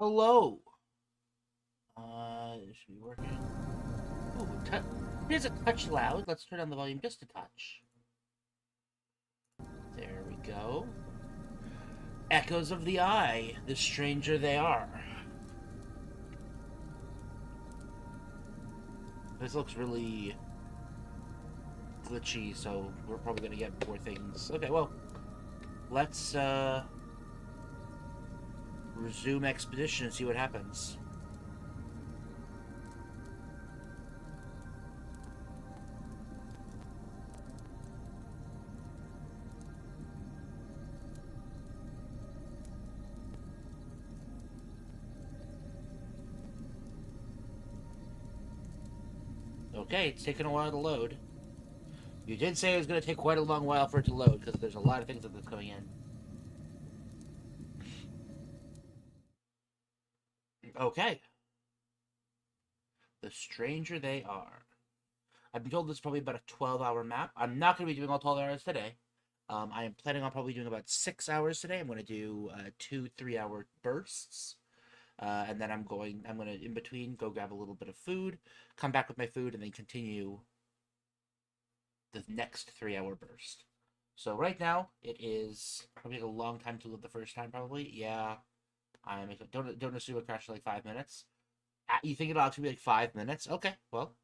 Hello. It should be working. Ooh, it is a touch loud. Let's turn down the volume just a touch. There we go. Echoes of the Eye, the stranger they are. This looks really glitchy, so we're probably gonna get more things. Okay, well, let's resume expedition and see what happens. Okay, it's taking a while to load. You did say it was going to take quite a long while for it to load, because there's a lot of things that's coming in. Okay. The stranger they are. I've been told this is probably about a 12-hour map. I'm not going to be doing all 12 hours today. I am planning on probably doing about 6 hours today. I'm going to do 2 3-hour bursts. And then I'm going to, in between, go grab a little bit of food, come back with my food, and then continue the next 3-hour burst. So right now, it is probably a long time to load the first time, probably. Yeah. Don't assume it crashed for like 5 minutes. You think it'll actually be like 5 minutes? Okay, well.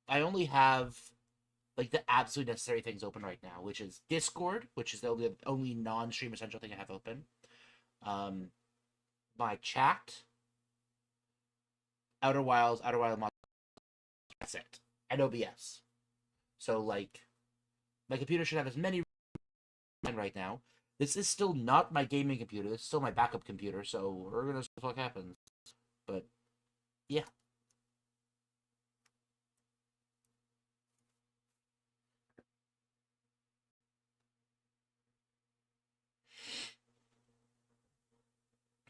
I only have like the absolute necessary things open right now, which is Discord, which is the only non-stream essential thing I have open. Um, my chat, Outer Wild mod, that's it, and OBS. So like, my computer should have as many right now. This is still not my gaming computer. This is still my backup computer. So we're gonna see what happens. But yeah.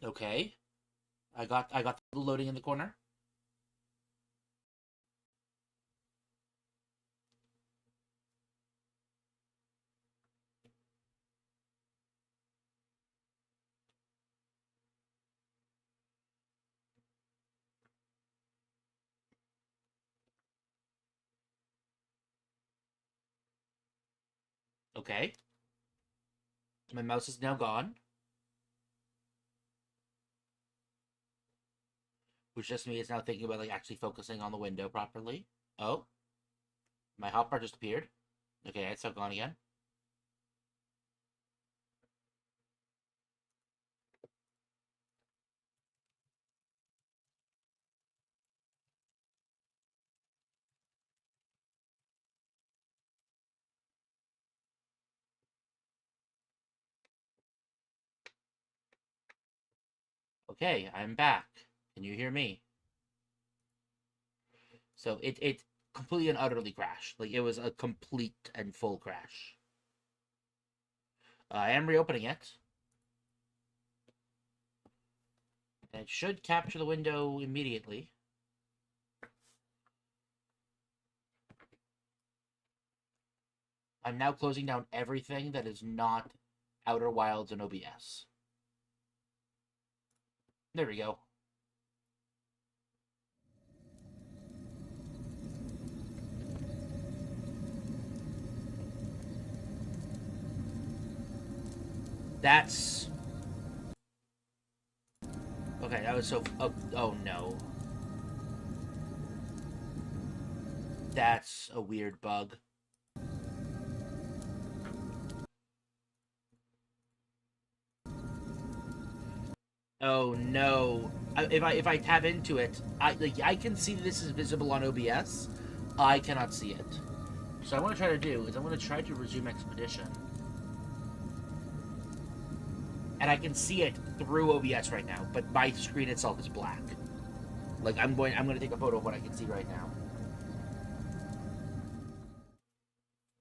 Okay. I got the loading in the corner. Okay. My mouse is now gone, which just means it's now thinking about like actually focusing on the window properly. Oh, my hotbar just appeared. Okay, it's now gone again. Okay, I'm back. Can you hear me? So it completely and utterly crashed. Like it was a complete and full crash. I am reopening it. And it should capture the window immediately. I'm now closing down everything that is not Outer Wilds and OBS. There we go. That's... Okay, that was so... Oh no. That's a weird bug. Oh no. If I tab into it, I can see this is visible on OBS. I cannot see it. So what I want to try to do is I want to try to resume expedition. And I can see it through OBS right now, but my screen itself is black. Like I'm going to take a photo of what I can see right now.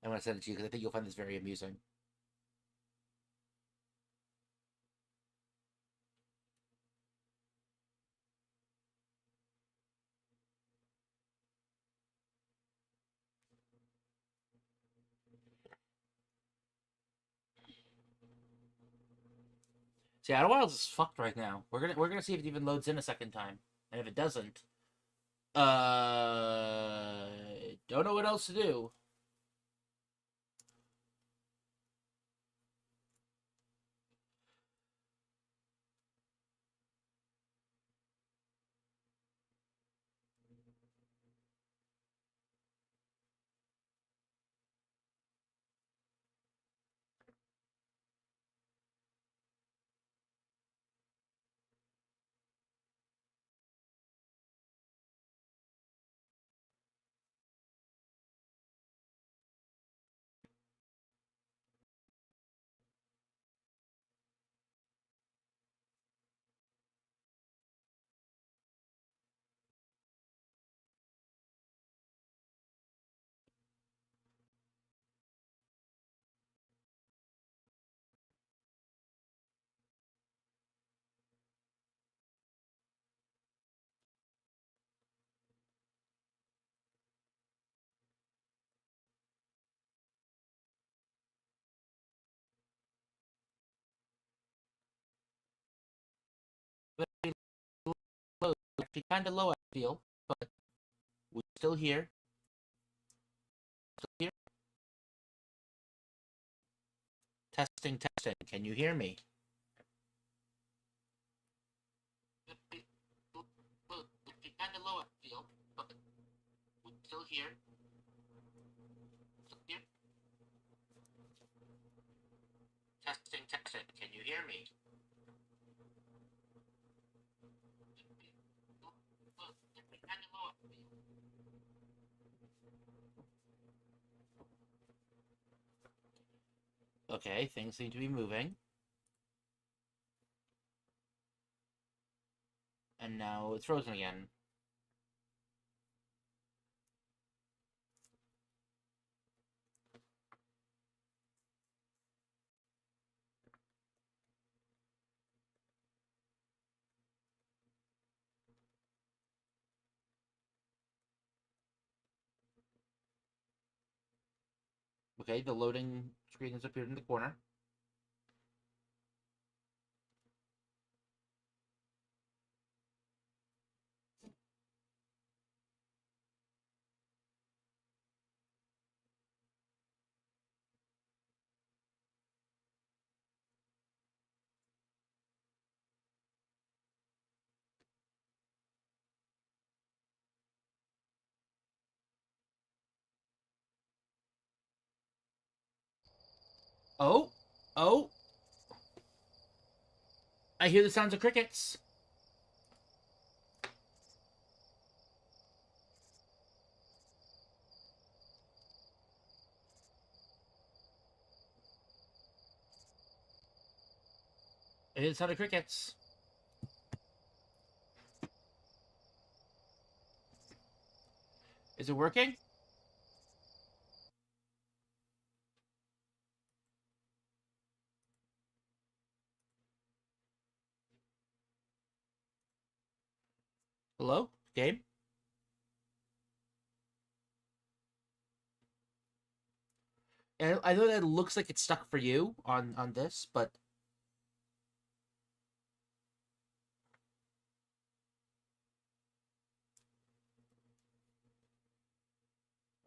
I'm going to send it to you because I think you'll find this very amusing. See, Outer Wilds is fucked right now. We're gonna see if it even loads in a second time, and if it doesn't, don't know what else to do. But it loads. Actually, kind of low, I feel, but we're still here. Still here. Testing, testing. Can you hear me? Kind of low, I feel, but we're still here. Still here. Testing, testing. Can you hear me? Kind of low, I feel. Okay, things seem to be moving. And now it's frozen again. Okay, the loading screen has appeared in the corner. Oh, oh, I hear the sounds of crickets. I hear the sound of crickets. Is it working? Hello? Game? And I know that it looks like it's stuck for you on this, but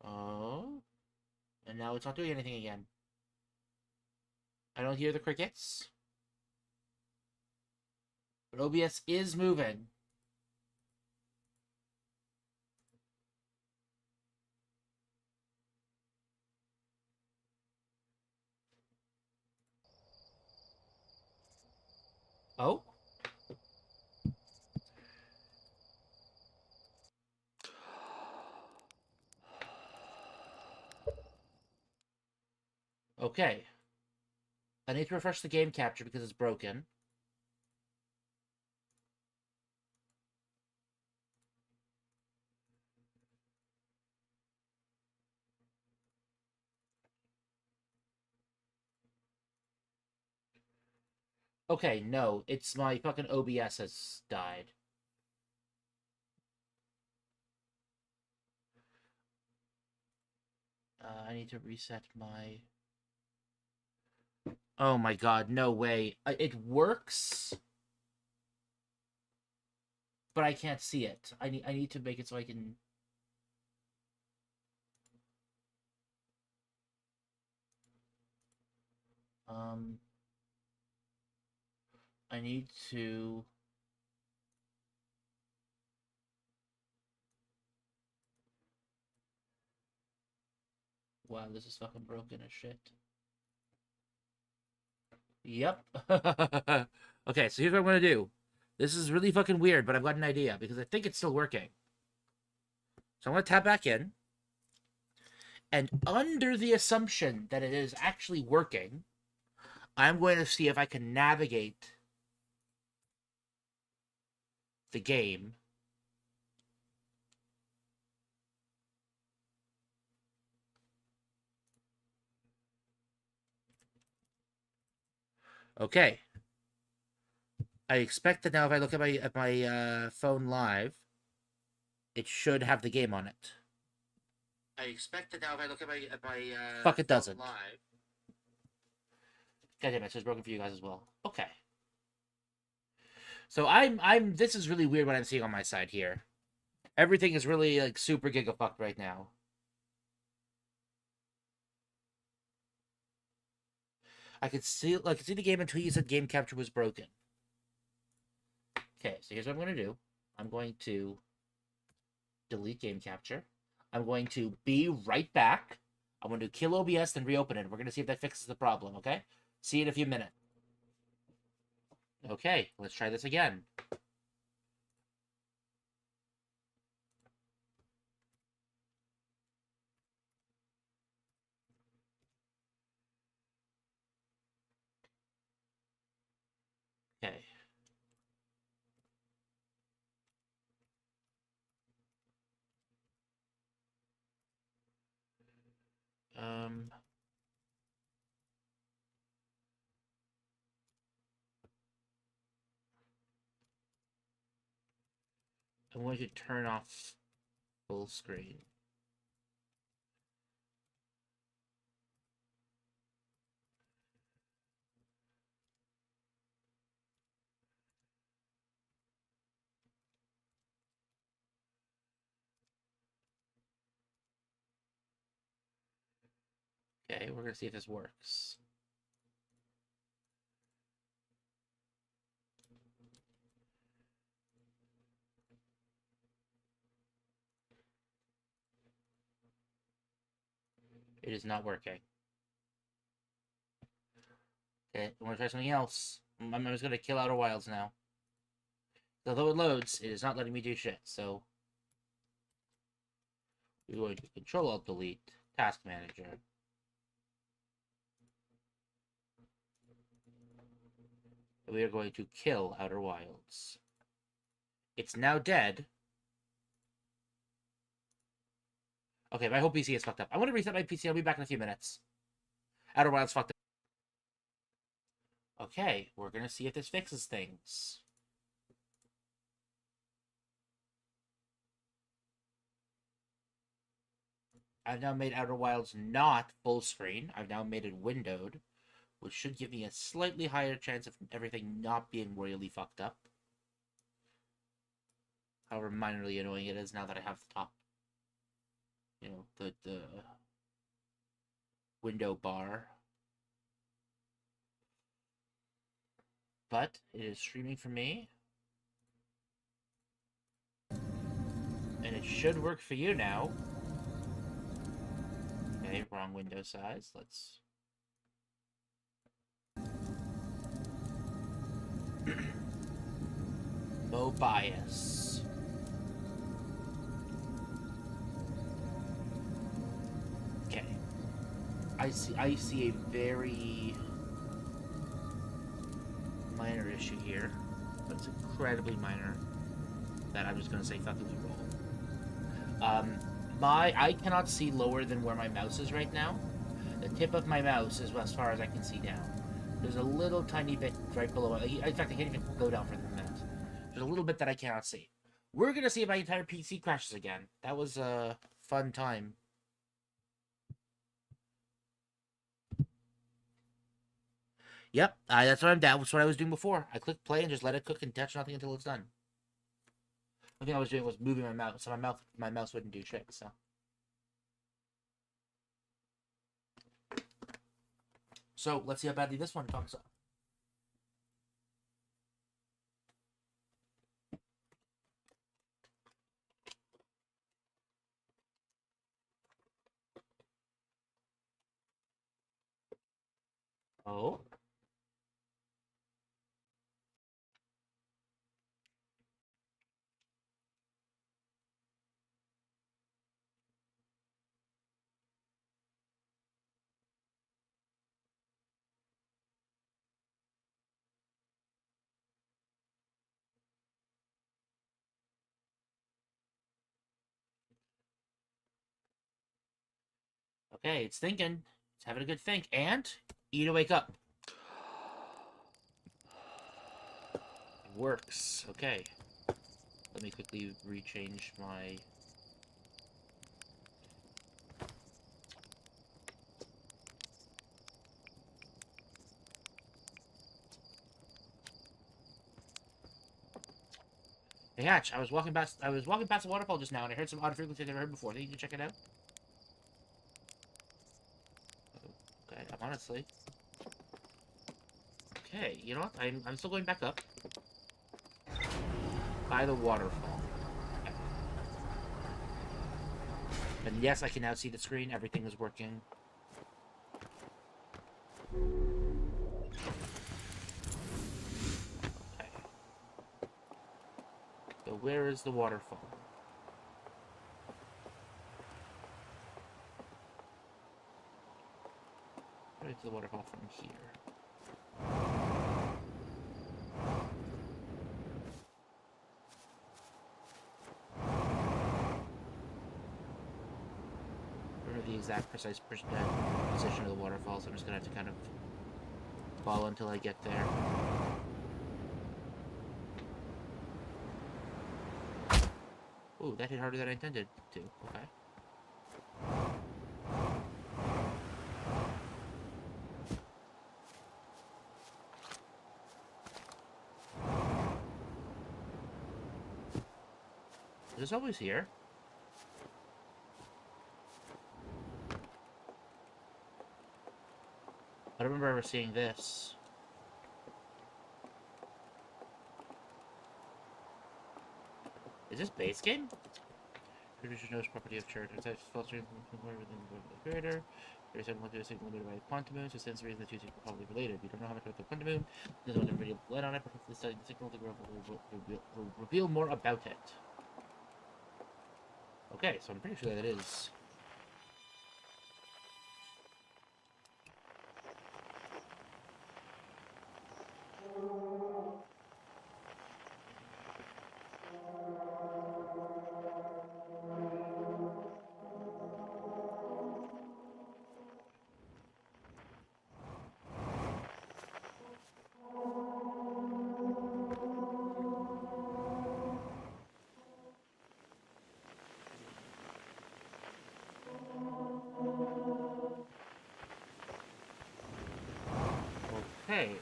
oh, and now it's not doing anything again. I don't hear the crickets, but OBS is moving. Oh, okay. I need to refresh the game capture because it's broken. Okay, no, it's my fucking OBS has died. I need to reset my Oh my god, no way. It works, but I can't see it. I need to make it so I can. Um, I need to. Wow, this is fucking broken as shit. Yep. Okay, so here's what I'm gonna do. This is really fucking weird, but I've got an idea because I think it's still working. So I'm gonna tap back in, and under the assumption that it is actually working, I'm going to see if I can navigate the game. Okay. I expect that now if I look at my phone live, it should have the game on it. I expect that now if I look at my Fuck, it doesn't. live. God damn it, so it's broken for you guys as well. Okay. So this is really weird what I'm seeing on my side here. Everything is really like super gigafucked right now. I could see the game until you said game capture was broken. Okay, so here's what I'm gonna do. I'm going to delete game capture. I'm going to be right back. I'm going to kill OBS and reopen it. We're going to see if that fixes the problem, okay? See you in a few minutes. Okay, let's try this again. Okay. Um... I'm going to turn off full screen. Okay, we're going to see if this works. It is not working. Okay, I'm going to try something else. I'm just going to kill Outer Wilds now. Although it loads, it is not letting me do shit, so... We're going to Control-Alt-Delete, Task Manager. We are going to kill Outer Wilds. It's now dead. Okay, my whole PC is fucked up. I'm going to reset my PC. I'll be back in a few minutes. Outer Wilds fucked up. Okay, we're going to see if this fixes things. I've now made Outer Wilds not full screen. I've now made it windowed, which should give me a slightly higher chance of everything not being royally fucked up. However minorly annoying it is now that I have the top, the window bar. But it is streaming for me. And it should work for you now. Okay, wrong window size. Let's... Low bias. Okay. I see a very minor issue here, but it's incredibly minor that I'm just gonna say fuck it, we roll. I cannot see lower than where my mouse is right now. The tip of my mouse is as far as I can see down. There's a little tiny bit right below. In fact, I can't even go down further than that. There's a little bit that I cannot see. We're gonna see if my entire PC crashes again. That was a fun time. Yep, that's what I'm down. That's what I was doing before. I clicked play and just let it cook and touch nothing until it's done. The thing I was doing was moving my mouse, so my mouse wouldn't do shit. So let's see how badly this one fucks up. Oh. Okay, it's thinking. It's having a good think. And eat to wake up. It works. Okay. Let me quickly rechange my... Hey Hatch, I was walking past the waterfall just now and I heard some odd frequency I've never heard before. Think you can check it out? Okay, honestly. Okay, you know what? I'm still going back up. By the waterfall. Okay. And yes, I can now see the screen. Everything is working. Okay. So where is the waterfall? Right to the waterfall from here. I don't know the exact precise position of the waterfall, so I'm just gonna have to kind of follow until I get there. Ooh, that hit harder than I intended to. Okay. Is this always here? I don't remember ever seeing this. Is this base game? Producer knows property of church. It's false within the creator. There is one to a signal limited by quantum moon, so since the reason the two things are probably related. We don't know how much about the quantum moon. There's no video light on it, but hopefully studying the signal will reveal more about it. Okay, so I'm pretty sure that it is. Okay.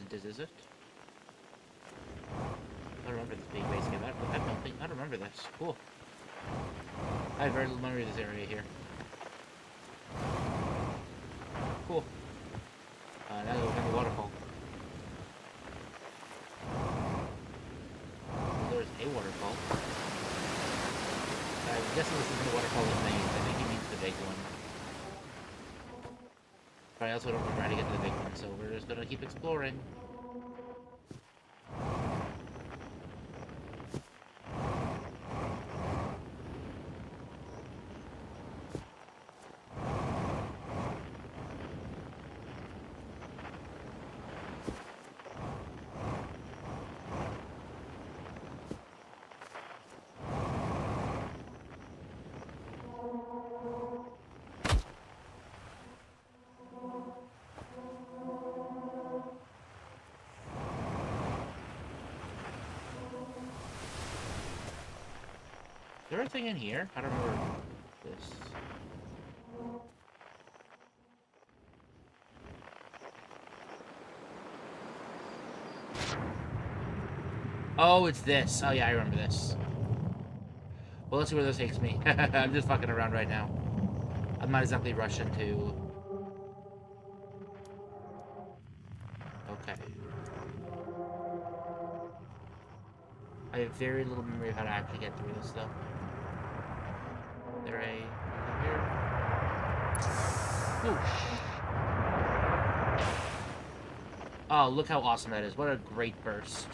This is it? I don't remember this being base game. I don't remember this. Cool. I have very little memory of this area here. Cool. Now that we have a waterfall. There's a waterfall. I'm guessing this isn't the waterfall with names. I think he means the big one. But I also don't remember how to get to the big one, so we're just gonna keep exploring. there a thing in here? I don't remember this. Oh, it's this. Oh, yeah, I remember this. Well, let's see where this takes me. I'm just fucking around right now. I'm not exactly rushing to... Okay. I have very little memory of how to actually get through this, though. There a... Here. Oh, look how awesome that is. What a great burst.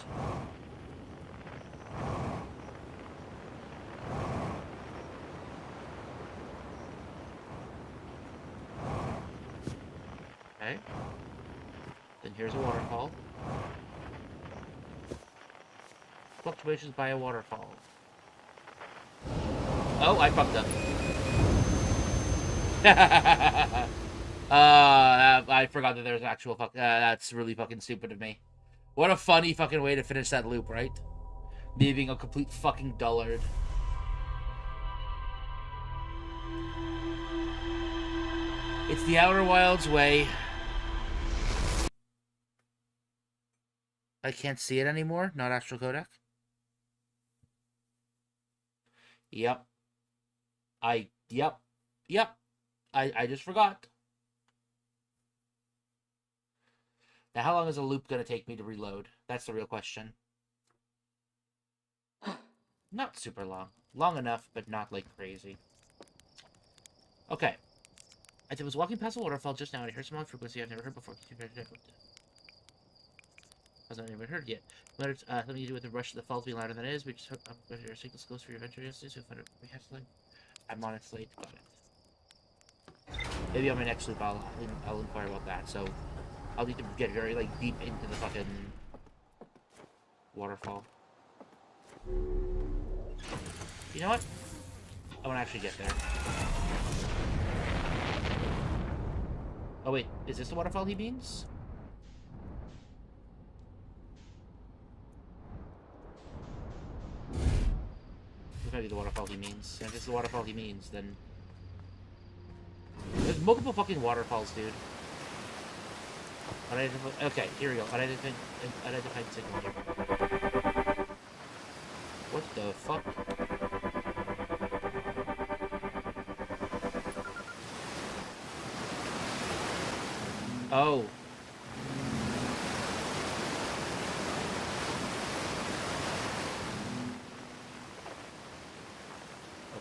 Okay. Then here's a waterfall. Fluctuations by a waterfall. Oh, I fucked up. I forgot that there's actual fuck. That's really fucking stupid of me. What a funny fucking way to finish that loop, right? Me being a complete fucking dullard. It's the Outer Wilds way. I can't see it anymore. Not Astral Codec. Yep. Yep. I just forgot. Now, how long is a loop going to take me to reload? That's the real question. Not super long. Long enough, but not like crazy. Okay. I was walking past a waterfall just now and I heard some odd frequency I've never heard before. Hasn't even heard yet. Something to do with the rush of the falls being louder than it is. We just hope your signals close for your adventure yesterday, so we have to I'm on its late. Got it. Maybe on my next loop I'll inquire about that. So I'll need to get very like deep into the fucking waterfall. You know what? I want to actually get there. Oh wait, is this the waterfall he means? This might be the waterfall he means. And if it's the waterfall he means, then... There's multiple fucking waterfalls, dude. Okay, here we go. Unidentified signal. What the fuck? Oh.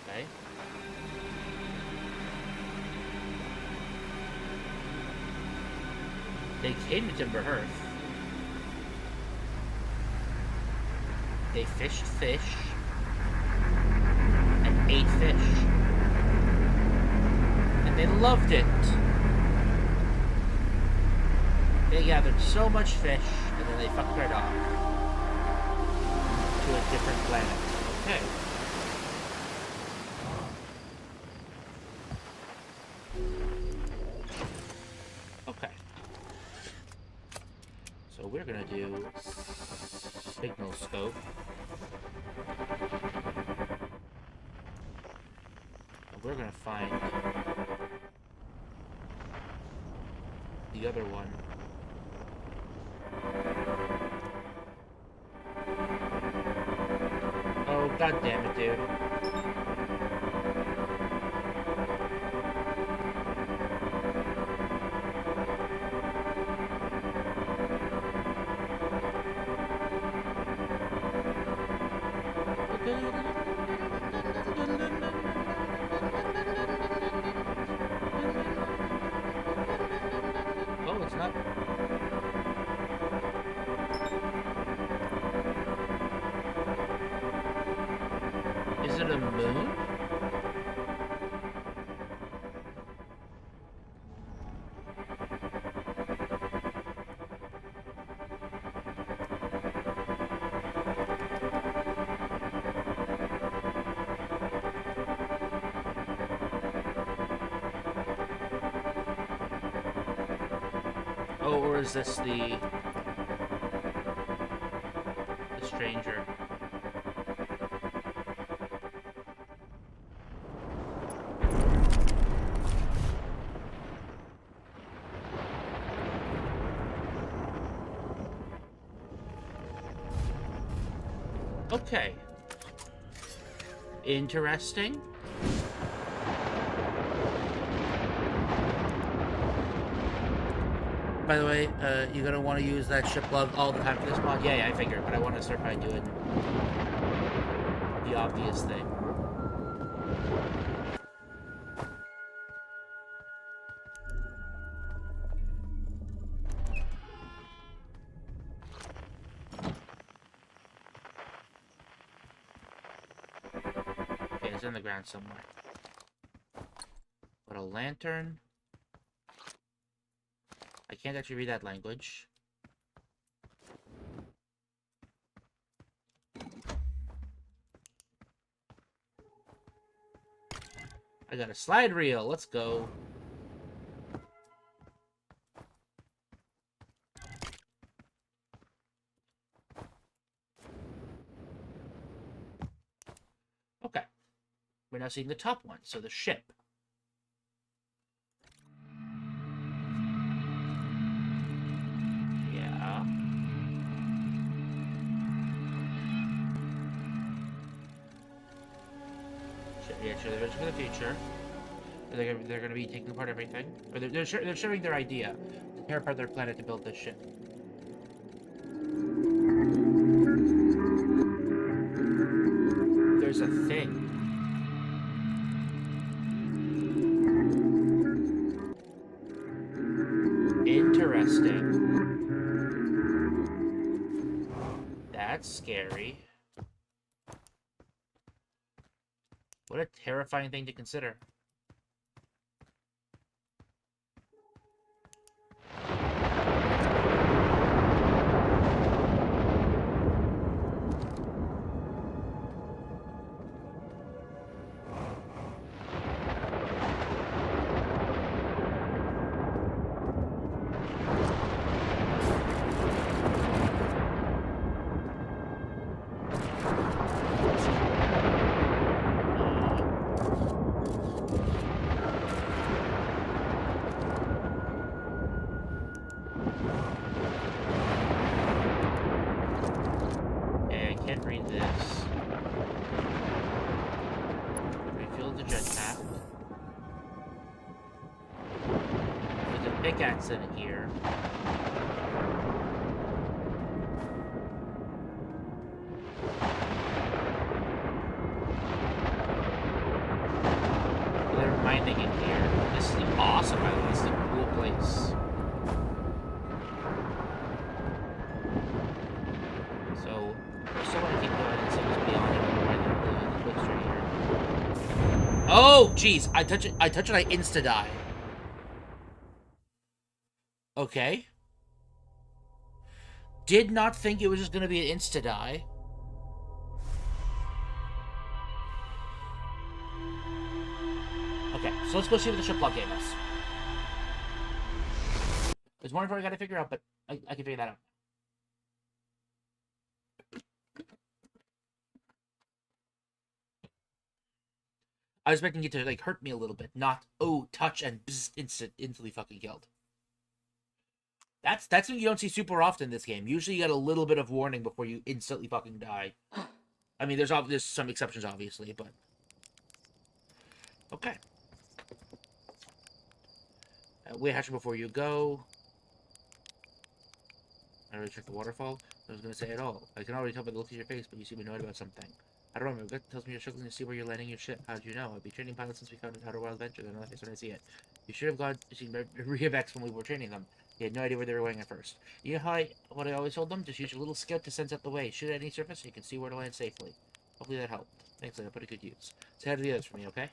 Okay. They came to Timberhearth. They fished fish. And ate fish. And they loved it. They gathered so much fish, and then they fucked right off. To a different planet. Okay. Okay. So we're gonna do signal scope. And we're gonna find the other one. Oh, god damn it, dude. Oh, it's not. Is it a moon? Oh, or is this the stranger? Okay. Interesting. By the way, you're gonna want to use that ship log all the time for this mod? Yeah, I figured, but I want to start by doing the obvious thing. Okay, it's in the ground somewhere. But a lantern. I can't actually read that language. I got a slide reel. Let's go. Okay. We're now seeing the top one, so the ship. Yeah. Yeah, sure, they're vision for the future. They're gonna be taking apart everything. Or they're showing their idea to tear apart their planet to build this ship. There's a thing. Interesting. That's scary. What a terrifying thing to consider. Pickaxe in here. They're mining in here. This is awesome, by the way. This is a cool place. So, I still want to keep going and see what's beyond it. The books right here. Oh, jeez! I touch it, I insta-die. Okay. Did not think it was just going to be an insta-die. Okay, so let's go see what the ship log gave us. There's more info I gotta figure out, but I can figure that out. I was expecting it to, like, hurt me a little bit, not, oh, touch and bzz, instantly fucking killed. That's something you don't see super often in this game. Usually you get a little bit of warning before you instantly fucking die. I mean, there's some exceptions, obviously, but... Okay. Wait, hatch before you go. I already checked the waterfall. I was going to say at all. I can already tell by the look of your face, but you seem annoyed about something. I don't know, my gut tells me you're struggling to see where you're landing your ship. How'd you know? I've been training pilots since we found Outer Wild Adventure. They're not the face when I see it. You should have gone to see Revex when we were training them. He had no idea where they were going at first. You know how what I always told them? Just use your little scout to sense out the way. Shoot at any surface so you can see where to land safely. Hopefully that helped. Thanks, I put a good use. Say hi to the others for me, okay?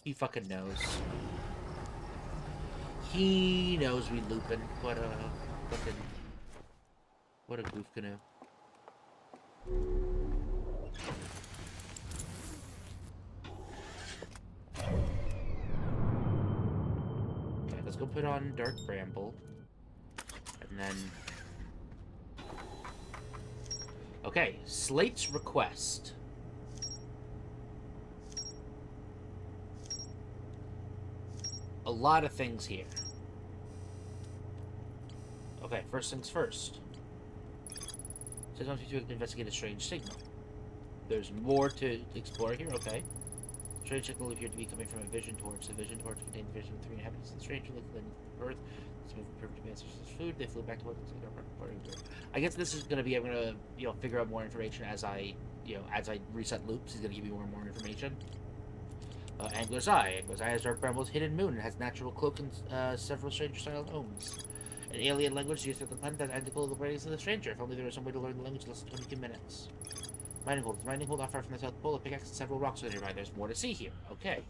He fucking knows. He knows we looping. What a fucking... What a goof canoe. Let's go put on Dark Bramble. And then... Okay, Slate's request. A lot of things here. Okay, first things first. Says I want you to investigate a strange signal. There's more to explore here. Okay. Strange signal appeared to be coming from a vision torch. The vision torch contained the vision of three inhabitants of the stranger living on Earth. This moved perfect answers to food. They flew back to what I guess this is gonna be. I'm gonna figure out more information as I reset loops. He's gonna give me more and more information. Angler's Eye. Angler's Eye has Dark Bramble's hidden moon and has natural cloak and several stranger-style homes. An alien language used at the planet that identical to the writings of the stranger. If only there was some way to learn the language in less than 22 minutes. Mining hold. Mining hold not far from the South Pole. A pickaxe and several rocks are nearby. There's more to see here. Okay.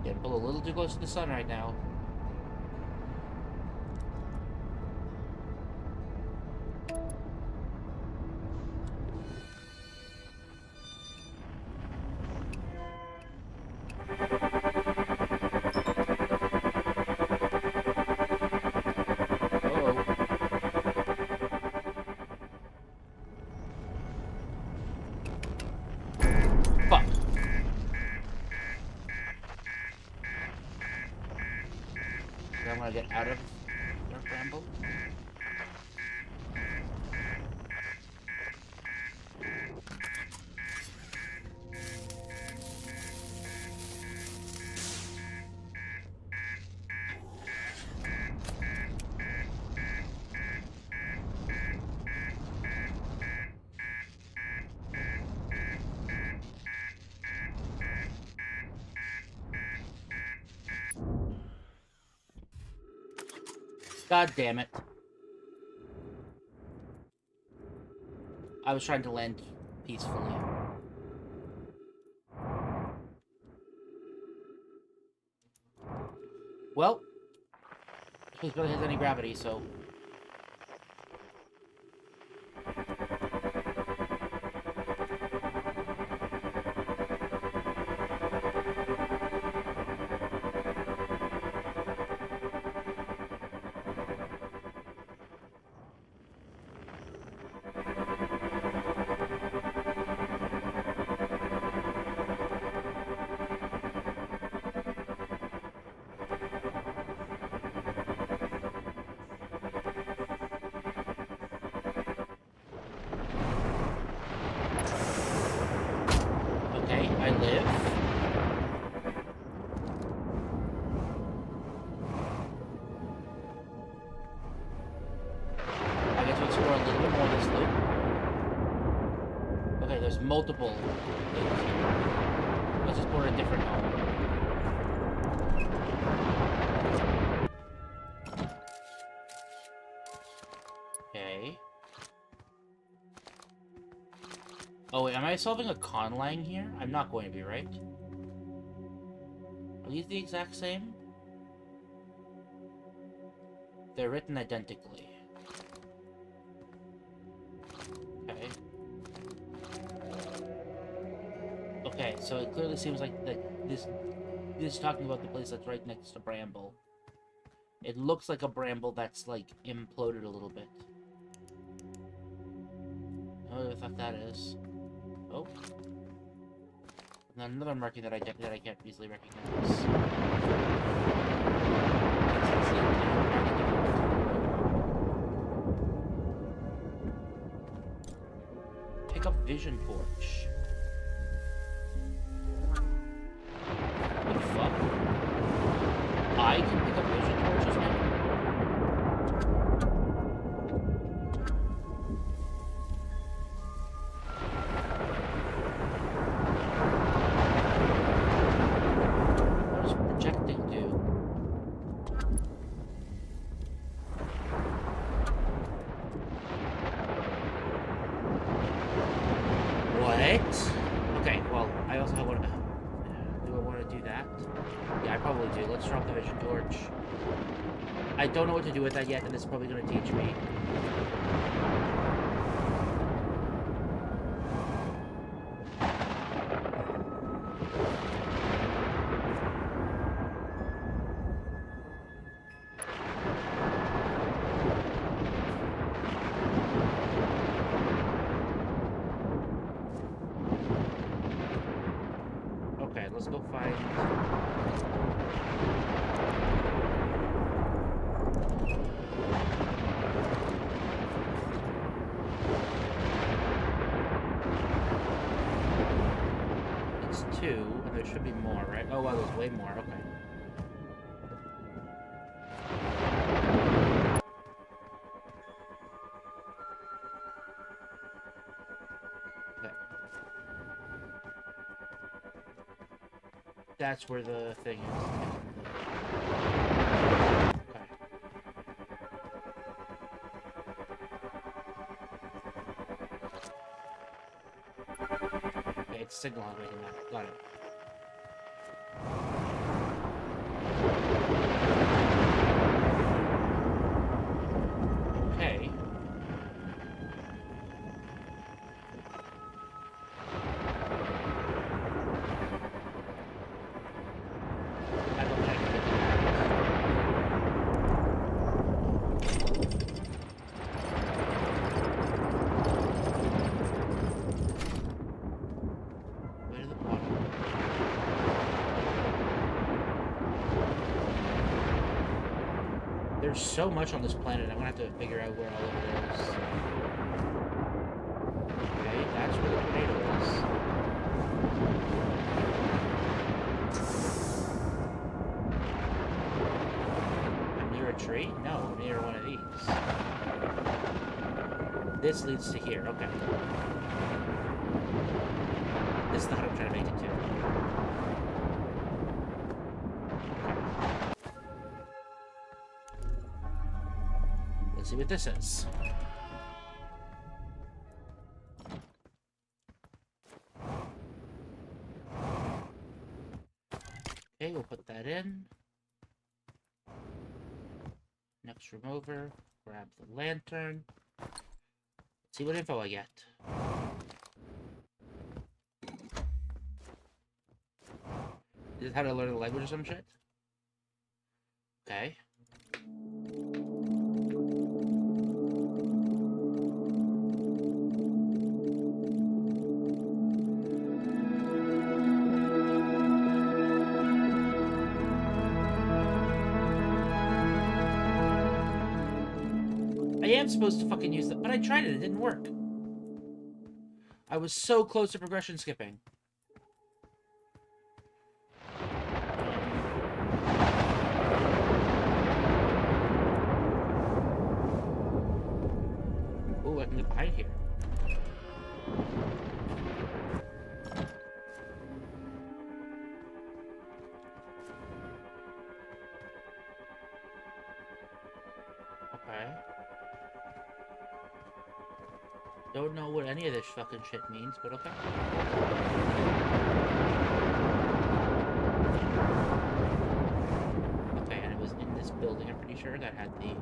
Getting pulled a little too close to the sun right now. Get out of Dark Bramble. God damn it. I was trying to land peacefully. Well, he's gonna hit any gravity, so... I live. I get to explore a little bit more of this loop. Okay, there's multiple loops here. Let's explore a different home. Okay. Oh wait, am I solving a conlang here? I'm not going to be, right? Are these the exact same? They're written identically. Okay. Okay, so it clearly seems like this is talking about the place that's right next to Bramble. It looks like a Bramble that's, like, imploded a little bit. Oh, the fuck that is. Oh. And another marking that I can't easily recognize. Pick up vision torch. What the fuck? I can pick up vision torches now? Okay, well, I also want to... Do I want to do that? Yeah, I probably do. Let's drop the vision torch. I don't know what to do with that yet, and this is probably going to teach me. 2, and there should be more, right? Oh, wow, there's way more. Okay. Okay. That's where the thing is. Okay. Okay, it's signal making that. Got it. Okay. I don't think I can get the way to the bottom. There's so much on this planet, I'm gonna have to figure out where all of it is. Okay, that's where the tornado is. I'm near a tree? No, I'm near one of these. This leads to here, okay. This is not what I'm trying to make it to. Let's see what this is. Okay, we'll put that in. Next room over. Grab the lantern. Let's see what info I get. Is this how to learn the language or some shit? Okay. I am supposed to fucking use that, but I tried it, it didn't work. I was so close to progression skipping. Ooh, I can get behind here. Okay. Don't know what any of this fucking shit means, but okay. Okay, and it was in this building, I'm pretty sure, that had the...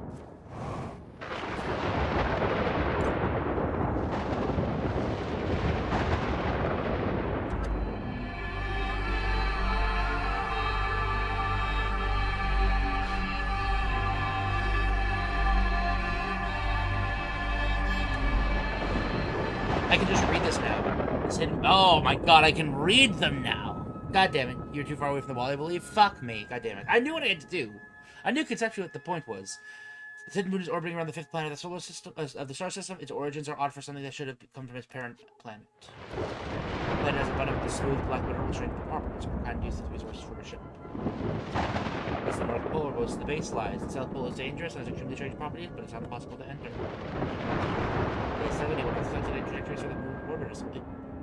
I can just read this now. It's hidden. Oh my god, I can read them now. God damn it. You're too far away from the wall, I believe. Fuck me. God damn it. I knew what I had to do. I knew conceptually what the point was. The hidden moon is orbiting around the fifth planet of the solar system, of the star system. Its origins are odd for something that should have come from its parent planet. The planet has abundant with smooth black mineral with strange properties. What kind uses resources for a ship? It's the North Pole where most of the base lies. The South Pole is dangerous and has extremely strange properties, but it's not impossible to enter. Day 71 has such a trajectories for the moon orbiters.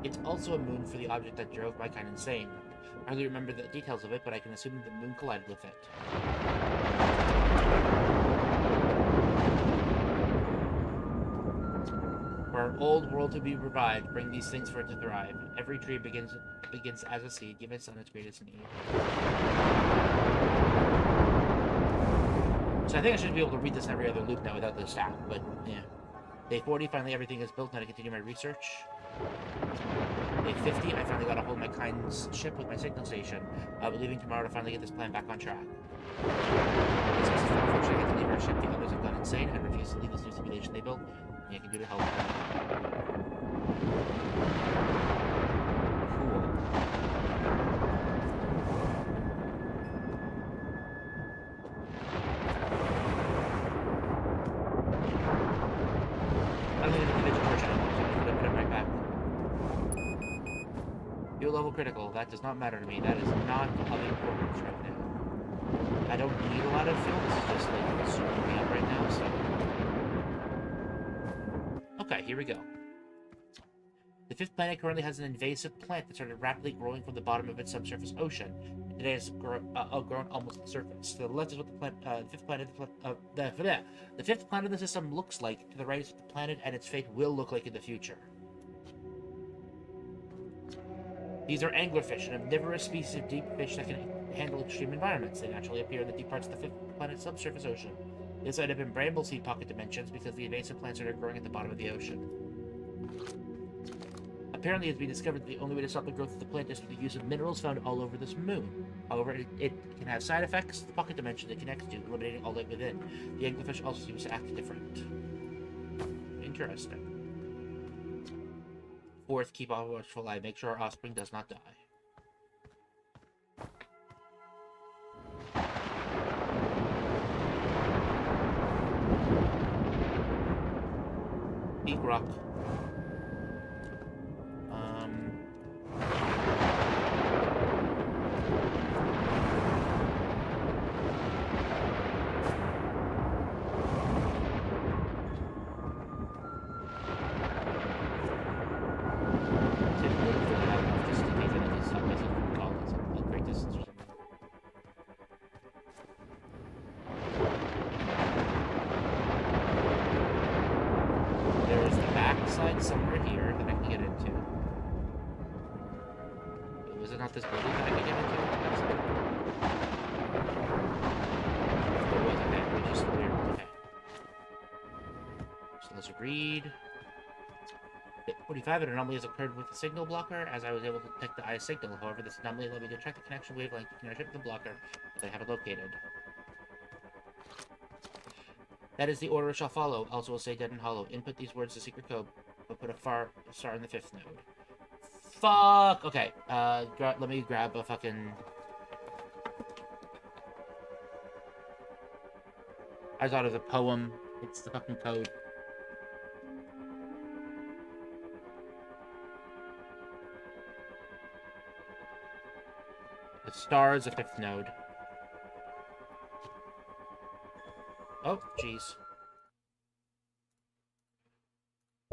It's also a moon for the object that drove my kind insane. I hardly remember the details of it, but I can assume the moon collided with it. For our old world to be revived, bring these things for it to thrive. Every tree begins as a seed. Give its son its greatest need. So I think I should be able to read this in every other loop now without the staff, but yeah. Day 40, finally everything is built, now to continue my research. Day 50, I finally got a hold of my kind's ship with my signal station. I'll be leaving tomorrow to finally get this plan back on track. Unfortunately, I have to leave our ship. The others have gone insane and refuse to leave this new simulation they built. Nothing I can do to help them. I don't think I can get torch anymore, so I'm gonna put it right back. Fuel level critical. That does not matter to me. That is not of importance right now. I don't need a lot of fuel. This is just like super me up right now, so. Okay, here we go. The fifth planet currently has an invasive plant that started rapidly growing from the bottom of its subsurface ocean. Today has grown almost to the surface. To the left is what the fifth planet the fifth planet of the system looks like. To the right is what the planet and its fate will look like in the future. These are anglerfish, an omnivorous species of deep fish that can handle extreme environments. They naturally appear in the deep parts of the fifth planet's subsurface ocean. This ended up in Brambleseed pocket dimensions because the invasive plants started growing at the bottom of the ocean. Apparently, it's been discovered that the only way to stop the growth of the plant is through the use of minerals found all over this moon. However, it can have side effects to the pocket dimension it connects to, eliminating all light within. The anglerfish also seems to act different. Interesting. Fourth, keep a watchful eye. Make sure our offspring does not die. Peak rock. Somewhere here that I can get into. Was it not this building that I could get into? It was, okay. It was just weird. Okay. So let's read. Hit 45, an anomaly has occurred with the signal blocker, as I was able to detect the eye signal. However, this anomaly allowed me to track the connection wavelength between our ship and the blocker, but I have it located. That is the order it shall follow. Also will say dead and hollow. Input these words to secret code. But put a star in the fifth node. Fuck! Okay, let me grab a fucking... I thought of the poem. It's the fucking code. The star is the fifth node. Oh, jeez.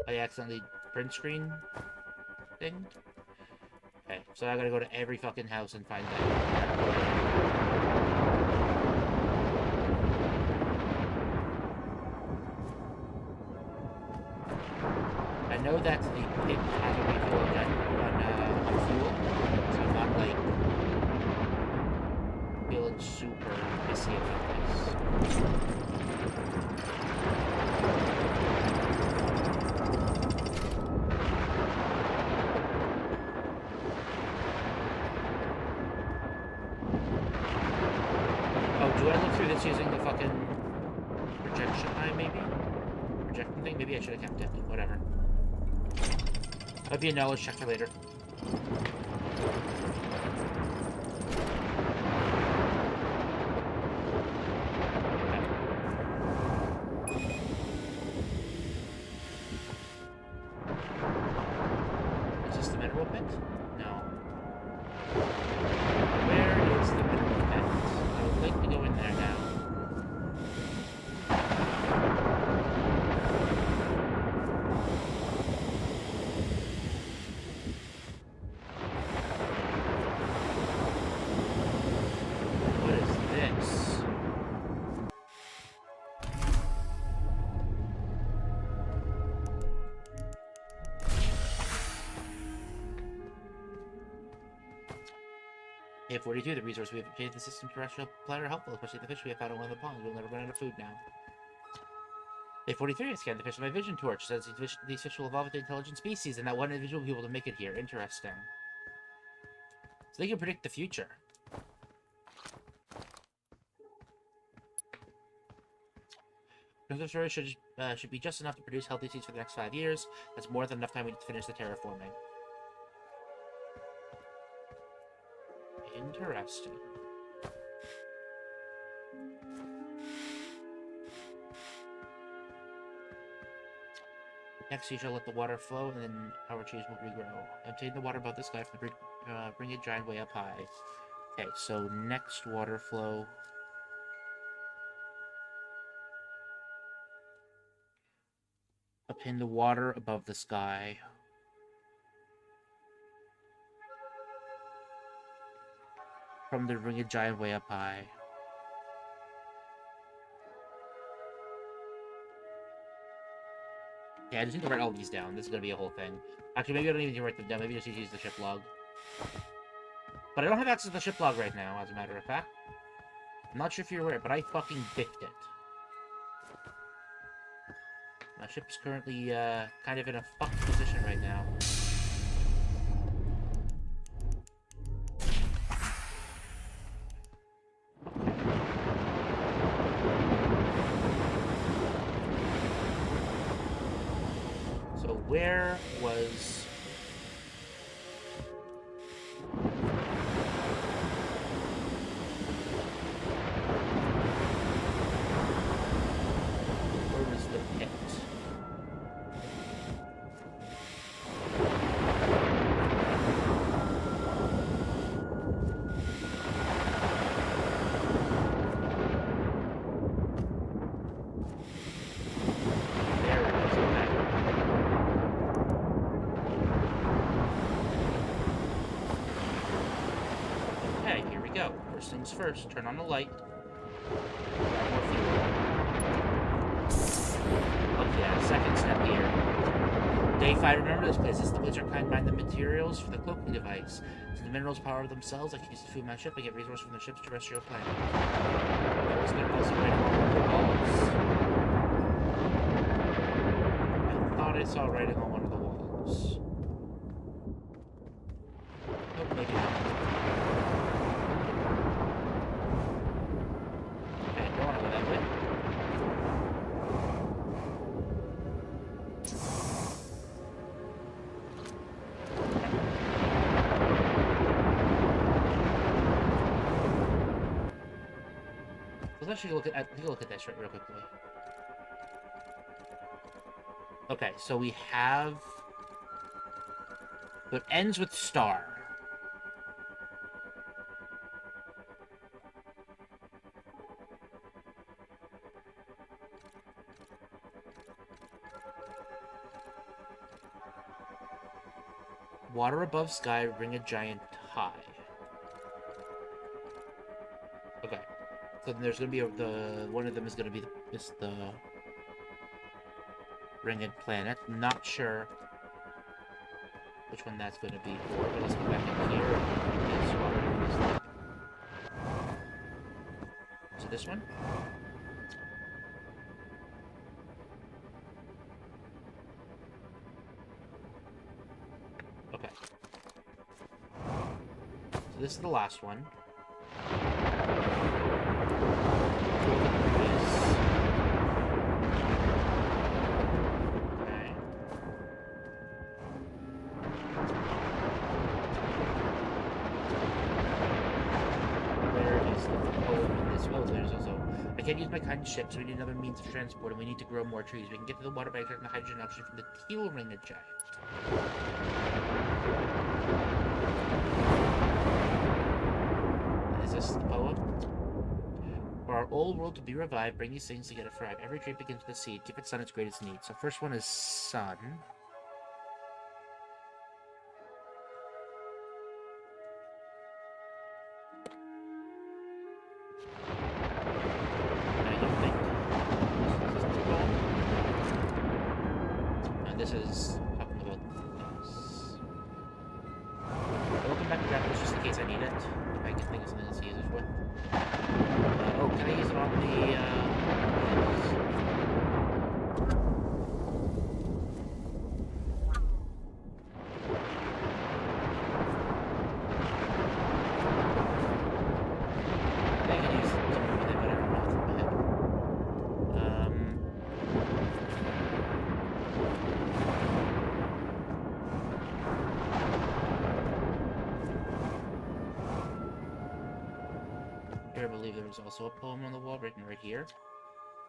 I accidentally print screen thing. Okay, so I gotta go to every fucking house and find that. I know that the pit has a refill on fuel, so I'm not like feeling super pissy about this. Using the fucking projection eye, maybe? Projecting thing? Maybe I should have kept it. Whatever. That'd be a knowledge check for later. Is this the mineral pit? No. Where is the mineral pit? I would like to go in there now. Hit 42, the resource we have obtained the system terrestrial planet are helpful, especially the fish we have found in one of the ponds. We'll never run out of food now. Hit 43, I scanned the fish with my vision torch. It says these fish will evolve into intelligent species, and that one individual will be able to make it here. Interesting. So they can predict the future. The storage should be just enough to produce healthy seeds for the next 5 years. That's more than enough time we need to finish the terraforming. Interesting. Next, you shall let the water flow, and then our trees will regrow. Obtain the water above the sky from the bring it giant way up high. Okay, so next water flow. Obtain the water above the sky. From the bring it giant way up high. Yeah, I just need to write all these down. This is gonna be a whole thing. Actually, maybe I don't even need to write them down. Maybe I just need to use the ship log. But I don't have access to the ship log right now, as a matter of fact. I'm not sure if you're aware, but I fucking biffed it. My ship's currently, kind of in a fucked position right now. So where was... Where was the pit? There it is, okay. Okay, here we go. First things first, turn on the light. More fuel. Oh yeah, second step here. Day 5, remember this place. This is the place where kind mine the materials for the cloaking device. Since the minerals power themselves, I can use the food in my ship. I get resources from the ship's terrestrial planet. That was good. Also right along the walls. I thought I saw writing on one of the walls. Nope, maybe not. Okay, don't want to go that way. Let's actually take a look at this real quickly. Okay, so we have... It ends with star. Water above sky, ring a giant high. Okay. So then there's gonna be one of them is gonna be the ringed planet. Not sure which one that's gonna be for, but let's go back in here. Yes, water is like... Is it this one? Okay. So this is the last one. I can't use my kind ship, so we need another means of transport, and we need to grow more trees. We can get to the water by extracting the hydrogen and oxygen from the teal ringed giant. Is this the poem? For our old world to be revived, bring these things together thrive. Every tree begins with a seed. Give its sun its greatest need. So first one is sun. This is talking about this. I'll come back to that just in case I need it. If I can think of something else to use it for. Oh, can I use it on the, I can use something with it, but I don't know off the top of my head. I believe there was also a poem on the wall written right here.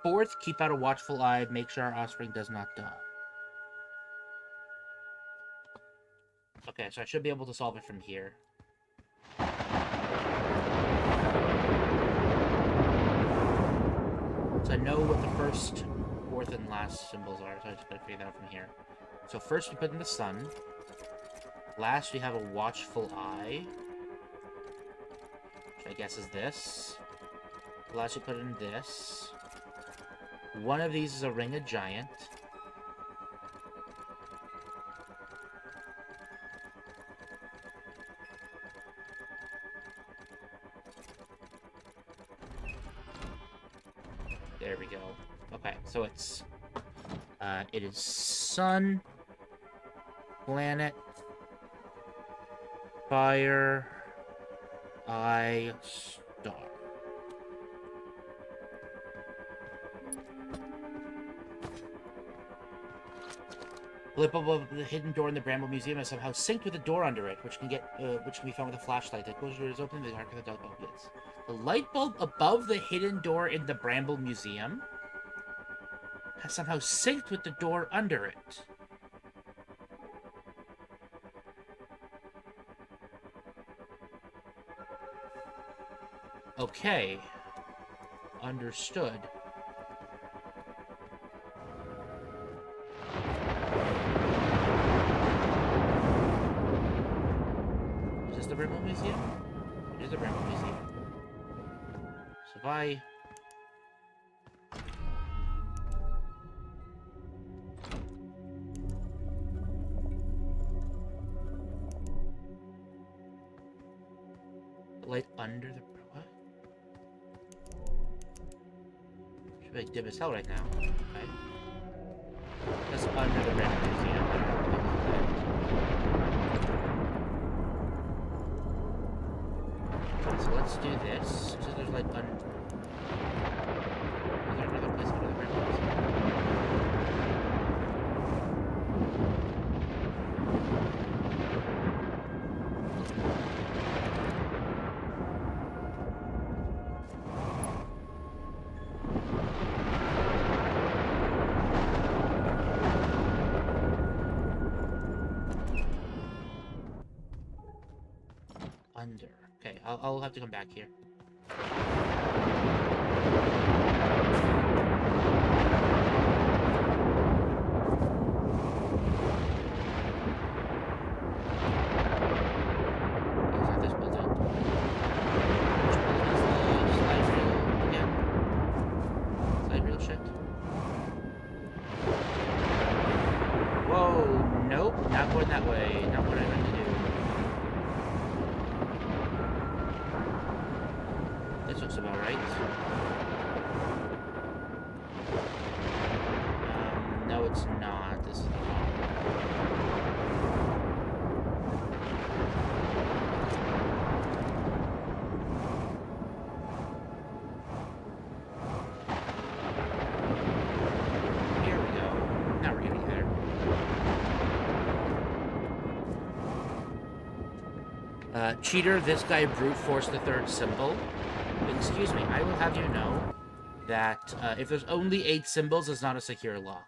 Fourth, keep out a watchful eye. Make sure our offspring does not die. Okay, so I should be able to solve it from here. So I know what the first, fourth, and last symbols are, so I just gotta figure that out from here. So first we put in the sun. Last we have a watchful eye, which I guess is this. Last we put in this. One of these is a ring of giant. There we go. Okay, so it's it is sun, planet, fire, eye, star. The lip above the hidden door in the Bramble Museum is somehow synced with the door under it, which can be found with a flashlight. The closure is open. The dark of the bulb is. The light bulb above the hidden door in the Bramble Museum has somehow synced with the door under it. Okay. Understood. Is this the Bramble Museum? It is the Bramble Museum. So if I... light under the... what? Should be dim as hell right now. Okay. That's under the Bramble Museum. Okay, so let's do this. So there's like under... Is there another place under the Bramble Museum? Under. Okay, I'll have to come back here. Is that this building? Which building is the slide reel again? Slide reel shit. Whoa, nope, not going that way. Not what I meant to do. This looks about right. No, it's not. This is the wrong. Here we go. Now we're getting there. Cheater, this guy brute forced the third symbol. Excuse me, I will have you know that if there's only 8 symbols, it's not a secure lock.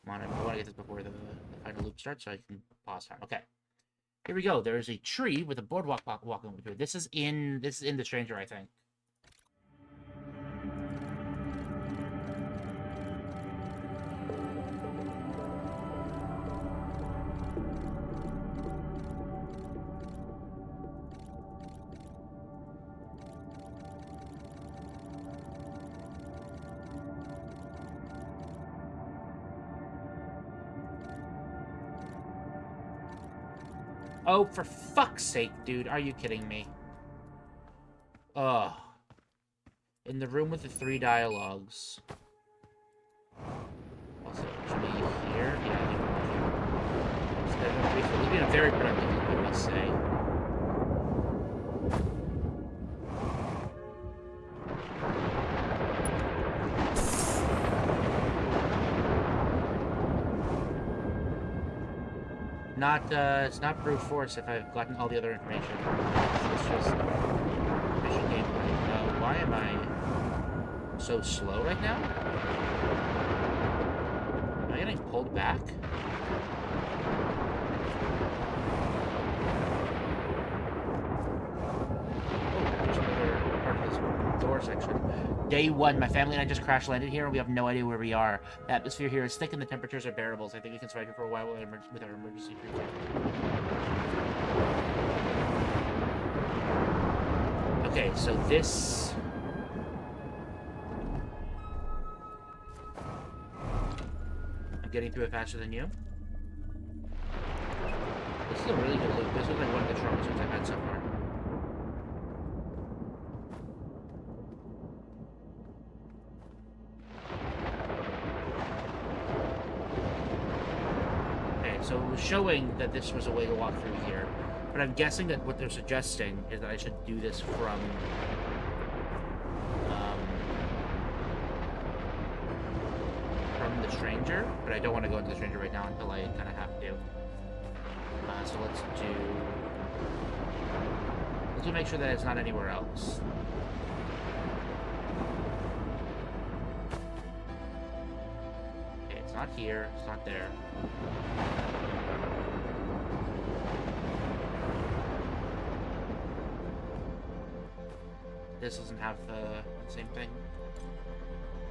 Come on, I want to get this before the final loop starts so I can pause time. Okay. Here we go. There is a tree with a boardwalk walking through. This is in The Stranger, I think. Oh, for fuck's sake, dude. Are you kidding me? Ugh. In the room with the 3 dialogues. Also, it should be here. Yeah, it's been a very productive loop, I must say. It's not brute force if I've gotten all the other information. It's just efficient gameplay. Why am I so slow right now? Am I getting pulled back? There's another part of this door section. Day 1, my family and I just crash landed here, and we have no idea where we are. The atmosphere here is thick, and the temperatures are bearable. So I think we can survive here for a while with our emergency treatment. Okay, so this... I'm getting through it faster than you. This is a really good loop. This is like one of the strongest ones I've had so far. Okay, so it was showing that this was a way to walk through here. But I'm guessing that what they're suggesting is that I should do this from the stranger, but I don't want to go into the stranger right now until I kind of have to. So let's make sure that it's not anywhere else. Okay, it's not here. It's not there. This doesn't have the same thing.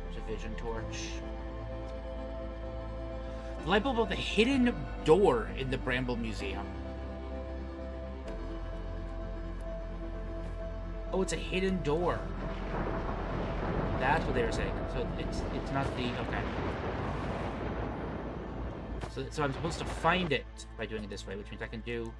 There's a vision torch. The light bulb of the hidden door in the Bramble Museum. Oh, it's a hidden door. That's what they were saying. So it's not the okay. So I'm supposed to find it by doing it this way, which means I can do.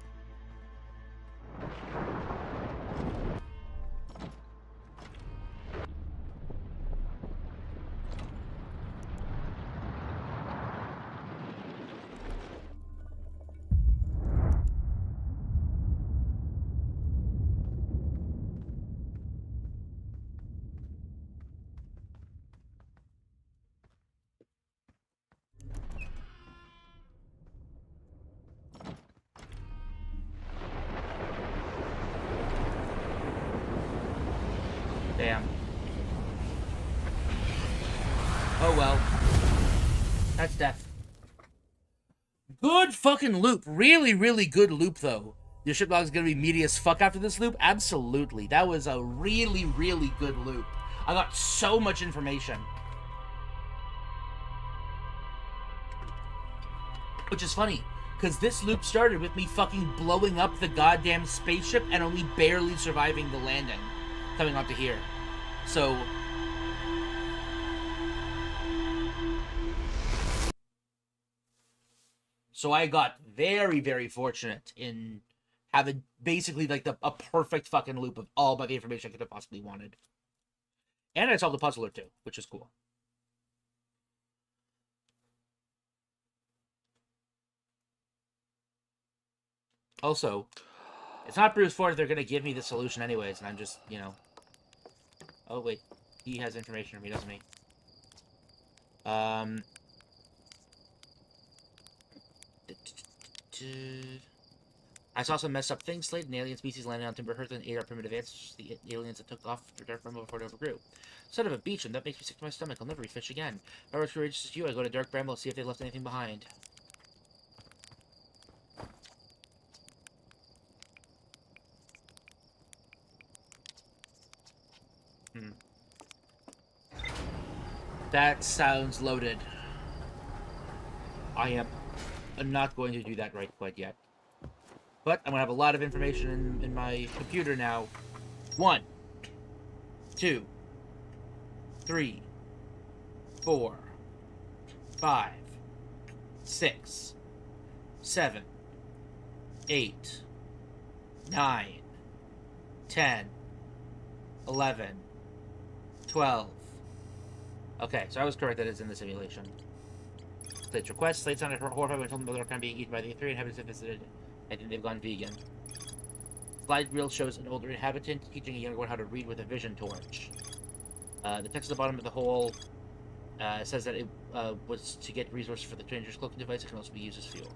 Damn. Oh well. That's death. Good fucking loop. Really, really good loop, though. Your ship log is gonna be meaty as fuck after this loop? Absolutely. That was a really, really good loop. I got so much information. Which is funny, because this loop started with me fucking blowing up the goddamn spaceship and only barely surviving the landing. Coming onto here. So I got very, very fortunate in having basically like a perfect fucking loop of all the information I could have possibly wanted. And I solved the puzzle or two, which is cool. Also, it's not Bruce Ford. They're going to give me the solution anyways, and I'm just, you know... Oh, wait. He has information for me, doesn't he? I saw some messed up things. Slate, an alien species landed on Timber Hearth and ate our primitive ancestors. The aliens that took off to Dark Bramble before it overgrew. Instead of a beach, and that makes me sick to my stomach. I'll never eat fish again. If I was courageous as you, I'd go to Dark Bramble and see if they left anything behind. That sounds loaded. I am not going to do that right quite yet. But I'm going to have a lot of information in my computer now. 1, 2, 3, 4, 5, 6, 7, 8, 9, 10, 11, 12. Okay, so I was correct that it's in the simulation. Slate's request. Slate sounded horrified when I told them about their being eaten by the three inhabitants have visited. I think they've gone vegan. Slide reel shows an older inhabitant teaching a younger one how to read with a vision torch. The text at the bottom of the hole says that it was to get resources for the stranger's cloaking device. It can also be used as fuel.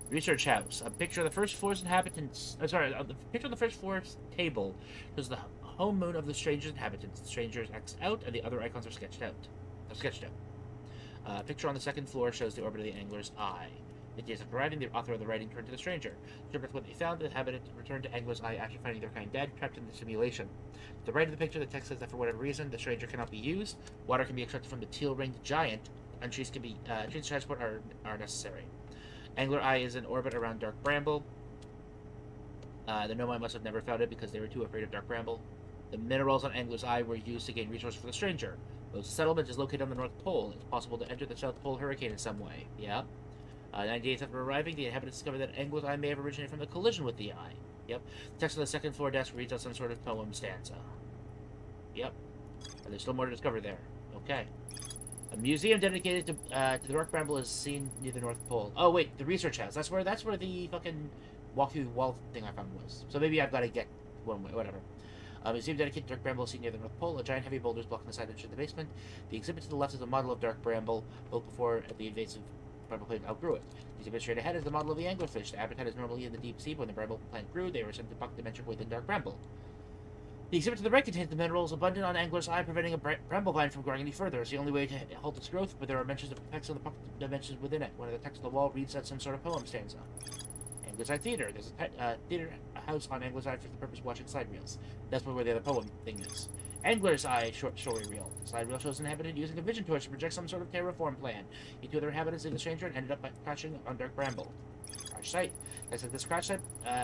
Research house. A picture of the first floor's inhabitants. The picture of the first floor's table shows the home moon of the stranger's inhabitants. The stranger's X out, and the other icons are sketched out. A picture on the second floor shows the orbit of the angler's eye. The days of arriving, the author of the writing turned to the stranger. Interpret what they found. The inhabitant returned to Angler's eye after finding their kind dead, trapped in the simulation. To the right of the picture, the text says that for whatever reason, the stranger cannot be used. Water can be extracted from the teal-ringed giant, and trees can be trees to transport are necessary. Angler Eye is in orbit around Dark Bramble. The Nomai must have never found it because they were too afraid of Dark Bramble. The minerals on Angler's Eye were used to gain resources for the stranger. The settlement is located on the North Pole. It's possible to enter the South Pole Hurricane in some way. Yeah. 9 days after arriving, the inhabitants discovered that Angler's Eye may have originated from the collision with the eye. Yep. The text on the second floor desk reads out some sort of poem stanza. Yep. And there's still more to discover there. Okay. A museum dedicated to the Dark Bramble is seen near the North Pole. Oh wait, the research house. That's where the fucking walk through the wall thing I found was. So maybe I've got to get one way. Whatever. A museum dedicated to Dark Bramble is seen near the North Pole. A giant heavy boulder is blocking the side entrance to the basement. The exhibit to the left is a model of Dark Bramble, built before the invasive bramble plant outgrew it. The exhibit straight ahead is the model of the anglerfish. The habitat is normally in the deep sea. When the bramble plant grew, they were sent to buck dimension within Dark Bramble. The exhibit to the right contains the minerals abundant on Angler's Eye, preventing a bramble vine from growing any further. It's the only way to halt its growth, but there are mentions of effects on the pocket dimensions within it. One of the texts on the wall reads out some sort of poem stanza. Angler's Eye Theater. There's a theater house on Angler's Eye for the purpose of watching slide reels. That's where the other poem thing is. Angler's Eye short story reel. The slide reel shows an inhabitant using a vision torch to project some sort of terraform plan. The two other inhabitants in the stranger and ended up crashing on Dark Bramble. Crash site. As of this crash site,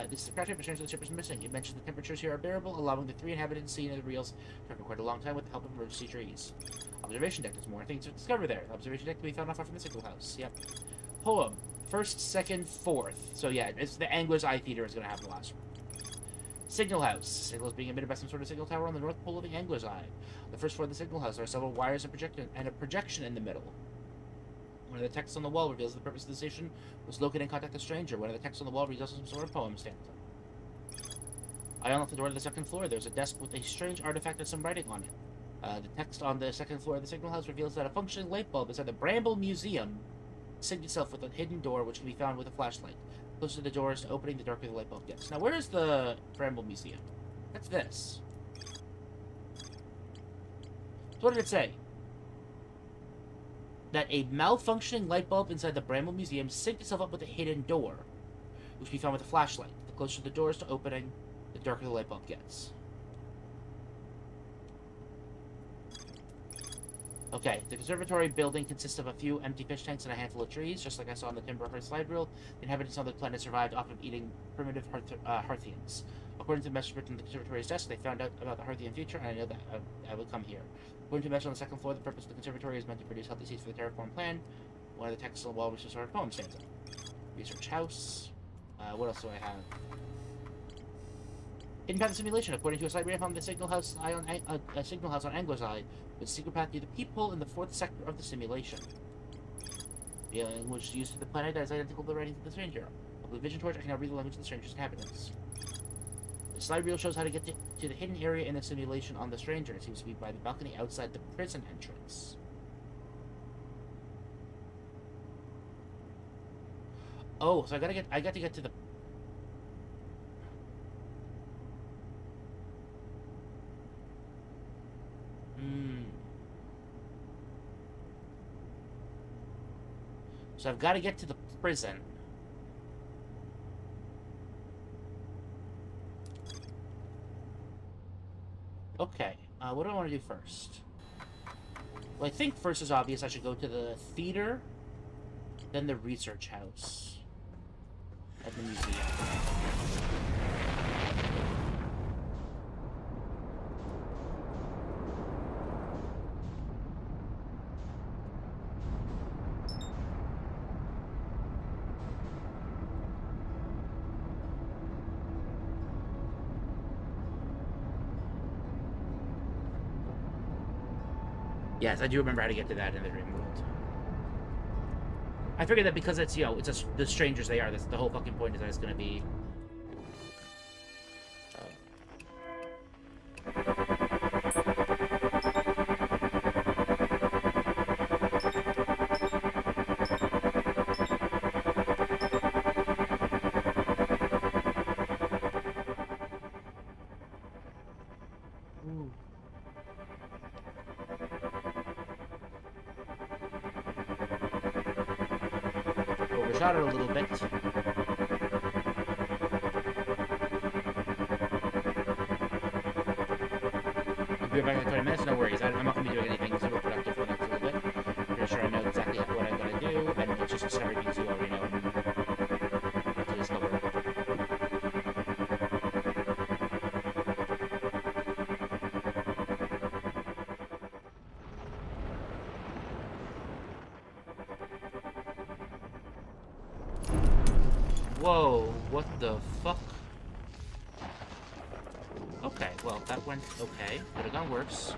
this is the crash site, but the ship is missing. It mentions the temperatures here are bearable, allowing the 3 inhabitants seen in the reels to for quite a long time with the help of emergency trees. Observation deck. There's more things to discover there. The observation deck can be found not far from the signal house. Yep. Poem. First, second, fourth. So yeah, it's the Angler's Eye Theater is going to have the last one. Signal house. Signal is being emitted by some sort of signal tower on the north pole of the Angler's Eye. On the first floor of the signal house, there are several wires and a projection in the middle. One of the texts on the wall reveals the purpose of the station was locate and contact a stranger. One of the texts on the wall reads also some sort of poem stanza. I unlocked the door to the second floor. There's a desk with a strange artifact and some writing on it. The text on the second floor of the signal house reveals that a functioning light bulb inside the Bramble Museum signed itself with a hidden door which can be found with a flashlight. Closer to the doors to opening, the darker the light bulb gets. Now, where is the Bramble Museum? That's this. So what did it say? That a malfunctioning light bulb inside the Bramble Museum synced itself up with a hidden door, which can be found with a flashlight. The closer the doors to opening, the darker the light bulb gets. Okay, the conservatory building consists of a few empty fish tanks and a handful of trees, just like I saw on the Timber Hearth slide reel. The inhabitants on the planet survived off of eating primitive Hearthians. According to the message written on the conservatory's desk, they found out about the Hearthian future, and I know that I would come here. According to the message on the second floor, the purpose of the conservatory is meant to produce healthy seeds for the terraform plan. One of the texts on the wall was just sort of poem stanza. Research house. What else do I have? Hidden path of simulation. According to a site we found the signal house on Angler's Eye, with a secret path near the peephole in the 4th sector of the simulation. The language used for the planet is identical to the writing of the stranger. With a vision torch, I can now read the language of the stranger's inhabitants. The slide reel shows how to get to the hidden area in the simulation on the stranger. It seems to be by the balcony outside the prison entrance. Oh, so I got to get to the. So I've got to get to the prison. Okay, what do I want to do first? Well, I think first is obvious. I should go to the theater, then the research house, and the museum. Yes, I do remember how to get to that in the dream world. I figured that because it's, you know, it's the strangers they are, that's the whole fucking point is that it's gonna be... Ooh. Overshot it a little bit. I'll be back in 20 minutes, no worries. I'm not going to be doing anything super productive for the next little bit. Pretty sure I know exactly what I'm going to do, and it's just discovery things you already know to discover. Whoa, what the fuck? Okay, well, that went okay. Could have gone worse.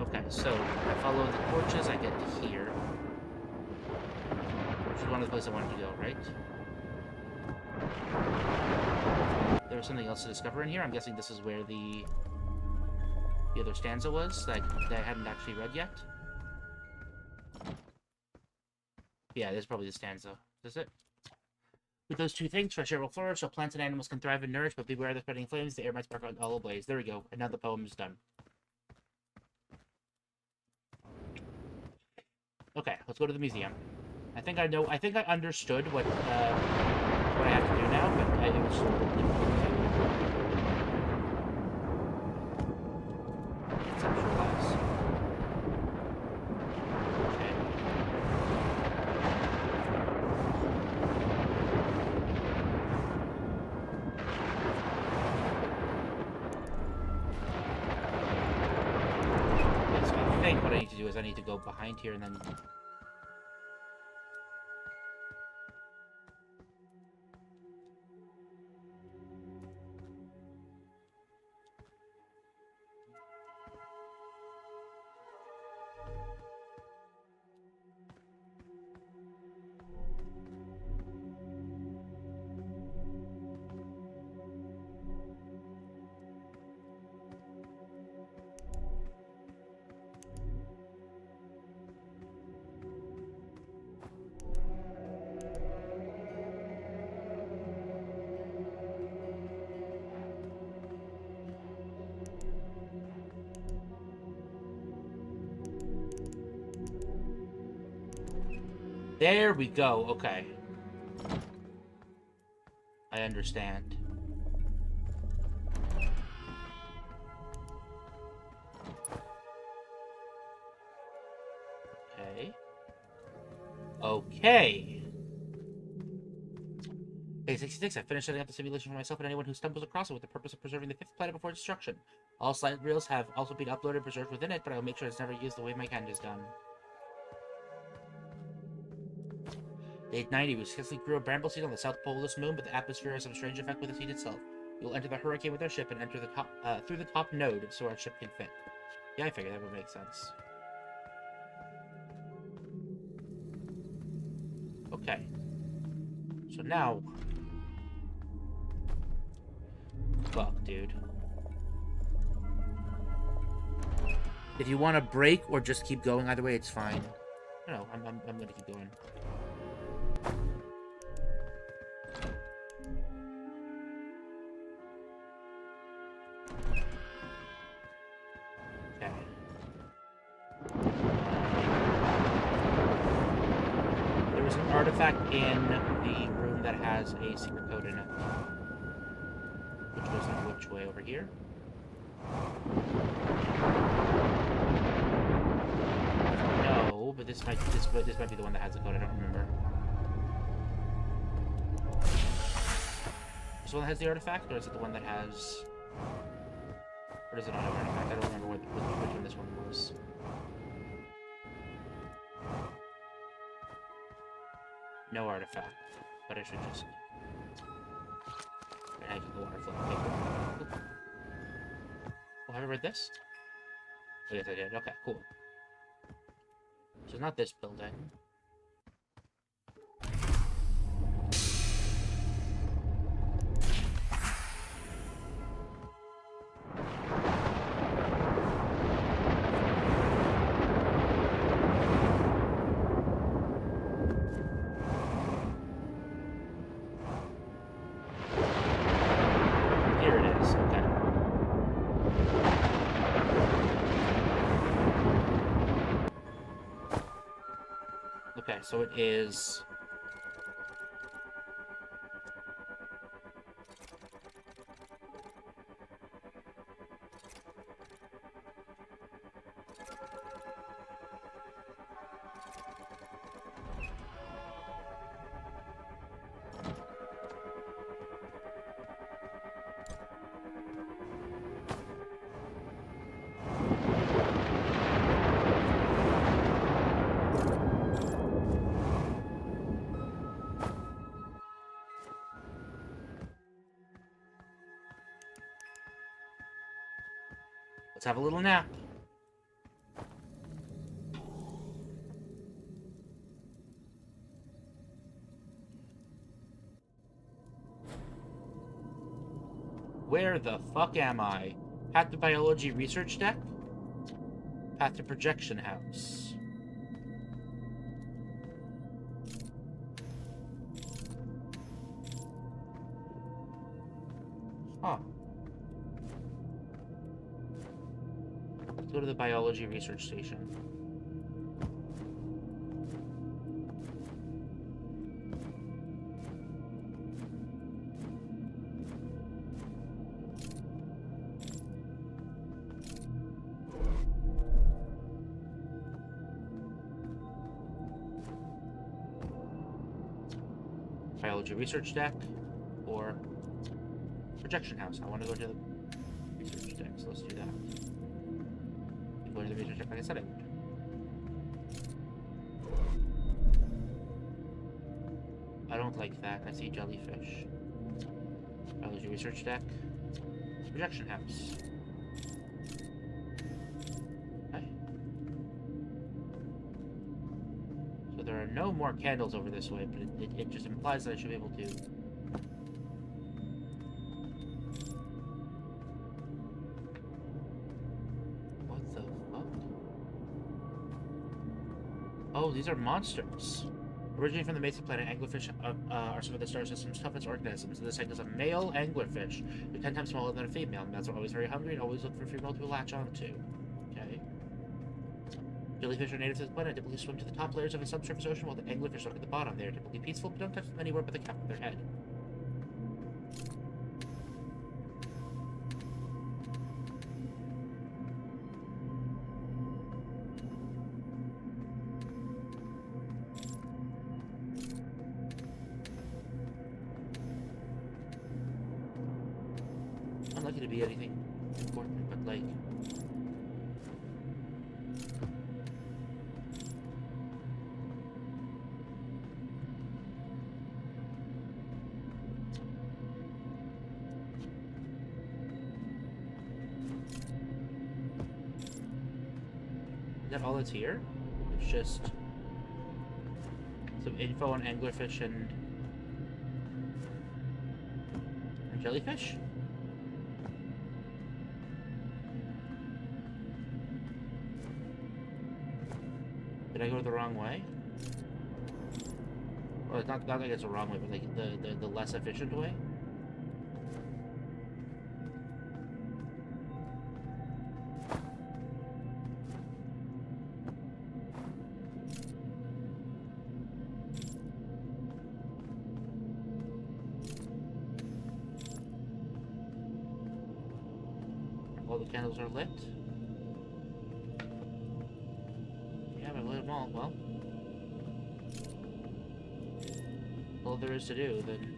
Okay, so I follow the torches, I get to here. Which is one of the places I wanted to go, right? There was something else to discover in here. I'm guessing this is where the other stanza was, that I hadn't actually read yet. Yeah, this is probably the stanza. Is this it? With those two things, fresh air will flourish, so plants and animals can thrive and nourish, but beware of the spreading flames, the air might spark all ablaze. There we go, and now the poem is done. Okay, let's go to the museum. I think I understood what I have to do now, but it was... Conceptualize. Okay. Yes, I think what I need to do is I need to go behind here and then... There we go, okay. I understand. Okay. Okay. Day 66, I finished setting up the simulation for myself and anyone who stumbles across it with the purpose of preserving the fifth planet before destruction. All slide reels have also been uploaded and preserved within it, but I will make sure it's never used the way my hand is done. Day 90, we successfully grew a bramble seed on the south pole of this moon, but the atmosphere has some strange effect with the seed itself. You'll enter the hurricane with our ship and enter the top through the top node so our ship can fit. Yeah, I figured that would make sense. Okay. So now... Fuck, dude. If you want to break or just keep going, either way, it's fine. No, I'm gonna keep going. Okay. There was an artifact in the room that has a secret code in it. Which goes in which way? Over here? No, but this might be the one that has the code. I don't remember. This one that has the artifact, or is it the one that has? Or does it not have an artifact? I don't remember which one this one was. No artifact, but I should just. And I can go water flow. Okay, cool. Oh, have I read this? Oh, yes, I did. Okay, cool. So it's not this building. Okay, so it is... Let's have a little nap. Where the fuck am I? Path to Biology Research Deck? Path to Projection House. Huh. Let's go to the Biology Research Station. Biology Research Deck or Projection House. I want to go to the research deck, so let's do that. Go to the research deck like I said I would. I don't like that. I see jellyfish. Biology Research Deck. Projection House. Okay. So there are no more candles over this way, but it just implies that I should be able to... What the fuck? Oh, these are monsters. Originating from the Mesa planet, anglerfish are some of the star system's toughest organisms. This egg is a male anglerfish. They're 10 times smaller than a female. Males are always very hungry and always look for a female to latch onto. Okay. Jellyfish are native to this planet, typically swim to the top layers of the subsurface ocean, while the anglerfish look at the bottom. They are typically peaceful, but don't touch them anywhere but the cap of their head. Unlikely to be anything important, but like... Is that all that's here? It's just some info on anglerfish and jellyfish? Did I go the wrong way? Well, it's not like it's the wrong way, but like the less efficient way? All the candles are lit. Yeah, I lit them all. Well, all there is to do, then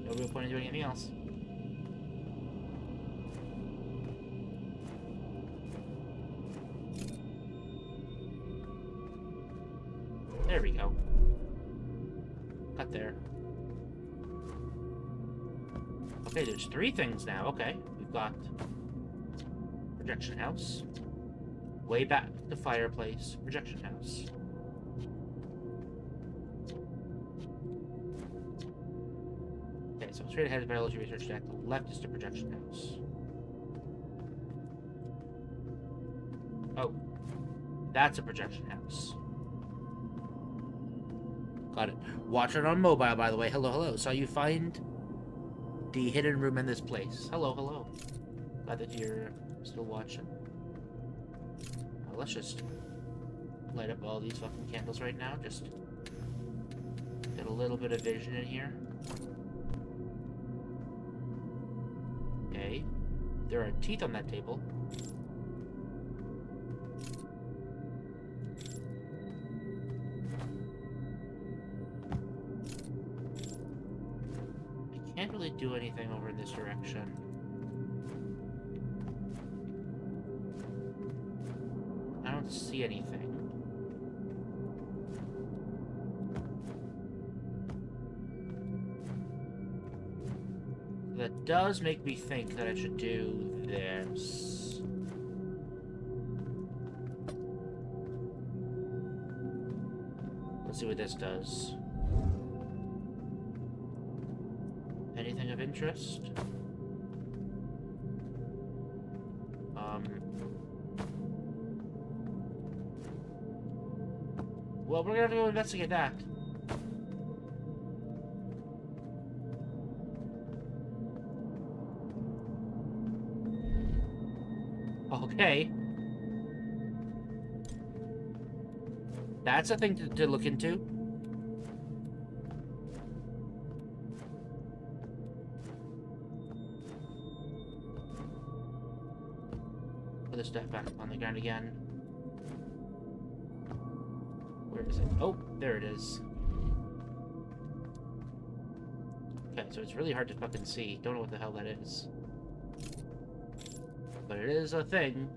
no real point in doing anything else. There we go. Cut there. Okay, there's 3 things now. Okay, we've got projection house, way back to fireplace, projection house. Okay, so straight ahead is biology research deck. Left is the projection house. Oh, that's a projection house. Got it. Watch it on mobile, by the way. Hello, hello. Saw you find the hidden room in this place. Hello, hello. Glad that you're still watching. let's just light up all these fucking candles right now. Just get a little bit of vision in here. Okay. There are teeth on that table. I can't really do anything over in this direction. I don't see anything. That does make me think that I should do this. Let's see what this does. Anything of interest? Well, we're gonna have to go investigate that. Okay. That's a thing to look into. Put the stuff back on the ground again. Where is it? Oh, there it is. Okay, so it's really hard to fucking see. Don't know what the hell that is. But it is a thing.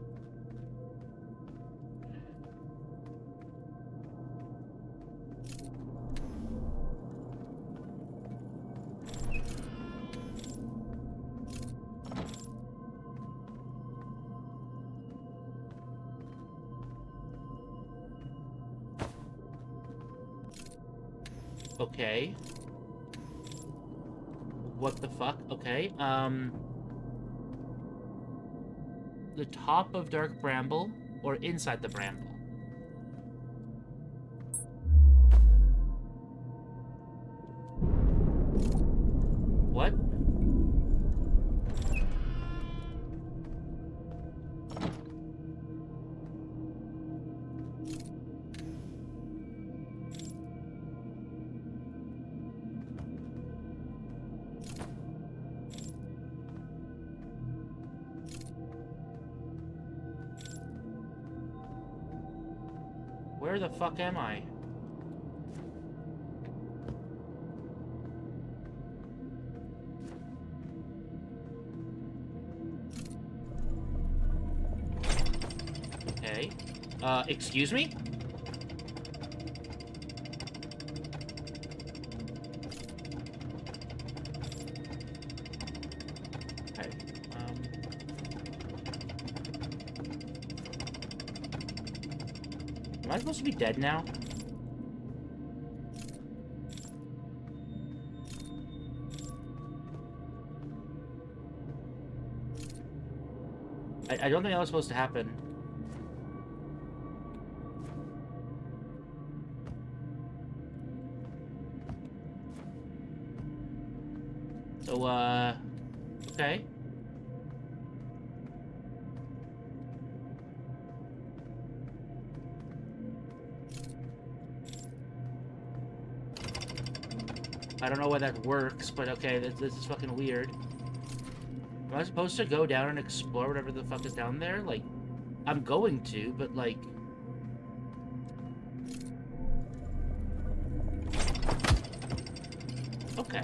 Okay. What the fuck? Okay, the top of Dark Bramble, or inside the bramble? What? Where the fuck am I? Okay. Excuse me? Okay. Am I supposed to be dead now? I don't think that was supposed to happen. So, okay. I don't know why that works, but okay, this is fucking weird. Am I supposed to go down and explore whatever the fuck is down there? Like, I'm going to, but like... Okay.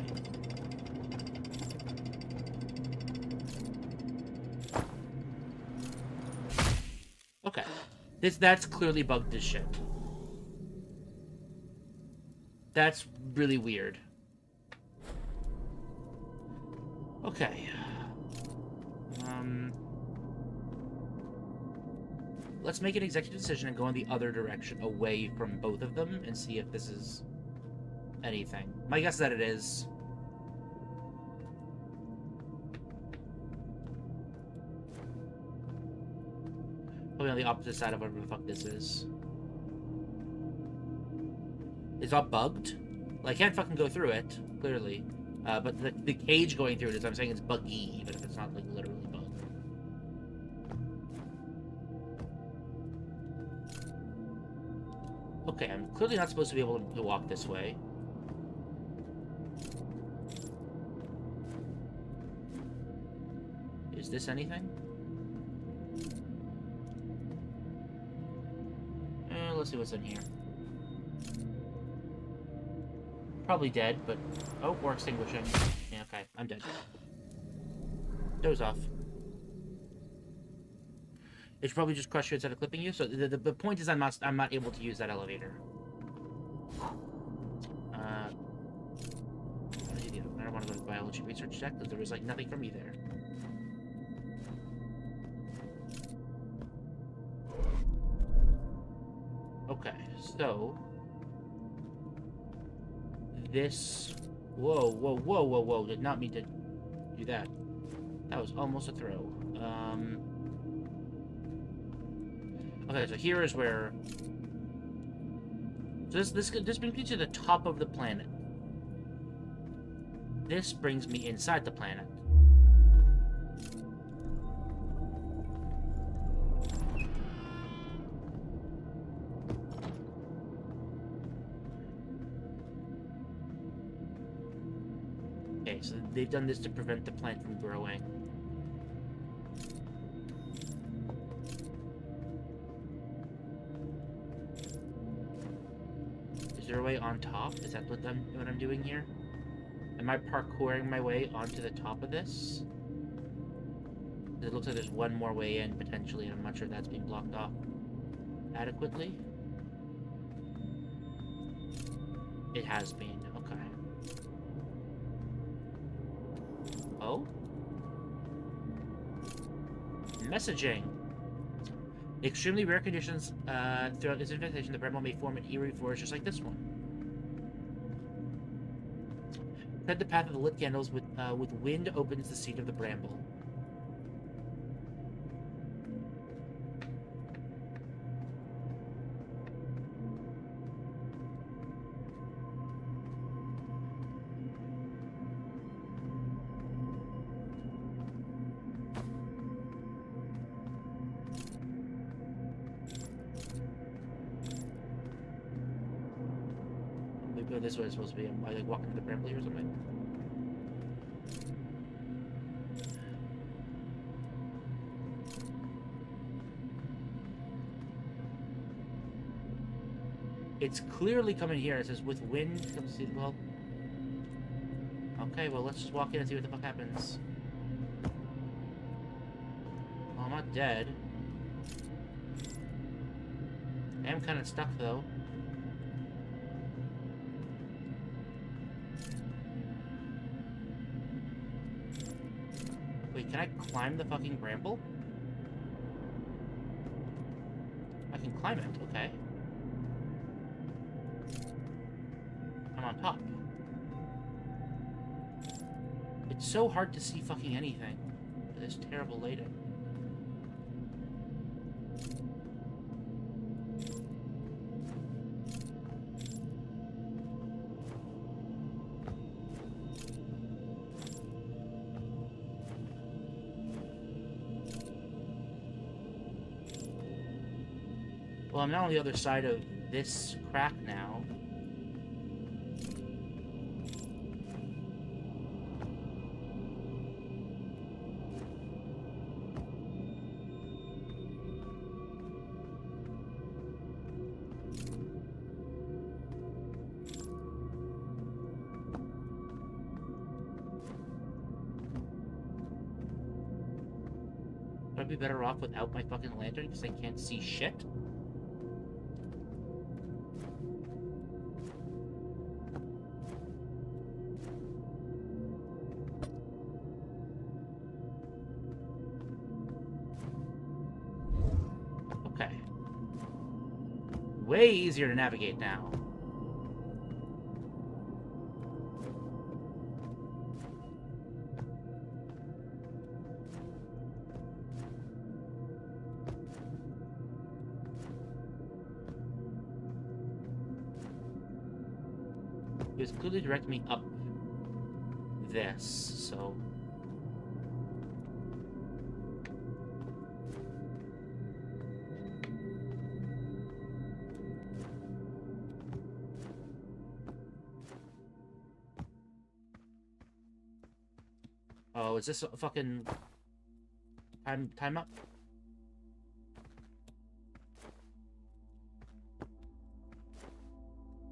Okay. That's clearly bugged as shit. That's really weird. Okay. Let's make an executive decision and go in the other direction, away from both of them, and see if this is anything. My guess is that it is. Probably on the opposite side of whatever the fuck this is. It's not bugged? Well, I can't fucking go through it, clearly. But the cage going through it is, I'm saying it's buggy, even if it's not, like, literally bugged. Okay, I'm clearly not supposed to be able to walk this way. Is this anything? Let's see what's in here. Probably dead, but... Oh, we're extinguishing. Yeah, okay, I'm dead. Doze off. It should probably just crush you instead of clipping you. So the point is I'm not able to use that elevator. I don't want to go to the biology research deck because there was like nothing for me there. Okay, so this. Whoa, whoa, whoa, whoa, whoa! Did not mean to do that. That was almost a throw. Okay, so here is where. So this brings me to the top of the planet. This brings me inside the planet. Okay, so they've done this to prevent the plant from growing. Is there a way on top? Is that what I'm doing here? Am I parkouring my way onto the top of this? It looks like there's one more way in, potentially, and I'm not sure if that's being blocked off adequately. It has been, okay. Oh? Messaging! Extremely rare conditions throughout this infestation, the bramble may form an eerie forest just like this one. Tread the path of the lit candles with wind opens the seed of the bramble. Maybe this way it's supposed to be. Am I like walking to the bramble or something? It's clearly coming here. It says with wind comes to well. Okay, well let's just walk in and see what the fuck happens. Well, I'm not dead. I am kind of stuck though. Wait, can I climb the fucking bramble? I can climb it, okay. I'm on top. It's so hard to see fucking anything with this terrible lighting. Well, I'm now on the other side of this crack now. Would I be better off without my fucking lantern because I can't see shit? Okay. Way easier to navigate now. It was clearly directing me up this, so... Oh, is this a fucking time up?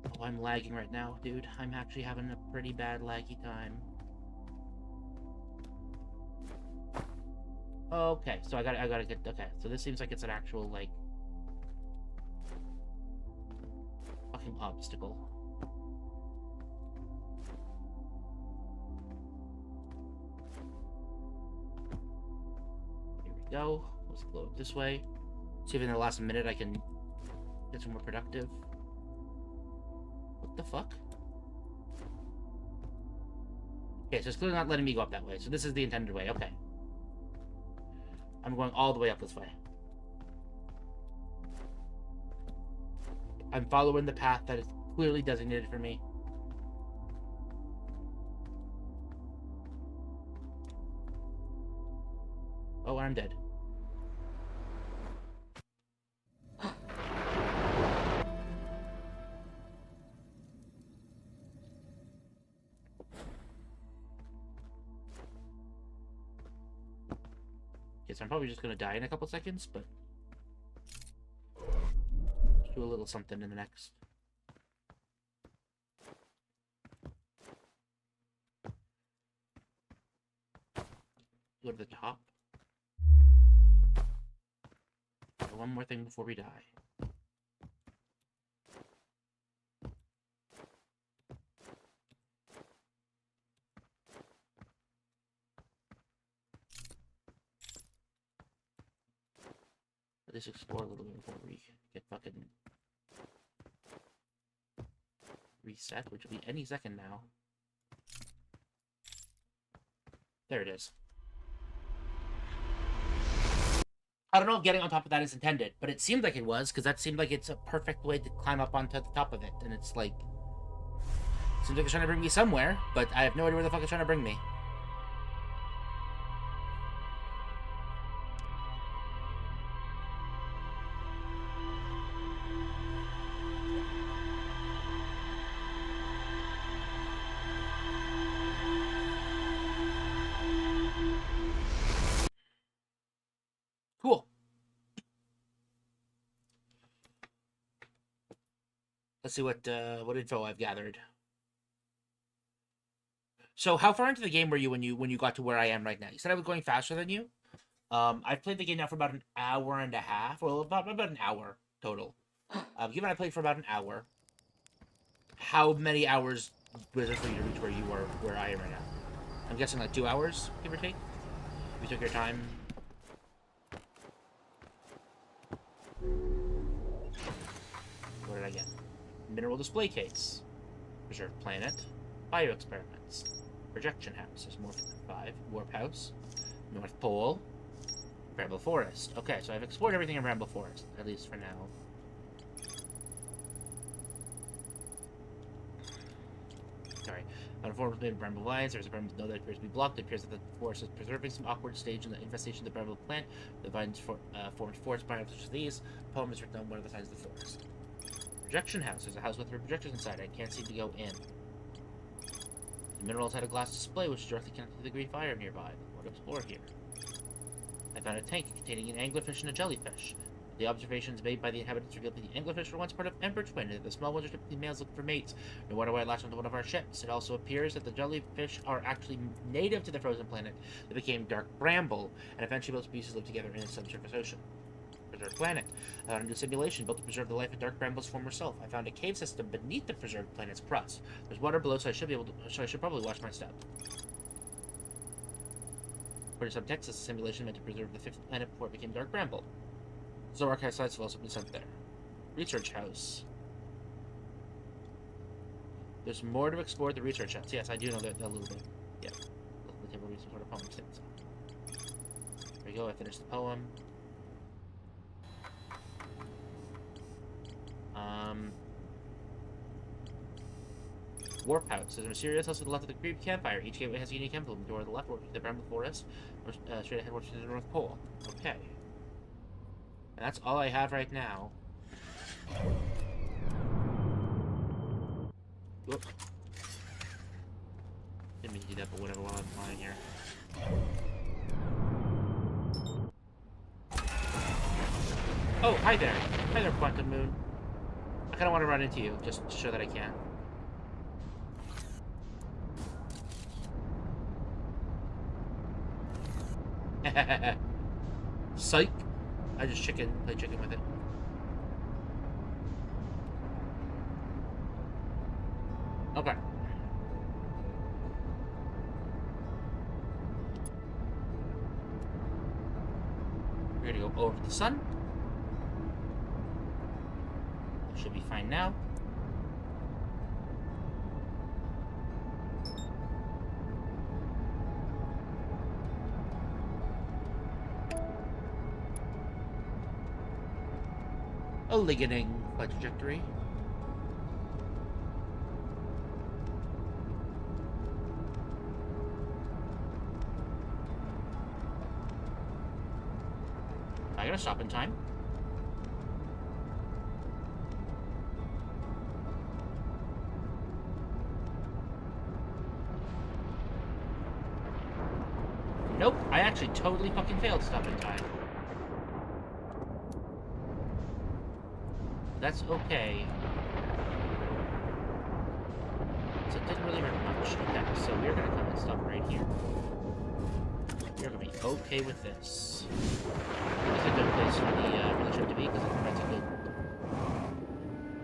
Oh, I'm lagging right now, dude. I'm actually having a pretty bad laggy time. Okay, so I gotta get, okay, so this seems like it's an actual, like, fucking obstacle. Here we go. Let's go up this way. See if in the last minute I can get some more productive. What the fuck? Okay, so it's clearly not letting me go up that way. So this is the intended way. Okay. I'm going all the way up this way. I'm following the path that is clearly designated for me. Oh, I'm dead. So I'm probably just gonna die in a couple seconds, but do a little something in the next. Go to the top. One more thing before we die. Let's explore a little bit before we get fucking reset, which will be any second now. There it is. I don't know if getting on top of that is intended, but it seemed like it was, because that seemed like it's a perfect way to climb up onto the top of it, and it's like... Seems like it's trying to bring me somewhere, but I have no idea where the fuck it's trying to bring me. Cool. Let's see what info I've gathered. So, how far into the game were you when you got to where I am right now? You said I was going faster than you. I've played the game now for about an hour and a half. Well, about an hour total. Given I played for about an hour, how many hours was it for you to reach where I am right now? I'm guessing like 2 hours, give or take. If you took your time. What did I get? Mineral display case. Preserved planet. Bio experiments. Projection house. There's more 5. Warp house. North Pole. Bramble Forest. Okay, so I've explored everything in Bramble Forest, at least for now. Sorry. On a forest made of bramble lines, there's a bramble node that appears to be blocked. It appears that the forest is preserving some awkward stage in the infestation of the bramble plant. The vines formed forest biomes such as these. The poem is written on one of the sides of the forest. Projection house. There's a house with 3 projectors inside. I can't seem to go in. The minerals had a glass display which is directly connected to the green fire nearby. More to explore here. I found a tank containing an anglerfish and a jellyfish. The observations made by the inhabitants revealed that the anglerfish were once part of Emperor Twin, and the small ones are typically males looking for mates. No wonder why it latched onto one of our ships. It also appears that the jellyfish are actually native to the frozen planet. They became dark bramble, and eventually both species lived together in a subsurface ocean. Preserved planet. I found a new simulation built to preserve the life of Dark Bramble's former self. I found a cave system beneath the preserved planet's crust. There's water below, so I should probably watch my step. According to some texts, this simulation meant to preserve the 5th planet before it became Dark Bramble. So archive sites have also been sent there. Research house. There's more to explore at the research house. Yes, I do know that a little bit. Yeah. The table reads some sort of poem things. There we go, I finished the poem. Warp house. There's a mysterious house to the left of the creep campfire. Each gateway has a unique emblem. The door to the left works to the Bramble Forest. Straight ahead works to the North Pole. Okay. And that's all I have right now. Whoop. Didn't mean to do that, but whatever while I'm flying here. Oh, hi there. Hi there, Quantum Moon. I kind of want to run into you, just to show that I can. Psych. I just play chicken with it. Okay. We're gonna go over the sun. Should be fine now. A liganding flight trajectory. I gotta stop in time. Nope, I actually totally fucking failed to stop in time. That's okay. So it didn't really hurt much. Okay, so we're gonna come and stop right here. We're gonna be okay with this. It's a good place for the relationship to be because it provides a good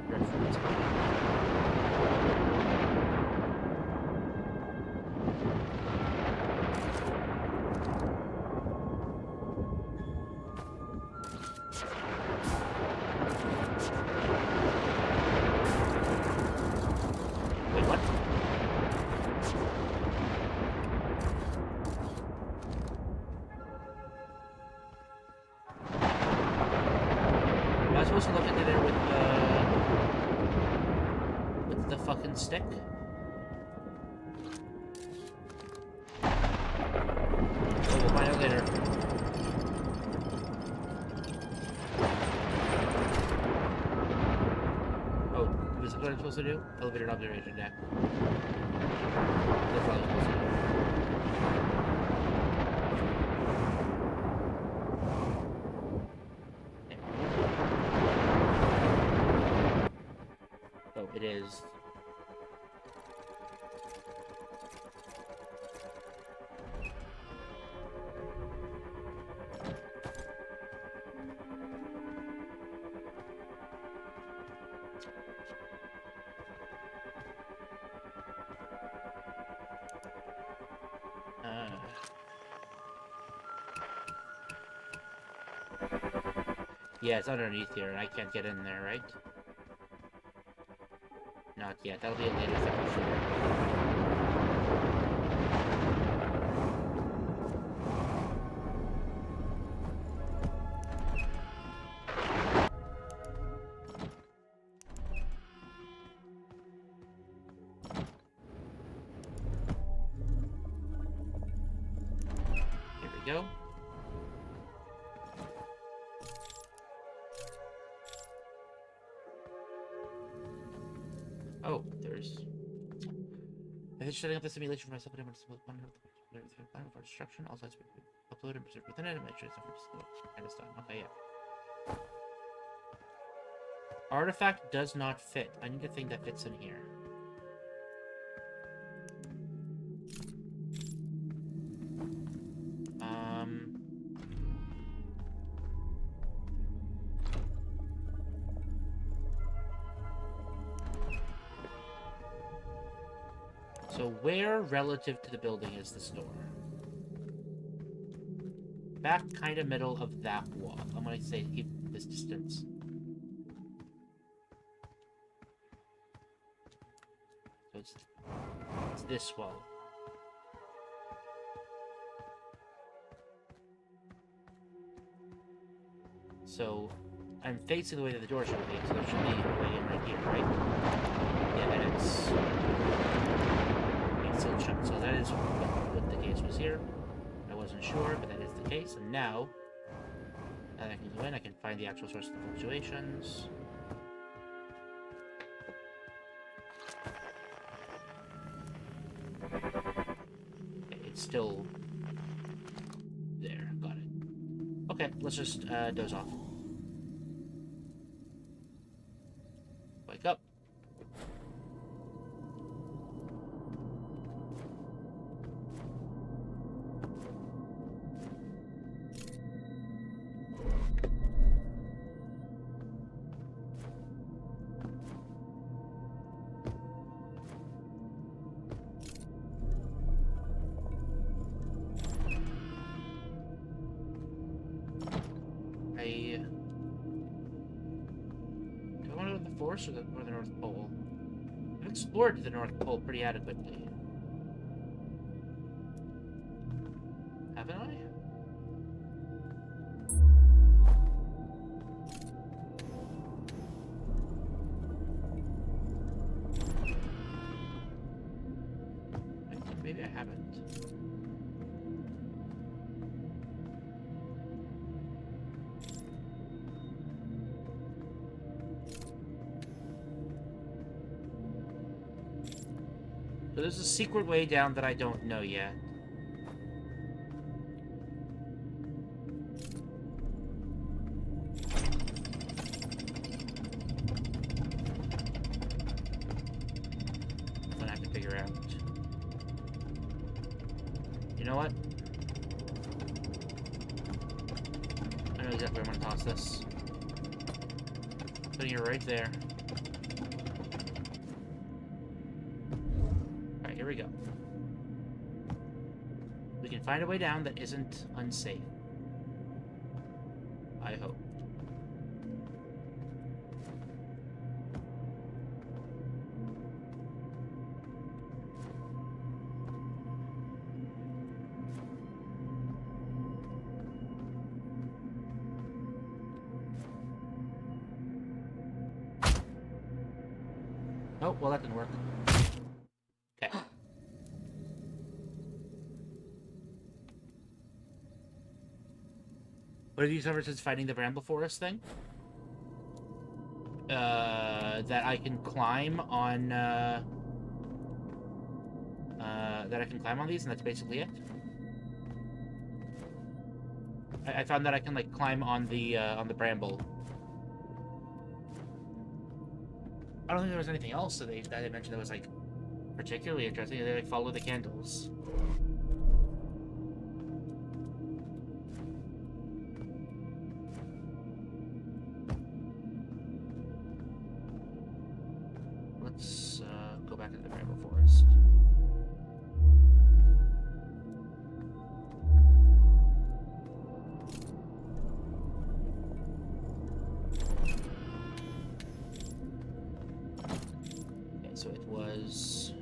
reference. Wait, what? Am I supposed to look into there with the fucking stick? Oh, we'll find out later. Oh, is that what I'm supposed to do? Elevator observation deck. That's what I was supposed to do. Oh, it is. Yeah, it's underneath here, and I can't get in there, right? Not yet. That'll be a later thing for sure. Here we go. Oh, there's... I finished setting up the simulation for myself, but I'm going to plan for destruction. Also, it's uploaded and preserved within it, and make sure it's kind of stuff. Okay, yeah. Artifact does not fit. I need a thing that fits in here. So where relative to the building is the store? Back kind of middle of that wall. I'm going to say keep this distance. So it's this wall. So I'm facing the way that the door should be, so there should be a way in right here, right? Yeah, and it's still shut. So that is what the case was here. I wasn't sure, but that is the case. And now that I can go in, I can find the actual source of the fluctuations. Okay, it's still let's just doze off. Wake up. Do I want to go to the forest or the North Pole? I've explored the North Pole pretty adequately. Haven't I? I think maybe I haven't. So there's a secret way down that I don't know yet. I'm gonna have to figure out. You know what? I know exactly where I'm gonna toss this. Putting it right there. Alright, here we go. We can find a way down that isn't unsafe. I hope. Oh, well, that didn't work. Okay. What have you discovered since fighting the Bramble Forest thing? That I can climb on, that I can climb on these, and that's basically it. I found that I can, like, climb on the bramble. I don't think there was anything else that they mentioned that was, like, particularly interesting. They, like, follow the candles. Let's go back into the Bramble Forest. Okay, so it was...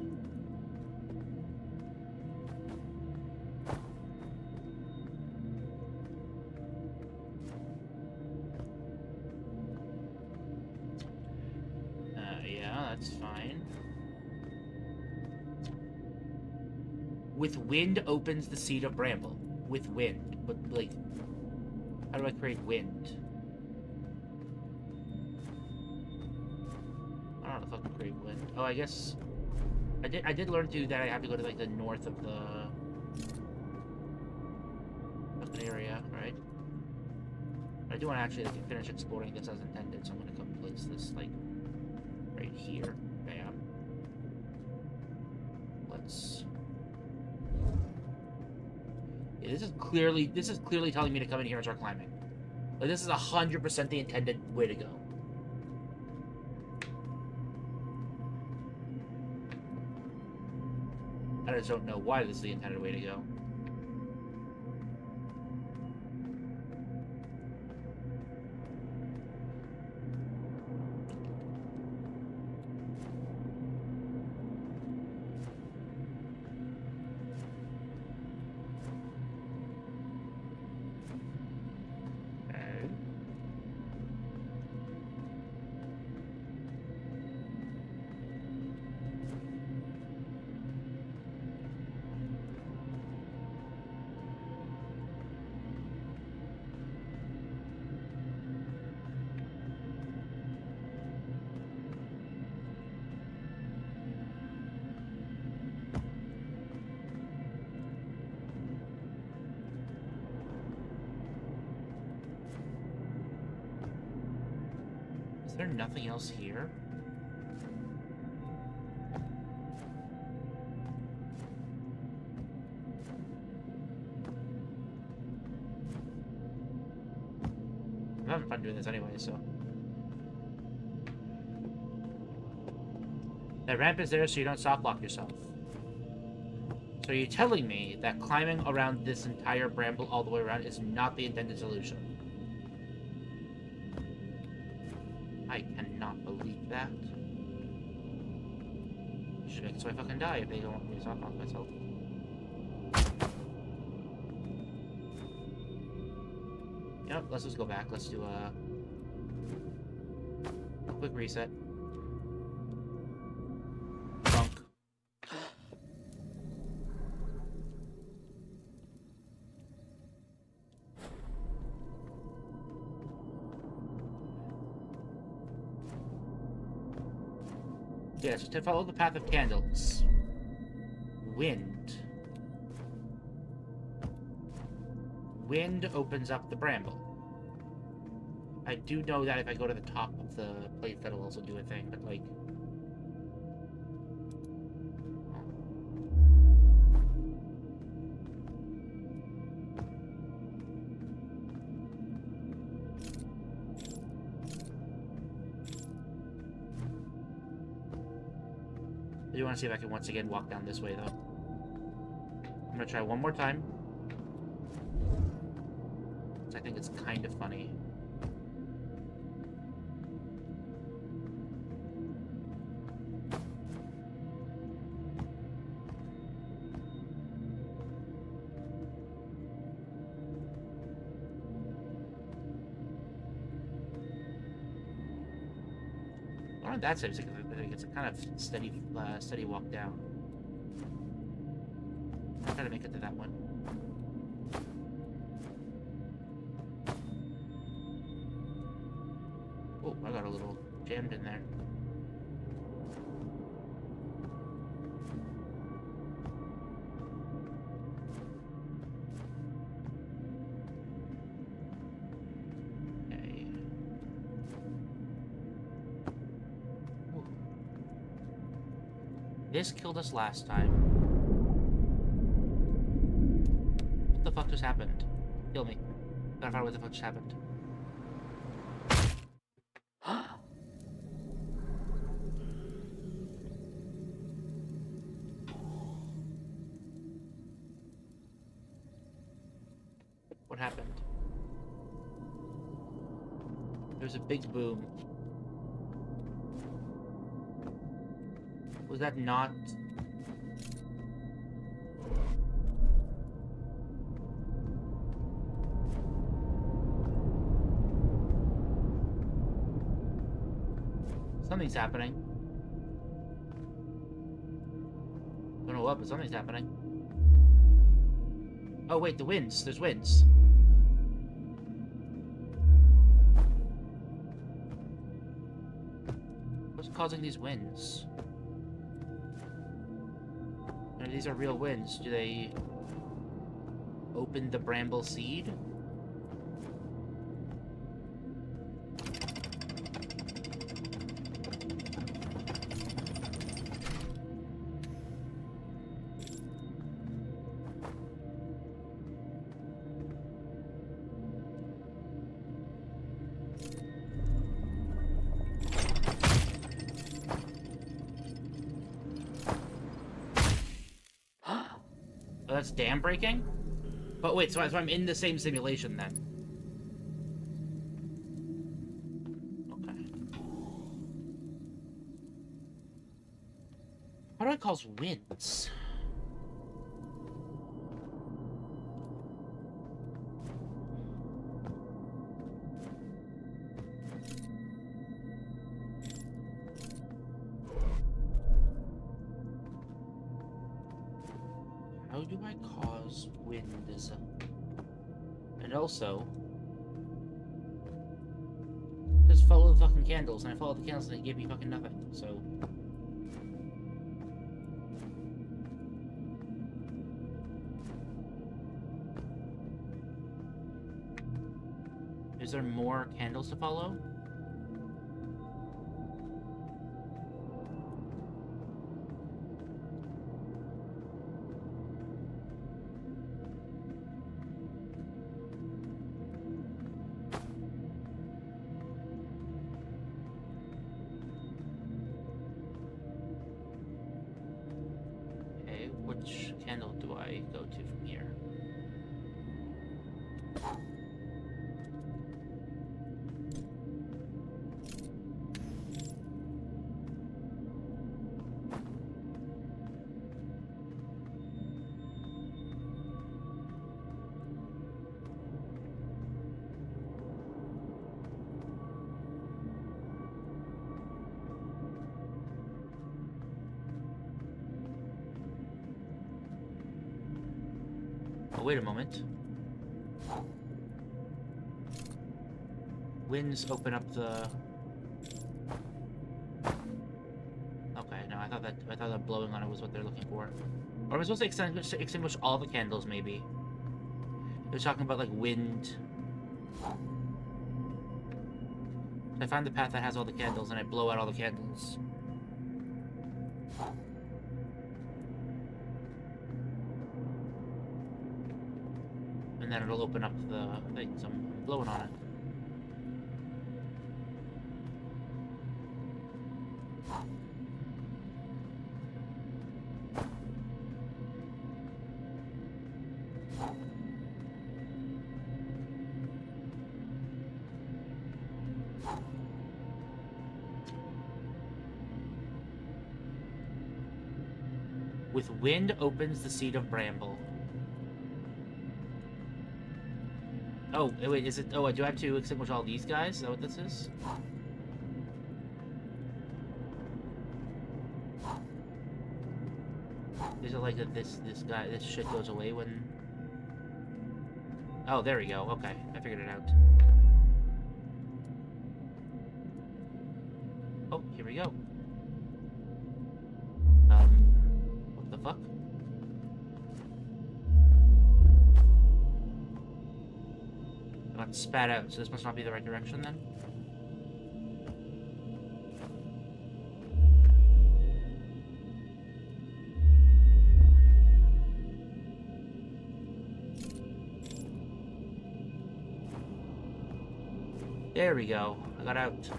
yeah, that's fine. With wind opens the seed of bramble. With wind. But, like, how do I create wind? I don't know if I can create wind. Oh, I guess... I did learn, too, that I have to go to, like, the north of the area, right? But I do want to actually, like, finish exploring this as intended, so I'm gonna come place this, like, right here. Bam. Let's... Yeah, this is clearly telling me to come in here and start climbing. Like, this is 100% the intended way to go. I just don't know why this is the intended way to go. Is there nothing else here? I'm having fun doing this anyway, so. The ramp is there so you don't soft lock yourself. So you're telling me that climbing around this entire bramble all the way around is not the intended solution? I cannot believe that. Should make it so I fucking die if they don't want me to soft lock myself. Yep, let's just go back. Let's do a quick reset. Bunk. Yes, to follow the path of candles. Wind. Wind opens up the bramble. I do know that if I go to the top of the plate, that'll also do a thing, but like... I do want to see if I can once again walk down this way, though. I'm gonna try one more time. I think it's kind of funny. Not on that side, it's a kind of steady walk down. I'll try to make it to that one. Oh, I got a little jammed in there. Okay. Ooh. This killed us last time. What the fuck just happened? Kill me. Gotta find out what the fuck just happened. What happened? There's a big boom. Was that not... Something's happening. Don't know what, but something's happening. Oh wait, the winds. There's winds. What's causing these winds? And these are real winds. Do they open the bramble seed? Oh, that's dam breaking? But wait, so I'm in the same simulation then. Okay. How do I cause winds? How do I cause wind? And also, just follow the fucking candles, and I followed the candles and they gave me fucking nothing, so... Is there more candles to follow? Which candle do I go to from here? Oh, wait a moment. Winds open up the... Okay, no, I thought that blowing on it was what they're looking for. Or am I supposed to extinguish all the candles, maybe? They're talking about, like, wind. I find the path that has all the candles, and I blow out all the candles. And then it'll open up the thing, so I'm blowing on it. With wind opens the seed of bramble. Oh, wait, is it... Oh, do I have to extinguish all these guys? Is that what this is? Is it like that this shit goes away when... Oh, there we go. Okay, I figured it out. Oh, here we go. What the fuck? I got spat out, so this must not be the right direction then? There we go. I got out.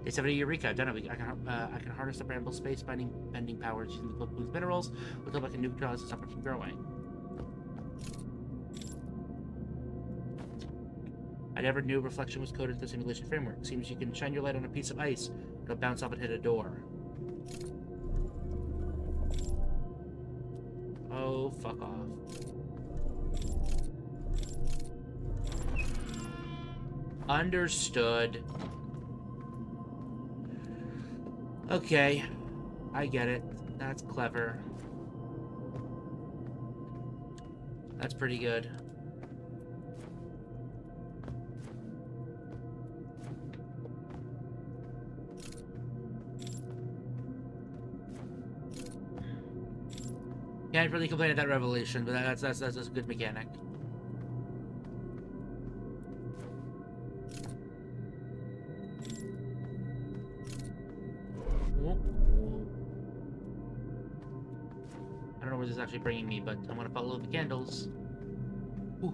Day 70 Eureka. I've done it. I can harness the bramble space bending powers using the Cloak Blue's minerals until I can neutralize the stop it from growing. I never knew reflection was coded into the simulation framework. Seems you can shine your light on a piece of ice, it'll bounce off and hit a door. Oh, fuck off. Understood. Okay, I get it. That's clever. That's pretty good. Can't really complain at that revelation, but that's a good mechanic. I don't know where this is actually bringing me, but I'm gonna follow the candles. Ooh.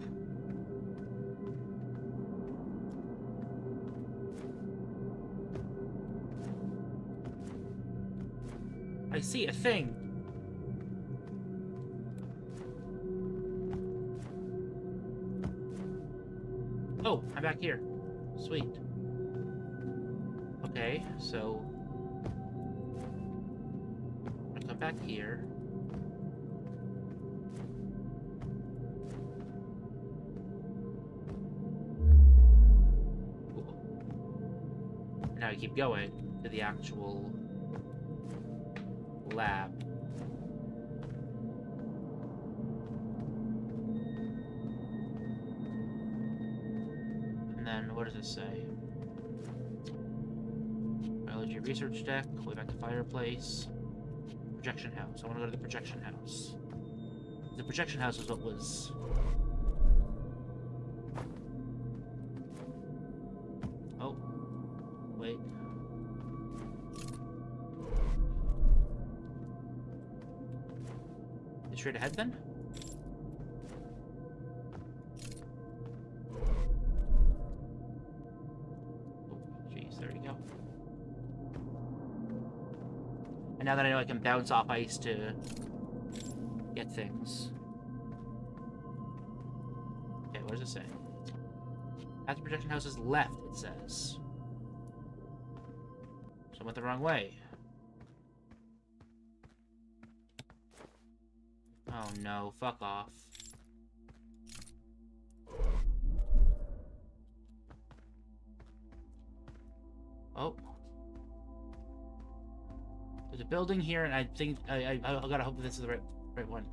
I see a thing. Oh, I'm back here. Sweet. Okay, so I come back here. Now I keep going to the actual lab. And then what does it say? Biology research deck, way back to fireplace. Projection house. I want to go to the projection house. The projection house is what was... Oh. Wait. Straight ahead then? Oh, jeez, there we go. And now that I know I can bounce off ice to get things. Okay, what does it say? Path to projection house is left, it says. So I went the wrong way. Oh no, fuck off. Oh. There's a building here, and I think I gotta hope that this is the right one.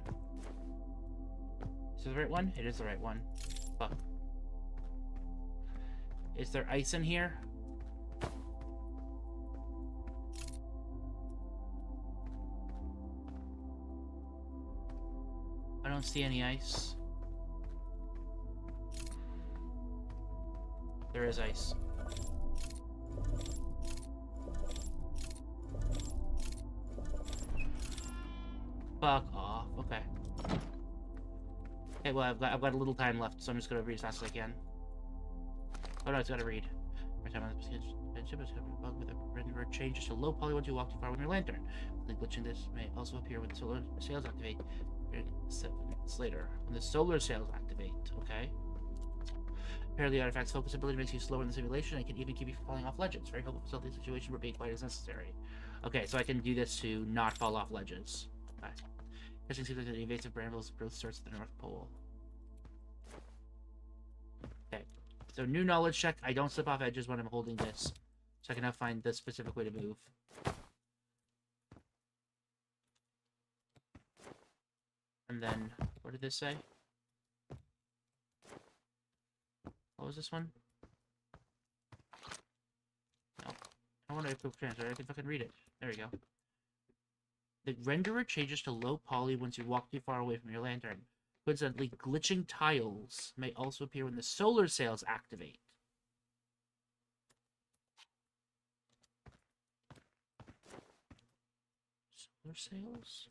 Is this the right one? It is the right one. Fuck. Is there ice in here? I don't see any ice. There is ice. Fuck off. Okay. Okay, well, I've got a little time left, so I'm just gonna read as fast as I can. Oh no, it's gotta read. Every time on the ship is bug with a render changes to low poly once you walk too far with your lantern. The glitching this may also appear when the solar sails activate 7 minutes later. When the solar sails activate, okay. Apparently, the artifact's focus ability makes you slower in the simulation and can even keep you from falling off ledges. Very helpful facility situation where being quiet is necessary. Okay, so I can do this to not fall off ledges. Okay. Testing seems like the invasive brambles growth starts at the North Pole. Okay. So new knowledge check. I don't slip off edges when I'm holding this. So I can now find the specific way to move. And then, what did this say? What was this one? No. I want to equip transfer. I can fucking read it. There we go. The renderer changes to low poly once you walk too far away from your lantern. Coincidentally, glitching tiles may also appear when the solar sails activate. Solar sails?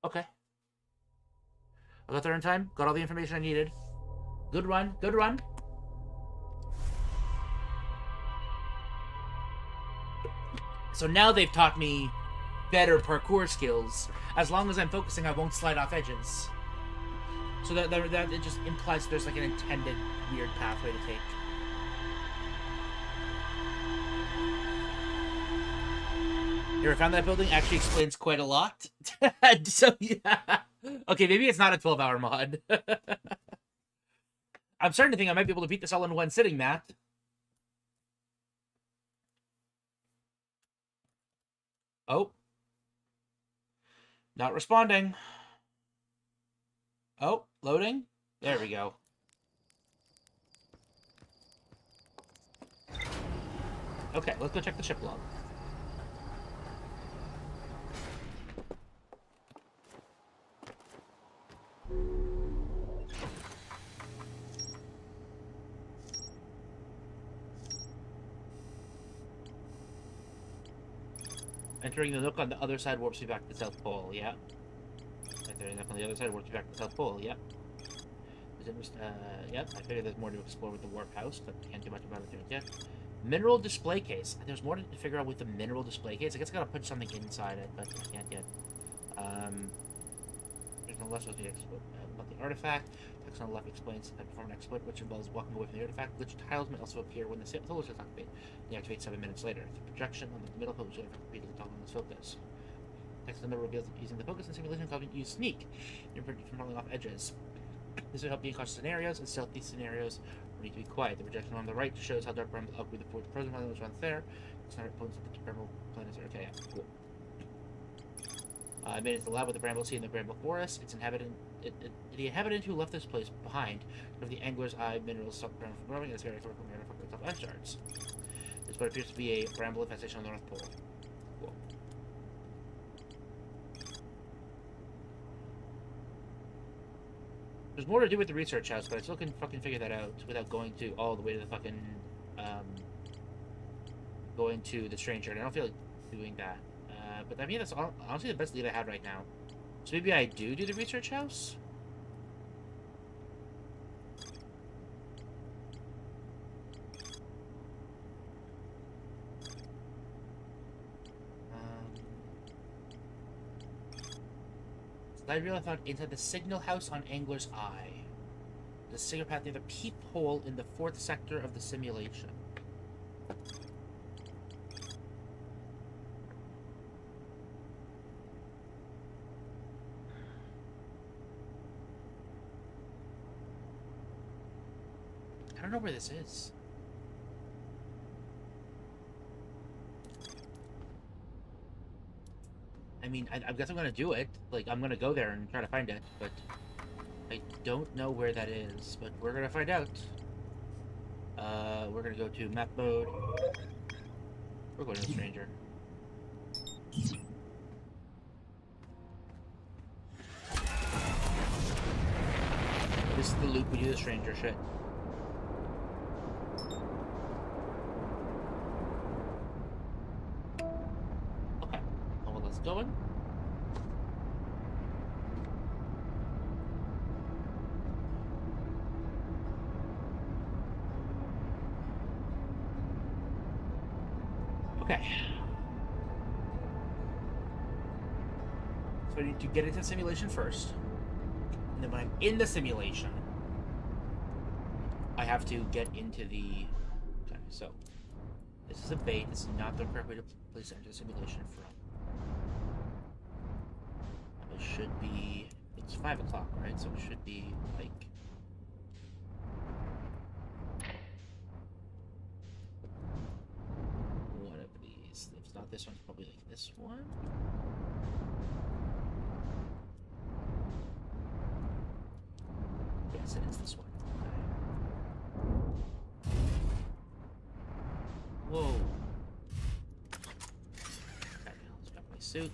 Okay. I got there in time. Got all the information I needed. Good run. Good run. So now they've taught me better parkour skills. As long as I'm focusing, I won't slide off edges. So that it just implies there's like an intended weird pathway to take. You ever found that building? Actually explains quite a lot. So yeah. Okay, maybe it's not a 12-hour mod. I'm starting to think I might be able to beat this all in one sitting, Matt. Oh. Not responding. Oh, loading. There we go. Okay, let's go check the ship log. Entering the nook on the other side warps you back to the South Pole, yeah. Entering the nook on the other side warps you back to the South Pole, yep. Yep, I figured there's more to explore with the warp house, but can't do much about it yet. Mineral display case. There's more to figure out with the mineral display case. I guess I gotta put something inside it, but I can't yet. There's no less about the artifact. Text on the left explains how to perform an exploit, which involves walking away from the artifact. Glitch tiles may also appear when the solar sails activate. They activate 7 minutes later. The projection on the middle focus will repeatedly toggle on this focus. Text in the middle reveals that using the focus and simulation cognitive use sneak. You're from falling off edges. This will help you in cautious scenarios and stealthy scenarios where you need to be quiet. The projection on the right shows how dark brambles upgrade the fourth frozen planet which runs there. It's not opponents of the bramble planets are okay. Yeah, cool. I made it to the lab with the Bramble Sea and the Bramble Forest. Its inhabitant, the inhabitant who left this place behind of the Angler's Eye minerals stop the bramble from growing, and it's very historical top ice shards. This what appears to be a bramble infestation on the North Pole. Cool. There's more to do with the research house, but I still can fucking figure that out without going to all the way to the fucking going to the stranger. And I don't feel like doing that. But I mean, that's honestly the best lead I had right now. So maybe I do the research house? Library found inside the signal house on Angler's Eye. The signal path near the peephole in the 4th sector of the simulation. I don't know where this is. I mean, I guess I'm gonna do it. Like, I'm gonna go there and try to find it, but I don't know where that is. But we're gonna find out. We're gonna go to map mode. We're going to the stranger. This is the loop we do the stranger shit. Okay. Well, let's go in. Okay. So I need to get into the simulation first. And then when I'm in the simulation, I have to get into the... Okay, so... This is a bait. This is not the correct way to place it into the simulation from. It should be... It's 5 o'clock, right? So it should be, like... one of these. If it's not this one, it's probably like this one. Yes, it is this one. Okay. Whoa. Okay, let's grab my suit.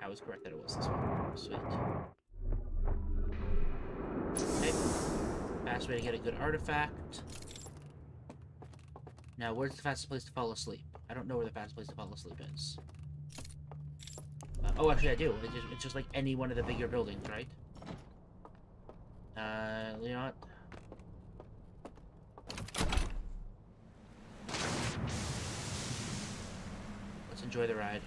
I was correct that it was this one. Sweet. Okay. Fast way to get a good artifact. Now, where's the fastest place to fall asleep? I don't know where the fastest place to fall asleep is. Oh, actually, I do. It's just like any one of the bigger buildings, right? You know what? Let's enjoy the ride.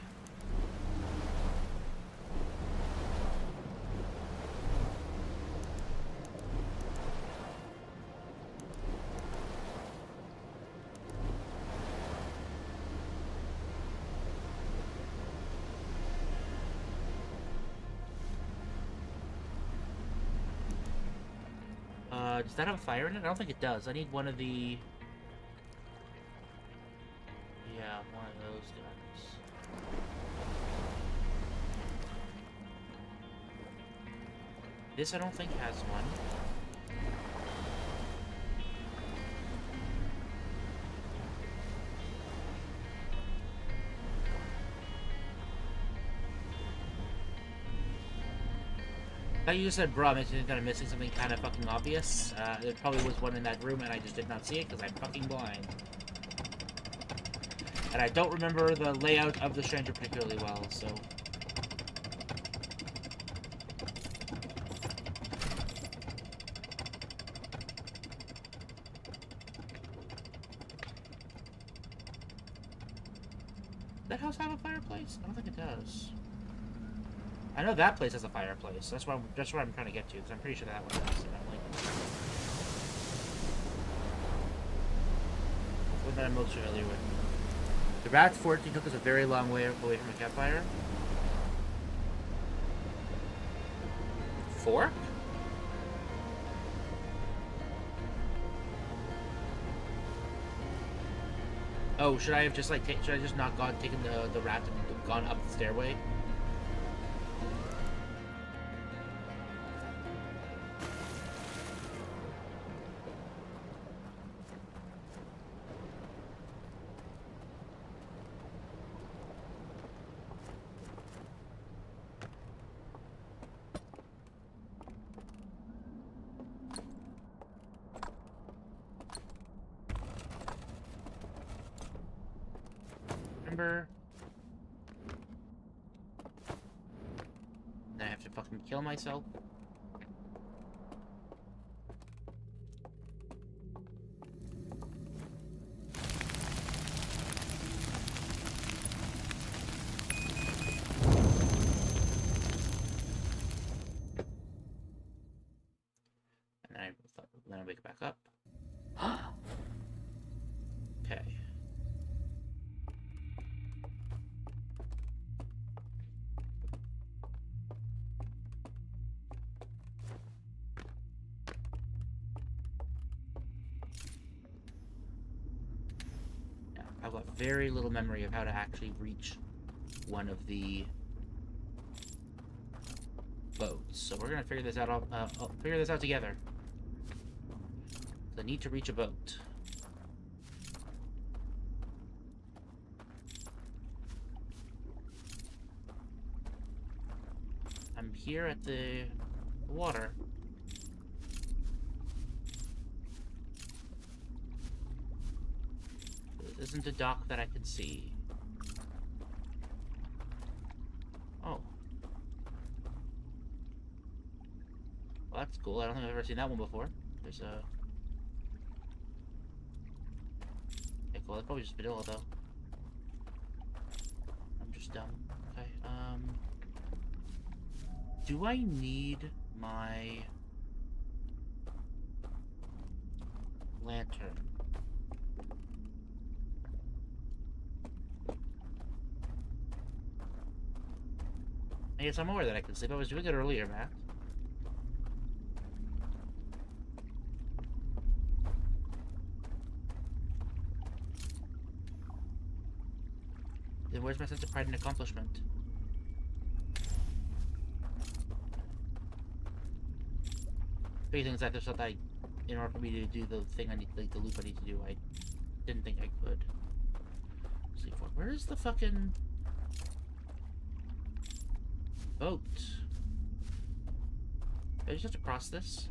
Does that have a fire in it? I don't think it does. I need one of the... Yeah, one of those guys. This I don't think has one. I you just said bro, makes me think that I'm missing something kind of fucking obvious. There probably was one in that room and I just did not see it because I'm fucking blind. And I don't remember the layout of the stranger particularly well, so... Does that house have a fireplace? I don't think it does. I know that place has a fireplace. That's where I'm trying to get to, because I'm pretty sure that one has it. I'm like... One that I'm most familiar with. The Rat's Fortune took us a very long way away from a campfire. Fork? Oh, should I have just like should I just not taken the rat and gone up the stairway? Remember? Then I have to fucking kill myself. Then I wake it back up. Okay. Yeah, I've got very little memory of how to actually reach one of the boats, so we're gonna figure this out. Figure this out together. I need to reach a boat. I'm here at the water. This isn't a dock that I can see. Oh. Well, that's cool. I don't think I've ever seen that one before. There's a... Okay, cool. That's probably just vanilla, though. I'm just dumb. Okay, do I need my lantern? I guess I'm aware that I can sleep. I was doing it earlier, Matt. Then where's my sense of pride and accomplishment? Big things that there's something I, in order for me to do the thing I need, like the loop I need to do, I didn't think I could. Sleep for. Where is the fucking boat? I just have to cross this.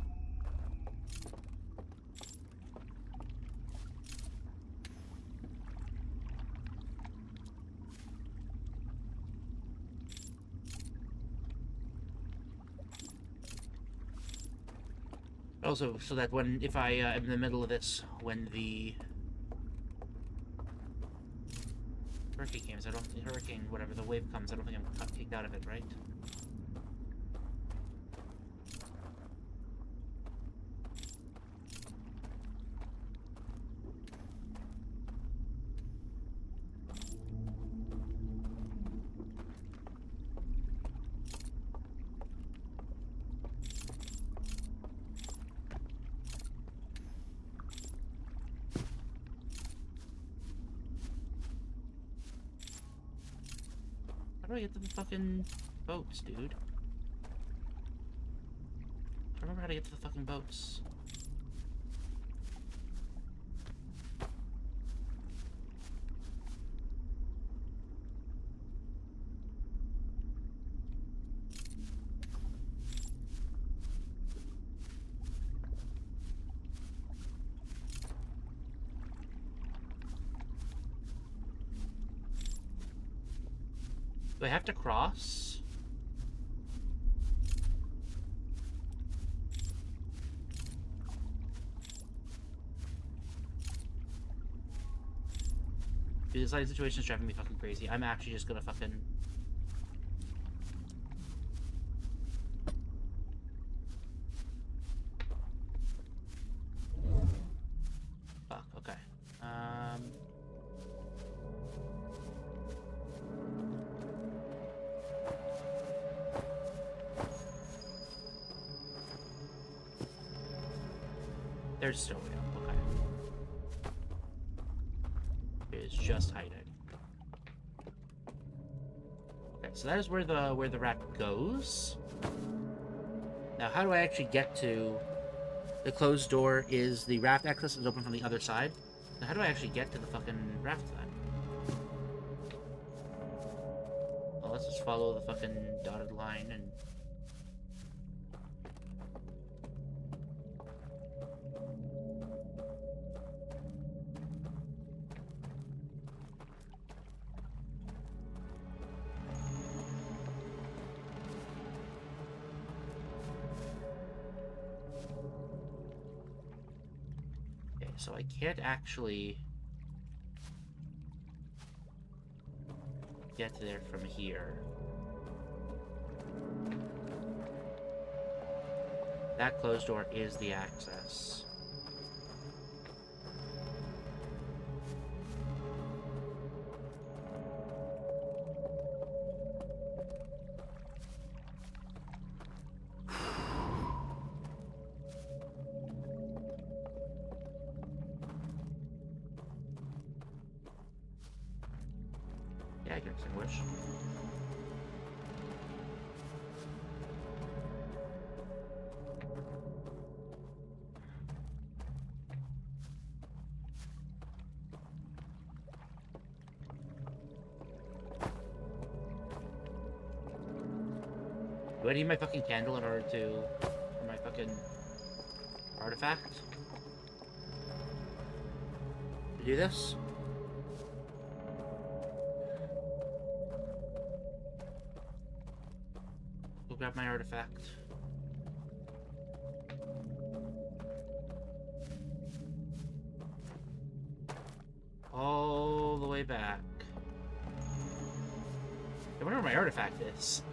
Also, so that when, if I am in the middle of this, when the hurricane comes, hurricane, whatever, the wave comes, I don't think I'm kicked out of it, right? How do I get to the fucking boats, dude? I don't remember how to get to the fucking boats. Do I have to cross? Dude, this lighting situation is driving me fucking crazy. I'm actually just gonna fucking... Fuck, okay. There's still way up, okay. It is just hiding. Okay, so that is where the raft goes. Now, how do I actually get to the closed door? Is the raft access is open from the other side? Now, how do I actually get to the fucking raft then? Well, let's just follow the fucking dotted line and... So I can't actually get there from here. That closed door is the access. Yeah, I can extinguish. Do I need my fucking candle in order to... for my fucking artifact? To do this? Go grab my artifact. All the way back. I wonder where my artifact is.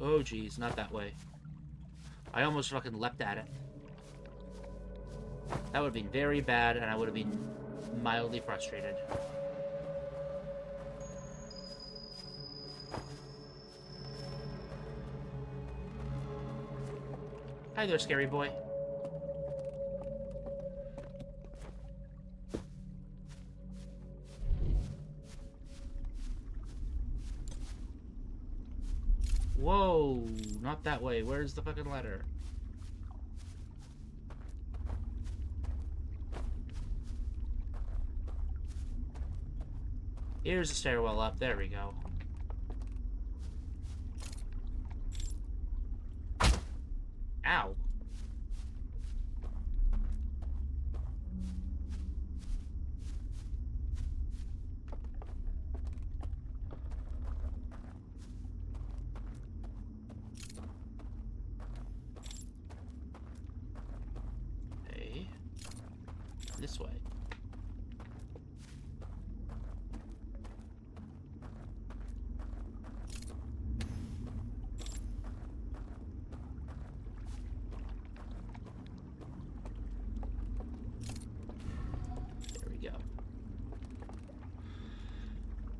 Oh geez, not that way. I almost fucking leapt at it. That would have been very bad, and I would have been mildly frustrated. Hi there, scary boy. Whoa, not that way. Where's the fucking ladder? Here's the stairwell up. There we go. Ow. Okay. This way.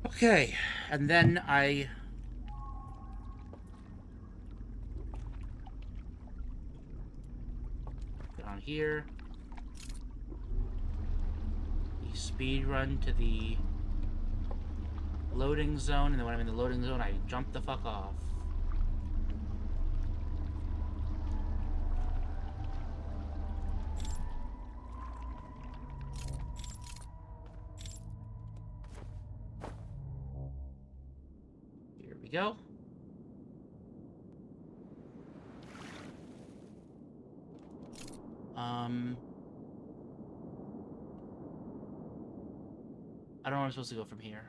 Okay, and then I get on here. You speed run to the loading zone, and then when I'm in the loading zone, I jump the fuck off. Go. I don't know where I'm supposed to go from here.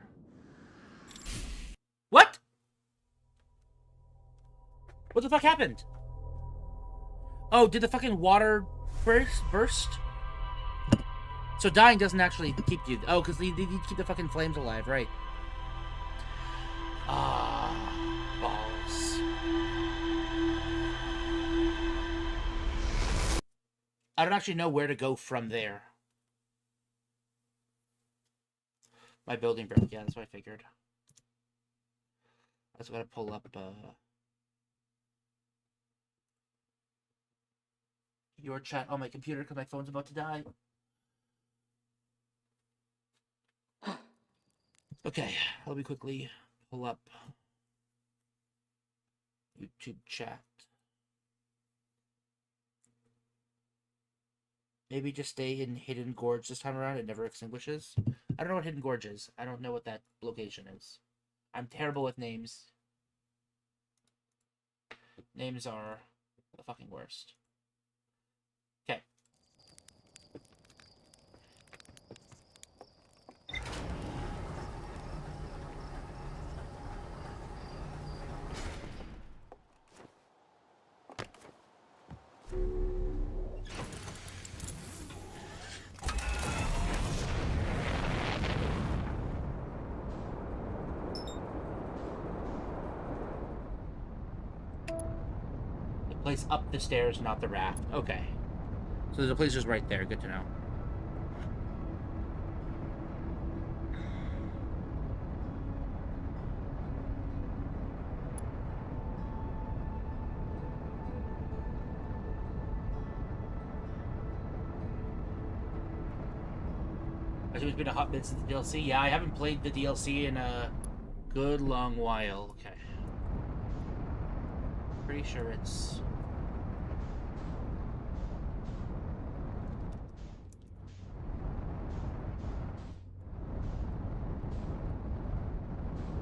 What? What the fuck happened? Oh, did the fucking water burst? So dying doesn't actually keep you... Oh, because you need to keep the fucking flames alive, right? Balls. I don't actually know where to go from there. My building broke. Yeah, that's what I figured. I just gotta pull up, your chat on my computer because my phone's about to die. Okay, let me quickly pull up YouTube chat. Maybe just stay in Hidden Gorge this time around. It never extinguishes. I don't know what Hidden Gorge is. I don't know what that location is. I'm terrible with names. Names are the fucking worst. Okay. place up the stairs, not the raft. Okay. So there's a place just right there. Good to know. I think it's been a hot bit since the DLC. Yeah, I haven't played the DLC in a good long while. Okay. Pretty sure it's...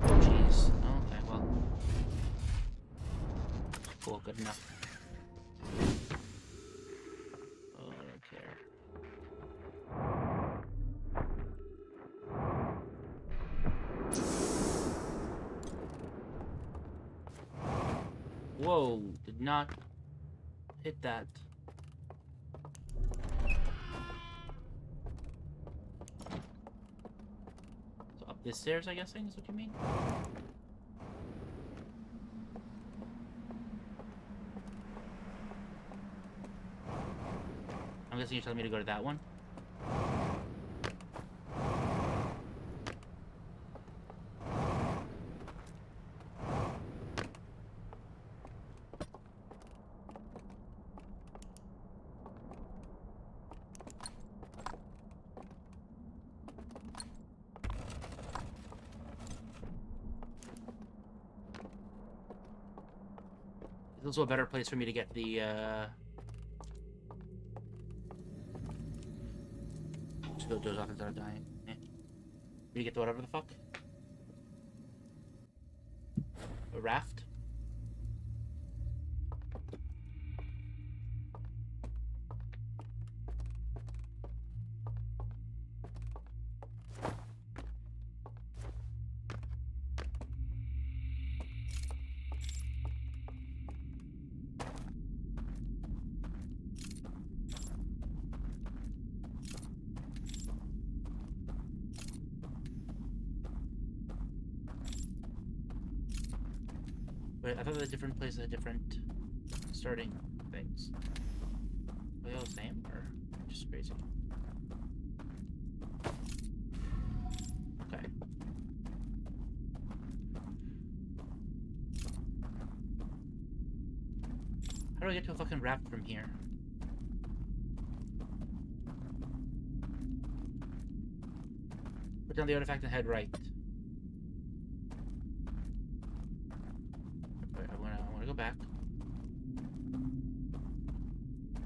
Oh, jeez. Okay, well. Cool, good enough. Oh, I don't care. Whoa, did not hit that. So up the stairs, I guess, is what you mean? I'm guessing you're telling me to go to that one? It's also a better place for me to get the, just go doze off instead of dying. Eh. You get the whatever the fuck? A raft? Wait, I thought the different places had different starting things. Are they all the same, or just crazy? Okay. How do I get to a fucking raft from here? Put down the artifact and head right. I wanna go back.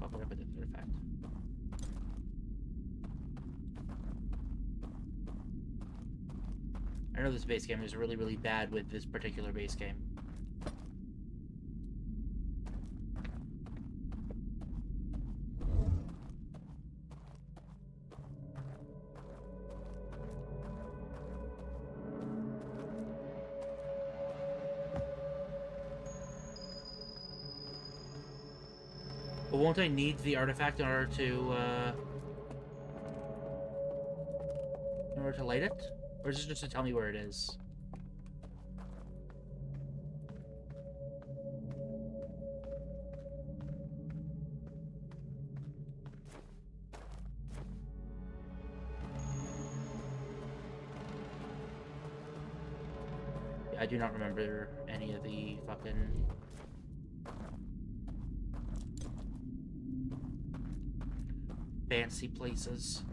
Fuck, where did I put the artifact? I know this base game is really, really bad with this particular base game. But won't I need the artifact in order to light it? Or is it just to tell me where it is? Yeah, I do not remember any of the fucking... fancy places.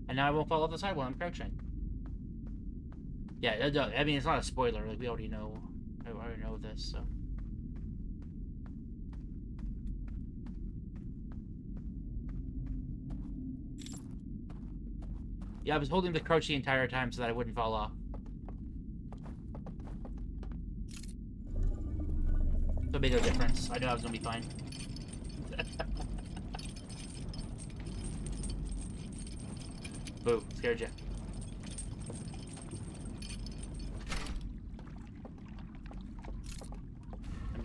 And now I won't fall off the side while I'm crouching. Yeah, I mean, it's not a spoiler. Like, we already know. I already know this, so. Yeah, I was holding the crouch the entire time so that I wouldn't fall off. So it made no difference. I knew I was gonna be fine. Boo, scared you.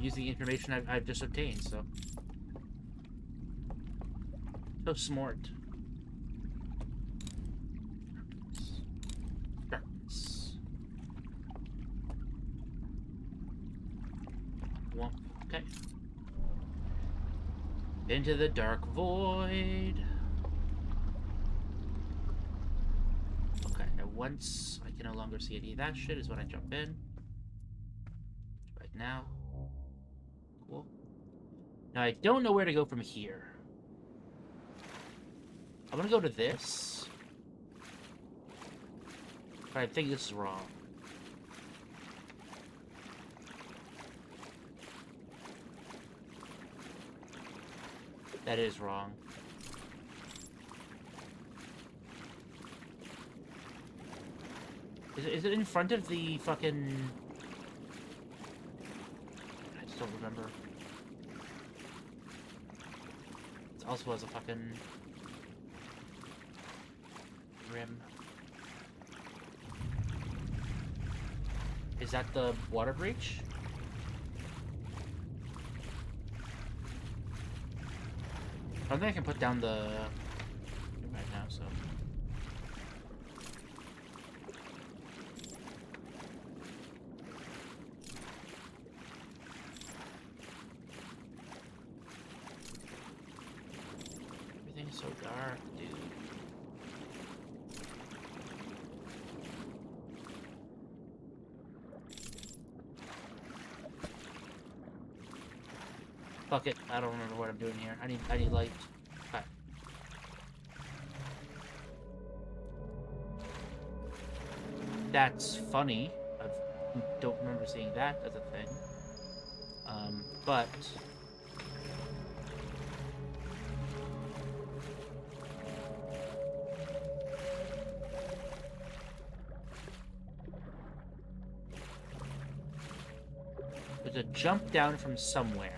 using the information I've just obtained, so. So smart. Darkness. Womp. Okay. Into the dark void. Okay, now once I can no longer see any of that shit is when I jump in. Right now. Cool. Now I don't know where to go from here. I'm gonna go to this. But I think this is wrong. That is wrong. Is it in front of the fucking... I just don't remember. It also has a fucking... rim. Is that the water breach? I don't think I can put down the... right now, so... Everything's so dark, dude. Fuck it, I don't remember what I'm doing here. I need light. Okay. That's funny. I don't remember seeing that as a thing. But there's a jump down from somewhere.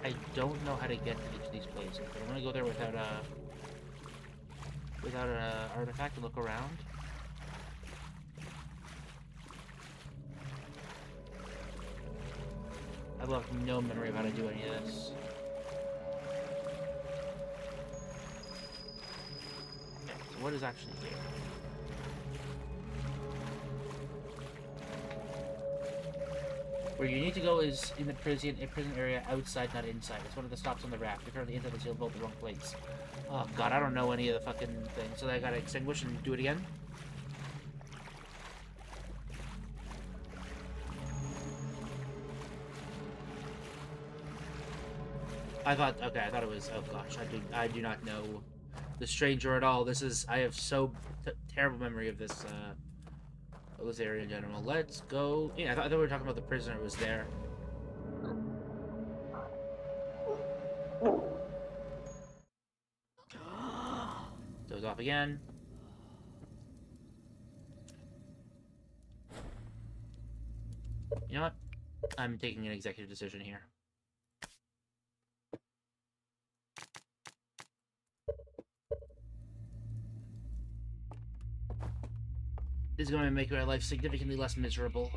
I don't know how to get to each of these places, but I'm gonna go there without a artifact to look around. I have no memory of how to do any of this. Okay, so what is actually here? Where you need to go is in the prison area outside, not inside. It's one of the stops on the raft. You're currently inside the sealed vault, the wrong place. Oh god, I don't know any of the fucking things. So I gotta extinguish and do it again? I thought it was, oh gosh, I do not know the stranger at all. I have so terrible memory of this area in general. Let's go. Yeah, I thought we were talking about the prisoner who was there. Goes off again. You know what? I'm taking an executive decision here. This is going to make my life significantly less miserable.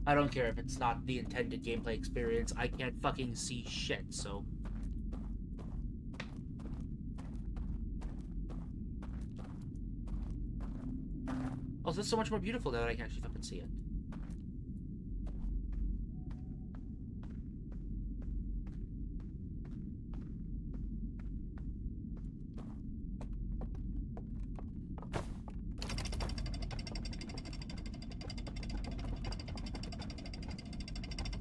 I don't care if it's not the intended gameplay experience. I can't fucking see shit, so... Oh, this is so much more beautiful now that I can actually fucking see it.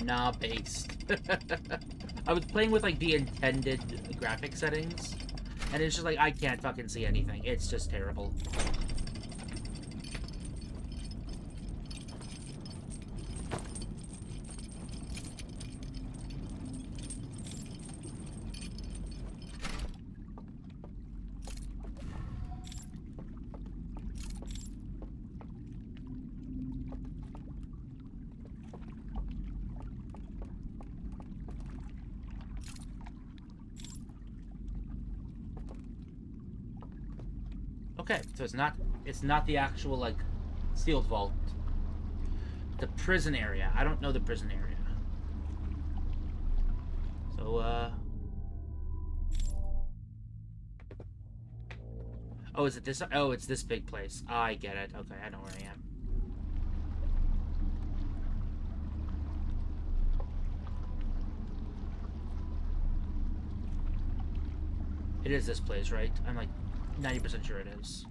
Nah, based. I was playing with like the intended graphic settings, and it's just like I can't fucking see anything. It's just terrible. Okay, so it's not the actual, like, sealed vault. The prison area. I don't know the prison area. So, oh, is it this? Oh, it's this big place. Oh, I get it. Okay, I know where I am. It is this place, right? I'm like 90% sure it is.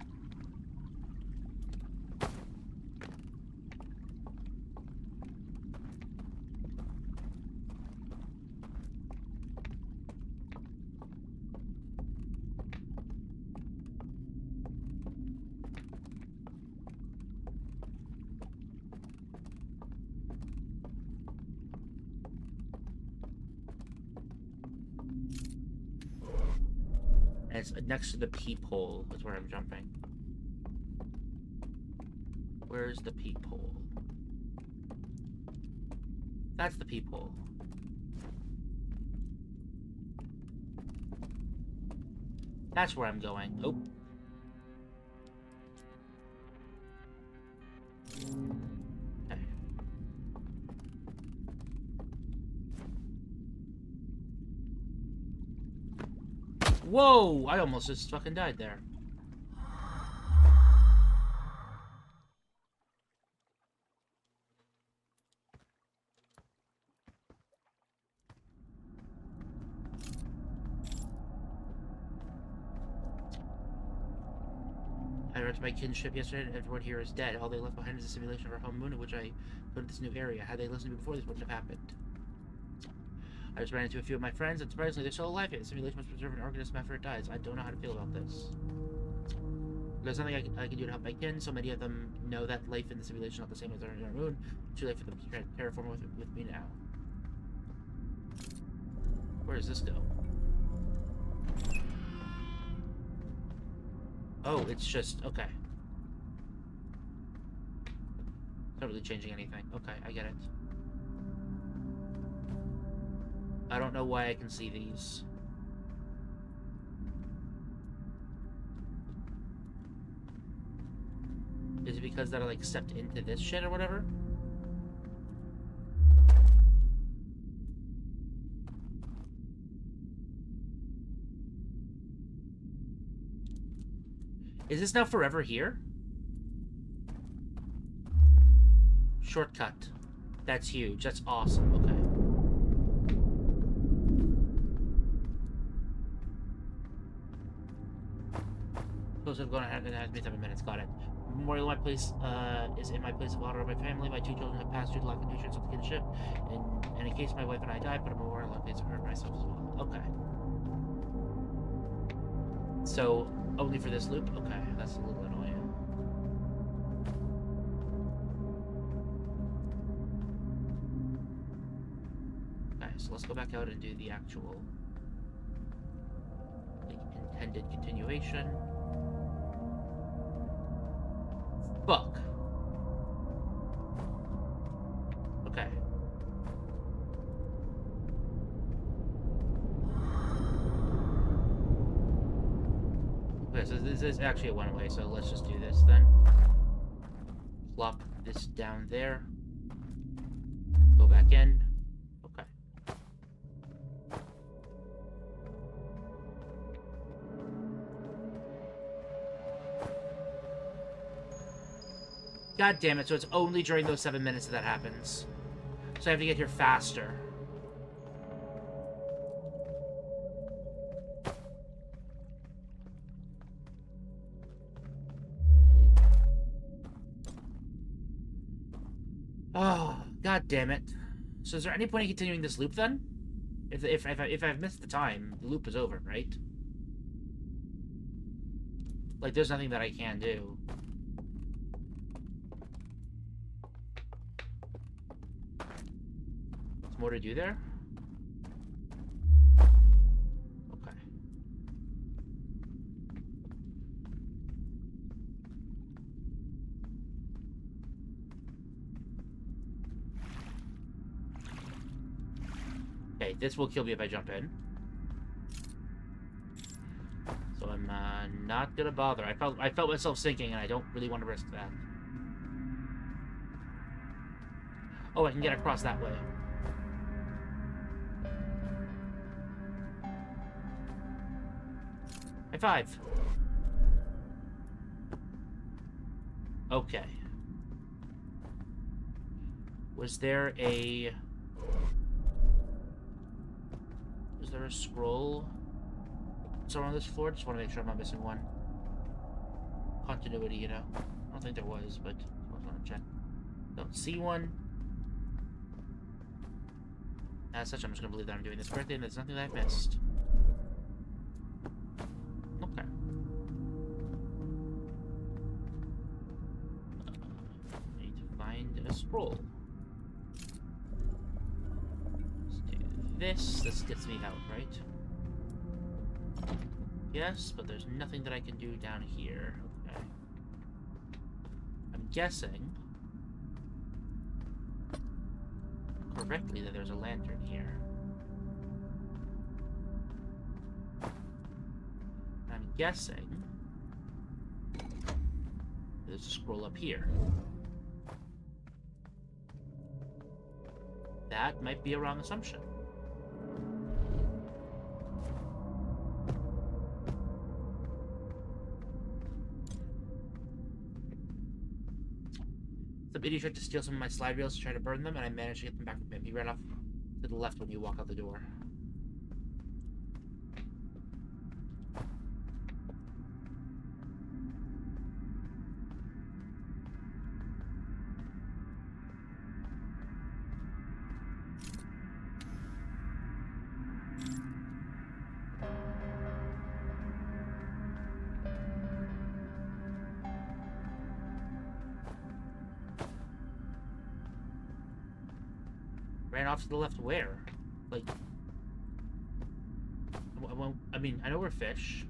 And it's next to the peephole is where I'm jumping. Where's the peephole? That's the peephole. That's where I'm going. Oh. Okay. Whoa! I almost just fucking died there. I returned to my kinship yesterday, and everyone here is dead. All they left behind is a simulation of our home moon in which I put in this new area. Had they listened to me before, this wouldn't have happened. I just ran into a few of my friends, and surprisingly, they're still alive yet. The simulation must preserve an organism after it dies. I don't know how to feel about this. There's nothing I can do to help my kin. So many of them know that life in the simulation is not the same as our moon. It's too late for them to terraform with me now. Where does this go? Oh, it's just... okay. It's not really changing anything. Okay, I get it. I don't know why I can see these. Is it because that I, like, stepped into this shit or whatever? Is this now forever here? Shortcut. That's huge. That's awesome. Okay. Close up going ahead and has me 7 minutes. Got it. Memorial of my place is in my place of honor of my family. My 2 children have passed due to lack of nutrients of kinship. And in case my wife and I die, put a memorial on place of her and myself as well. Okay. So, only for this loop? Okay, that's a little annoying. Okay, so let's go back out and do the actual, like, intended continuation. Fuck. Okay. Okay, so this is actually a one-way, so let's just do this then. Plop this down there. Go back in. Okay. God damn it, so it's only during those 7 minutes that happens. So I have to get here faster. Oh, god damn it. So is there any point in continuing this loop then? If I've missed the time, the loop is over, right? Like, there's nothing that I can do. There's more to do there? Okay. Okay, this will kill me if I jump in. So I'm not gonna bother. I felt myself sinking, and I don't really want to risk that. Oh, I can get across that way. High five. Okay. Was there a scroll somewhere on this floor? Just want to make sure I'm not missing one. Continuity, you know. I don't think there was, but I want to check. Don't see one. As such, I'm just gonna believe that I'm doing this correctly and there's nothing that I missed. Okay. Need to find a scroll. Let's do this. This gets me out, right? Yes, but there's nothing that I can do down here. Okay. I'm guessing correctly that there's a lantern here. I'm guessing there's a scroll up here. That might be a wrong assumption. Some idiot tried to steal some of my slide rails to try to burn them, and I managed to get them back from him. He ran off to the left when you walk out the door. Ran off to the left where? Like... I mean, I know we're fish.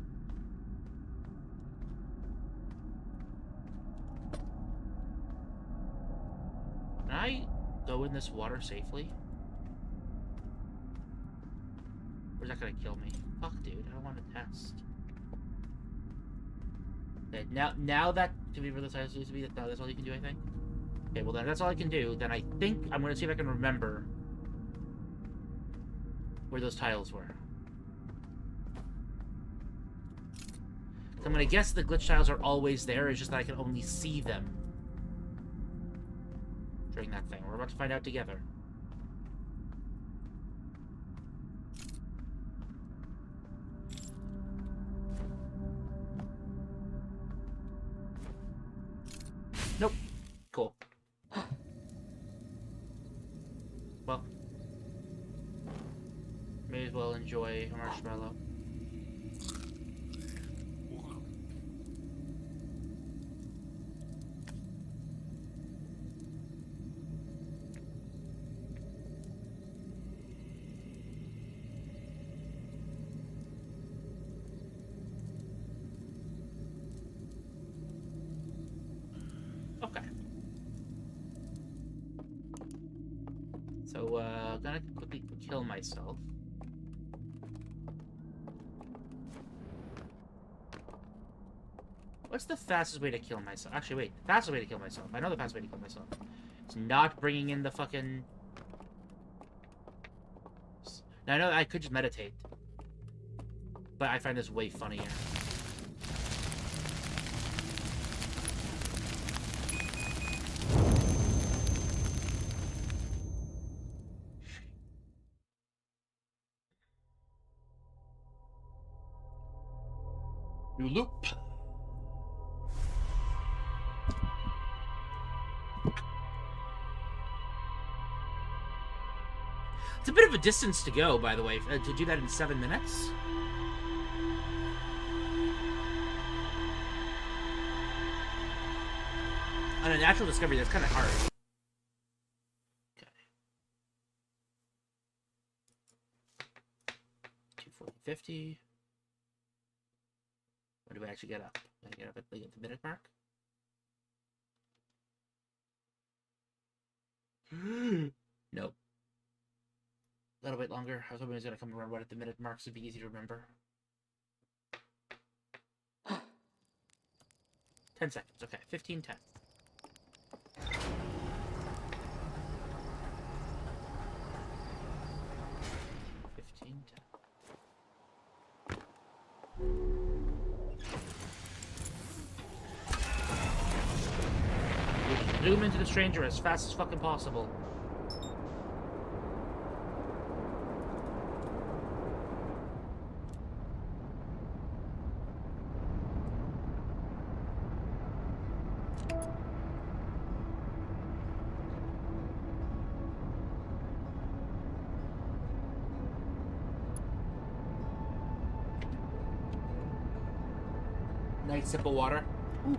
Can I go in this water safely? Or is that gonna kill me? Fuck, dude, I don't want to test. Okay, now that, to be really size to be, that's all you can do, I think? Okay, well then that's all I can do. Then I think I'm gonna see if I can remember where those tiles were. So I'm gonna guess the glitch tiles are always there, it's just that I can only see them during that thing. We're about to find out together. Nope. Cool. Well, may as well enjoy a marshmallow. Okay. So, gonna quickly kill myself. What's the fastest way to kill myself? Actually, wait. The fastest way to kill myself. I know the fastest way to kill myself. It's not bringing in the fucking... Now, I know I could just meditate. But I find this way funnier. New loop. It's a bit of a distance to go, by the way, to do that in 7 minutes. On a natural discovery, that's kind of hard. Okay. 240.50. Where do I actually get up? Can I get up at the minute mark? Nope. A little bit longer. I was hoping it was going to come around right at the minute mark, so it'd be easy to remember. 10 seconds. Okay, 15, 10. Zoom into the stranger as fast as fucking possible. Nice sip of water. Ooh.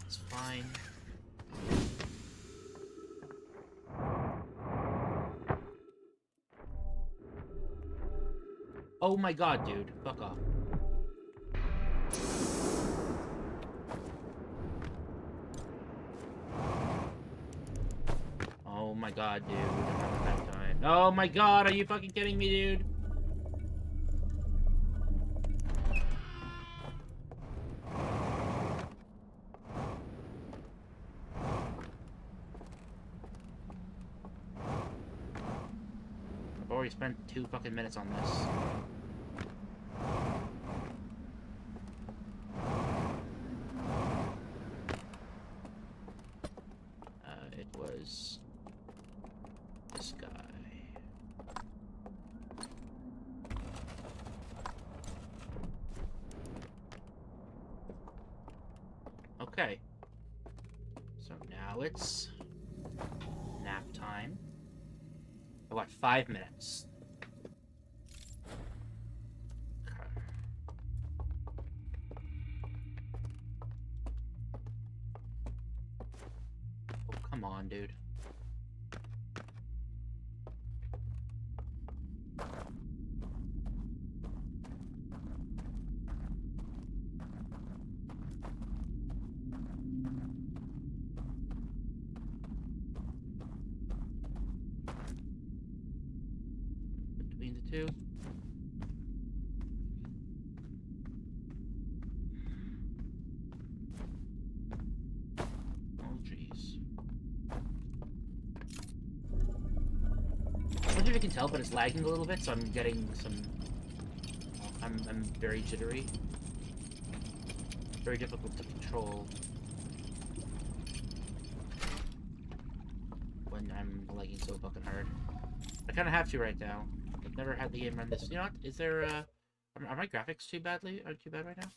It's fine. Oh my god, dude. Fuck off. Oh my god, dude. I'm having a bad time. Oh my god, are you fucking kidding me, dude? I've already spent 2 fucking minutes on this. It was this guy. Okay. So now it's nap time. I've got 5 minutes. Okay. Oh, come on, dude. Between the two. Oh, jeez. I wonder if you can tell, but it's lagging a little bit, so I'm getting some... I'm very jittery. Very difficult to control when I'm lagging so fucking hard. I kind of have to right now. I've never had the game run this. You know what? Is there are my graphics too bad right now?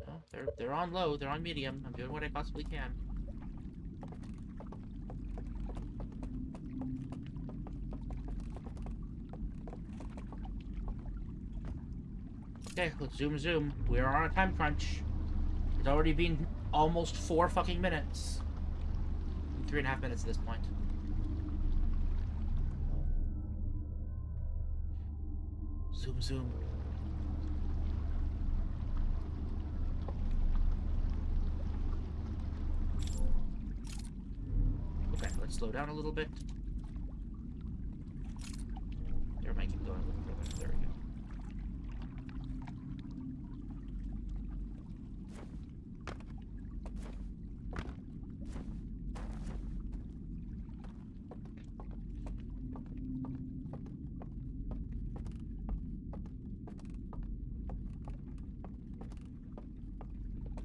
No, they're on low. They're on medium. I'm doing what I possibly can. Okay, let's zoom. We are on a time crunch. It's already been almost 4 fucking minutes. 3.5 minutes at this point. Zoom. Okay, let's slow down a little bit. There, might keep going a little further. There we go.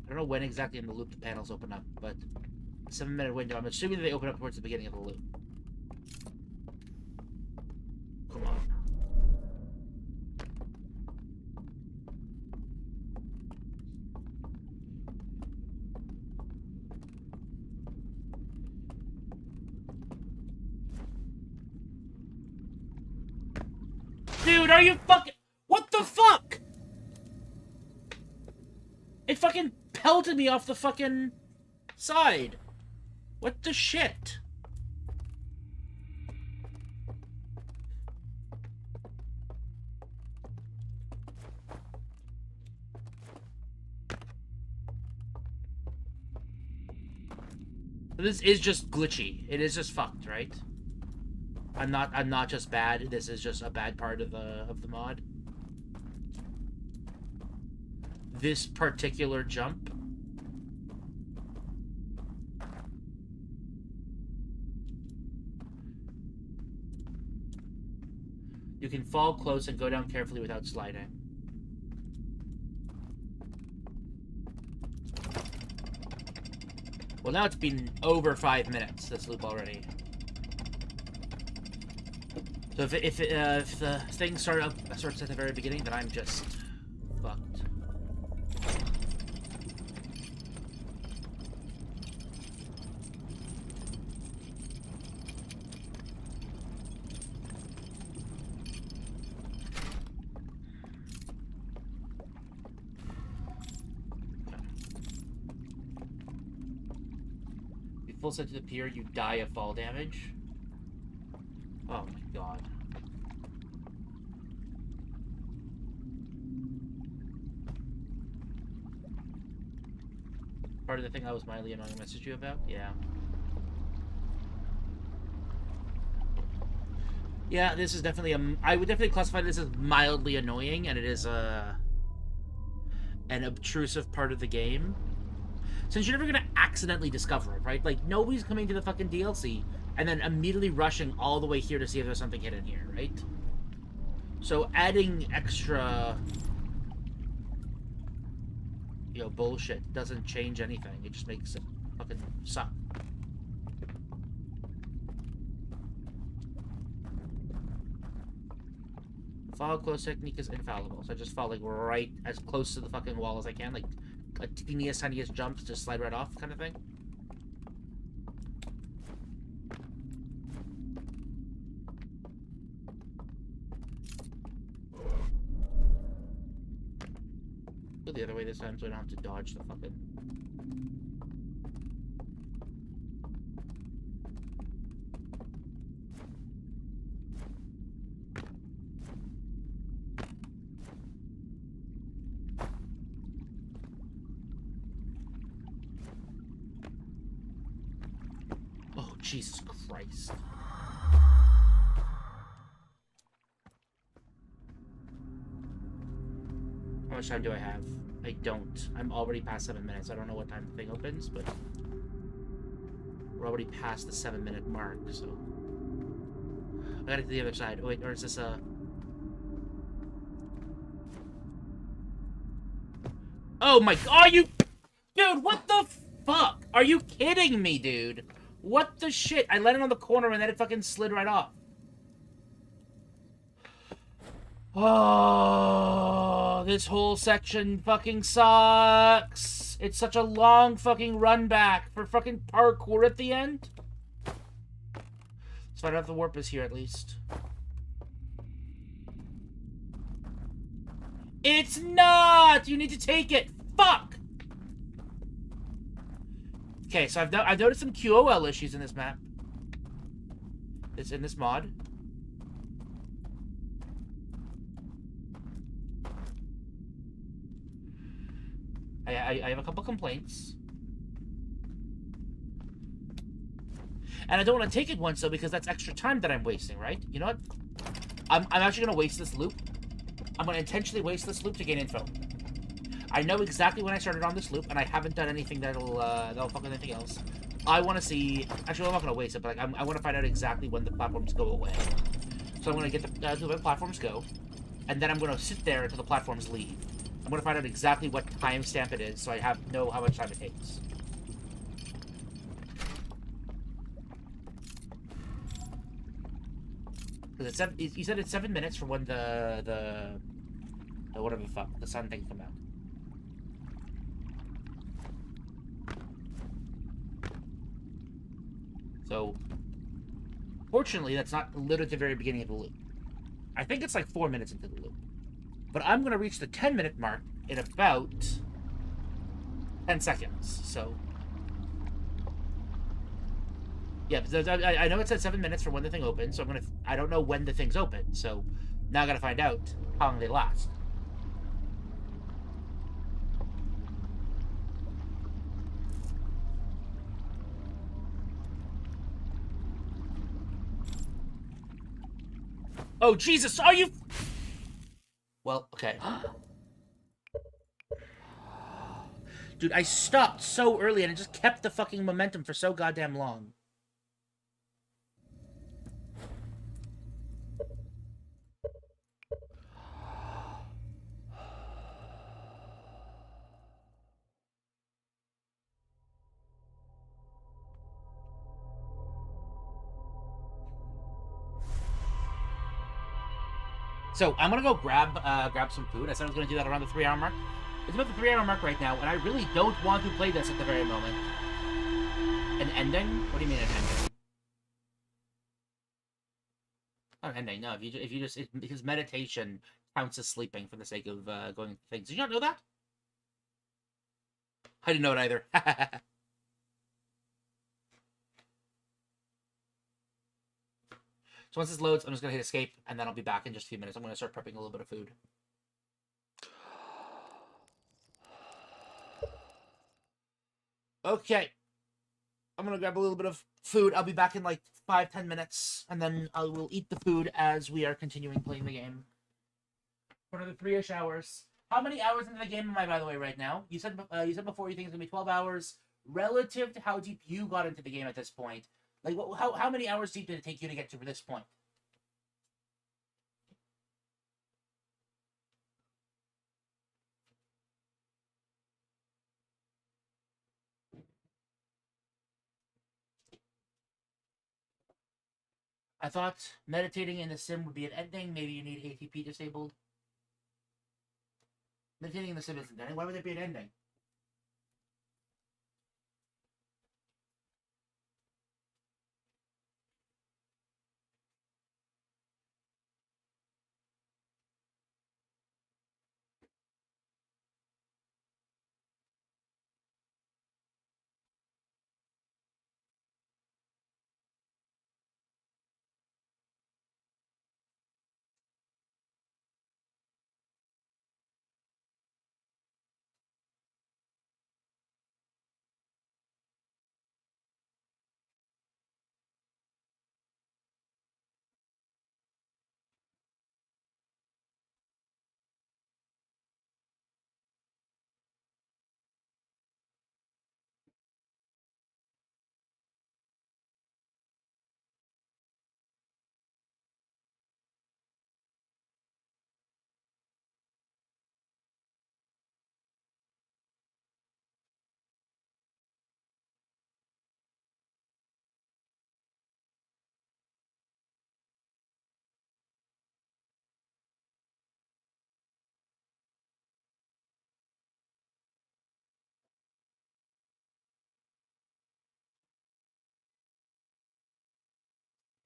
I don't know when exactly in the loop the panels open up, but 7-minute window. I'm assuming they open up towards the beginning of the loop. Come on. Dude, are you fucking... What the fuck? It fucking pelted me off the fucking side. What the shit? This is just glitchy. It is just fucked, right? I'm not just bad. This is just a bad part of the mod. This particular jump. You can fall close and go down carefully without sliding. Well, now it's been over 5 minutes, this loop already. So if the thing starts at the very beginning, then I'm just fucked. Full set to the pier, you die of fall damage. Oh my god. Part of the thing I was mildly annoying message you about? Yeah. Yeah, this is definitely I would definitely classify this as mildly annoying, and it is an obtrusive part of the game. Since you're never gonna accidentally discover it, right? Like, nobody's coming to the fucking DLC and then immediately rushing all the way here to see if there's something hidden here, right? So adding extra, bullshit doesn't change anything. It just makes it fucking suck. Follow close technique is infallible, so I just fall like right as close to the fucking wall as I can, like a teeniest, tiniest jumps, just slide right off kind of thing. Go the other way this time so I don't have to dodge the fucking... Jesus Christ. How much time do I have? I don't. I'm already past 7 minutes. I don't know what time the thing opens, but we're already past the 7-minute mark, so I gotta get to the other side. Oh wait, or is this a... Oh my god, you... Dude, what the fuck? Are you kidding me, dude? What the shit? I landed on the corner and then it fucking slid right off. Oh, this whole section fucking sucks. It's such a long fucking run back for fucking parkour at the end. Let's find out if the warp is here at least. It's not! You need to take it! Fuck! Okay, so I've noticed some QOL issues in this map. It's in this mod. I have a couple complaints. And I don't want to take it once, though, because that's extra time that I'm wasting, right? You know what? I'm actually going to waste this loop. I'm going to intentionally waste this loop to gain info. I know exactly when I started on this loop, and I haven't done anything that'll fuck with anything else. I want to see... Actually, I'm not going to waste it, but like, I want to find out exactly when the platforms go away. So I'm going to get to where the platforms go, and then I'm going to sit there until the platforms leave. I'm going to find out exactly what timestamp it is, so I know how much time it takes. Because you said it's 7 minutes from when the whatever the fuck, the sun thing come out. So, fortunately, that's not literally at the very beginning of the loop. I think it's like 4 minutes into the loop. But I'm going to reach the 10-minute mark in about 10 seconds, so... Yeah, because I know it said 7 minutes from when the thing opens, so I don't know when the thing's open, so now I gotta find out how long they last. Oh, Jesus, are you... Well, okay. Dude, I stopped so early and it just kept the fucking momentum for so goddamn long. So I'm gonna go grab some food. I said I was gonna do that around the 3 hour mark. It's about the 3 hour mark right now, and I really don't want to play this at the very moment. An ending? What do you mean an ending? Not an ending. No, if you just because meditation counts as sleeping for the sake of going through things. Did you not know that? I didn't know it either. So once this loads, I'm just gonna hit escape, and then I'll be back in just a few minutes. I'm gonna start prepping a little bit of food. Okay. I'm gonna grab a little bit of food. I'll be back in like 5-10 minutes, and then I will eat the food as we are continuing playing the game for another 3-ish hours. How many hours into the game am I, by the way, right now? You said before you think it's gonna be 12 hours relative to how deep you got into the game at this point. Like, how many hours deep did it take you to get to this point? I thought meditating in the sim would be an ending. Maybe you need ATP disabled. Meditating in the sim isn't an ending. Why would there be an ending?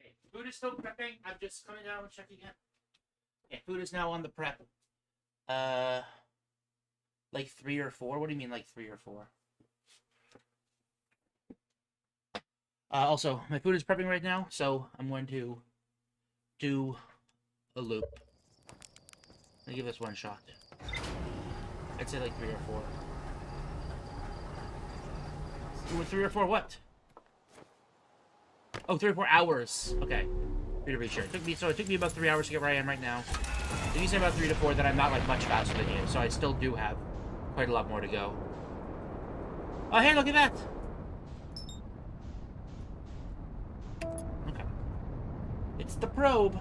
Okay, food is still prepping. I'm just coming down and checking it. Okay, food is now on the prep. Uh, like 3 or 4. What do you mean, like 3 or 4? Also, my food is prepping right now, so I'm going to do a loop. Let me give this one shot. I'd say like 3 or 4. 3 or 4 what? Oh, 3 or 4 hours. Okay. To be sure. It took me about 3 hours to get where I am right now. If you say about 3 to 4, then I'm not like much faster than you, so I still do have quite a lot more to go. Oh, hey, look at that! Okay. It's the probe.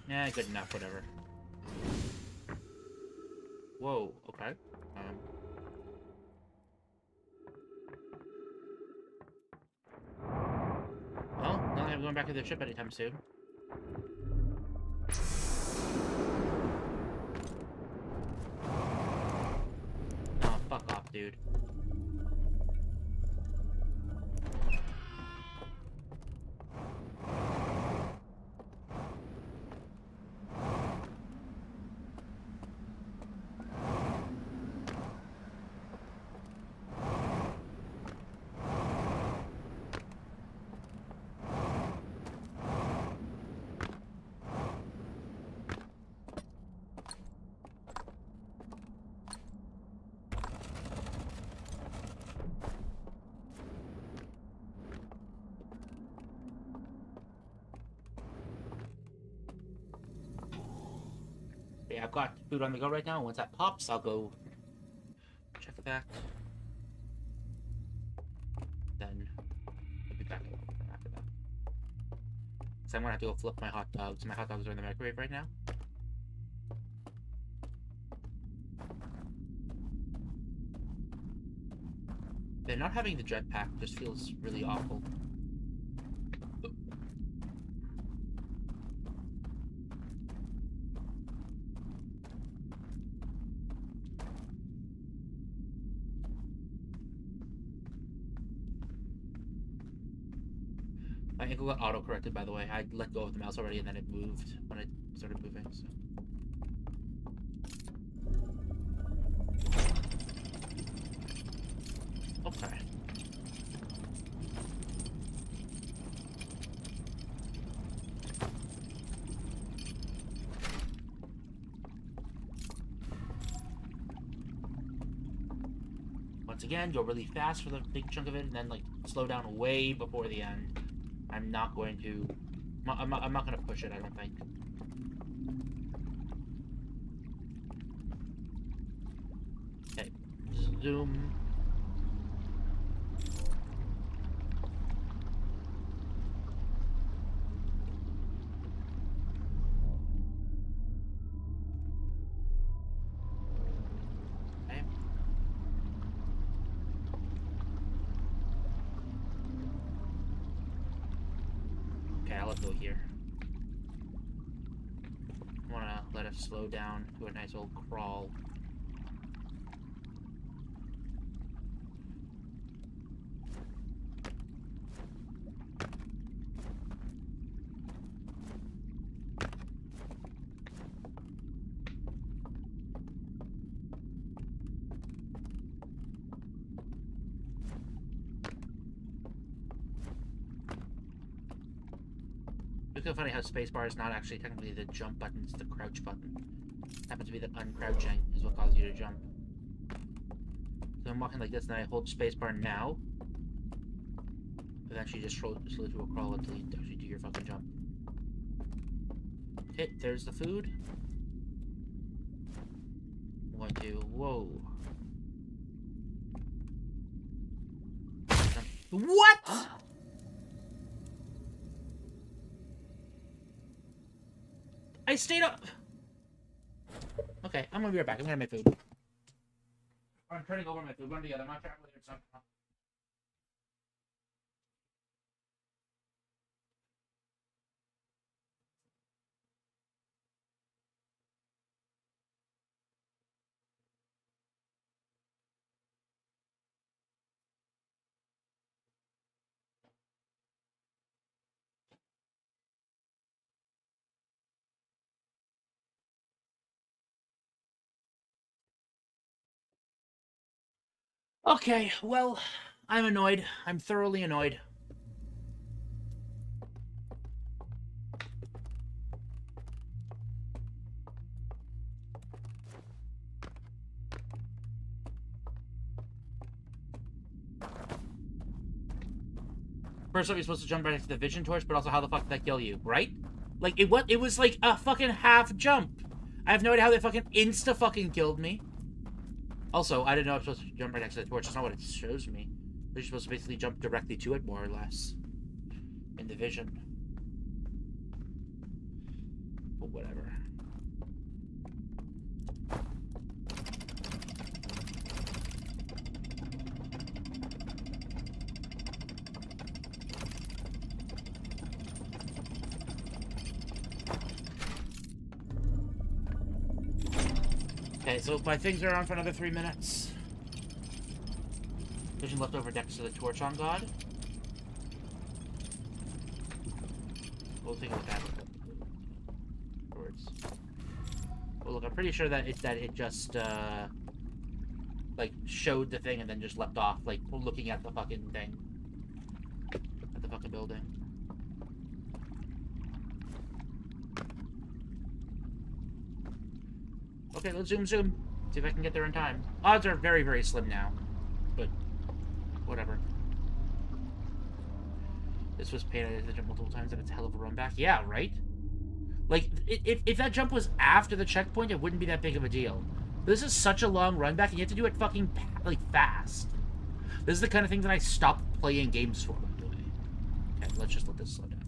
Yeah, good enough, whatever. Whoa, okay. Well, not like I'm going back to the ship anytime soon. dude. Yeah, I've got food on the go right now. Once that pops, I'll go check that. Then I'll be back after that. So I'm gonna have to go flip my hot dogs. My hot dogs are in the microwave right now. And not having the jetpack just feels really awful. My ankle got auto-corrected, by the way. I let go of the mouse already, and then it moved when it started moving, so... Okay. Once again, go really fast for the big chunk of it, and then, like, slow down way before the end. I'm not going to... I'm not going to push it, I don't think. Okay. Zoom. Okay. Okay, I'll let go here. I want to let it slow down to a nice old crawl. It's kind of funny how spacebar is not actually technically the jump button, it's the crouch button. It happens to be that uncrouching is what causes you to jump. So I'm walking like this, and I hold spacebar now. Eventually just slowly will crawl until you actually do your fucking jump. Okay, there's the food. I'm going to... Whoa. What?! I stayed up. Okay, I'm gonna be right back. I'm gonna make food. I'm turning over my food. One together. I'm not sure whether it's something. Okay, well, I'm annoyed. I'm thoroughly annoyed. First off, you're supposed to jump right into the vision torch, but also how the fuck did that kill you, right? Like, it was like a fucking half jump. I have no idea how they fucking insta-fucking killed me. Also, I didn't know I was supposed to jump right next to the torch. That's not what it shows me. You're supposed to basically jump directly to it, more or less. In the vision. But whatever. Okay, so my things are on for another 3 minutes. Vision left over next to the torch on God. We'll take a look at it afterwards. Well, look, I'm pretty sure that it just like showed the thing and then just left off, like looking at the fucking thing, at the fucking building. Okay, let's zoom. See if I can get there in time. Odds are very, very slim now, but whatever. This was paid attention multiple times, and it's a hell of a run back. Yeah, right? Like, if that jump was after the checkpoint, it wouldn't be that big of a deal. This is such a long run back, and you have to do it fucking, like, fast. This is the kind of thing that I stopped playing games for, by the way. Okay, let's just let this slow down.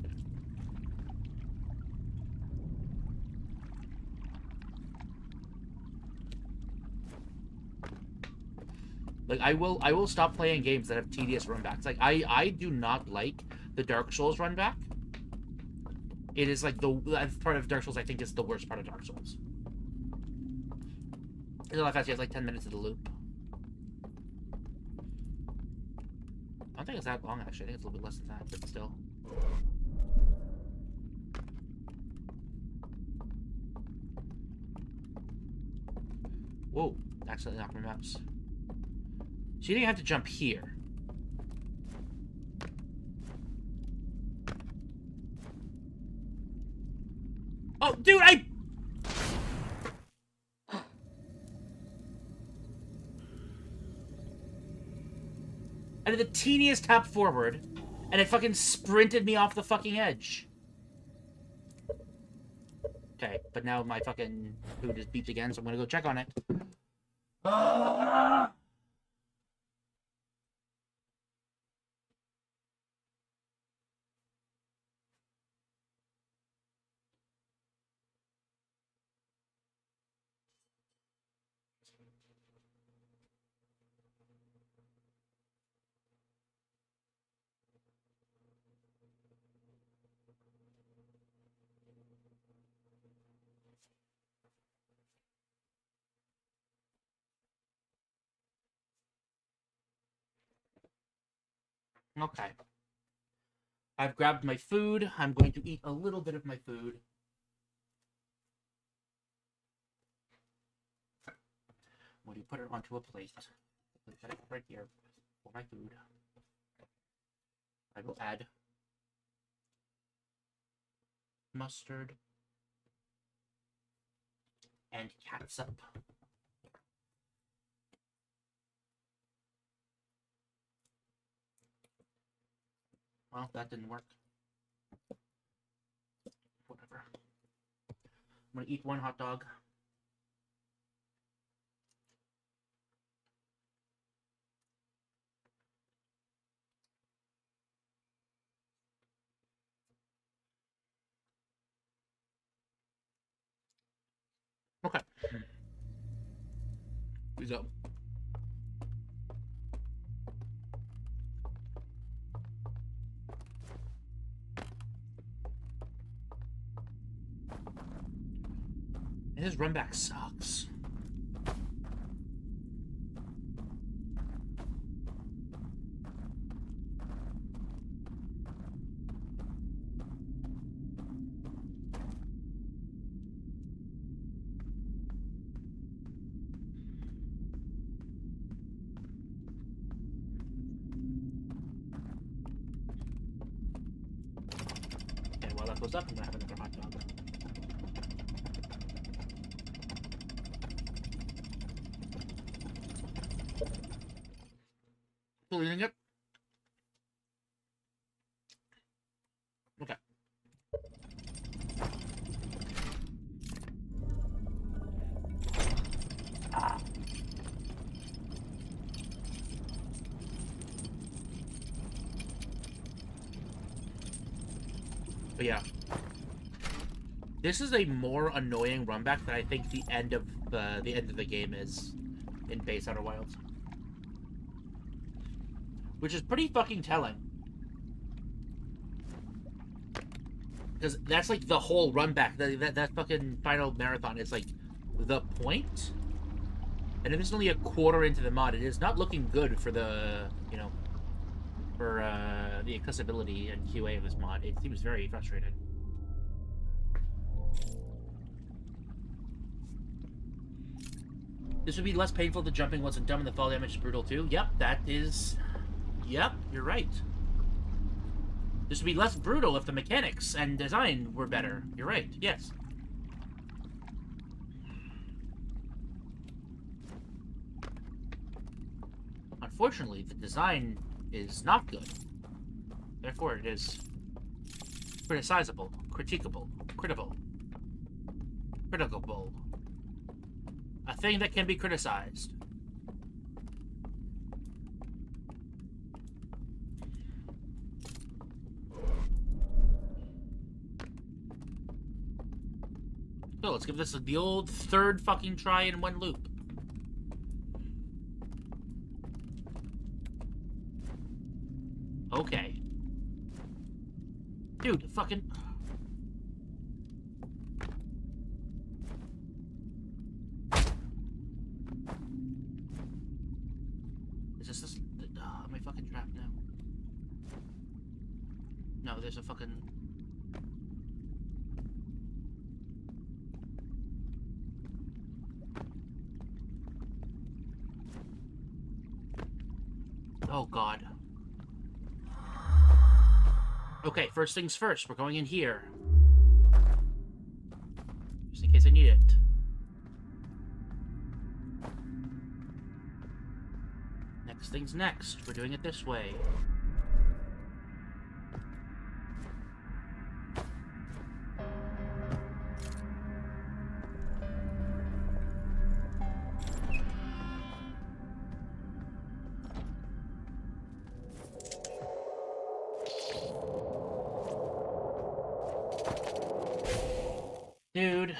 Like, I will stop playing games that have tedious runbacks. Like, I do not like the Dark Souls runback. It is like the part of Dark Souls I think is the worst part of Dark Souls. It's a lot faster. It's like 10 minutes of the loop. I don't think it's that long actually. I think it's a little bit less than that, but still. Whoa! Accidentally knocked my mouse. So you didn't have to jump here. Oh, dude, I... I did the teeniest tap forward, and it fucking sprinted me off the fucking edge. Okay, but now my fucking food is beeped again, so I'm gonna go check on it. Okay. I've grabbed my food. I'm going to eat a little bit of my food. When you put it onto a plate, set it right here for my food. I will add mustard and catsup. Well, that didn't work. Whatever. I'm gonna eat one hot dog. Okay. Please go. His run back sucks. Okay, while that goes up, I'm gonna have another hot dog. Still eating it? Okay. Ah. But yeah. This is a more annoying runback than I think the end of the game is in Base Outer Wilds. Which is pretty fucking telling. Because that's like the whole run back. That fucking final marathon is like the point. And if it's only a quarter into the mod, it is not looking good for the, you know, for the accessibility and QA of this mod. It seems very frustrating. This would be less painful. The jumping wasn't dumb and the fall damage is brutal too. Yep, that is... Yep, you're right. This would be less brutal if the mechanics and design were better. You're right, yes. Unfortunately, the design is not good. Therefore, it is criticizable, critiquable, critical. A thing that can be criticized. So let's give this the old third fucking try in one loop. Okay. Dude, fucking... Is this... am I fucking trapped now? No, there's a fucking... Oh, God. Okay, first things first. We're going in here. Just in case I need it. Next thing's next. We're doing it this way. Dude.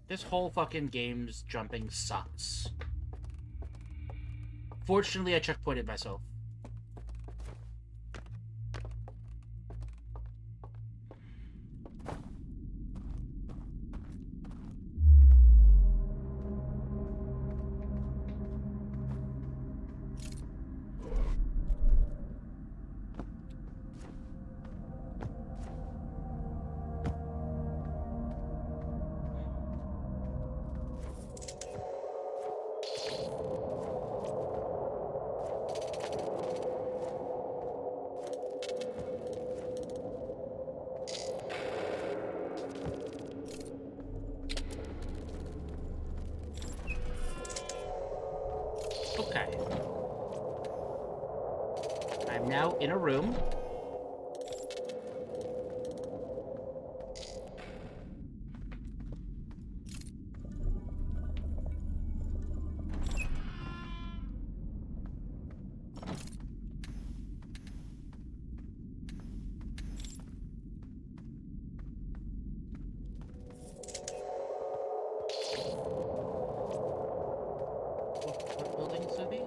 This whole fucking game's jumping sucks. Fortunately, I checkpointed myself. Okay. I'm now in a room. What buildings are these?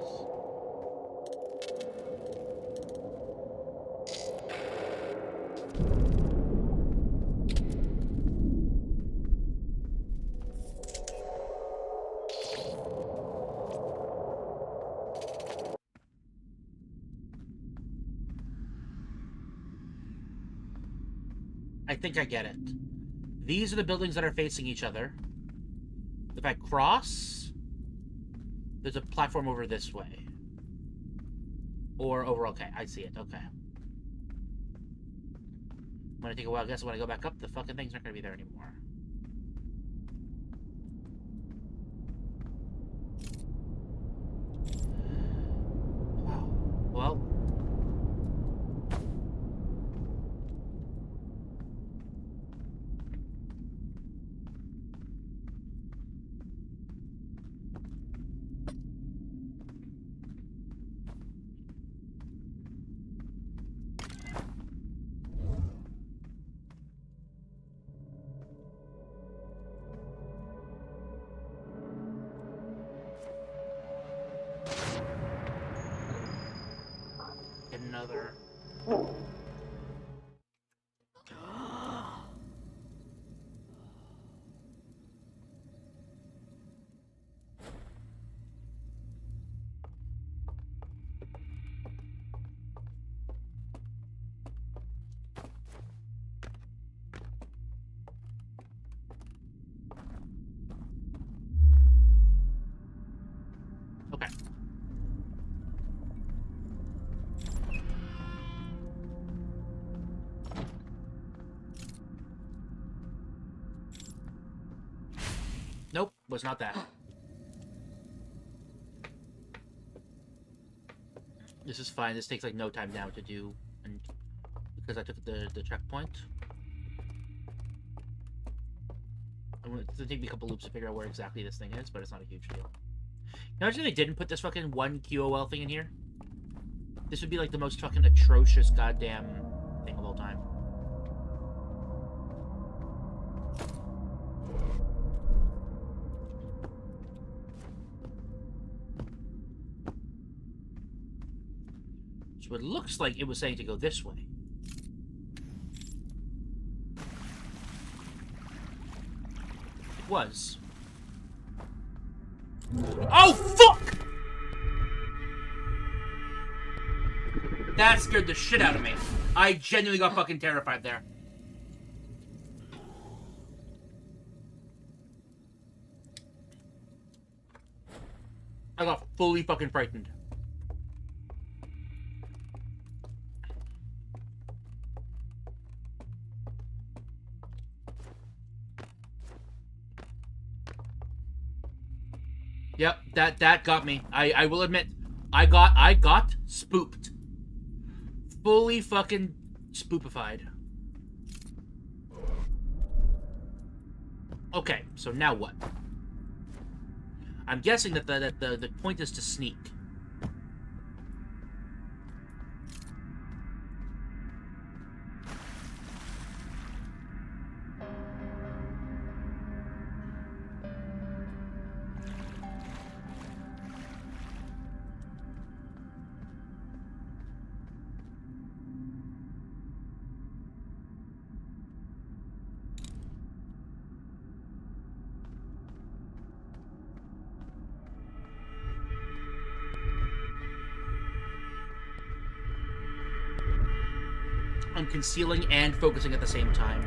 I think I get it. These are the buildings that are facing each other. If I cross, there's a platform over this way. Or over, okay, I see it, okay. I'm gonna take a while, I guess when I go back up, the fucking things aren't gonna be there anymore. Well. Another. was not that. This is fine. This takes like no time now to do, and because I took the checkpoint. It's gonna take me a couple loops to figure out where exactly this thing is, but it's not a huge deal. Imagine they didn't put this fucking one QOL thing in here. This would be like the most fucking atrocious goddamn thing of all time. So it looks like it was saying to go this way. It was. Oh, fuck! That scared the shit out of me. I genuinely got fucking terrified there. I got fully fucking frightened. Yep, that got me. I will admit, I got spooked. Fully fucking spoopified. Okay, so now what? I'm guessing that the point is to sneak. I'm concealing and focusing at the same time.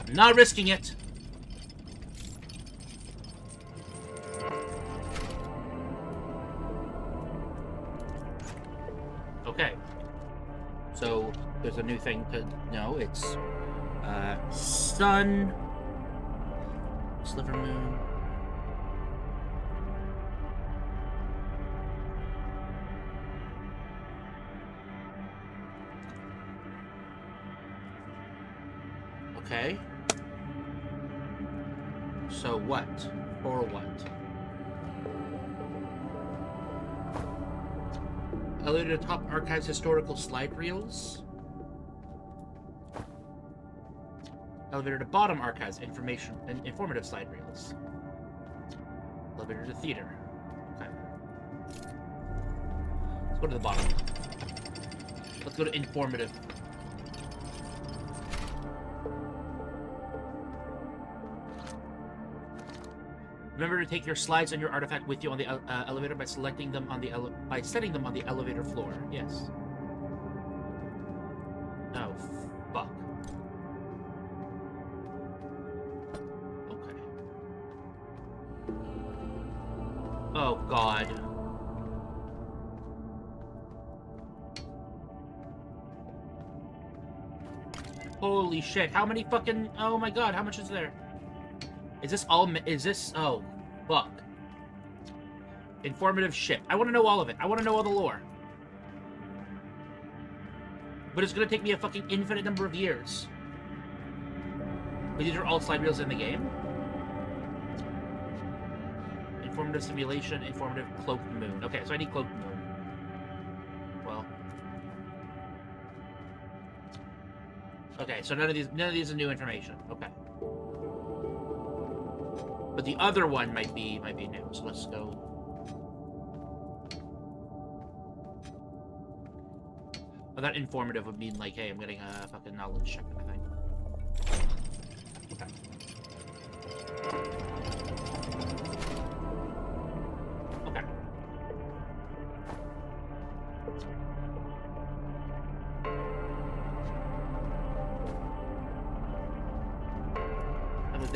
I'm not risking it. Okay. So, there's a new thing to know. It's, sun, sliver moon. Okay. So what? Or what? Elevator to top archives historical slide reels. Elevator to bottom archives information and informative slide reels. Elevator to theater. Okay. Let's go to the bottom. Let's go to informative. Remember to take your slides and your artifact with you on the elevator by selecting them on the setting them on the elevator floor. Yes. Oh, fuck. Okay. Oh god. Holy shit! How many fucking? Oh my god! How much is there? Is this all? Is this? Oh, fuck. Informative shit. I want to know all of it. I want to know all the lore. But it's gonna take me a fucking infinite number of years. But these are all slide reels in the game. Informative simulation. Informative cloaked moon. Okay, so I need cloaked moon. Well. Okay, so none of these are new information. Okay. But the other one might be new, so let's go. Well, that informative would mean like, hey, I'm getting a fucking knowledge check, I think. Okay. Okay.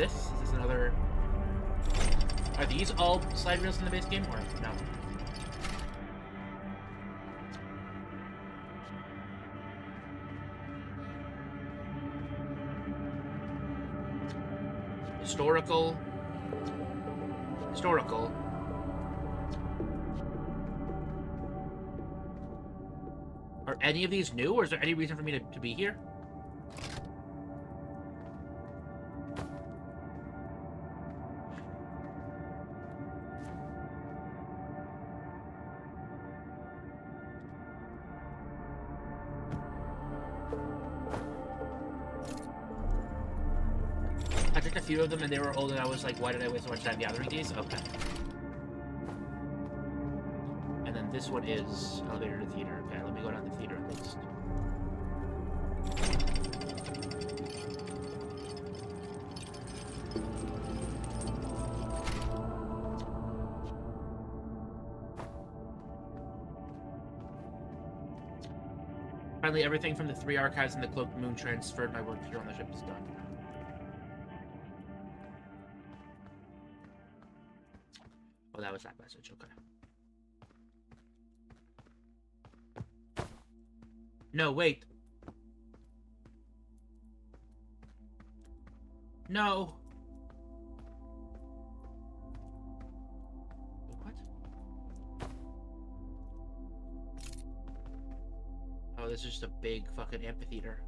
this? Is this another... Are these all slide reels in the base game, or no? Historical. Historical. Are any of these new, or is there any reason for me to be here? I took a few of them and they were old and I was like, why did I waste so much time gathering these? Okay. And then this one is elevator to theater. Okay, let me go down to theater at least. Finally, everything from the 3 archives and the Cloaked Moon transferred. My work here on the ship is done. Oh, that was that message. Okay. No, wait. No. What? Oh, this is just a big fucking amphitheater.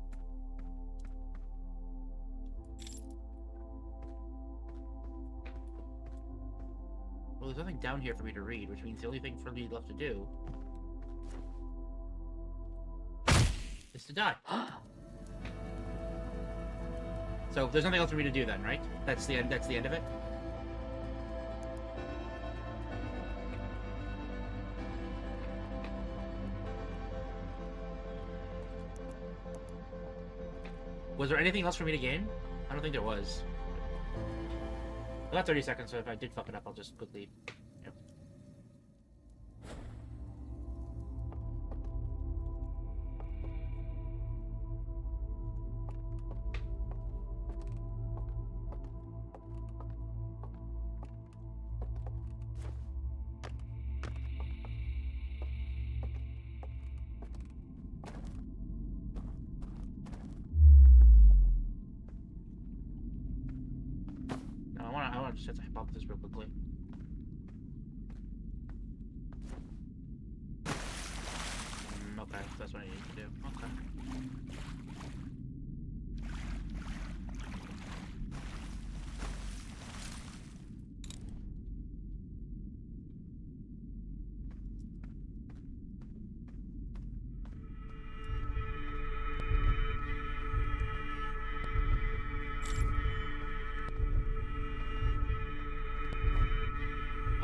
Well, there's nothing down here for me to read, which means the only thing for me left to do is to die. So there's nothing else for me to do then, right? That's the end. That's the end of it. Was there anything else for me to gain? I don't think there was. I got 30 seconds, so if I did fuck it up, I'll just quickly... Yep. I want to just have to pop this real quickly. Okay, that's what I need to do. Okay.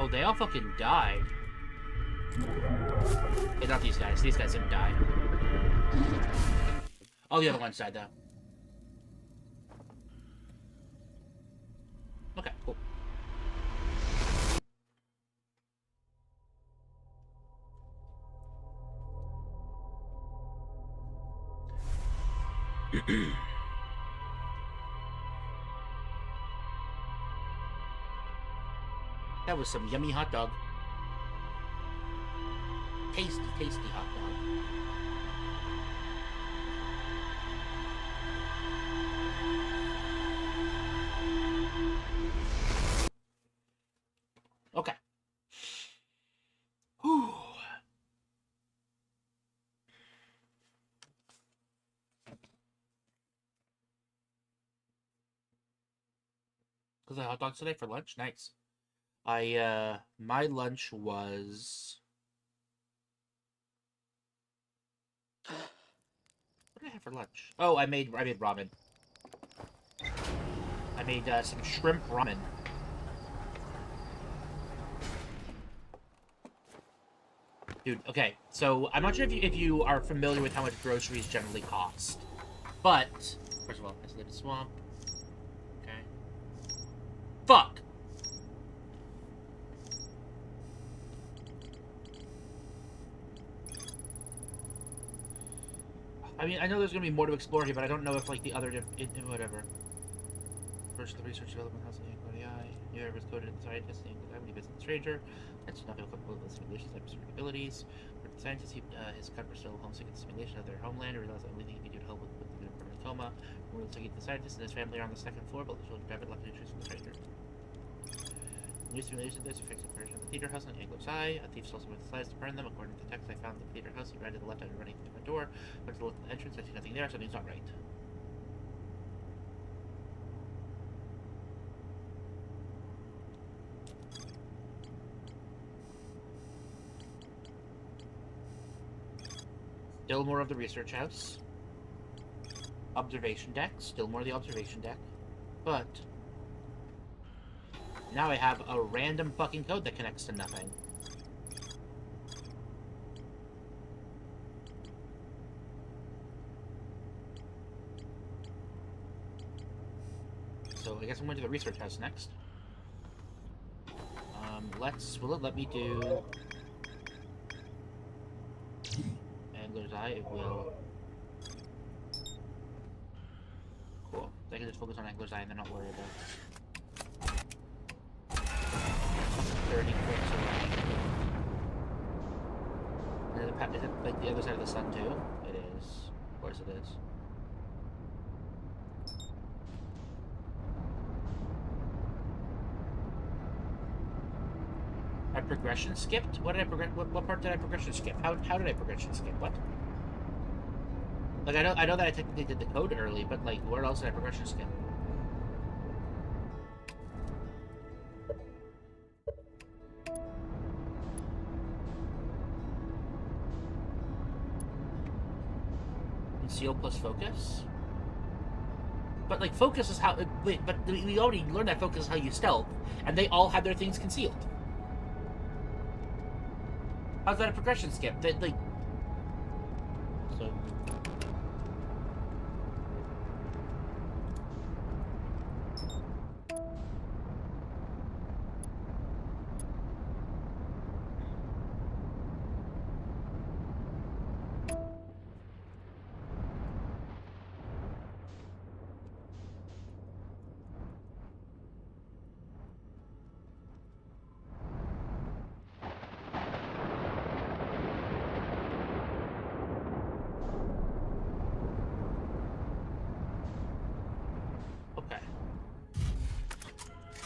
Oh, they all fucking died. Hey, not these guys. These guys didn't die. Oh, the other one died, though. Okay, cool. That was some yummy hot dog. Tasty, tasty hot dog. Okay. Whew. Was I hot dogs today for lunch? Nice. My lunch was... What did I have for lunch? Oh, I made ramen. I made, some shrimp ramen. Dude, okay, so I'm not sure if you are familiar with how much groceries generally cost. But, first of all, isolated swamp. Okay. Fuck! I mean, I know there's gonna be more to explore here, but I don't know if, like, the other... whatever. first of the research development house in AI. New era was coded in scientists, named the family business stranger. That's not applicable to simulations type of abilities. For the scientists, his cut were still homesick in the simulation of their homeland, and realized the only thing he could do to help with the permanent coma. More than the scientist and his family are on the second floor, but the children have it left to choose from the stranger. New simulation, there's a fixed version of the theater house on Angler's Eye. A thief stole some of the slides to burn them. According to the text, I found the theater house. He ran to the left after running through the door. Went to look at the entrance. I see nothing there. Something's not right. Still more of the research house. Observation deck. Still more of the observation deck. But now I have a random fucking code that connects to nothing. So I guess I'm going to the research house next. Will it let me do Angler's Eye? It will. Cool. I can just focus on Angler's Eye and then not worry about 30 clicks away. Is it like the other side of the sun too? It is. Of course it is. I progression skipped? What did I progress? What part did I progression skip? How did I progression skip? What? Like I know that I technically did the code early, but like where else did I progression skip? Conceal plus focus? But like focus is how wait, but we already learned that focus is how you stealth, and they all had their things concealed. How's that a progression skip? That like so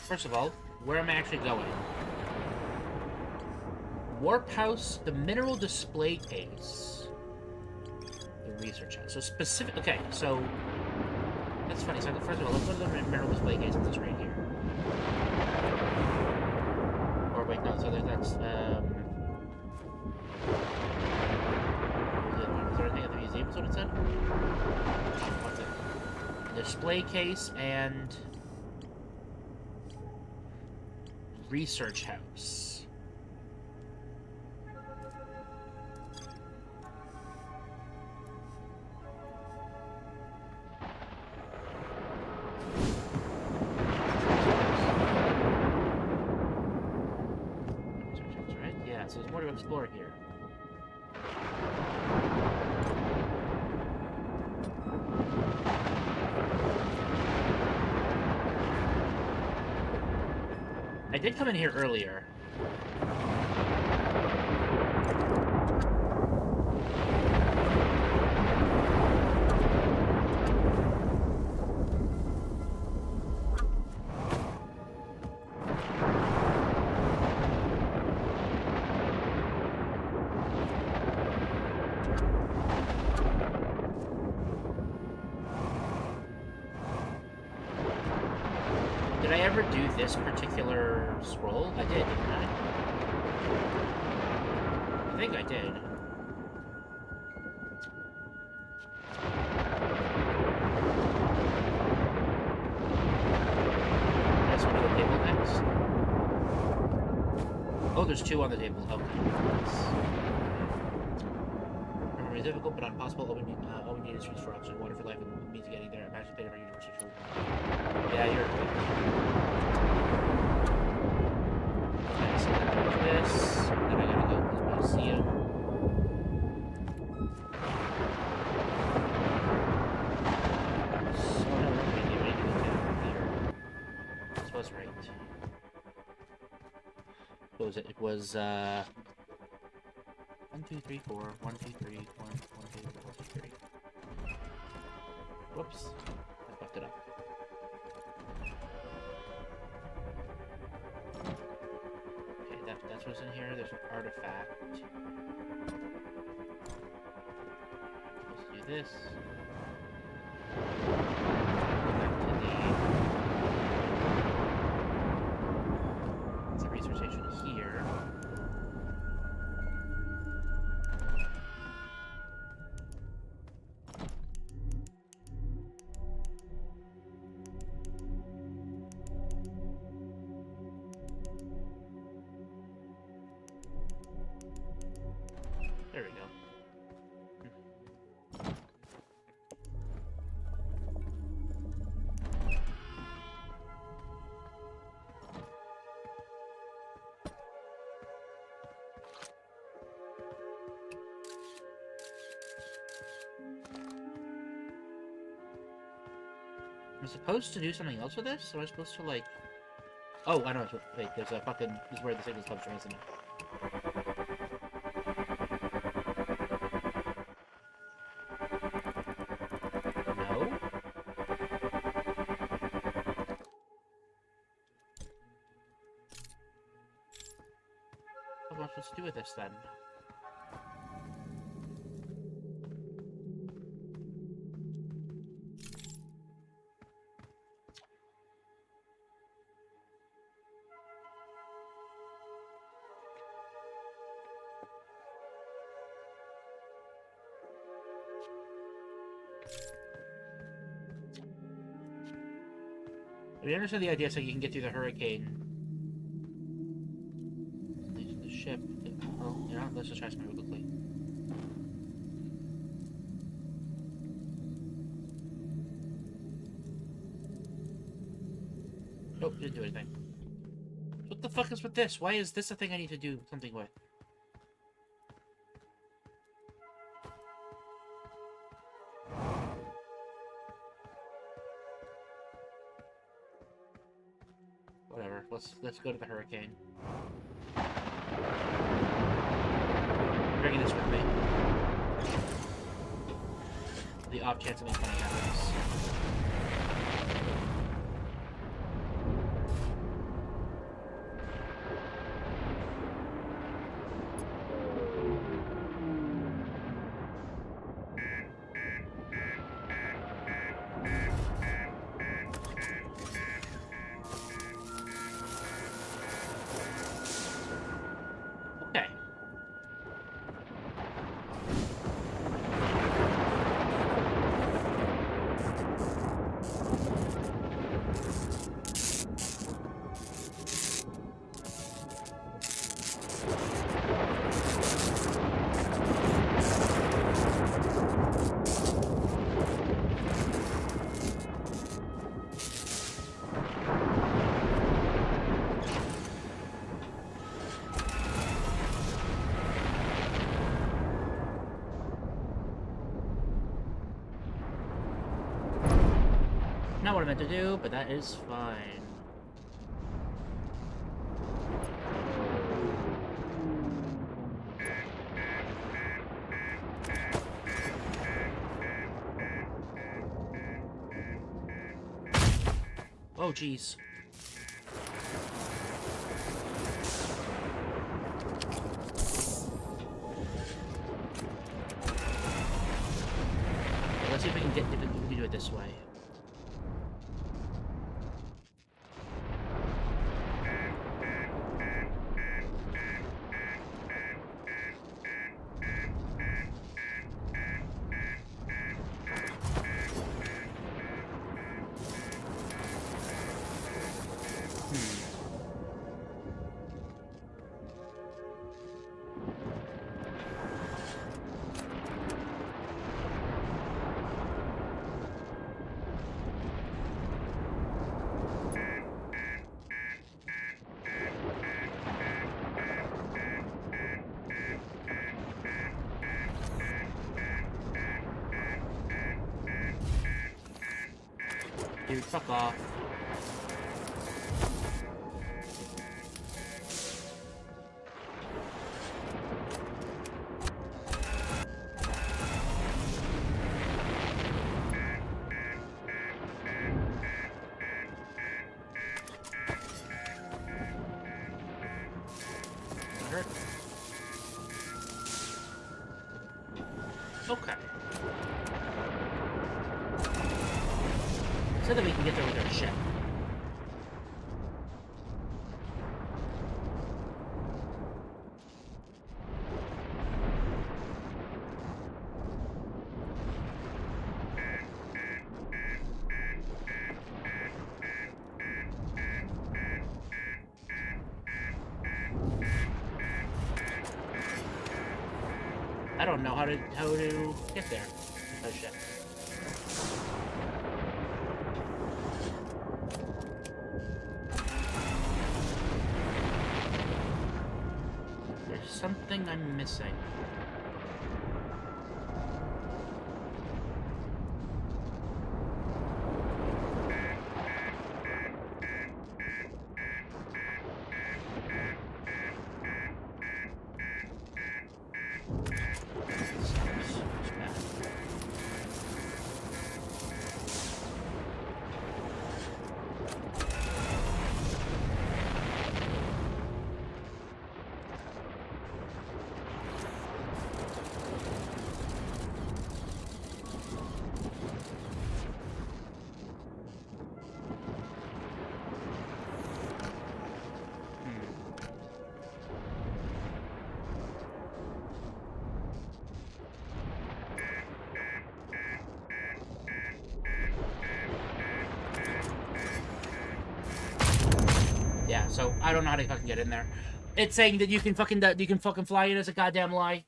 first of all, where am I actually going? Warp House, the mineral display case, the research house. So specific. Okay, so that's funny. So first of all, let's go to the mineral display case. It's right here. Or wait, no. So that's is there anything at the museum? Is what it said. What's it? Display case and research house. Research house, right? Yeah, so there's more to explore here. I did come in here earlier. Did I ever do this particular scroll? I did, didn't I? I think I did. Let's go to the table next. Oh, there's two on the table. Okay. Remember, it's difficult but not impossible. All we need is for oxygen, water for life, and the means of getting there. Imagine the fate of our universe. Yeah, you're right. Okay, so then there's this. Then I gotta go to the museum. So I don't really do anything down here. was it? It was 1, 2, 3, 4. 1, 2, 3. 1, 1, 2, 1, 2, 3. Whoops. I fucked it up. Okay, that's what's in here. There's an artifact. Let's do this. Go back to the research station here. There we go. Am I supposed to do something else with this? Am I supposed to, like... Oh, I know. Wait, there's a fucking... This is where the signal comes from, isn't it? No? What am I supposed to do with this, then? I understand the idea so you can get through the hurricane. Leads to the ship. Oh, you know, let's just try something real quickly. Nope, didn't do anything. What the fuck is with this? Why is this a thing I need to do something with? Whatever. Let's go to the hurricane. Bringing this with me. The off chance something funny happens. Okay. Not what I meant to do, but that is fine. Oh, jeez. Let's see if we can do it this way. Dude, fuck off. Okay. So that we can get there with our ship. I don't know how to get there with our ship. There's something I'm missing. Yeah, so I don't know how to fucking get in there. It's saying that you can fucking fly it as a goddamn lie.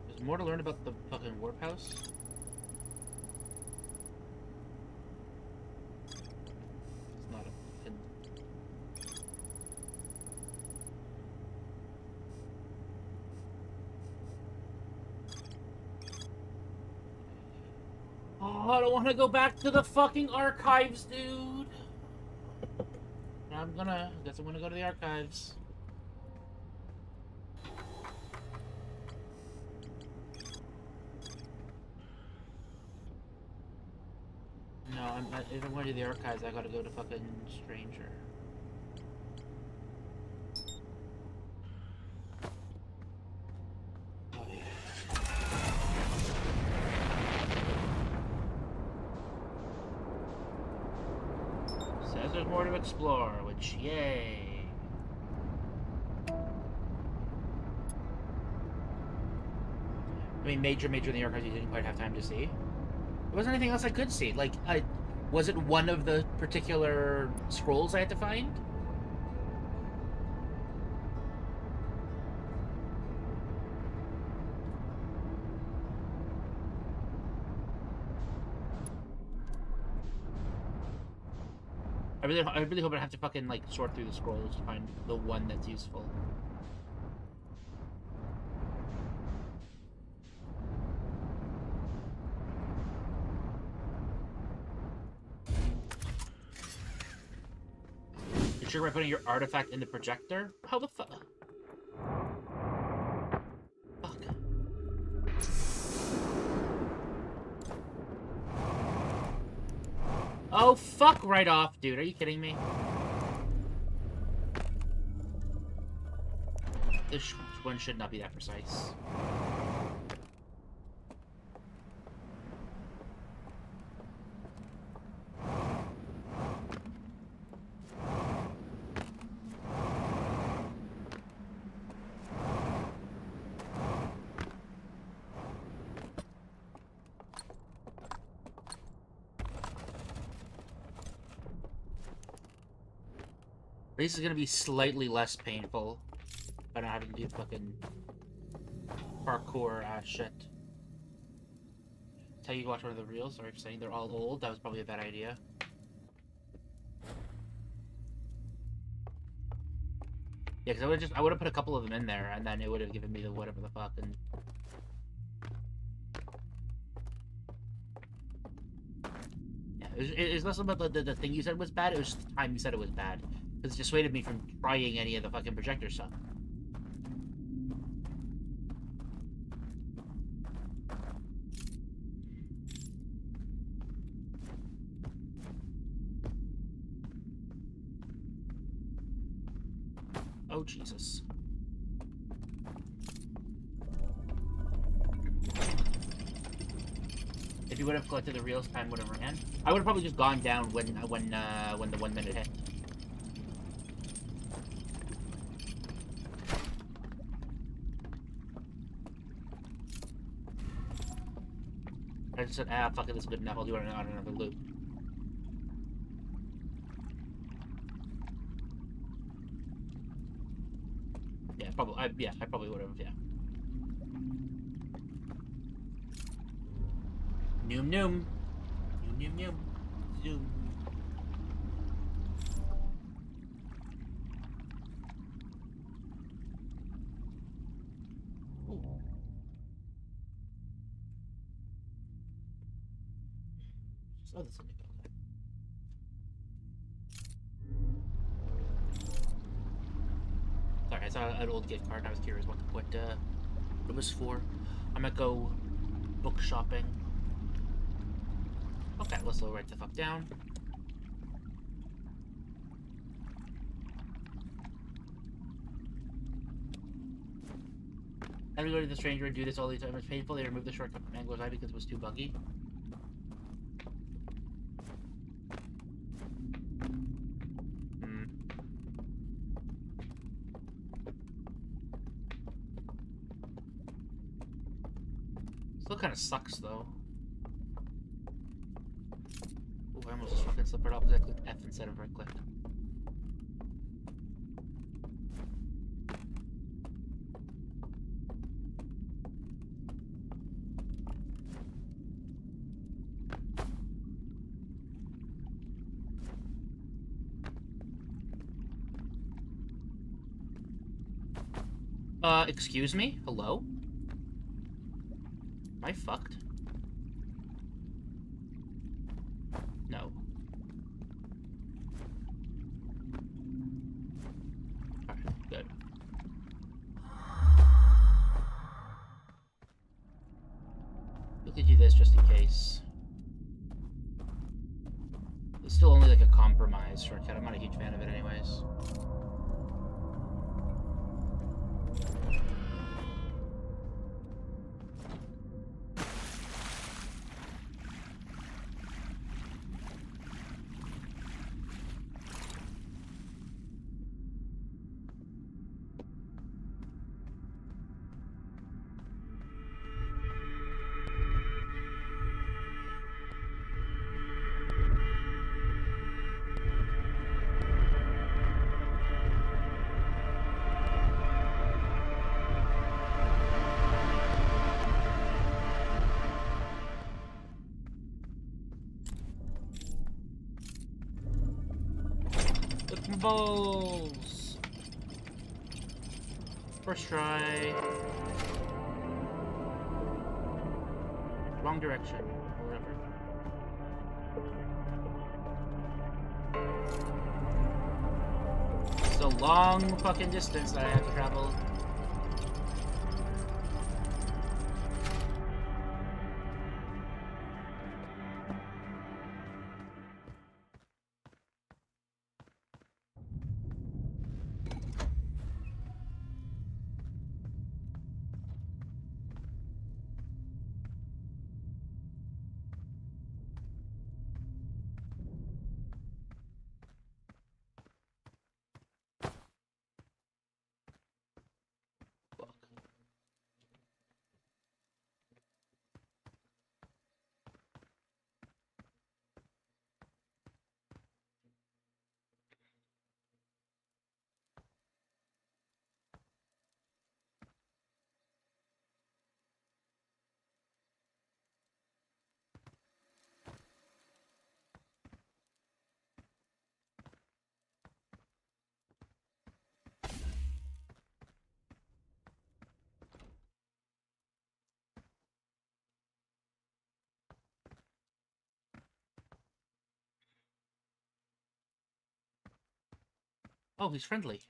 There's more to learn about the fucking warp house. It's not a fucking... Oh, I don't want to go back to the fucking archives, dude. Guess I'm gonna go to the archives. No, if I'm going to the archives, I gotta go to fucking Stranger. Oh, yeah. Says there's more to explore, which, yay. I mean, major in the archives you didn't quite have time to see. There wasn't anything else I could see. Like, was it one of the particular scrolls I had to find? I really hope I don't have to fucking, like, sort through the scrolls to find the one that's useful. You sure by putting your artifact in the projector? How the fuck? Fuck. Oh, fuck right off, dude. Are you kidding me? This one should not be that precise. At least it's gonna be slightly less painful by not having to do fucking parkour shit. Tell you to watch one of the reels. Sorry for saying they're all old. That was probably a bad idea. Yeah, because I would have put a couple of them in there, and then it would have given me the whatever the fuck. And yeah, it was less about the thing you said was bad. It was just the time you said it was bad, because it dissuaded me from trying any of the fucking projector stuff. Oh, Jesus. If you would have collected the reels, time would have ran. I would have probably just gone down when the 1 minute hit. I just said, fuck it, this is good enough. I'll do it on another loop. Yeah, probably. I probably would have. Yeah. Noom noom. Noom noom noom. Zoom. Ooh. Oh, this is okay. Sorry, I saw an old gift card and I was curious what it was for. I'm gonna go book shopping. Okay, let's slow right the fuck down. Had to go to the stranger and do this all the time. It's painful. They removed the shortcut from Angler's Eye because it was too buggy. Still kind of sucks though. Ooh, I almost just fucking slipped it off because I clicked F instead of right click. Excuse me? Hello? Am I fucked? No. Alright, good. We could do this just in case. It's still only like a compromise shortcut. I'm not a huge fan of it anyways. Balls. First try. Wrong direction. Or whatever. It's a long fucking distance that I have to travel. Oh, he's friendly.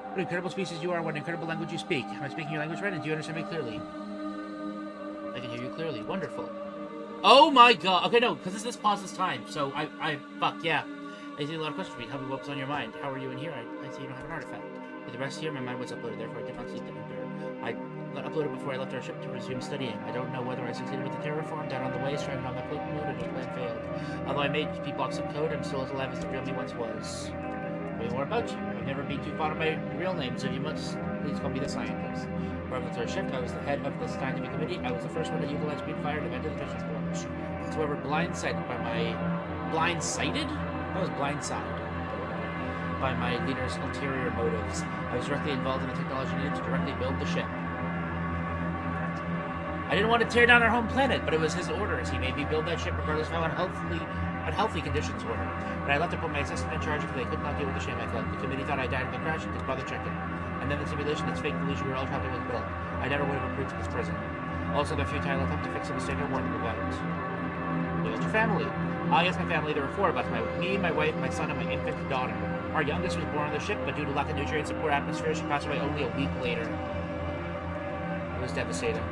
What an incredible species you are, what an incredible language you speak. Am I speaking your language right, and do you understand me clearly? I can hear you clearly. Wonderful. Oh my god. Okay, no, because this pauses time, so fuck, yeah. I see a lot of questions for me. Tell me what's on your mind. How are you in here? I see you don't have an artifact. With the rest here, my mind was uploaded, therefore I did not see the enter. I got uploaded before I left our ship to resume studying. I don't know whether I succeeded with the terraform, down on the way, stranded on my cloak mood, or just plan failed. Although I made few blocks of code, I'm still as alive as the real me once was. Tell me more about you. I've never been too fond of my real name, so you must please call me the scientist. Before I left our ship, I was the head of the scientific committee. I was the first one to utilize green fire to enter the fishing forge. However, blindsided by my... Blindsided? I was blindsided by my leader's ulterior motives. I was directly involved in the technology needed to directly build the ship. I didn't want to tear down our home planet, but it was his orders. He made me build that ship regardless of how unhealthy conditions were. When I left to put my assistant in charge because they could not deal with the shame I felt. The committee thought I died in the crash and didn't bother checking. And then the simulation that's fake delusion we were all trapped in was built. I never would have approved of this prison. Also, the futile attempt to fix a mistake I warned them about. Look at your family. Yes, my family, there were 4 of us. Me, my wife, my son, and my infant daughter. Our youngest was born on the ship, but due to lack of nutrients and poor atmosphere, she passed away only a week later. It was devastating.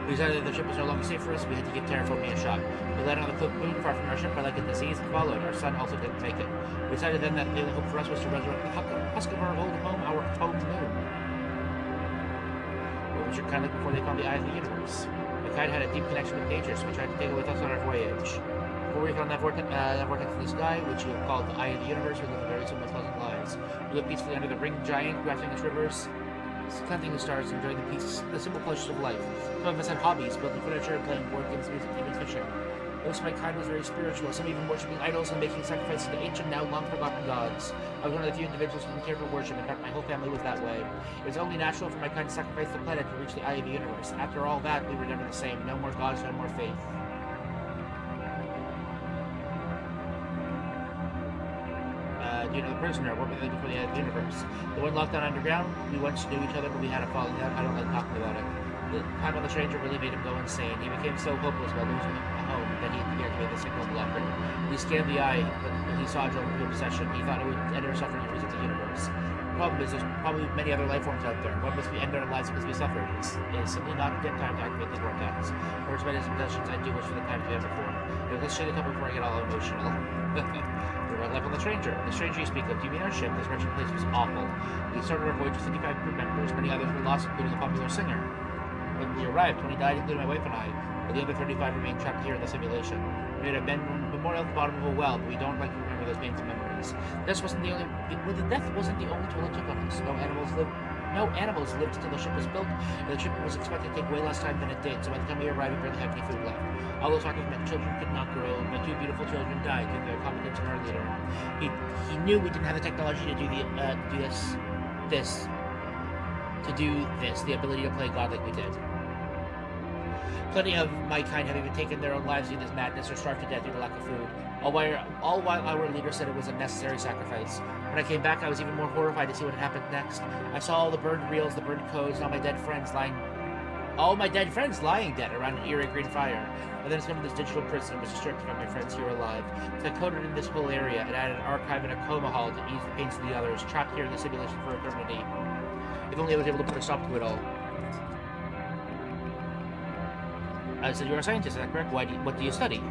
We decided that the ship was no longer safe for us, and we had to give terraforming a shot. We landed on the Cloak Moon, far from our ship, where like a disease followed. Our son also didn't make it. We decided then that the only hope for us was to resurrect the husk of our old home, our home moon. What was your kind like before they found the eye of the universe? The kind had a deep connection with nature, so we tried to take it with us on our voyage. Before we found that vortex in the sky, which we called the Eye of the Universe, we lived very simple, pleasant lives. We lived peacefully under the ring giant, crafting its rivers, counting the stars, and enjoying the simple pleasures of life. Some of us had hobbies, building furniture, playing board games, music, even fishing. Most of my kind was very spiritual, some even worshipping idols and making sacrifices to ancient, now long-forgotten gods. I was one of the few individuals who didn't care for worship. In fact, my whole family was that way. It was only natural for my kind to sacrifice the planet to reach the eye of the universe. After all that, we were never the same. No more gods, no more faith. You know, the prisoner, what were they before the eye of the universe? The one locked down underground, we once knew each other, but we had a falling out. I don't like talking about it. The time on the stranger really made him go insane. He became so hopeless by losing a home that he deactivated the signal blocker. He scanned the eye, but when he saw Joan through obsession, he thought it would end our suffering and reset the universe. The problem is there's probably many other life forms out there. What must we end our lives because we suffered? It's simply not yet time to activate the vortex. For as many possessions I do wish for the time to have before. Let's shake it up before I get all emotional. We're about life on the stranger. The stranger you speak of, do you mean our ship? This wretched place was awful. We started our voyage with 55 crew members. Many others were lost, including a popular singer. When we arrived, 20 died, including my wife and I, but the other 35 remained trapped here in the simulation. We made a memorial at the bottom of a well, but we don't like to remember those painful memories. Death wasn't the only toll it took on us. No animals lived until the ship was built, and the ship was expected to take way less time than it did, so by the time we arrived, we barely had any food left. All those factors meant children could not grow. My 2 beautiful children died due to their competence in our leader. He knew we didn't have the technology to do this, the ability to play God like we did. Plenty of my kind have even taken their own lives due to this madness or starved to death due to lack of food, all while our leader said it was a necessary sacrifice. When I came back, I was even more horrified to see what had happened next. I saw all the burned reels, the burned codes, and all my dead friends lying dead around an eerie green fire. And then discovered this digital prison was stripped from my friends here alive. So I coded in this whole area and added an archive and a coma hall to ease the pains of the others, trapped here in the simulation for eternity. If only I was able to put a stop to it all. I said, you're a scientist, is that correct? What do you study?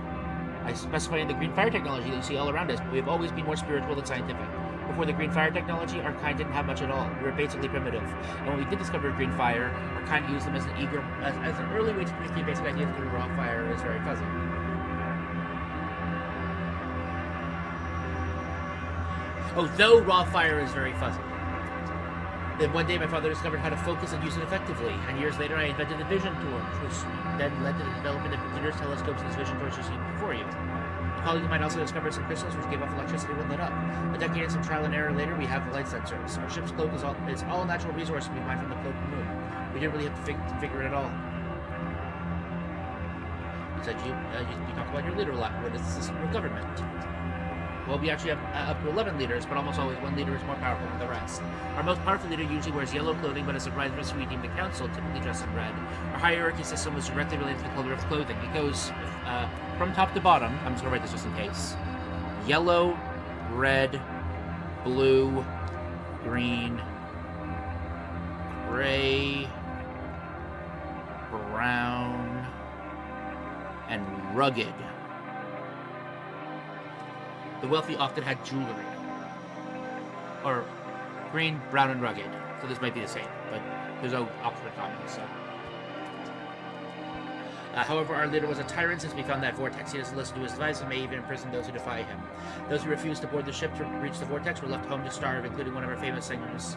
I specify in the green fire technology that you see all around us, but we have always been more spiritual than scientific. Before the green fire technology, our kind didn't have much at all. We were basically primitive. And when we did discover green fire, our kind used them as an early way to communicate basic ideas through raw fire is very fuzzy. Oh, though raw fire is very fuzzy. Then one day my father discovered how to focus and use it effectively, and years later I invented the vision torch, which then led to the development of computers, telescopes, and vision torches you see before you. A colleague of mine also discovered some crystals which gave off electricity when lit up. A decade and some trial and error later, we have the light sensors. Our ship's cloak is all natural resource we mined from the cloaked moon. We didn't really have to figure it at all. You said you talk about your leader a lot. What is the system of government? Well, we actually have up to 11 leaders, but almost always one leader is more powerful than the rest. Our most powerful leader usually wears yellow clothing, but as a rivalrous we deem the council, typically dressed in red. Our hierarchy system was directly related to the color of clothing. It goes from top to bottom. I'm just going to write this just in case. Yellow, red, blue, green, gray, brown, and rugged. The wealthy often had jewelry. Or green, brown, and rugged. So this might be the same, but there's no opposite common, so. However, our leader was a tyrant since we found that vortex. He doesn't listen to his advice and may even imprison those who defy him. Those who refused to board the ship to reach the vortex were left home to starve, including one of our famous singers.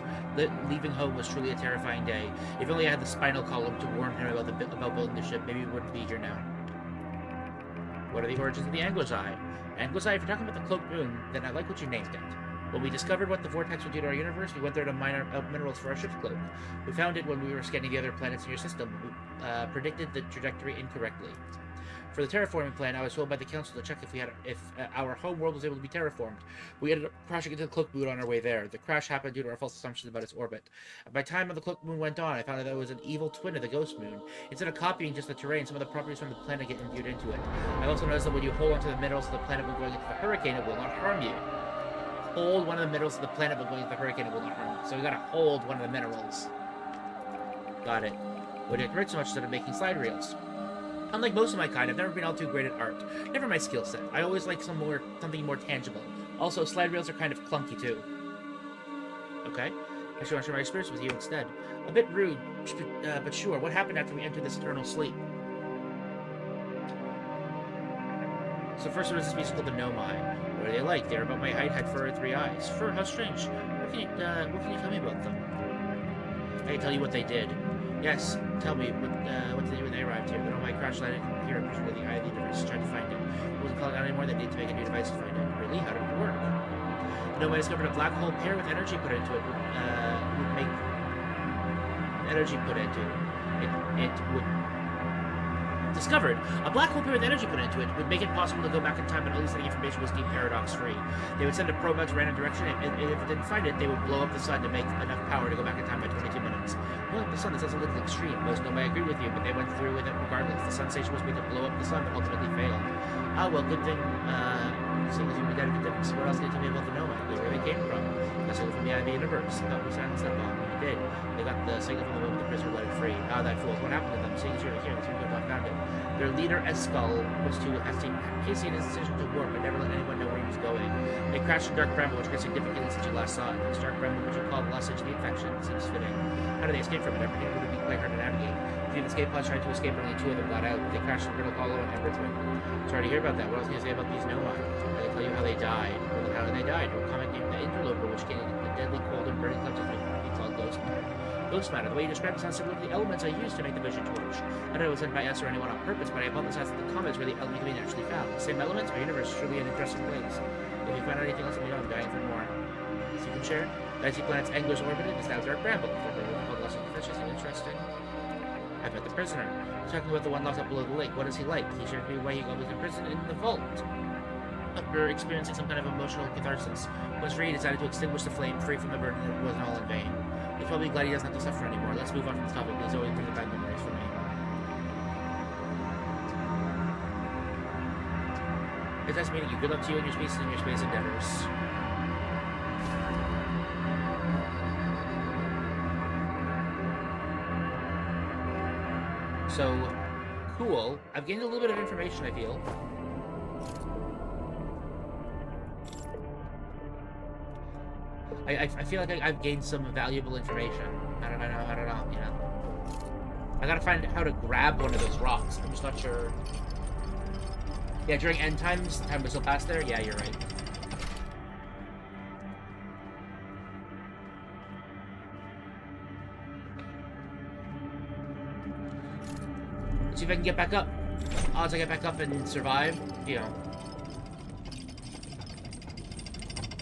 Leaving home was truly a terrifying day. If only I had the spinal column to warn him about building the ship, maybe we wouldn't be here now. What are the origins of the Angler's Eye? Angler's Eye, if you're talking about the Cloaked Moon, then I like what you named it. When we discovered what the vortex would do to our universe, we went there to mine out minerals for our ship's cloak. We found it when we were scanning the other planets in your system. We predicted the trajectory incorrectly. For the terraforming plan, I was told by the council to check if our home world was able to be terraformed. We ended up crashing into the Cloaked Moon on our way there. The crash happened due to our false assumptions about its orbit. By the time the Cloaked Moon went on, I found that it was an evil twin of the Ghost Moon. Instead of copying just the terrain, some of the properties from the planet get imbued into it. I've also noticed that when you hold onto the minerals of the planet when going into the hurricane, it will not harm you. Hold one of the minerals of the planet when going into the hurricane, it will not harm you. So we gotta hold one of the minerals. Got it. Would it hurt so much instead of making slide reels? Unlike most of my kind, I've never been all too great at art. Never my skill set. I always like something more tangible. Also, slide reels are kind of clunky too. Okay. I should want to share my experience with you instead. A bit rude, but sure. What happened after we entered this eternal sleep? So first there was this beast called the Nomai. What are they like? They're about my height, had fur and 3 eyes. Fur? How strange. What can you tell me about them? I can tell you what they did. Yes, tell me, what did they do when they arrived here? The Nomai crash landed here and presumably the eye of the universe, tried to find it. It wasn't calling out anymore, they needed to make a new device to find it. Really? How did it work? The Nomai discovered a black hole pair with energy put into it would make energy put into it. It would discovered a black hole pair with energy put into it would make it possible to go back in time, but at least any information was deemed paradox-free. They would send a probe out to random direction, and if it didn't find it, they would blow up the sun to make enough power to go back in time by 22 minutes. Blowing up the sun, this sounds a little extreme. Most Nomai agree with you, but they went through with it regardless. The sun station was made to blow up the sun, but ultimately failed. Ah, well, good thing, seeing as you were dead if it didn't. So what else can you tell me about the Nomai? Where they came from? That's all from the eye of the universe. I thought we silenced that bomb. We did. They got the signal from the moment the prisoner let it free. Ah, that fools. What happened to them? Seeing as you're here, the team could have found it. Their leader, Eskull, was to hasten his decision to warp, but never let anyone know where he was going. They crashed in Dark Bramble, which grew significantly since you last saw it. This Dark Bramble, which you call the last stage of the infection, seems fitting. How did they escape from it? Everything would be quite hard to navigate. The escape pods tried to escape, but only 2 of them got out. They crashed in Brittle Hollow and Ember Twin. Sorry to hear about that. What else can you say about these Nomai? I can tell you how they died. Well, how they died. A comet named the Interloper, which came in the deadly cold and burning clouds of called Ghost Matter. Ghost Matter. The way you described it sounds similar to the elements I used to make the vision torch. I don't know if it was sent by us or anyone on purpose, but I hypothesized that the comets were the element we naturally found. The same elements? Our universe is truly an interesting place. If you find out anything else, let me know. I'm dying for more. So you can share. The icy planet's Angler's orbited is now Dark Bramble. For her, called Lost in the Fish is interesting. I've met the prisoner. He's talking about the one locked up below the lake. What is he like? He shared with me why he was imprisoned in the vault. After experiencing some kind of emotional catharsis, once free, he decided to extinguish the flame, free from the burden, and it wasn't all in vain. He's probably glad he doesn't have to suffer anymore. Let's move on from this topic. These always bring the bad memories for me. It's nice meeting you. Good luck to you and your species and your space endeavors. So, cool. I've gained a little bit of information, I feel. I feel like I've gained some valuable information. I don't know, you know. I gotta find out how to grab one of those rocks. I'm just not sure. Yeah, during end times, time was so fast there. Yeah, you're right. Let's see if I can get back up. Odds I get back up and survive, you know.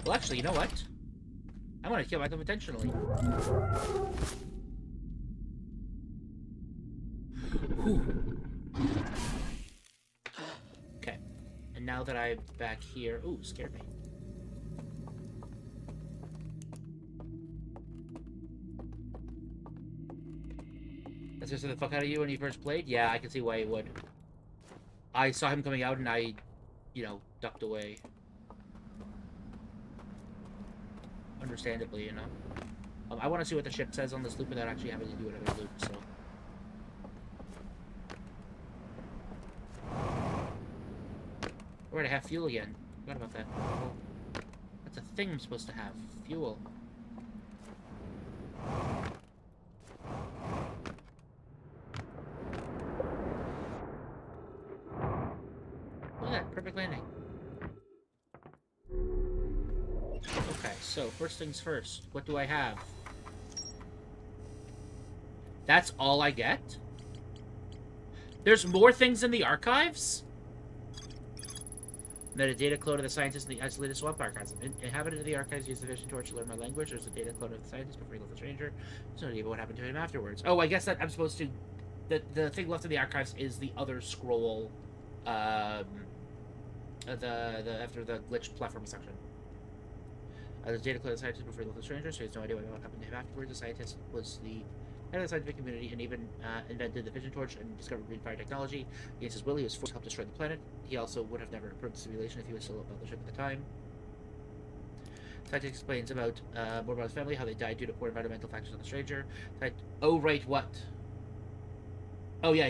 Well, actually, you know what? I'm gonna kill myself intentionally. Whew. Okay. And now that I'm back here... Ooh, scared me. That scared the fuck out of you when you first played? Yeah, I can see why he would. I saw him coming out and I, you know, ducked away. Understandably, you know. I want to see what the ship says on this loop without actually having to do another loop, so... We're gonna have fuel again. Forgot about that. Oh, that's a thing I'm supposed to have. Fuel. Look at that. Perfect landing. Okay, so first things first. What do I have? That's all I get? There's more things in the archives? Metadata clone of the scientist in the isolated swamp archives. Inhabitant of the archives used the vision torch to learn my language. There's a data clone of the scientist before he left the stranger. There's no idea about what happened to him afterwards. Oh, I guess that I'm supposed to... The thing left in the archives is the other scroll. After the glitch platform section. The data clone of the scientist before he left the stranger, so he has no idea what happened to him afterwards. The scientist was the head of the scientific community and even invented the vision torch and discovered green fire technology. Against his will, he was forced to help destroy the planet. He also would have never approved the simulation if he was still about the ship at the time. Scientist explains about more about his family, how they died due to poor environmental factors on the stranger. Oh, right, what? Oh, yeah.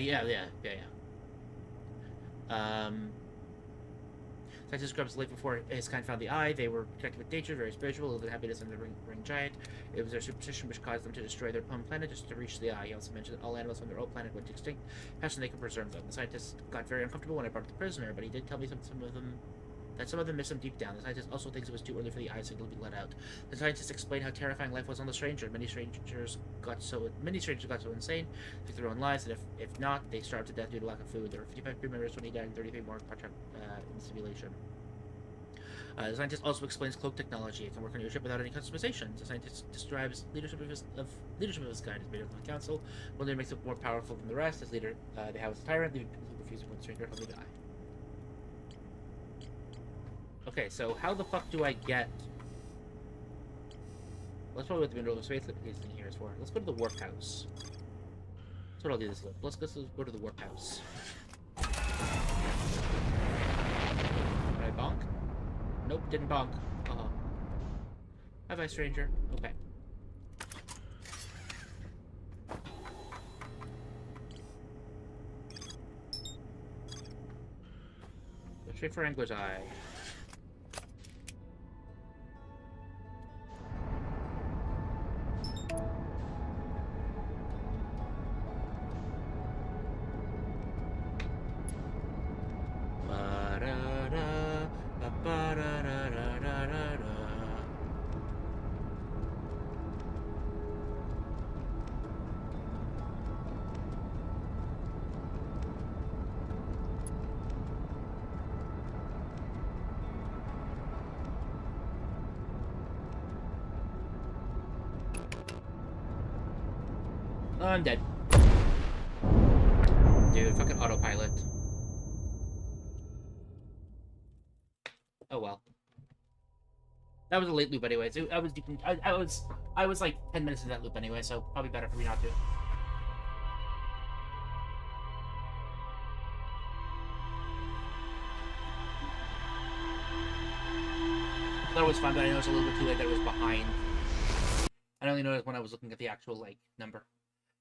Scientist grabs life before his kind found the eye. They were connected with nature, very spiritual, lived in happiness under the ring giant. It was their superstition which caused them to destroy their home planet just to reach the eye. He also mentioned that all animals on their old planet went extinct, passion they could preserve them. The scientist got very uncomfortable when I brought up the prisoner, but he did tell me some of them miss him deep down. The scientist also thinks it was too early for the eye signal to be let out. The scientist explained how terrifying life was on the stranger. Many strangers got so insane, took their own lives, and if not, they starved to death due to lack of food. There were 55 crew members when he died, and 33 more contract in the simulation. The scientist also explains cloak technology. It can work on your ship without any customizations. The scientist describes leadership of his kind as made up of the council. One leader makes it more powerful than the rest. As leader, they have as a tyrant, leaving people confused when the stranger held the eye. Okay, so how the fuck do I get... Well, that's probably what the middle of the space thing here is for. Let's go to the warp house. That's what I'll do this loop. Let's go to the warp house. Did I bonk? Nope, didn't bonk. Bye-bye, stranger. Okay. Go straight for Angler's Eye. I'm dead. Dude, fucking autopilot. Oh well. That was a late loop anyway. So I was like 10 minutes into that loop anyway, so probably better for me not to. I thought it was fun, but I know it's a little bit too late that it was behind. I only noticed when I was looking at the actual like number.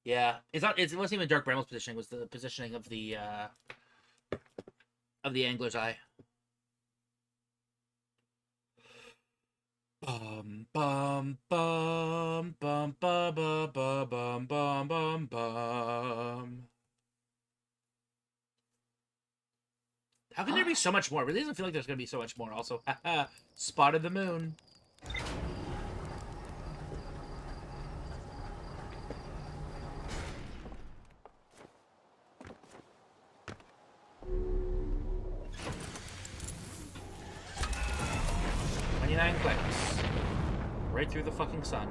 Yeah, it wasn't even Dark Brambles positioning. It was the positioning of the Angler's Eye. Bum bum bum bum bum bum bum bum bum bum. How can there be so much more? It really doesn't feel like there's gonna be so much more. Also, spotted the moon. Click. right through the fucking sun.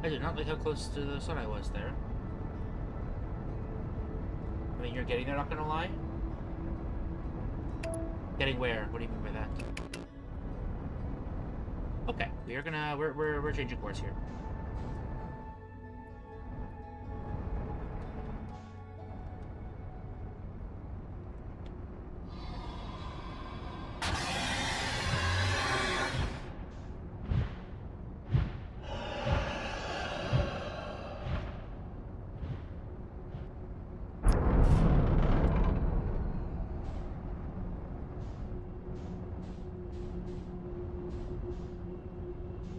I did not like how close to the sun I was there. I mean, you're getting there, not gonna lie. Getting where? What do you mean by that? Okay, we're changing course here.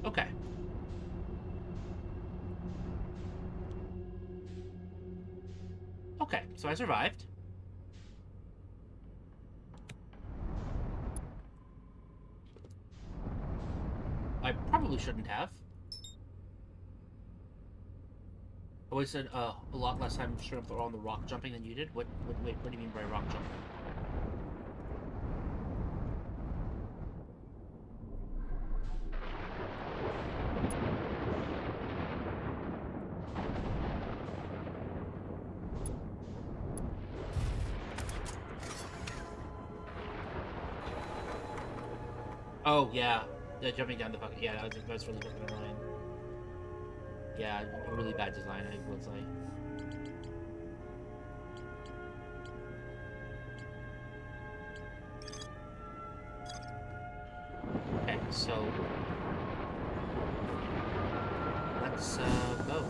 Okay. Okay, so I survived. I probably shouldn't have. I wasted a lot less time straight up on the rock jumping than you did. Wait, what do you mean by rock jumping? Oh, yeah. Jumping down the fucking... Yeah, that's really fucking annoying. Yeah, really bad design, I would say. Okay, so... Let's, go.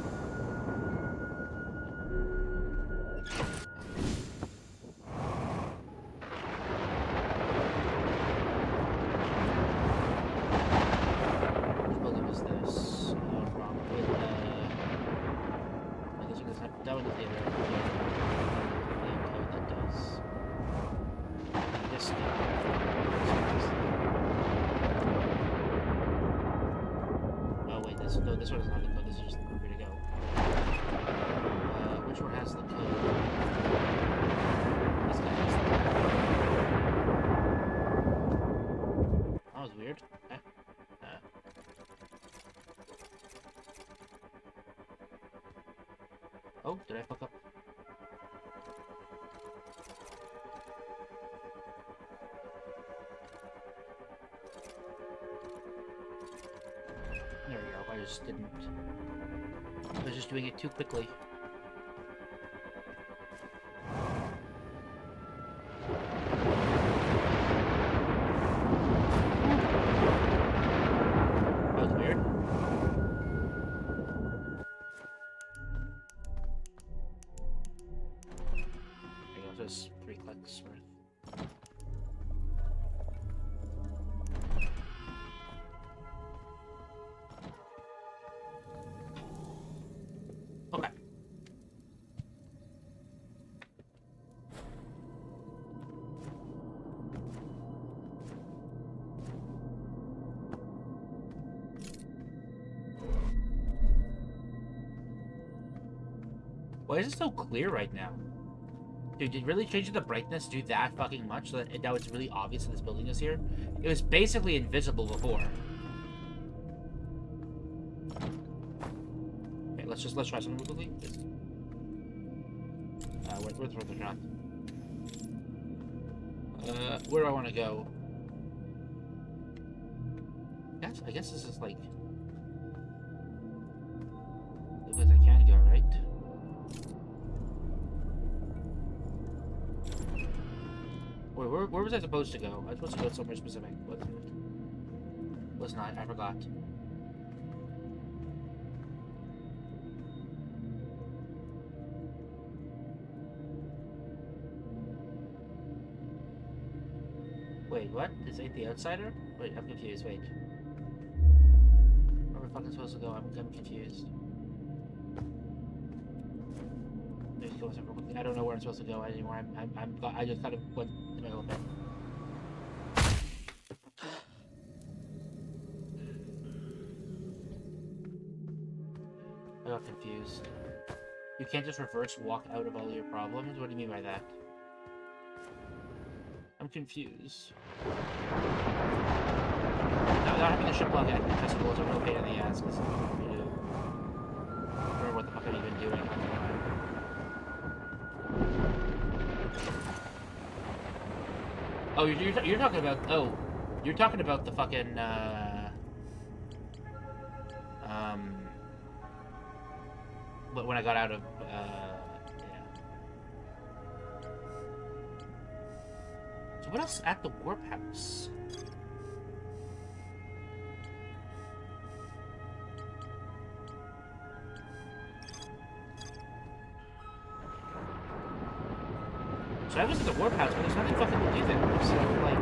Which building was this? Wrong. With, I guess we can that one is the other code that does this Oh wait, this one doesn't have the code, this is just where to go. Which one has the code? This guy has the code. That was weird. Okay. Oh, did I fuck up? There we go, I just didn't... I was just doing it too quickly. That was weird. There you go, just 3 clicks worth. Okay. Why is it so clear right now? Dude, did it really change the brightness do that fucking much so that now it's really obvious that this building is here? It was basically invisible before. Okay, let's try something quickly. Where's the shot? Where do I want to go? I guess this is like the place I can go, right? Wait, where was I supposed to go? I was supposed to go somewhere specific. Listen, I forgot. Wait, what? This ain't the outsider? Wait, I'm confused. Wait. Where am I fucking supposed to go? I'm confused. just kill myself real quickly. I don't know where I'm supposed to go anymore. I just kind of went in the middle of it. I got confused. You can't just reverse walk out of all your problems? What do you mean by that? I'm confused. Not having the ship log at festival is a real pain in the ass, because I don't remember what the fuck I'm even doing. Oh, you're talking about... Oh, you're talking about the fucking, But when I got out of, yeah. So what else at the Warp House? So I was at the Warp House, but there's nothing fucking to do there, so, like...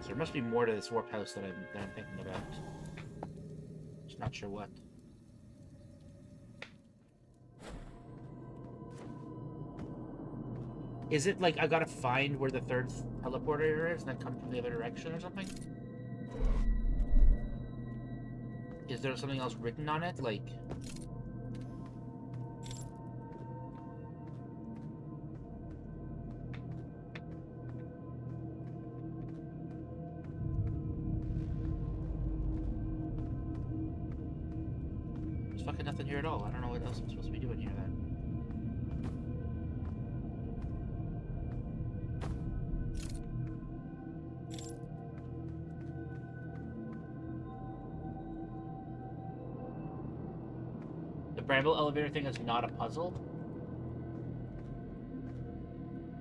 There must be more to this Warp House that I'm thinking about. Just not sure what. Is it like I gotta find where the third teleporter is and then come from the other direction or something? Is there something else written on it? Like... fucking nothing here at all. I don't know what else I'm supposed to be doing here then. The Bramble elevator thing is not a puzzle?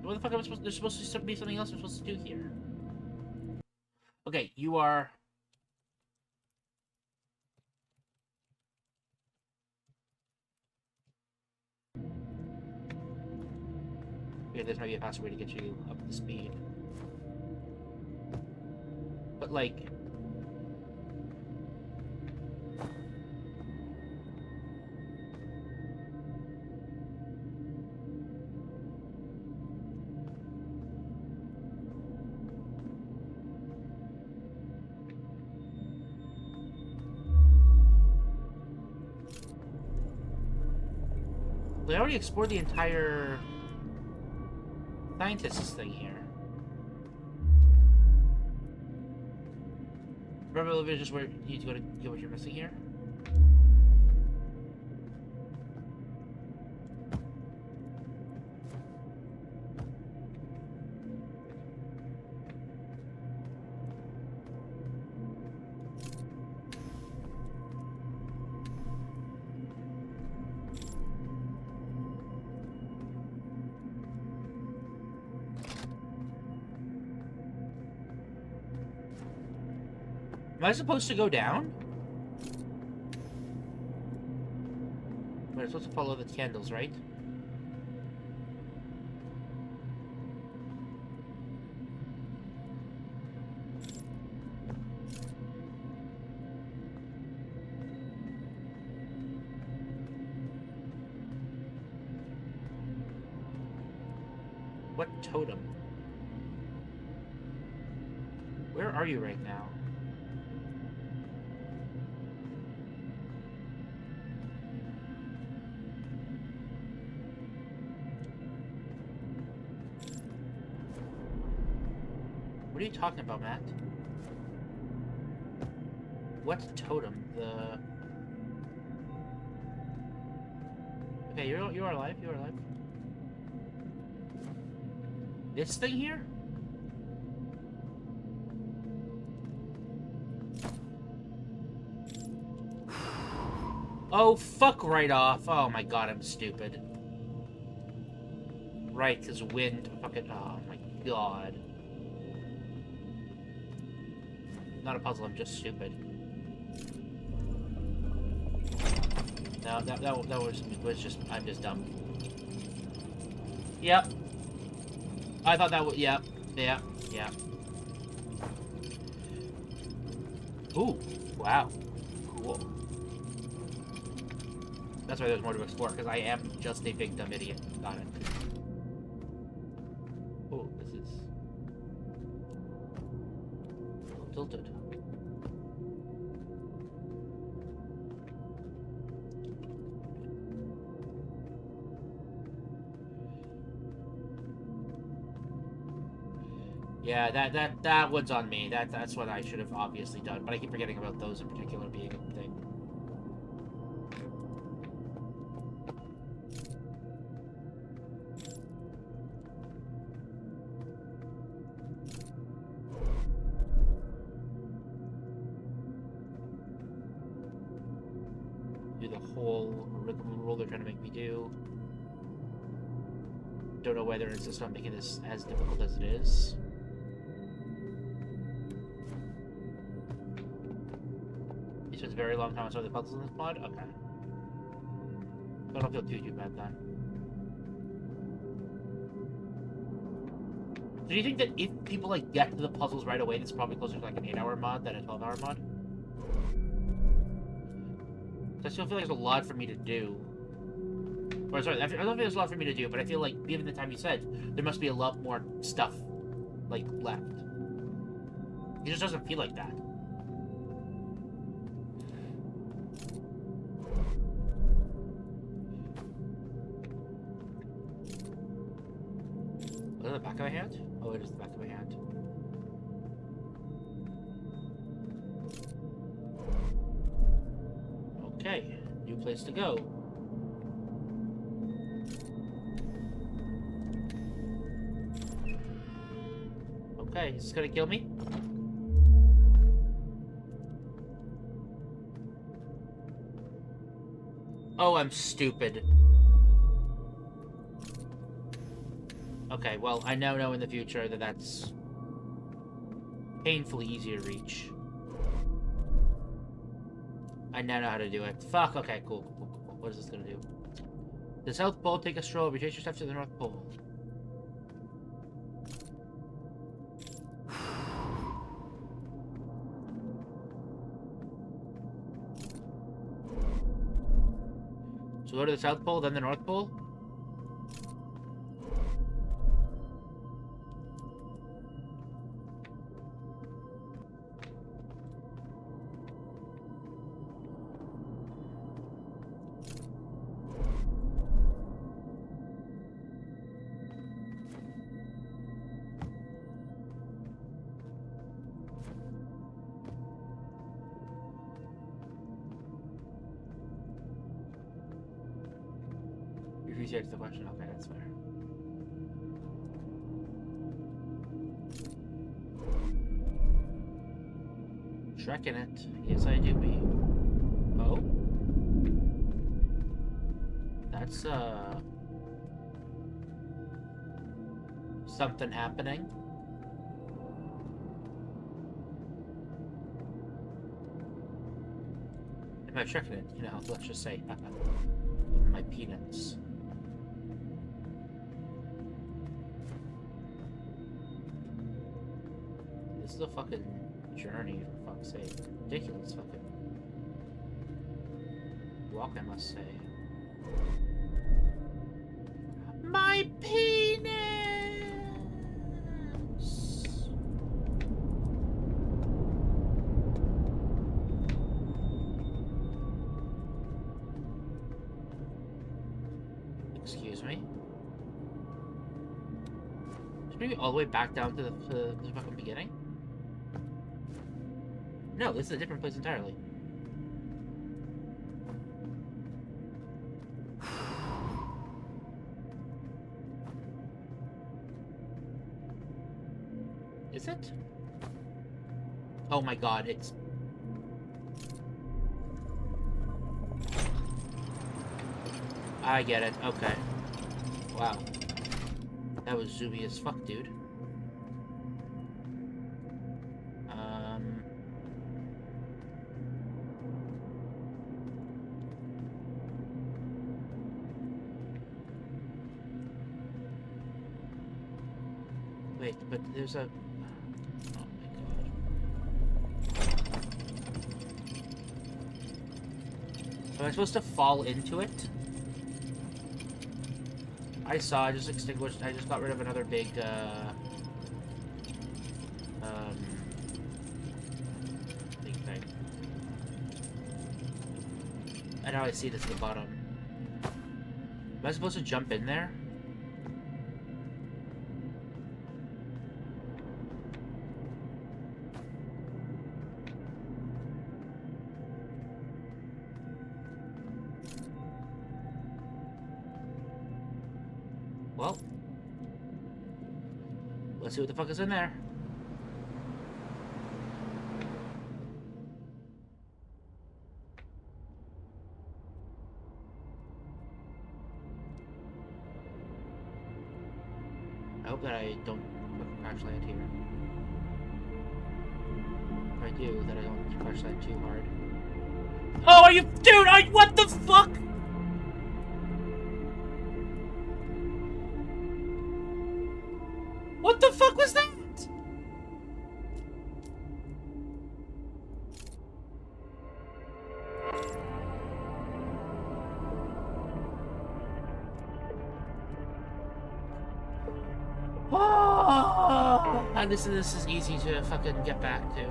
What the fuck am I supposed to... There's supposed to be something else I'm supposed to do here. Okay, you are... Yeah, there's maybe a faster way to get you up to speed. But, like... We already explored the entire... scientist's thing here. Remember the elevator just where you need to go to get what you're missing here? Am I supposed to go down? But I'm supposed to follow the candles, right? What totem? Where are you right now? What are you talking about, Matt? What totem? The... Okay, you are alive. You are alive. This thing here? Oh, fuck right off. Oh my god, I'm stupid. Right, because wind fucking... Oh my god. not a puzzle, I'm just stupid. No, that was just, I'm just dumb. Yep. I thought that was, yep. Yeah. Ooh, wow. Cool. That's why there's more to explore, because I am just a big dumb idiot. Got it. Oh, this is... tilted. Yeah, that one's on me. That's what I should have obviously done, but I keep forgetting about those in particular being a thing. Do the whole rigmarole they're trying to make me do. Don't know whether it's just not making this as difficult as it is. It spends a very long time on some of the puzzles in this mod? Okay. I don't feel too bad then. Do you think that if people like get to the puzzles right away, it's probably closer to like an 8-hour mod than a 12-hour mod? I still feel like there's a lot for me to do. Or sorry, I don't think there's a lot for me to do, but I feel like given the time you said, there must be a lot more stuff like left. It just doesn't feel like that. Was that the back of my hand? Oh, it is the back of my hand. Okay, new place to go. Okay, is this gonna kill me? Oh, I'm stupid. Okay, well, I now know in the future that that's painfully easy to reach. I now know how to do it. Fuck, okay, cool. What is this gonna do? The South Pole, take a stroll, retrace your steps to the North Pole. So go to the South Pole, then the North Pole? Appreciates the question. Okay, that's fair. Shrek in it. Yes, I do be. Oh? That's, something happening. Am I Shrek in it? You know, let's just say, my peanuts. This is a fucking journey, for fuck's sake. Ridiculous fucking walk, I must say. My penis! Excuse me? Should we be all the way back down to the fucking beginning? No, this is a different place entirely. Is it? Oh my god, it's... I get it, okay. Wow. That was zoomy as fuck, dude. Wait, but there's a... Oh my god. Am I supposed to fall into it? I saw, I just extinguished, I just got rid of another big, big thing. And now I see it at the bottom. Am I supposed to jump in there? Well, let's see what the fuck is in there. I hope that I don't crash land here. If I do, that I don't crash land too hard. Oh, are you, dude? What the fuck? What the fuck was that? Oh, and this is easy to fucking get back to.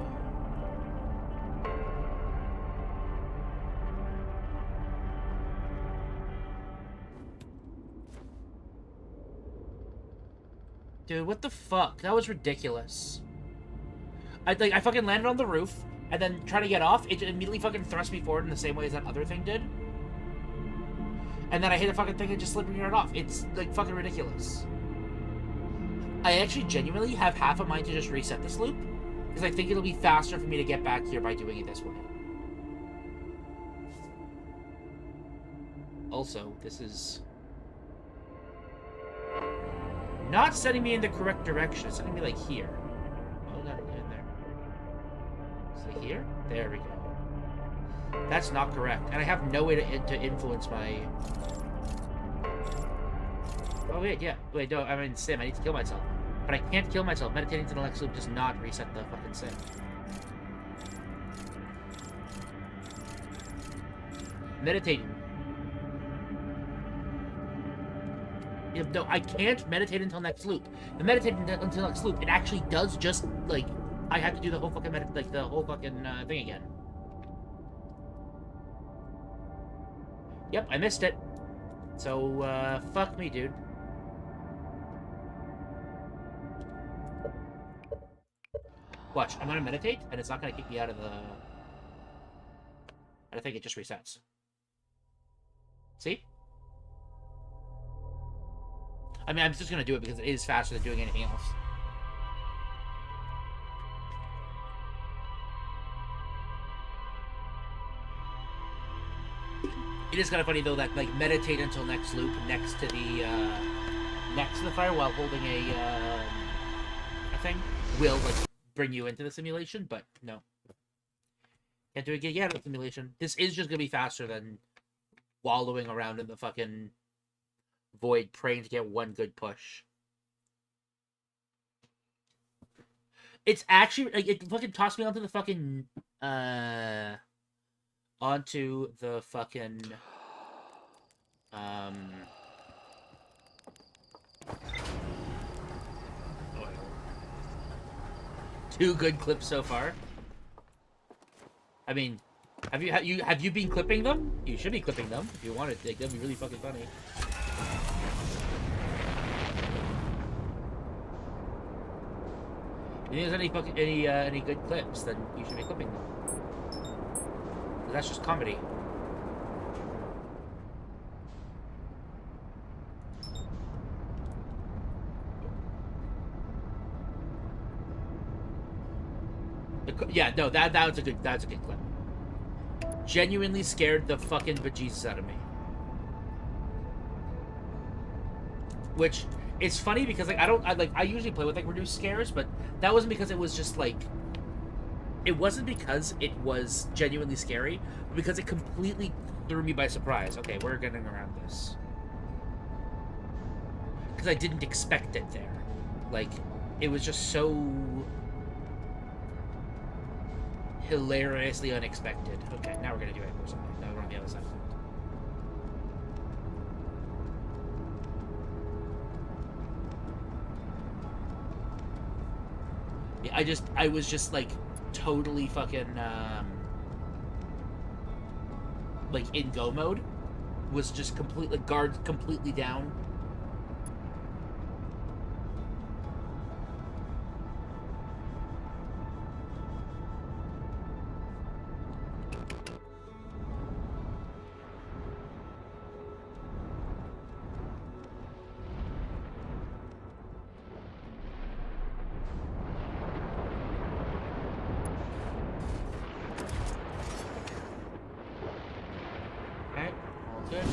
Dude, what the fuck? That was ridiculous. I fucking landed on the roof, and then trying to get off, it immediately fucking thrust me forward in the same way as that other thing did. And then I hit a fucking thing and just slipped me right off. It's, like, fucking ridiculous. I actually genuinely have half a mind to just reset this loop, because I think it'll be faster for me to get back here by doing it this way. Also, this is... not sending me in the correct direction. It's sending me, like, here. Oh, not in there. Is it here? There we go. That's not correct. And I have no way to influence my... Oh, wait, yeah. Wait, no, I'm in sim. I need to kill myself. But I can't kill myself. Meditating to the next loop does not reset the fucking sim. Meditating. No, I can't meditate until next loop. The meditating until next loop, it actually does just, like, I have to do the whole fucking the whole fucking thing again. Yep, I missed it. So, fuck me, dude. Watch, I'm gonna meditate, and it's not gonna kick me out of the... I think it just resets. See? I mean, I'm just gonna do it because it is faster than doing anything else. It is kind of funny though that, like, meditate until next loop next to the fire while holding a thing will, like, bring you into the simulation, but no. Can't do it again out of the simulation. This is just gonna be faster than wallowing around in the fucking void praying to get one good push. It's actually, like, it fucking tossed me onto the fucking onto the fucking two good clips so far. I mean, have you been clipping them? You should be clipping them if you wanted. Like, that'd be really fucking funny. If there's any good clips, then you should be clipping them. That's just comedy. Yeah, no, that's a good clip. Genuinely scared the fucking bejesus out of me. Which is funny because, like, I usually play with, like, reduced scares, but that wasn't because it was just, like, it wasn't because it was genuinely scary, but because it completely threw me by surprise. Okay, we're getting around this. Because I didn't expect it there. Like, it was just so hilariously unexpected. Okay, now we're gonna do it or something. Now we're on the other side. Yeah, I was just like totally fucking like in go mode. Was just completely guards completely down. Okay, all good.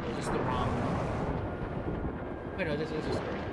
Was this the wrong? Wait, no, this is correct.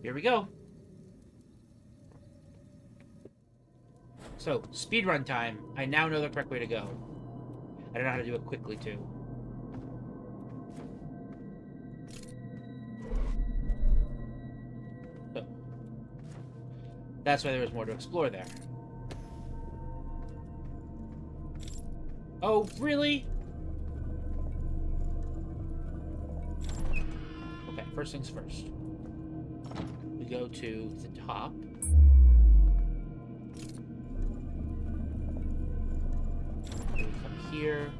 Here we go. So, speedrun time. I now know the correct way to go. I don't know how to do it quickly, too. So, that's why there was more to explore there. Oh, really? Okay, first things first. We go to the top. We come here.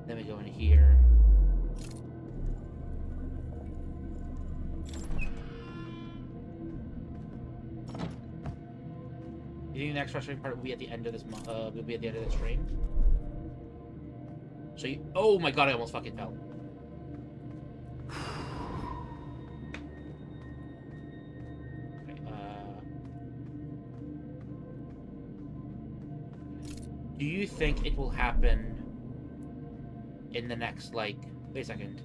Then we go in here. You think the next frustrating part will be at the end of this? Will be at the end of this stream. So you. Oh my god! I almost fucking fell. Okay, do you think it will happen in the next, like... Wait a second.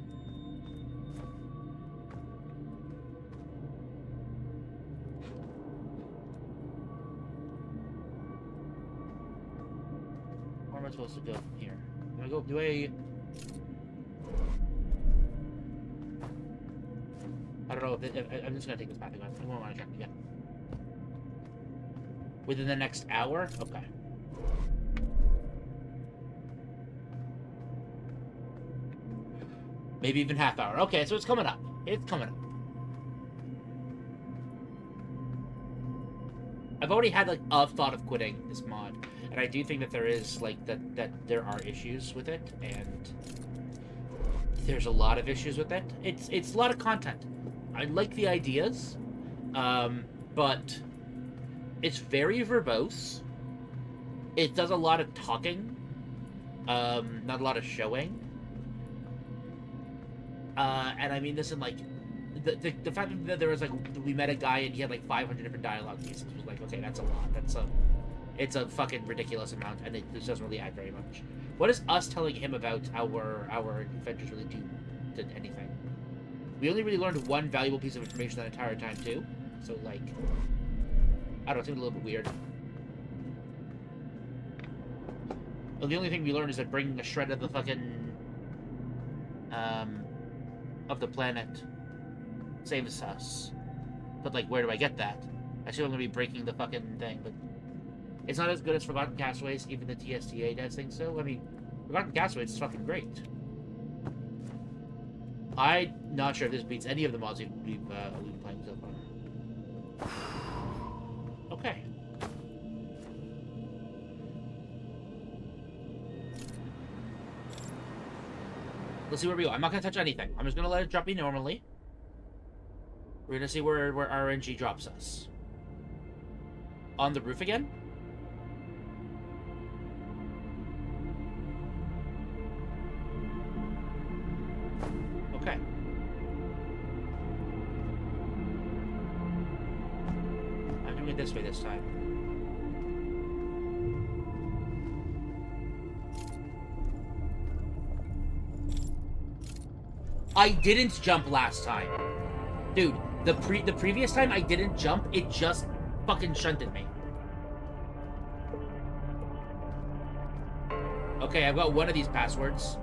Where am I supposed to go from here? Do I go... Do I... I don't know. I'm just gonna take this path. I don't want to check again. Within the next hour? Okay. Maybe even half hour. Okay, so it's coming up. It's coming up. I've already had like a thought of quitting this mod, and I do think that there is like that there are issues with it, and there's a lot of issues with it. It's a lot of content. I like the ideas, but it's very verbose. It does a lot of talking, not a lot of showing. And I mean this in like the fact that there was like we met a guy and he had like 500 different dialogue pieces was like, okay, that's a lot. It's a fucking ridiculous amount, and it just doesn't really add very much. What is us telling him about our adventures really do to anything? We only really learned one valuable piece of information that entire time too. So like, I don't know, it seemed a little bit weird. Well, the only thing we learned is that bringing a shred of the fucking of the planet saves us. But like, where do I get that? I assume I'm gonna be breaking the fucking thing, but it's not as good as Forgotten Castaways. Even the TSTA does think so. I mean, Forgotten Castaways is fucking great. I'm not sure if this beats any of the mods we've been playing so far. Okay. Let's see where we go. I'm not gonna touch anything. I'm just gonna let it drop me normally. We're gonna see where RNG drops us. On the roof again? Okay. I'm doing it this way this time. I didn't jump last time. Dude, the previous time I didn't jump, it just fucking shunted me. Okay, I've got one of these passwords.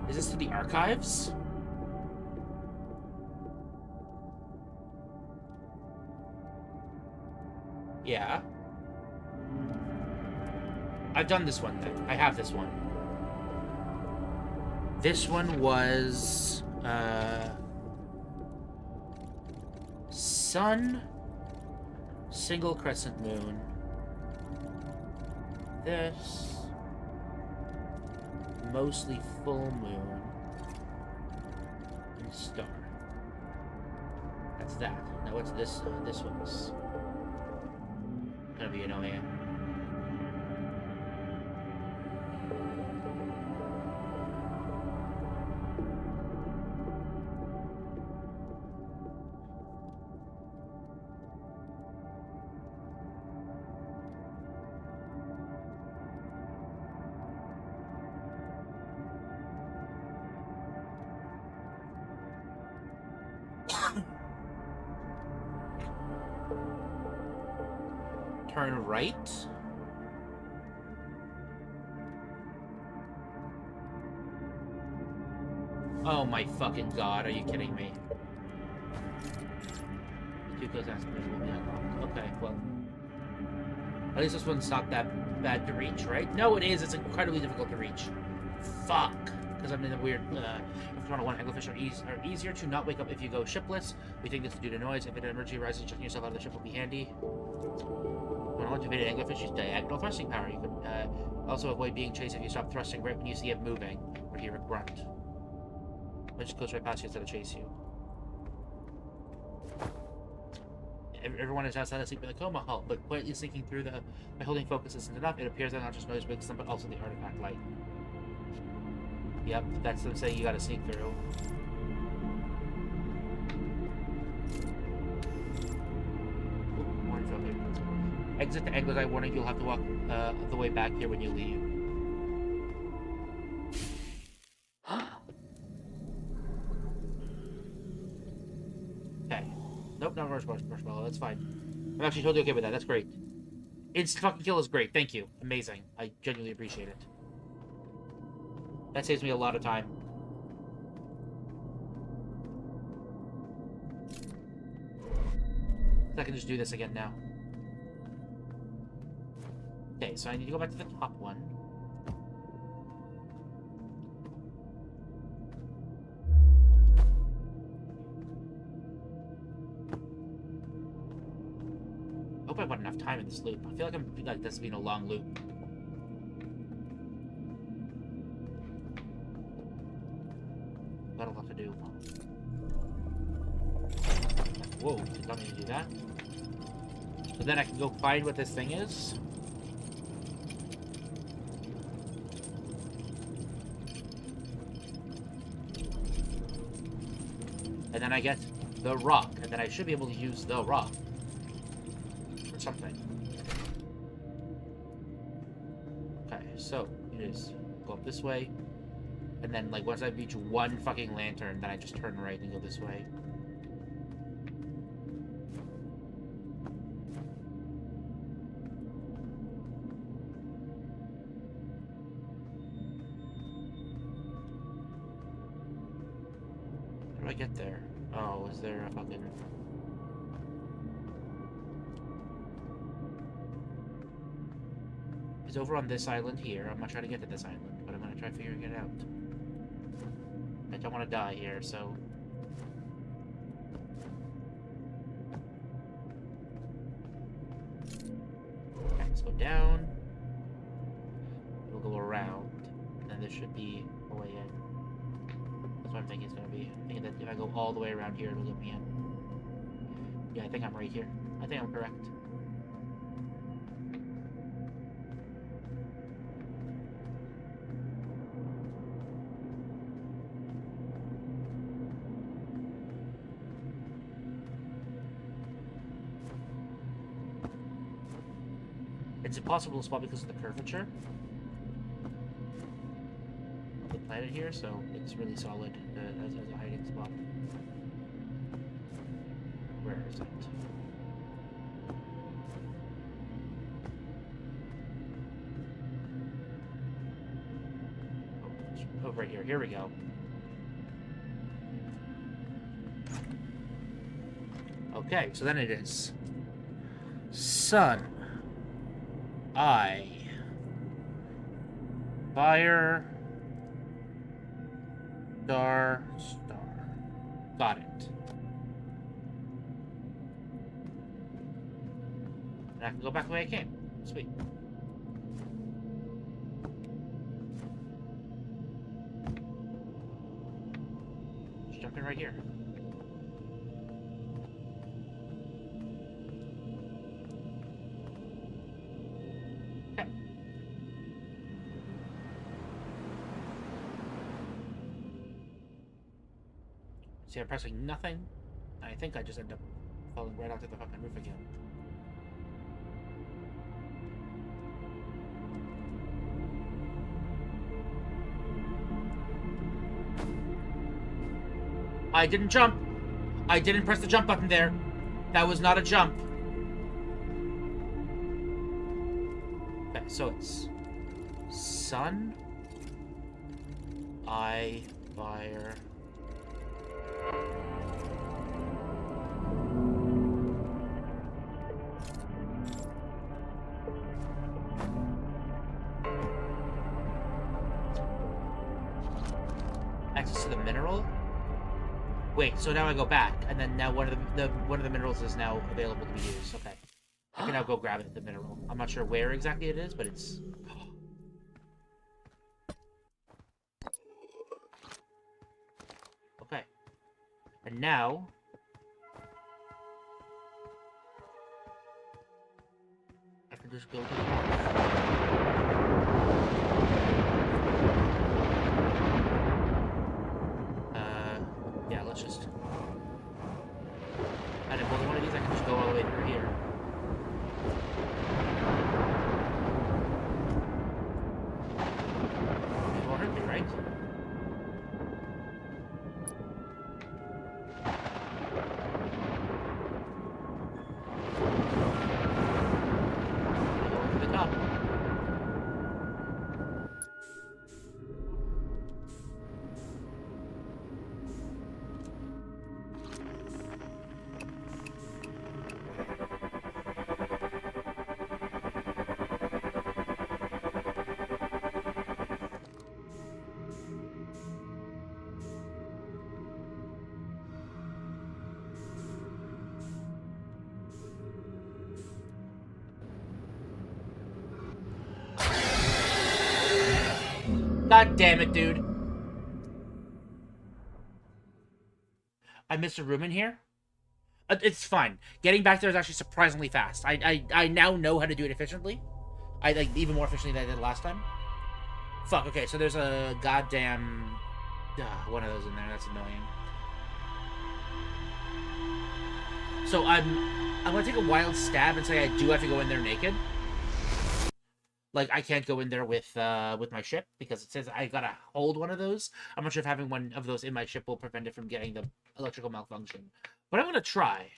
Is this to the archives? Yeah. I've done this one then. I have this one. This one was sun, single crescent moon. This mostly full moon and star. That's that. Now what's this? This one's gonna be annoying. Turn right. Oh my fucking god, are you kidding me? Too close aspiration will be unlocked. Okay, well. At least this one's not that bad to reach, right? No, it is. It's incredibly difficult to reach. Fuck. Because I'm in a weird, if 101 anglerfish are easier to not wake up if you go shipless. We think this is due to noise. If an emergency arises, checking yourself out of the ship will be handy. When I want to evade an anglerfish, use diagonal thrusting power. You can also avoid being chased if you stop thrusting right when you see it moving, or hear a grunt. It just goes right past you instead of chase you. Everyone is outside asleep in the coma hull, but quietly sinking through the... By holding focus isn't enough, it appears that not just noise wakes them, but also the artifact light. Yep, that's them saying you gotta sneak through. Warning failure. Exit the Angler's Eye warning, you'll have to walk the way back here when you leave. Okay. Nope, not marshmallow, that's fine. I'm actually totally okay with that, that's great. Instant fucking kill is great, thank you. Amazing. I genuinely appreciate it. That saves me a lot of time. I can just do this again now. Okay, so I need to go back to the top one. I hope I've got enough time in this loop. I feel like I'm like this being a long loop. Got a lot to do. Whoa, did not mean to do that. But then I can go find what this thing is. And then I get the rock, and then I should be able to use the rock for something. Okay, so it is go up this way, and then like once I reach one fucking lantern, then I just turn right and go this way. How do I get there? Oh, is there a fucking... It's over on this island here. I'm not trying to get to this island, but I'm gonna try figuring it out. don't want to die here, so... Okay, let's go down. We'll go around. And then there should be a way in. That's what I'm thinking it's going to be. I'm thinking that if I go all the way around here, it'll get me in. Yeah, I think I'm right here. I think I'm correct. It's impossible to spot because of the curvature of the planet here, so it's really solid as a hiding spot. Where is it? Oh, right here. Here we go. Okay, so then it is sun, eye, fire, star. Got it. And I can go back the way I came. Sweet. Just jump in right here. Okay. See, I'm pressing nothing. I think I just end up falling right onto the fucking roof again. I didn't jump. I didn't press the jump button there. That was not a jump. Okay, so it's sun, eye, fire. Access to the mineral. Wait, so now I go back, and then now one of the minerals is now available to be used. Okay, I can now go grab it, the mineral. I'm not sure where exactly it is, but it's. Okay, and now I can just go to the yeah, let's just... I didn't build one of these, I can just go all the way through here. It won't hurt me, right? Go to the top. God damn it, dude. I missed a room in here? It's fine. Getting back there is actually surprisingly fast. I now know how to do it efficiently. Like even more efficiently than I did last time. Fuck, okay, so there's a goddamn... one of those in there, that's annoying. So I'm gonna take a wild stab and say I do have to go in there naked. Like, I can't go in there with my ship, because it says I gotta hold one of those. I'm not sure if having one of those in my ship will prevent it from getting the electrical malfunction. But I'm gonna try.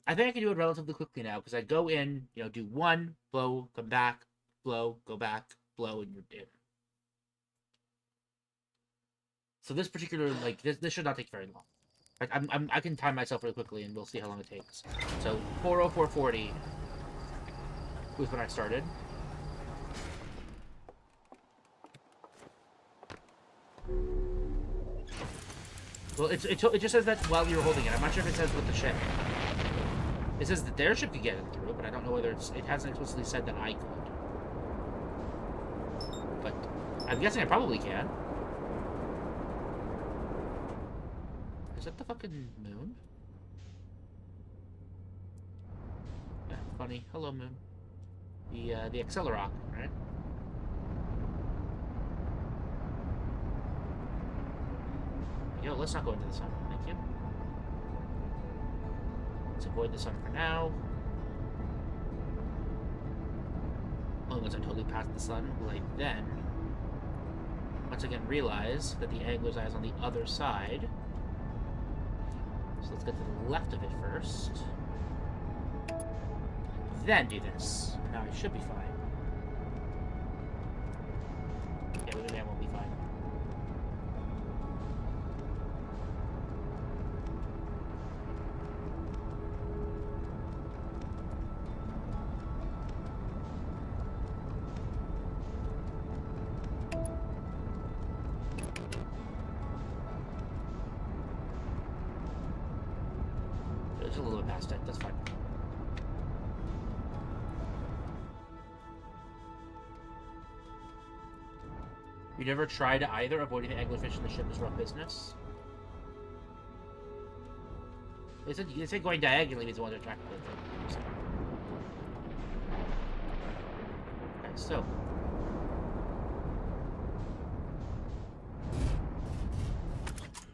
I think I can do it relatively quickly now, because I go in, you know, do one, blow, come back, blow, go back, blow, and you're in. So this particular, like, this should not take very long. Like, I can time myself really quickly, and we'll see how long it takes. So, 4:04:40 was when I started. Well, it just says that while you're holding it. I'm not sure if it says with the ship. It says that their ship could get it through, but I don't know whether it hasn't explicitly said that I could. But I'm guessing I probably can. Is that the fucking moon? Yeah, funny. Hello, moon. The Accelerock, right? Yo, let's not go into the sun. Thank you. Let's avoid the sun for now. Only once I totally pass the sun will I then once again realize that the angler's eye is on the other side. So let's get to the left of it first. Then do this. Now I should be fine. Yeah, maybe I won't be fine. It's a little bit past it. That's fine. You never tried either avoiding the anglerfish in the ship is rough business? They said going diagonally means the one to attract the thing. Okay, so.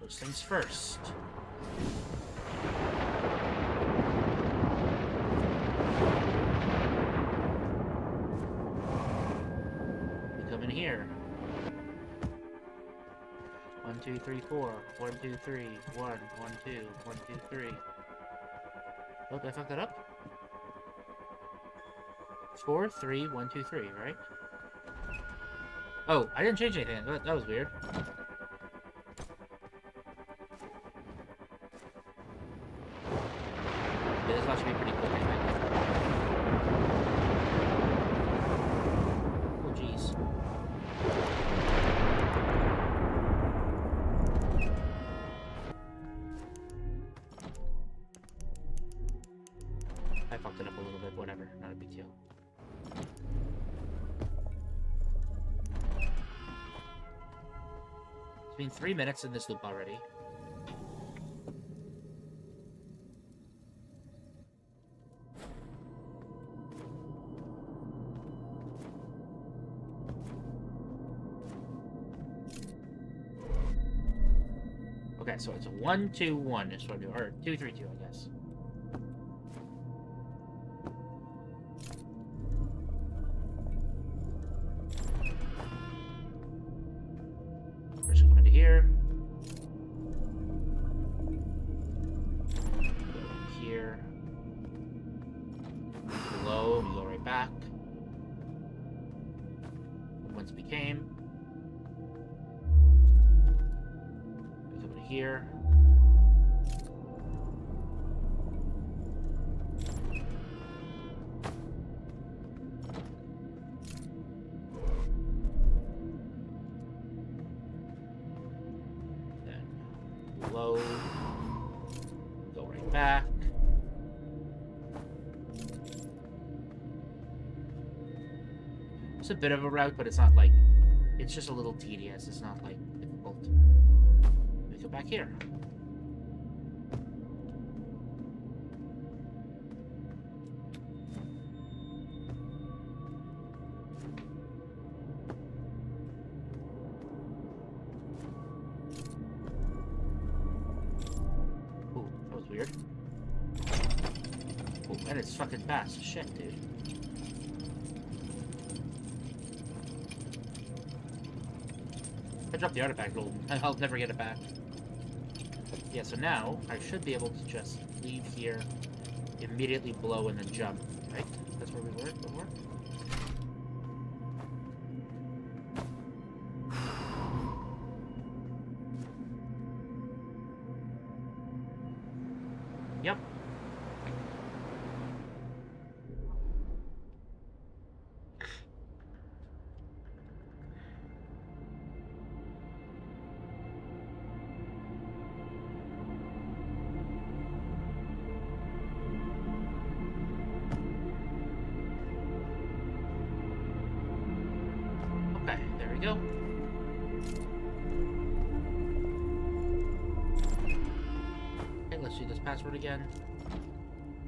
First things first. You come in here. 1, 2, 3, 4. 1, 2, 3. 1, 1, 2. 1, 2, 3. Oh, did I fuck that up? 4, 3, 1, 2, 3, right? Oh, I didn't change anything. That was weird. Yeah, this watch should be pretty quick, I think. Oh, jeez. I fucked it up a little bit, whatever, not a big deal. It's been 3 minutes in this loop already. Okay, so it's a 1, 2, 1 is what I do, or 2, 3, 2, I guess. First, we come into here. Go in here. Below, we go right back. Once became. We come in here. Then below. Go right back. It's a bit of a route, but it's not like... It's just a little tedious. It's not, like, difficult. We go back here. Ooh, that was weird. Ooh, and it's fucking fast. Shit, dude. If I drop the artifact, I'll never get it back. Yeah, so now I should be able to just leave here, immediately blow, and then jump, right? That's where we were before? Yep. we go. Okay, let's do this password again.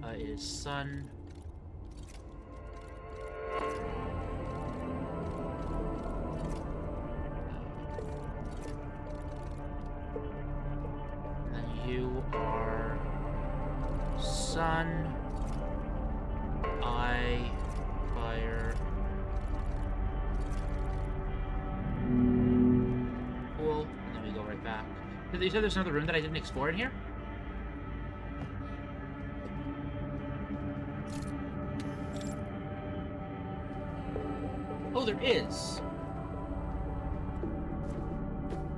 It is sun. And then you are sun. I fire. Cool. And then we go right back. You said there's another room that I didn't explore in here? Oh, there is.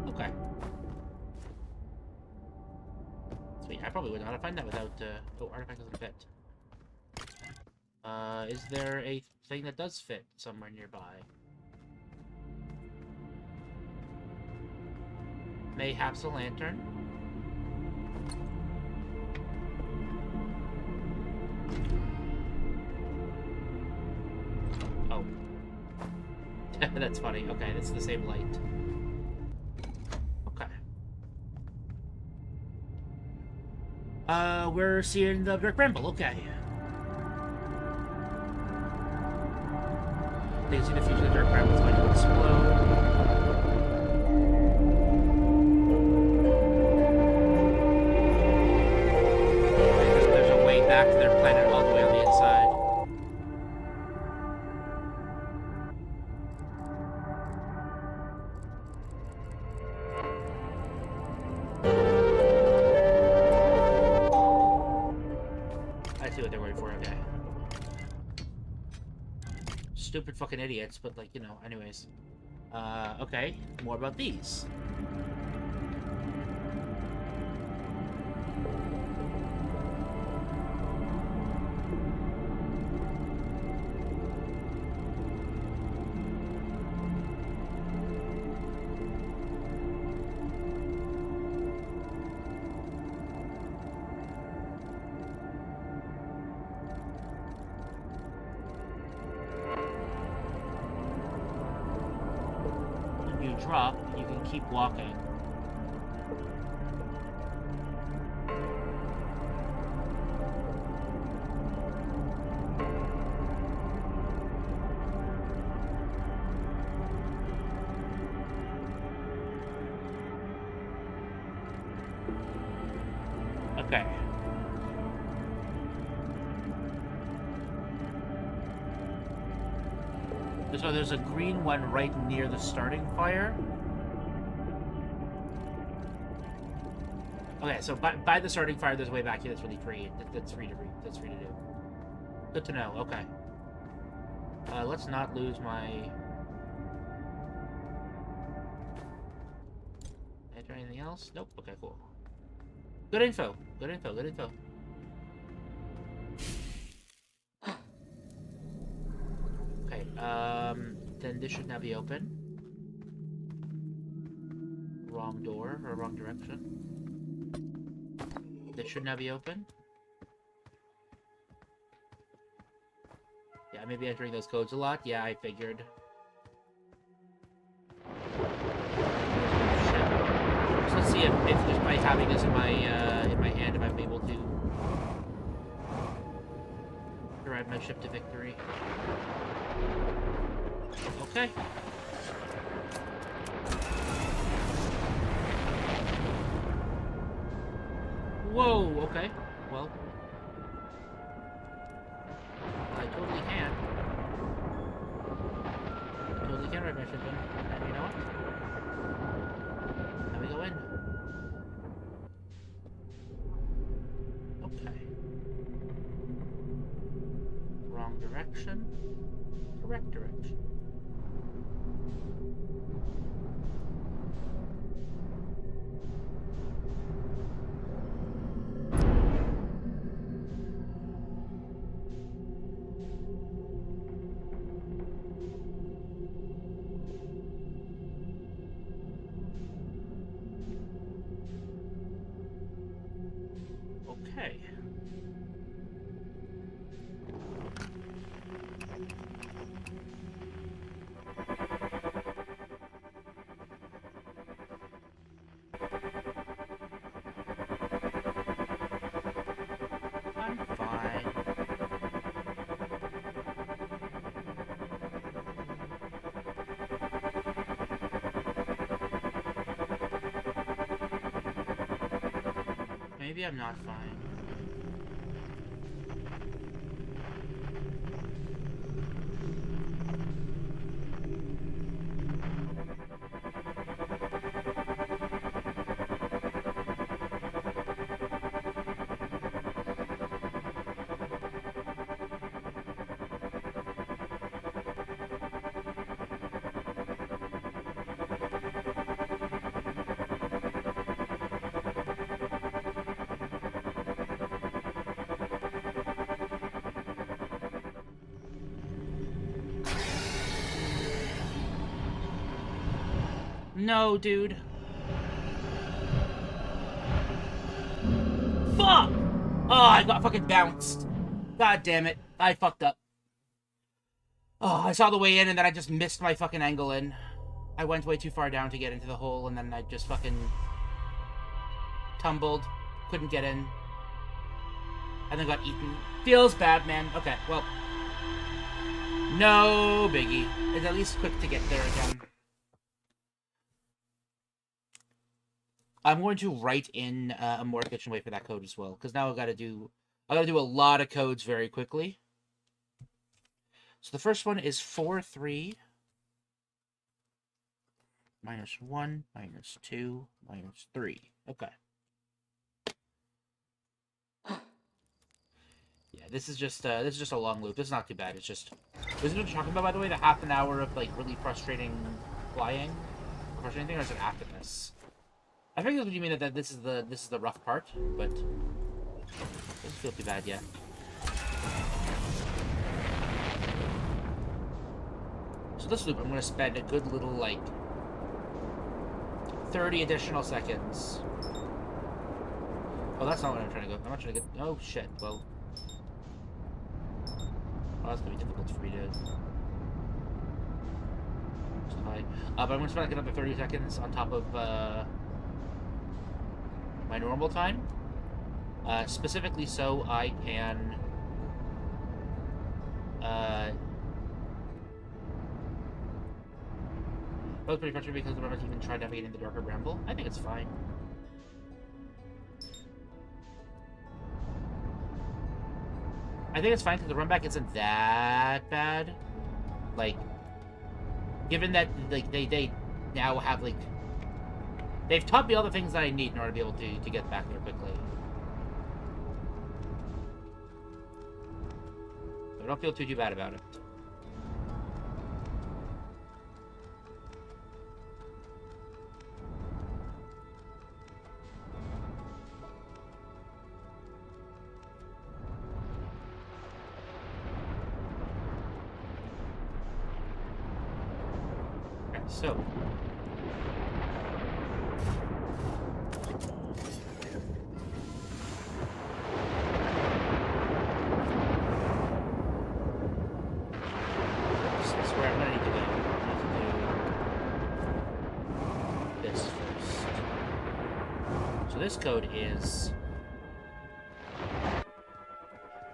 Okay. Sweet. I probably wouldn't know how to find that without. Oh, artifact doesn't fit. Is there a thing that does fit somewhere nearby? Mayhaps a lantern. Oh. That's funny. Okay, it's the same light. Okay. We're seeing the Dark Bramble. Okay. They see the future of the Dark Bramble is going to explode. There's a way back to their planet all the way on the inside. I see what they're waiting for, okay. Stupid fucking idiots, but like, you know, anyways. Okay, more about these. Drop, you can keep walking. Okay. So there's a green one right near the starting fire. Okay, so by the starting fire, there's a way back here that's really free. That's free to read. That's free to do. Good to know. Okay. Let's not lose my. Enter anything else? Nope. Okay, cool. Good info. Good info. Good info. Okay. Then this should now be open. Wrong door or wrong direction. This should now be open. Yeah, maybe entering those codes a lot. Yeah, I figured. So let's see if just by having this in my hand, if I'm able to drive my ship to victory. Okay. Whoa, okay. Well, I totally can. Totally can ride my ship in. And you know what? Now we go in. Okay. Wrong direction. Correct direction. Okay. maybe I'm not fine. No, dude. Fuck! Oh, I got fucking bounced. God damn it. I fucked up. Oh, I saw the way in and then I just missed my fucking angle in. I went way too far down to get into the hole and then I just fucking tumbled. Couldn't get in. And then got eaten. Feels bad, man. Okay, well. No biggie. It's at least quick to get there again. I'm going to write in a more efficient way for that code as well, because now I gotta do a lot of codes very quickly. So the first one is 4, 3, -1, -2, -3. Okay. Yeah, this is just a long loop. This is not too bad. It's just, this is what you're talking about, by the way, the half an hour of like really frustrating flying, frustrating thing, or is it after this? I think that's what you mean, that this is the rough part, but it doesn't feel too bad yet. So this loop, I'm going to spend a good little, like, 30 additional seconds. Oh, that's not what I'm trying to go. I'm not trying to get... Oh, shit. Well... Oh, that's going to be difficult for me to... But I'm going to spend like another 30 seconds on top of, my normal time. Specifically so I can... That was pretty frustrating because the runners even tried navigating the darker bramble. I think it's fine. I think it's fine because the run back isn't that bad. Like, given that like they now have like they've taught me all the things that I need in order to be able to get back there quickly. So I don't feel too bad about it. So, this is where I'm going to need to go. I need to do this first. So this code is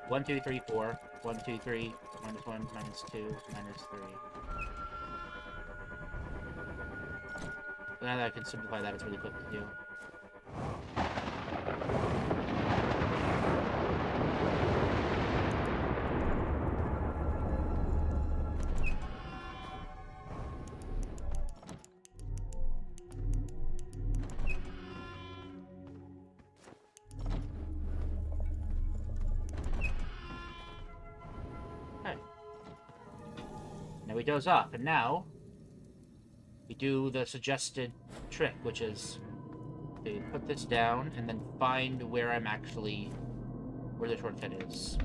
1, 2, 3, 4. 1, 2, 3, -1, -2, -3. Now that I can simplify that, it's really quick to do. Okay. Now we doze off, and now we do the suggested trick, which is to put this down and then find where I'm actually, where the shortcut is.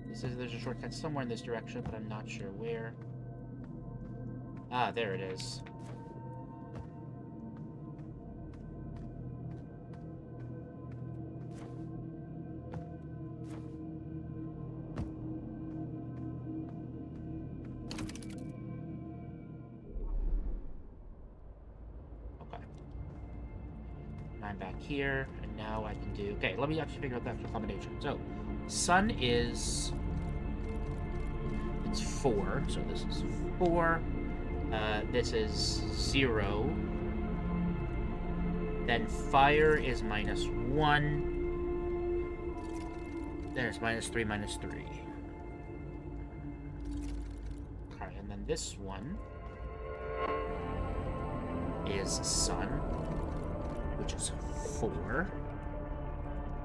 It says there's a shortcut somewhere in this direction, but I'm not sure where. Ah, there it is. I'm back here, and now I can do... Okay, let me actually figure out the actual combination. So, sun is... It's 4, so this is 4. This is 0. Then fire is -1. Then it's -3, -3. Okay, and then this one is sun, which is 4.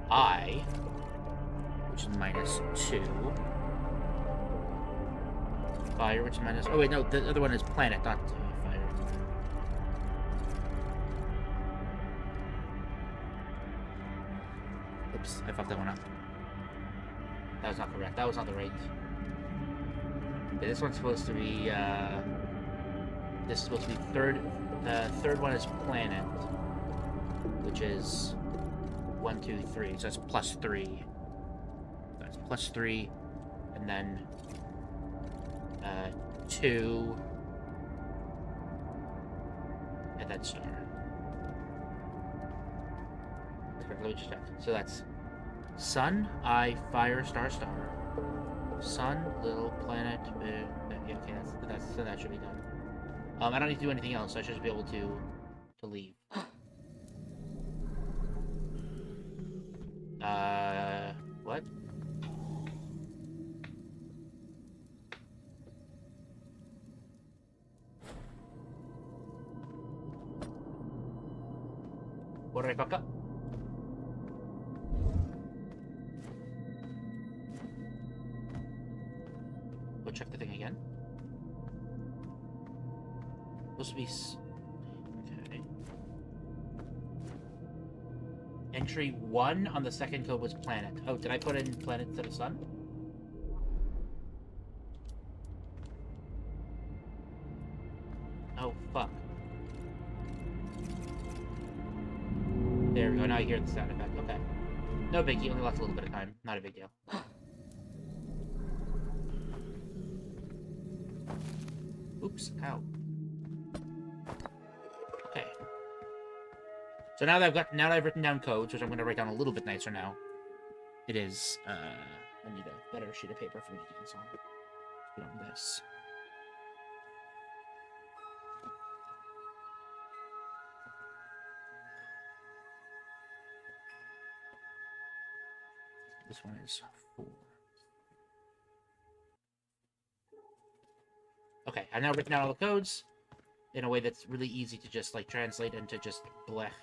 I, which is -2. Fire, which is minus... Oh, wait, no, the other one is planet, not fire. Oops, I fucked that one up. That was not correct. That was not the right. Okay, this one's supposed to be, this is supposed to be third. The third one is planet, which is 1, 2, 3. So that's +3. That's +3, and then 2, and then star. Okay, let me just check. So that's sun, I, fire, star, star. Sun, little planet. Yeah, okay, so that should be done. I don't need to do anything else. I should just be able to leave. What? What did I fuck up? Go check the thing again. Supposed to be... Okay. Entry 1 on the second code was planet. Oh, did I put in planet instead of sun? Oh, fuck. There we go, now you hear the sound effect. Okay. No biggie, only lost a little bit of time. Not a big deal. Oops, ow. Okay. So now that I've written down codes, which I'm gonna write down a little bit nicer now. It is, I need a better sheet of paper for me to do this on. Put on this. This one is 4. Okay, I've now written out all the codes in a way that's really easy to just, like, translate into just blech.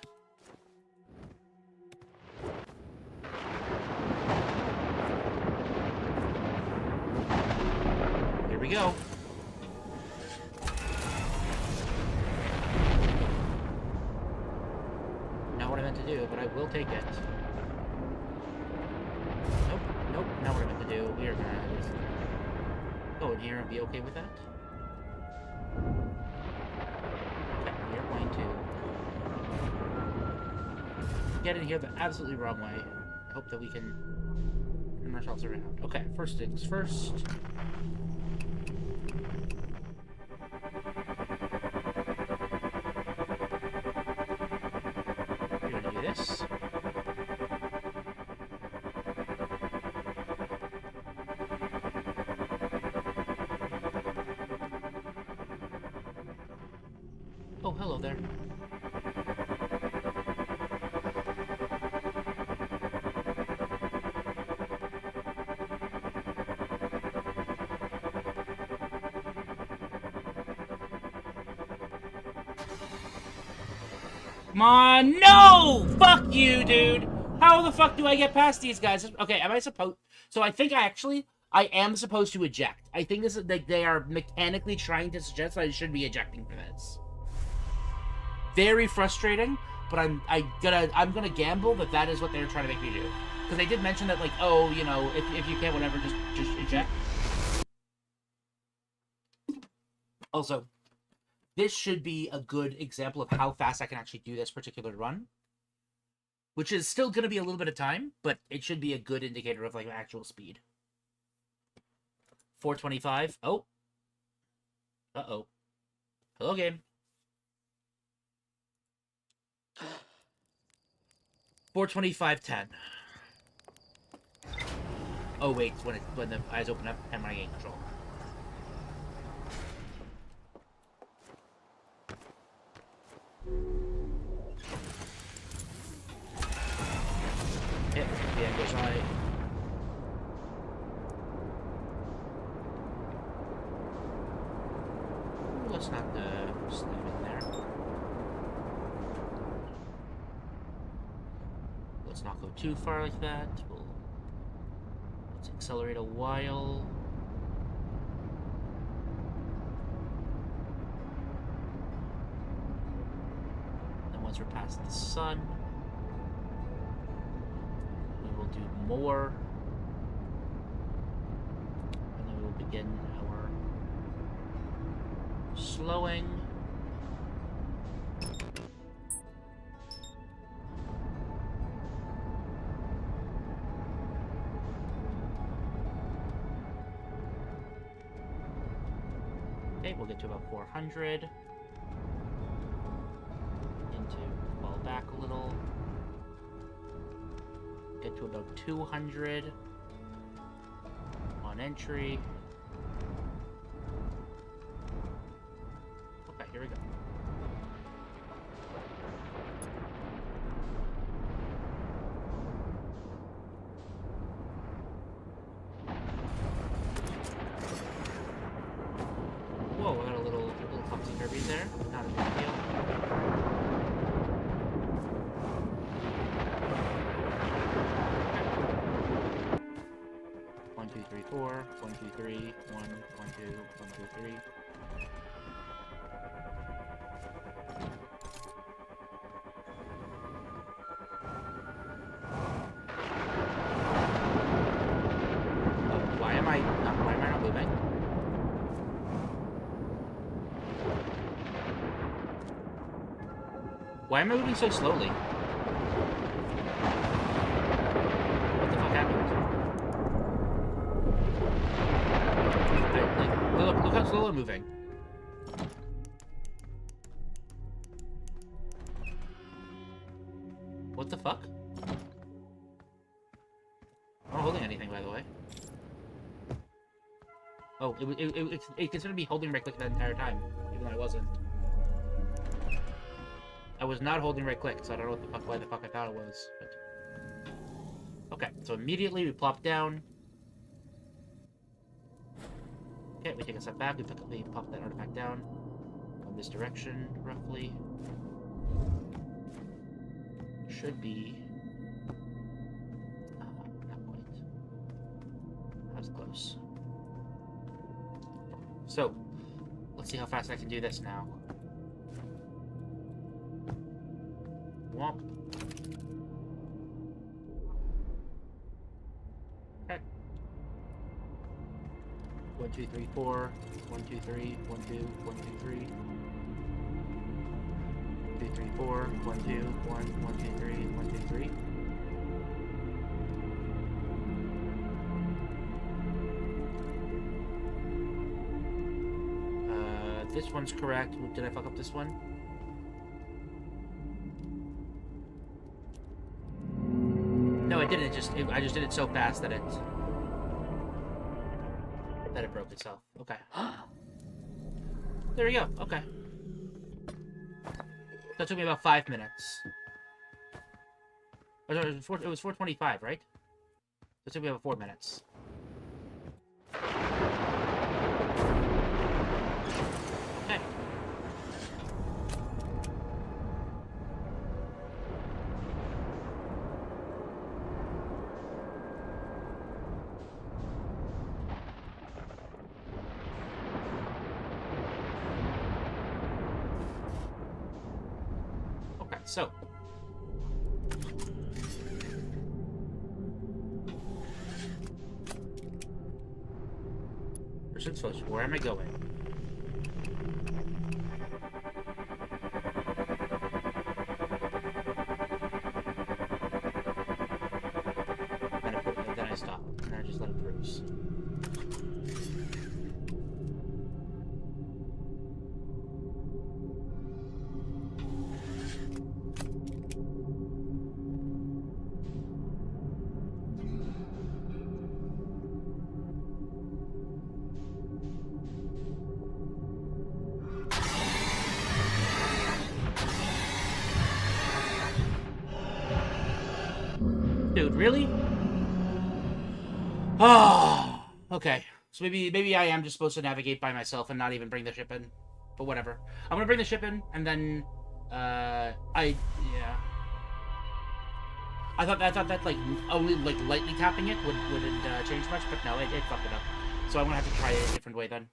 Here we go. Not what I meant to do, but I will take it. Nope, nope, not what I meant to do. We are gonna just go in here and be okay with that. Okay, we are going to get in here the absolutely wrong way. I hope that we can turn ourselves around. Okay, first things first. We're gonna do this. Oh, hello there. Come on, no! Fuck you, dude! How the fuck do I get past these guys? Okay, am I supposed... So I think I am supposed to eject. I think this is like they are mechanically trying to suggest that I should be ejecting for this. Very frustrating, but I'm gonna gamble that is what they're trying to make me do. Because they did mention that, like, oh, you know, if you can't, whatever, just eject. Also, this should be a good example of how fast I can actually do this particular run. Which is still gonna be a little bit of time, but it should be a good indicator of, like, actual speed. 425. Oh. Uh-oh. Hello, game. 425.10. Oh wait, when the eyes open up and my game control. try. Ooh, let's not slam in there. Let's not go too far like that. Let's accelerate a while. Then once we're past the sun, we will do more. And then we will begin our slowing. Okay, we'll get to about 400. Into fall back a little. Get to about 200 on entry. Okay, here we go. Whoa, we got a little topsy-turvy there. Not a big deal. One, two, three, four. 1, 2, 3. 1, 1, 2, 1, 2, 3. Oh, why am I not moving? Why am I moving so slowly? What the fuck happened? Look how slow I'm moving. What the fuck? I'm not holding anything, by the way. Oh, it considered me holding right click that entire time, even though I wasn't. I was not holding right click, so I don't know why the fuck I thought it was. But... Okay, so immediately we plop down. Okay, we take a step back, we pop that artifact down. In this direction, roughly. Should be... not quite. That was close. So, let's see how fast I can do this now. Womp. Okay. 1, 2, 3, 4. 1, 2, 3. 1, 2. 1, 2, 3. 2, 3, 4. 1, 2. 1, 1, 2, 3. 1, 2, 3. This one's correct. Did I fuck up this one? No, I didn't. I just did it so fast that it broke itself. Okay. There we go. Okay. That took me about 5 minutes. Oh, no, it was 4:25, right? That took me about 4 minutes. Okay. Okay, so. First things first, where am I going? Then I stop, and I just let it cruise. Dude, really? Ah, okay. So maybe I am just supposed to navigate by myself and not even bring the ship in. But whatever. I'm gonna bring the ship in and then yeah. I thought that like only like lightly tapping it wouldn't change much, but no, it fucked it up. So I'm gonna have to try it a different way then.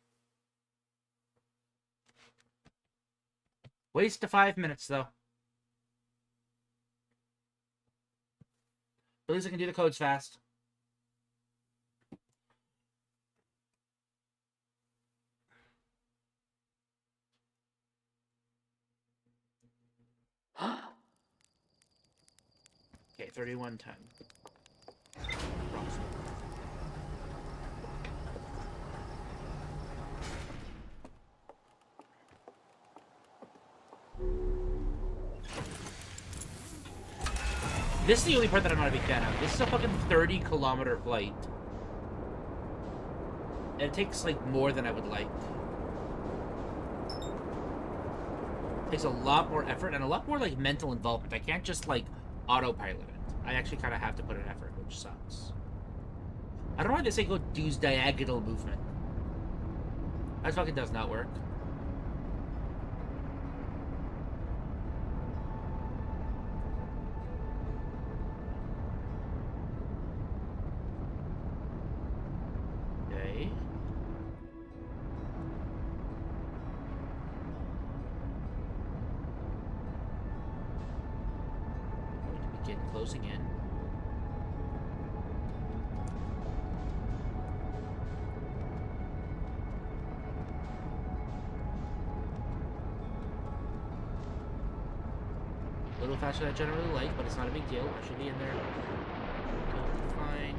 Waste of 5 minutes though. At least I can do the codes fast. Okay, 3110. This is the only part that I'm not a big fan of. This is a fucking 30-kilometer flight. And it takes, like, more than I would like. It takes a lot more effort and a lot more, like, mental involvement. I can't just, like, autopilot it. I actually kind of have to put in effort, which sucks. I don't know why they say go use diagonal movement. That fucking does not work. Okay. Begin closing in. A little faster than I generally like, but it's not a big deal. I should be in there. Totally fine.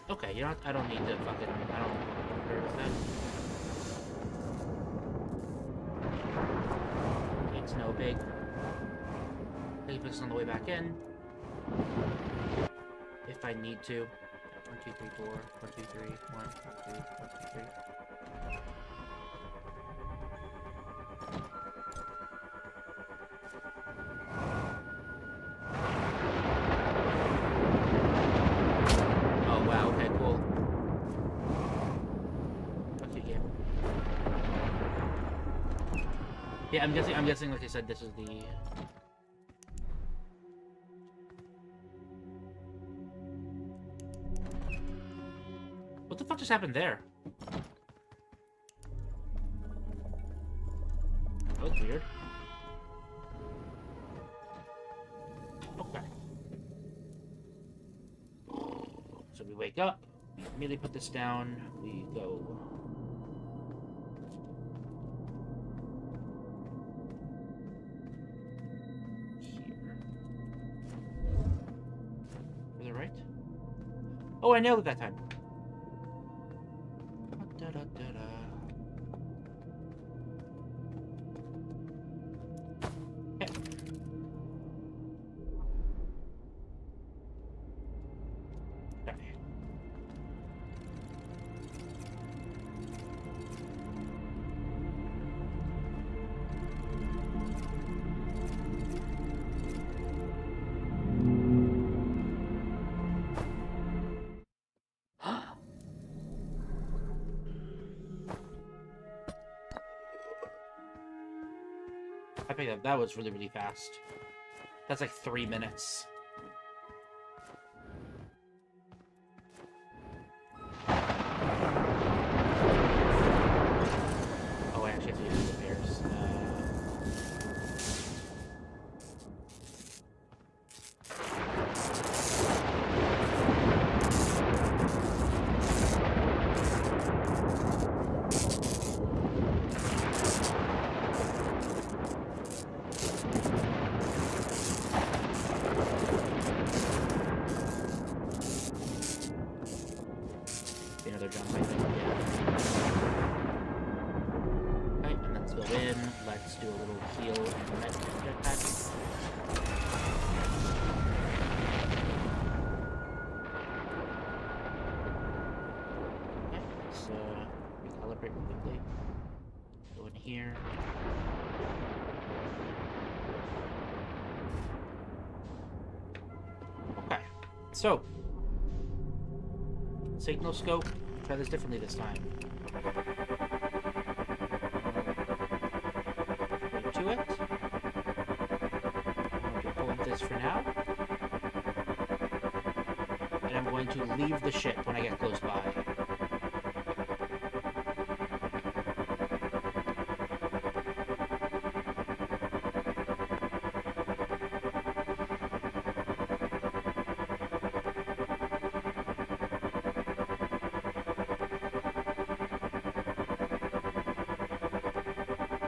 Okay, you know what? I don't need to fucking. I don't care with that. It's no big. Take this on the way back in. If I need to. 1, 2, 3, 4. 1, 2, 3. 1, 2, 1, 2, 3. Oh wow, okay, cool. Okay, game. Yeah, I'm guessing like I said, this is the What the fuck just happened there? That was weird. Okay. So we wake up, we immediately put this down, we go. Here. Was it right? Oh, I nailed it that time. Da-da-da-da. Okay. Okay. I think that was really, really fast. That's like 3 minutes. Oh, I actually have to use the repairs. Another jump, I think. Yeah. Okay, and let's go in. Let's do a little heal and med jetpack. Okay, let's recalibrate quickly. Go in here. So, signal scope. Try this differently this time. Go to it. I'm going to pull up this for now. And I'm going to leave the ship when I get close by.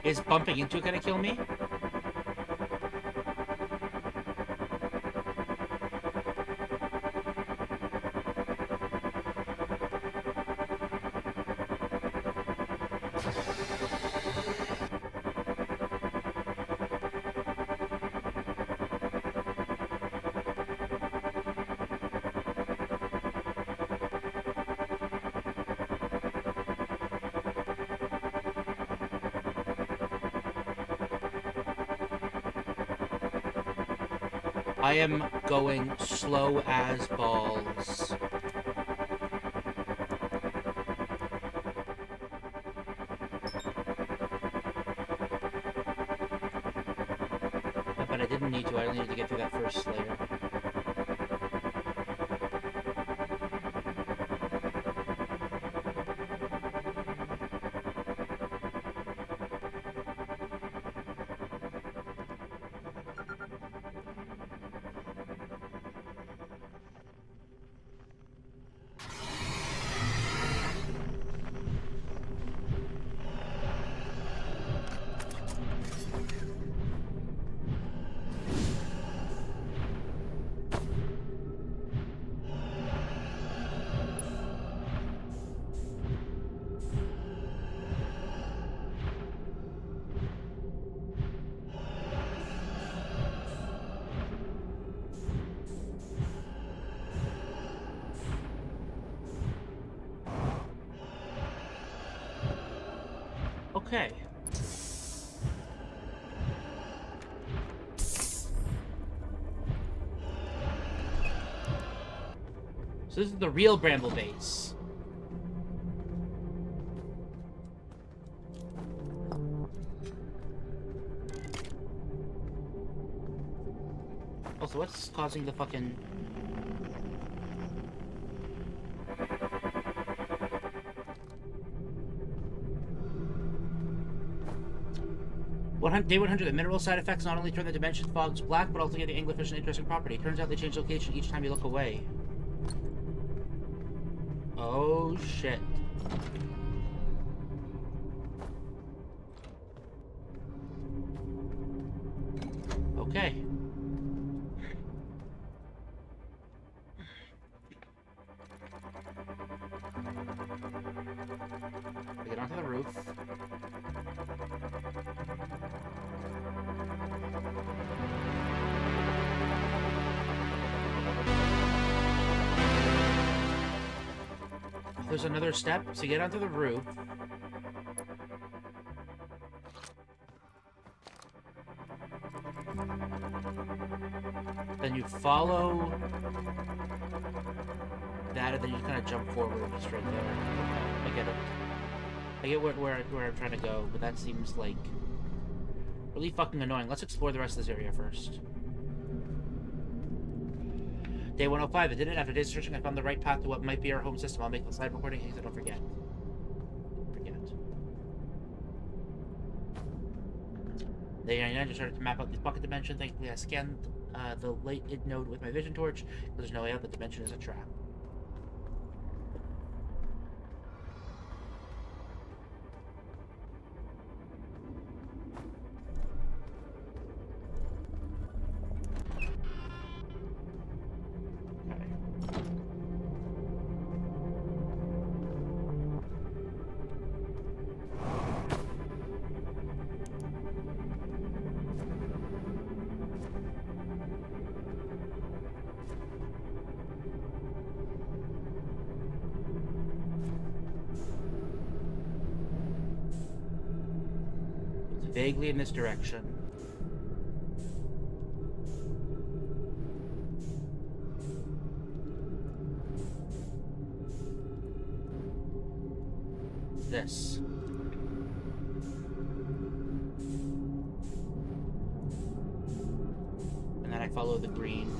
Is bumping into it gonna kill me? I am going slow as balls. But I didn't need to. I only needed to get through that first layer. Okay. So this is the real Bramble Base. Also, what's causing the fucking... Day 100, the mineral side effects not only turn the dimension fogs black, but also give the anglerfish an interesting property. Turns out they change location each time you look away. Oh, shit. Okay. I get onto the roof. There's another step, so you get onto the roof. Then you follow that, and then you kind of jump forward just right there. I get it. I get where I'm trying to go, but that seems like really fucking annoying. Let's explore the rest of this area first. Day 105, I did it. After days of searching, I found the right path to what might be our home system. I'll make the slide recording in case I don't forget. Day 99, just started to map out this bucket dimension. Thankfully, I scanned the late id node with my vision torch, because there's no way out. The dimension is a trap. Vaguely in this direction. this. And then I follow the green.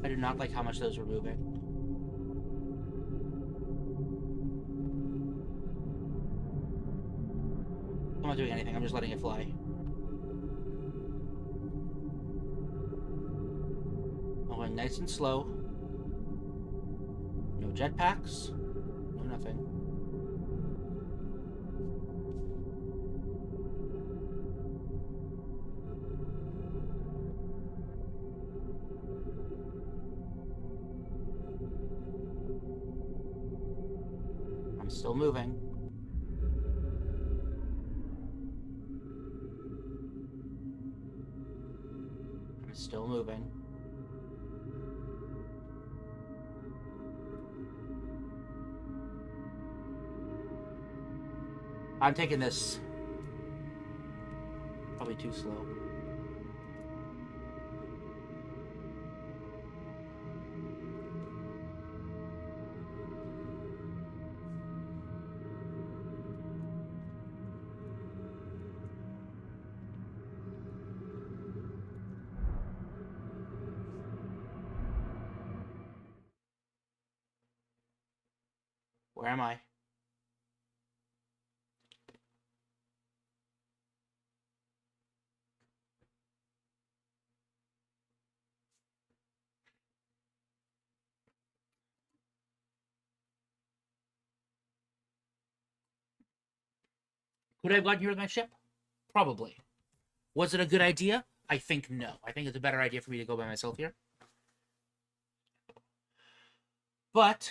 I do not like how much those were moving. I'm not doing anything, I'm just letting it fly. I'm going nice and slow. No jetpacks. No nothing. I'm still moving. I'm still moving. I'm taking this. Probably too slow. Where am I? Could I have gotten here with my ship? Probably. Was it a good idea? I think no. I think it's a better idea for me to go by myself here. But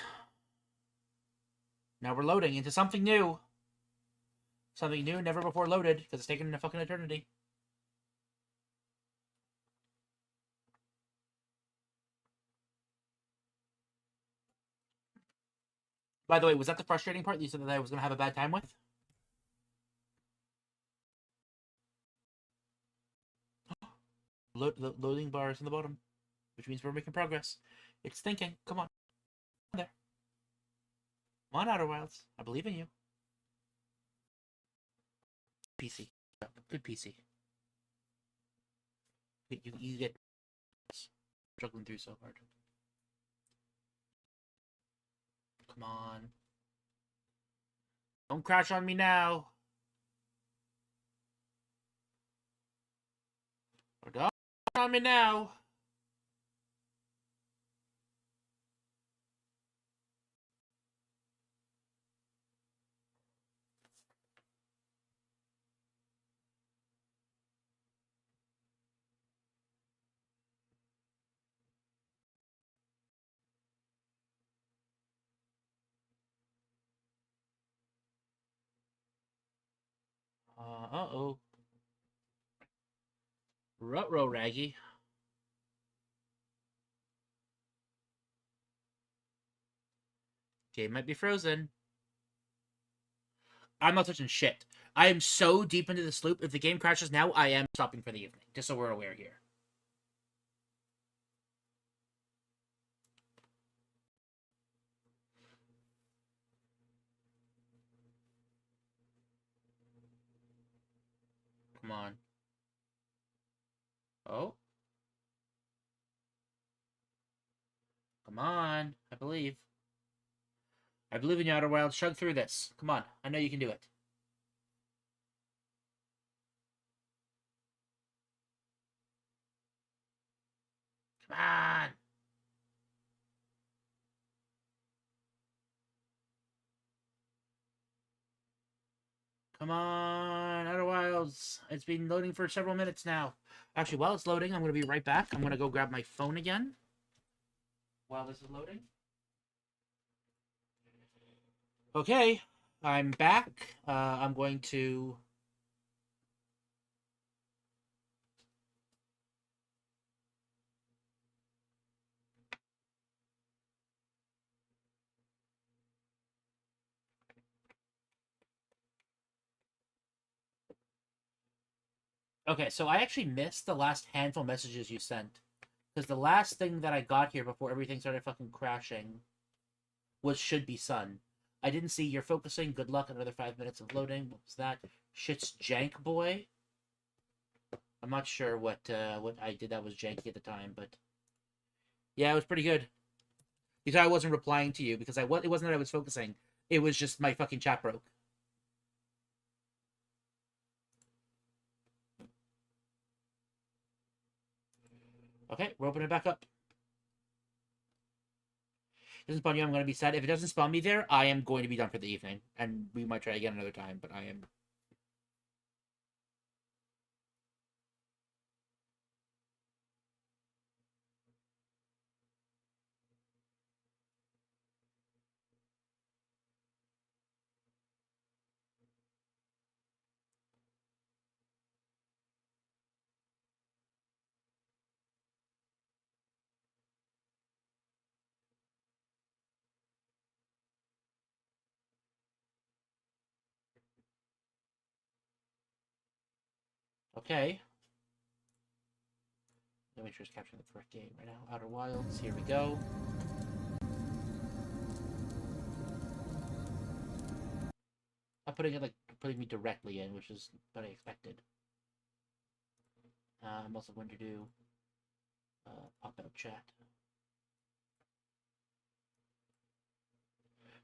now we're loading into something new. Something new, never before loaded, because it's taken a fucking eternity. By the way, was that the frustrating part that you said that I was going to have a bad time with? The loading bar is in the bottom, which means we're making progress. It's thinking. Come on. There. Come on, Outer Wilds. I believe in you. PC. Good PC. You get struggling through so hard. Come on. Don't crash on me now. Or don't crash on me now. Uh-oh. Ruh-roh, Raggy. Game might be frozen. I'm not touching shit. I am so deep into this loop. If the game crashes now, I am stopping for the evening. Just so we're aware here. Come on. Oh. Come on. I believe. I believe in you, Outer Wilds. Chug through this. Come on. I know you can do it. Come on. Come on, Outer Wilds. It's been loading for several minutes now. Actually, while it's loading, I'm going to be right back. I'm going to go grab my phone again. While this is loading. Okay, I'm back. I'm going to... Okay, so I actually missed the last handful of messages you sent. Because the last thing that I got here before everything started fucking crashing was should be sun. I didn't see you're focusing. Good luck. Another 5 minutes of loading. What was that? Shit's jank boy. I'm not sure what I did that was janky at the time, but yeah, it was pretty good. Because I wasn't replying to you because it wasn't that I was focusing. It was just my fucking chat broke. Okay, we're opening it back up. Doesn't spawn you, I'm going to be sad. If it doesn't spawn me there, I am going to be done for the evening. And we might try again another time, but I am... Okay. Let me make sure it's capturing the correct game right now. Outer Wilds, here we go. I'm putting me directly in, which is what I expected. I'm also going to do pop-out chat.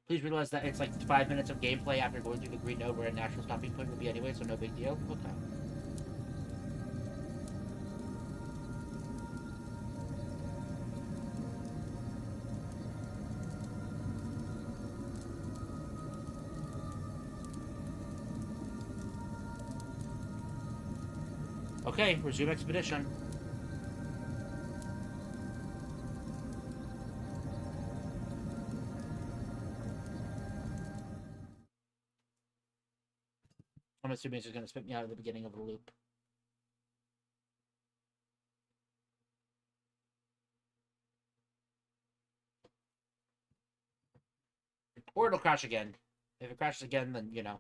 Please realize that it's like 5 minutes of gameplay after going through the green node where a natural stopping point would be anyway, so no big deal. Okay. Okay, resume expedition. I'm assuming it's just going to spit me out at the beginning of the loop. Or it'll crash again. If it crashes again, then, you know.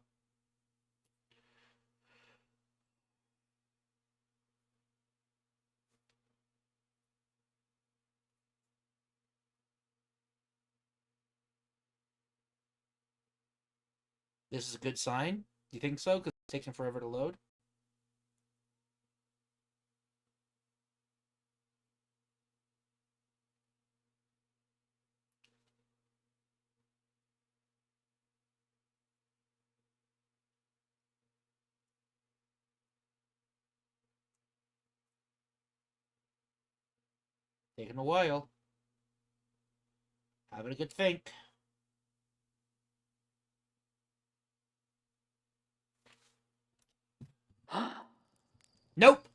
This is a good sign? Do you think so? Because it takes them forever to load? Taking a while. Having a good think. Nope!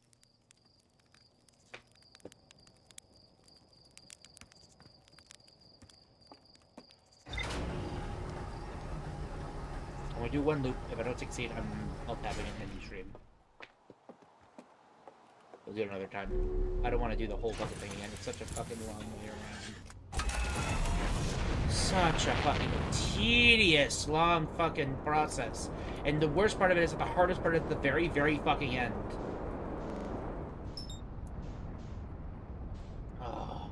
I'm gonna do one loop. If I don't succeed, I'm alt-tabbing and ending stream. We'll do it another time. I don't want to do the whole fucking thing again. It's such a fucking long way around. Such a fucking tedious, long fucking process. And the worst part of it is that the hardest part is at the very, very fucking end. Oh.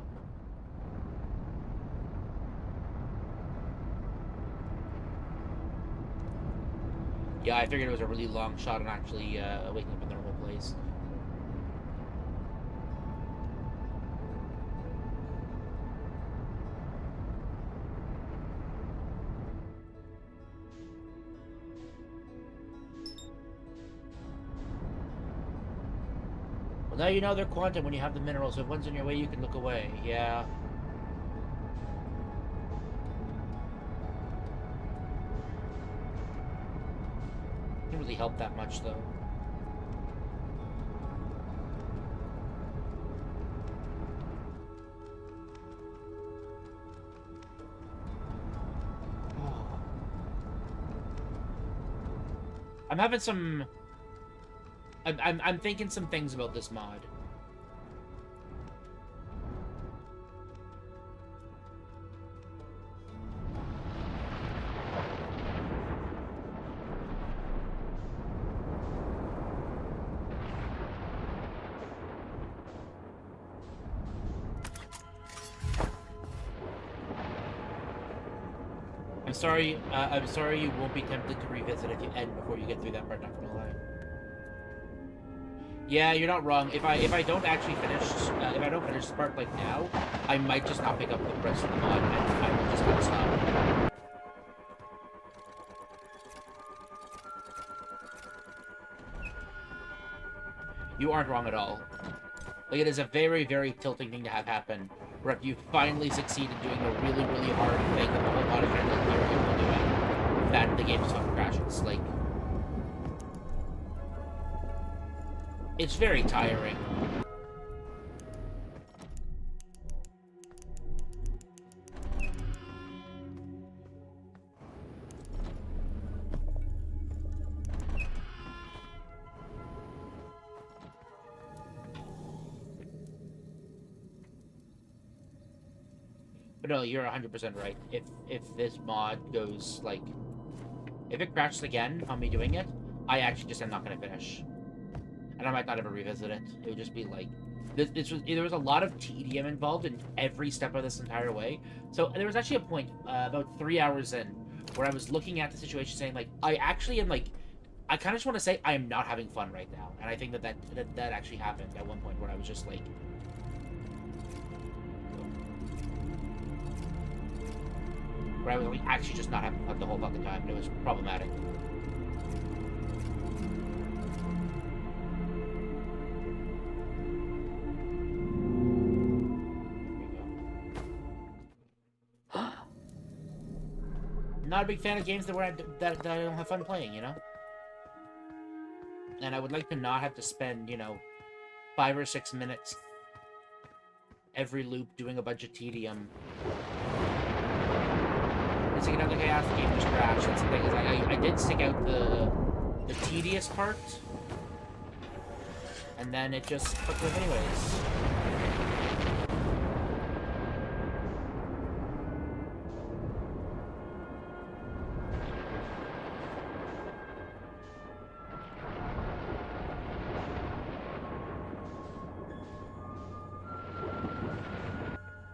Yeah, I figured it was a really long shot on actually waking up in the normal place. Well, now you know they're quantum when you have the minerals. If one's in your way, you can look away. Yeah. Didn't really help that much, though. I'm having some... I'm thinking some things about this mod. sorry. I'm sorry you won't be tempted to revisit if you end before you get through that part. Not gonna lie. Yeah, you're not wrong. If I don't actually finish, if I don't finish Spark like now, I might just not pick up the rest of the mod, and I will just gonna stop. You aren't wrong at all. Like, it is a very, very tilting thing to have happen, where if you finally succeed in doing a really, really hard thing that the whole mod is trying to clear you from doing, that the game just fucking crashes. Like, it's very tiring. But no, you're 100% right. If this mod goes, like, if it crashes again on me doing it, I actually just am not going to finish. And I might not ever revisit it. It would just be like, there was a lot of tedium involved in every step of this entire way. So there was actually a point, about 3 hours in, where I was looking at the situation saying, like, I actually am, like, I kind of just want to say I am not having fun right now. And I think that actually happened at one point where I was just like, where I was like, actually just not having fun the whole fucking time, and it was problematic. Not a big fan of games that I don't have fun playing, you know? And I would like to not have to spend, you know, 5 or 6 minutes every loop doing a bunch of tedium. It's like another chaos game just crashed. That's the thing, is I did stick out the tedious part, and then it just fucked with anyways.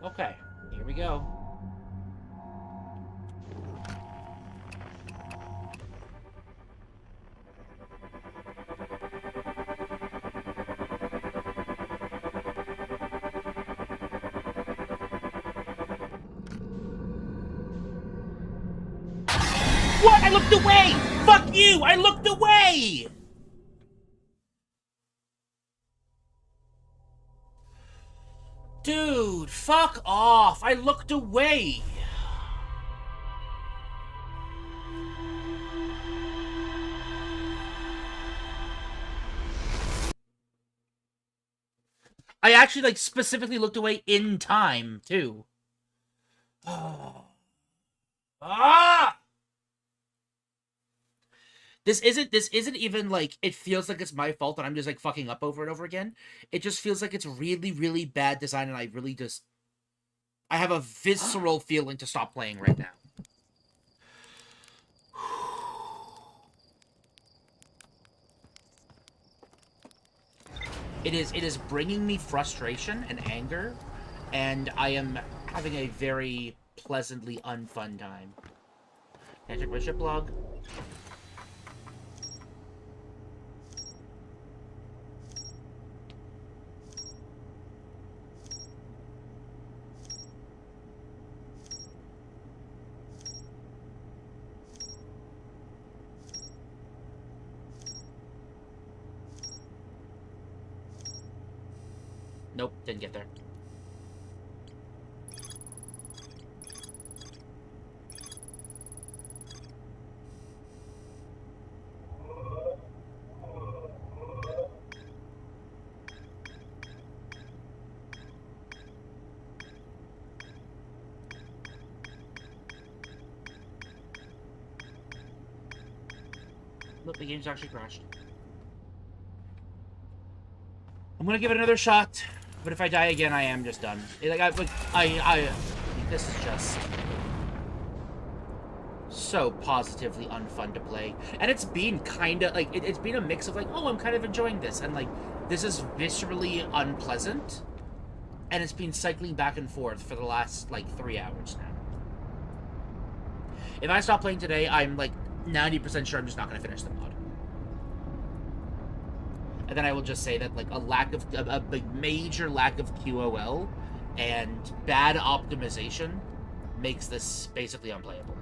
Okay, here we go. What? I looked away! Fuck you! I looked away! Dude, fuck off! I looked away! I actually, like, specifically looked away in time, too. Ah! This isn't even like it feels like it's my fault and I'm just like fucking up over and over again. It just feels like it's really, really bad design, and I have a visceral feeling to stop playing right now. It is bringing me frustration and anger, and I am having a very pleasantly unfun time. Can I check my ship log? Nope, didn't get there. Look, the game's actually crashed. I'm gonna give it another shot. But if I die again, I am just done. This is just so positively unfun to play. And it's been kind of, like, it's been a mix of, like, oh, I'm kind of enjoying this, and, like, this is viscerally unpleasant. And it's been cycling back and forth for the last, like, 3 hours now. If I stop playing today, I'm like 90% sure I'm just not going to finish the mod. And then I will just say that like a major lack of QOL and bad optimization makes this basically unplayable.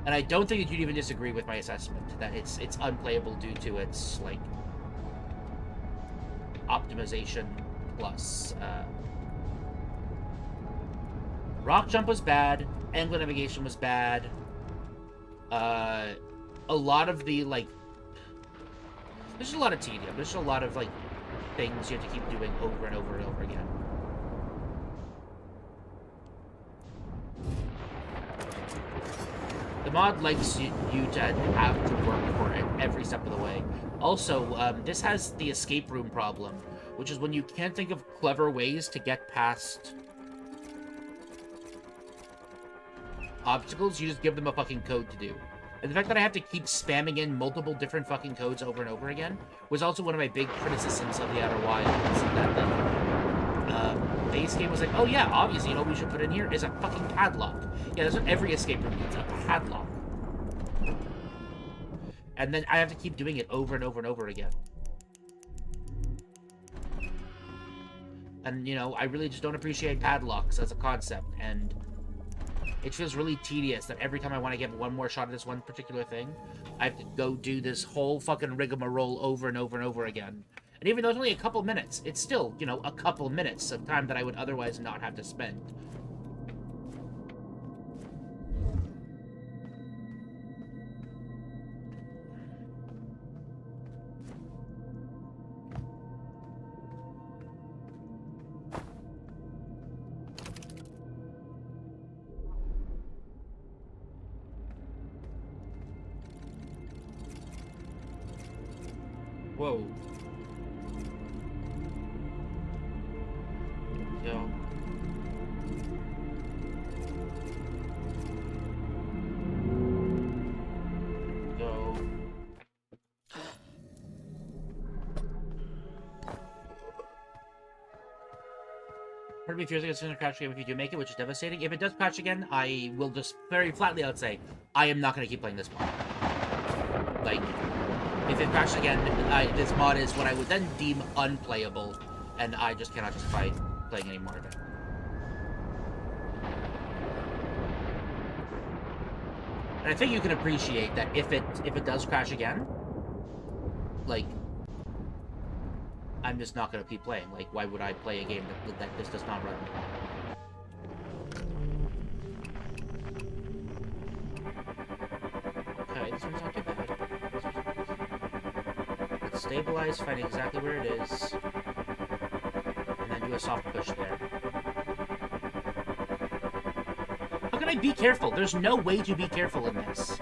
And I don't think that you'd even disagree with my assessment that it's unplayable due to its like optimization plus rock jump was bad, angle navigation was bad. A lot of the like there's just a lot of tedium. There's just a lot of like things you have to keep doing over and over and over again. The mod likes you to have to work for it every step of the way. Also, this has the escape room problem, which is when you can't think of clever ways to get past obstacles, you just give them a fucking code to do. And the fact that I have to keep spamming in multiple different fucking codes over and over again was also one of my big criticisms of the Outer Wilds. That the base game was like, oh yeah, obviously, you know what we should put in here is a fucking padlock. Yeah, that's what every escape room needs, a padlock. And then I have to keep doing it over and over and over again. And, you know, I really just don't appreciate padlocks as a concept, and it feels really tedious that every time I want to give one more shot at this one particular thing, I have to go do this whole fucking rigmarole over and over and over again. And even though it's only a couple minutes, it's still, you know, a couple minutes of time that I would otherwise not have to spend. Whoa. Yo. Go. Part of me fears like it's going to crash again if you do make it, which is devastating. If it does crash again, I will just very flatly out say, I am not going to keep playing this mod. Like, if it crashes again, this mod is what I would then deem unplayable, and I just cannot justify playing any more of it. And I think you can appreciate that if it does crash again, like, I'm just not going to keep playing. Like, why would I play a game that this does not run? Okay, this one's not too bad. Let's stabilize, find exactly where it is, and then do a soft push there. How can I be careful? There's no way to be careful in this.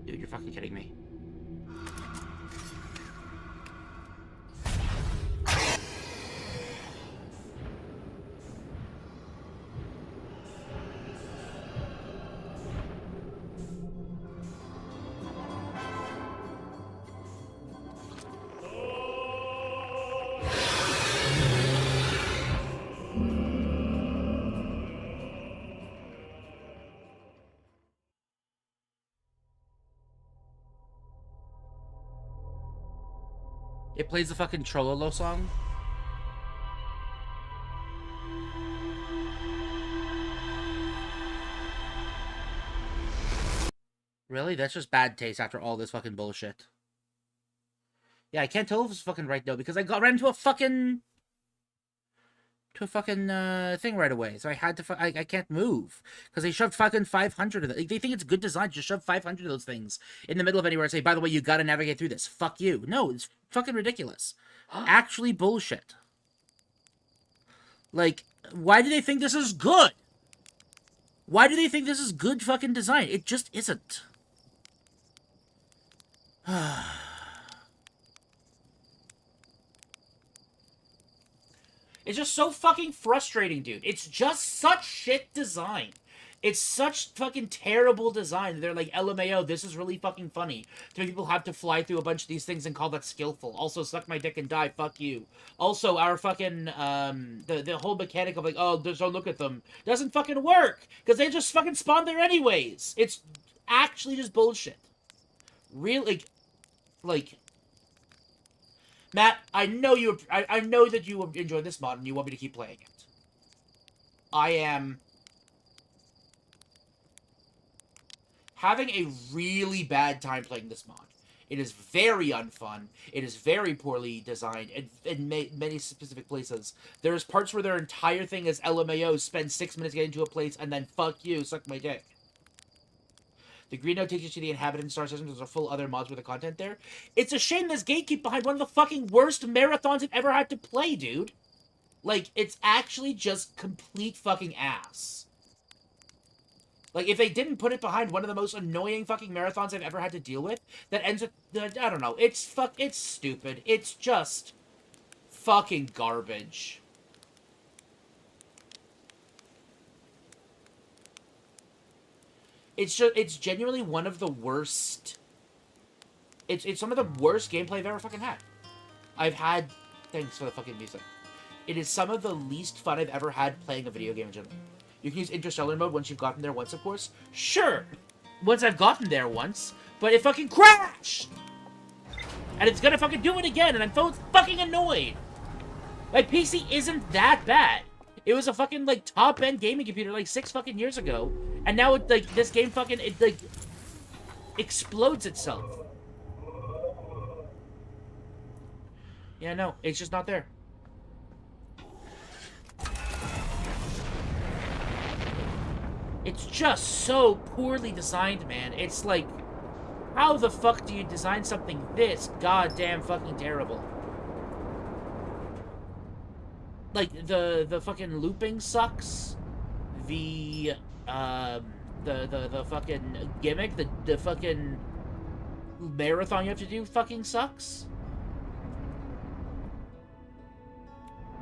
Dude, you're fucking kidding me. It plays the fucking Trololo song. Really? That's just bad taste after all this fucking bullshit. Yeah, I can't tell if it's fucking right though, because I ran into a fucking thing right away, so I had to. I can't move because they shoved fucking 500 of them. They think it's good design, just shove 500 of those things in the middle of anywhere and say, by the way, you gotta navigate through this. Fuck you. No, it's fucking ridiculous. Actually bullshit. Like, Why do they think this is good? Why do they think this is good fucking design? It just isn't. It's just so fucking frustrating, dude. It's just such shit design. It's such fucking terrible design. They're like, LMAO, this is really fucking funny. To make people have to fly through a bunch of these things and call that skillful. Also, suck my dick and die, fuck you. Also, our fucking, the whole mechanic of like, oh, just don't look at them, doesn't fucking work. Because they just fucking spawn there anyways. It's actually just bullshit. Really, like... Matt, I know I know that you enjoy this mod and you want me to keep playing it. I am having a really bad time playing this mod. It is very unfun. It is very poorly designed in many specific places. There's parts where their entire thing is LMAO, spend 6 minutes getting to a place, and then fuck you, suck my dick. The green note takes you to the inhabitant star system. There's a full other mods with the content there. It's a shame this gatekeep behind one of the fucking worst marathons I've ever had to play, dude. Like, it's actually just complete fucking ass. Like, if they didn't put it behind one of the most annoying fucking marathons I've ever had to deal with, that ends with, I don't know, it's stupid. It's just fucking garbage. It's genuinely one of the worst. It's some of the worst gameplay I've ever fucking had. Thanks for the fucking music. It is some of the least fun I've ever had playing a video game in general. You can use Interstellar mode once you've gotten there once, of course. Sure! Once I've gotten there once, but it fucking crashed! And it's gonna fucking do it again, and I'm so fucking annoyed! My PC isn't that bad. It was a fucking, like, top-end gaming computer, like, 6 fucking years ago. And now, it, like, this game fucking, it, like, explodes itself. Yeah, no, it's just not there. It's just so poorly designed, man. It's like, how the fuck do you design something this goddamn fucking terrible? Like, the fucking looping sucks. The fucking gimmick, the fucking marathon you have to do fucking sucks.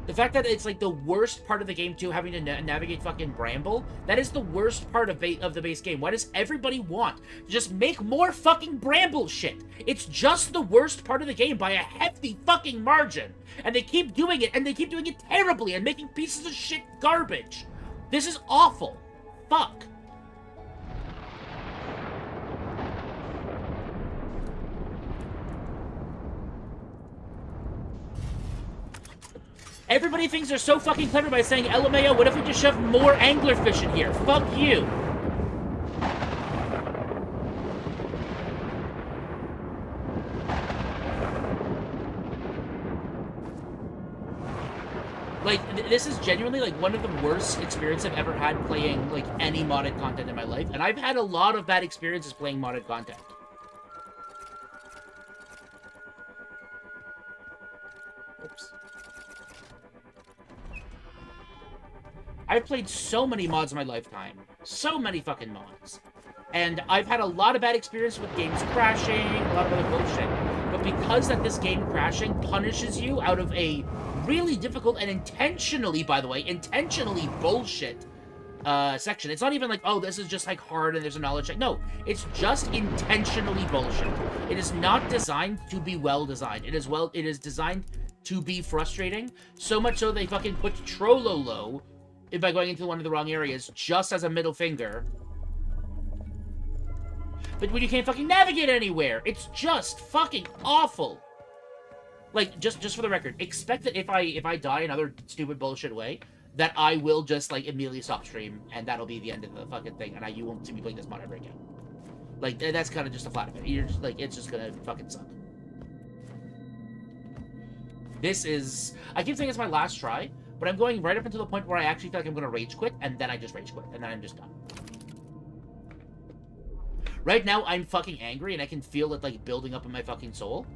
The fact that it's, like, the worst part of the game, too, having to navigate fucking Bramble, that is the worst part of the base game. Why does everybody want to just make more fucking Bramble shit? It's just the worst part of the game by a hefty fucking margin. And they keep doing it, and they keep doing it terribly, and making pieces of shit garbage. This is awful. Fuck. Everybody thinks they're so fucking clever by saying, LMAO, what if we just shove more anglerfish in here? Fuck you. Like, this is genuinely, like, one of the worst experiences I've ever had playing, like, any modded content in my life. And I've had a lot of bad experiences playing modded content. Oops. I've played so many mods in my lifetime. So many fucking mods. And I've had a lot of bad experiences with games crashing, a lot of other bullshit. But because that this game crashing punishes you out of a really difficult and intentionally, by the way, intentionally bullshit section. It's not even like, oh, this is just like hard and there's a knowledge check. No, it's just intentionally bullshit. It is not designed to be well designed. It is designed to be frustrating. So much so they fucking put Trollolo by going into one of the wrong areas just as a middle finger. But when you can't fucking navigate anywhere, it's just fucking awful. Like, just for the record, expect that if I die another stupid bullshit way, that I will just, like, immediately stop stream, and that'll be the end of the fucking thing, and you won't see me playing this mod ever again. Like, that's kind of just a flat of it. You're just, like, it's just gonna fucking suck. This is... I keep saying it's my last try, but I'm going right up until the point where I actually feel like I'm gonna rage quit, and then I just rage quit, and then I'm just done. Right now, I'm fucking angry, and I can feel it, like, building up in my fucking soul.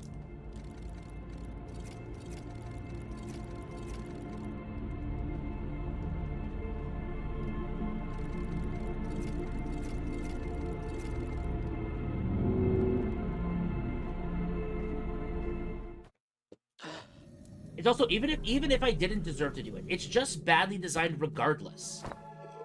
It's also, even if I didn't deserve to do it, it's just badly designed regardless.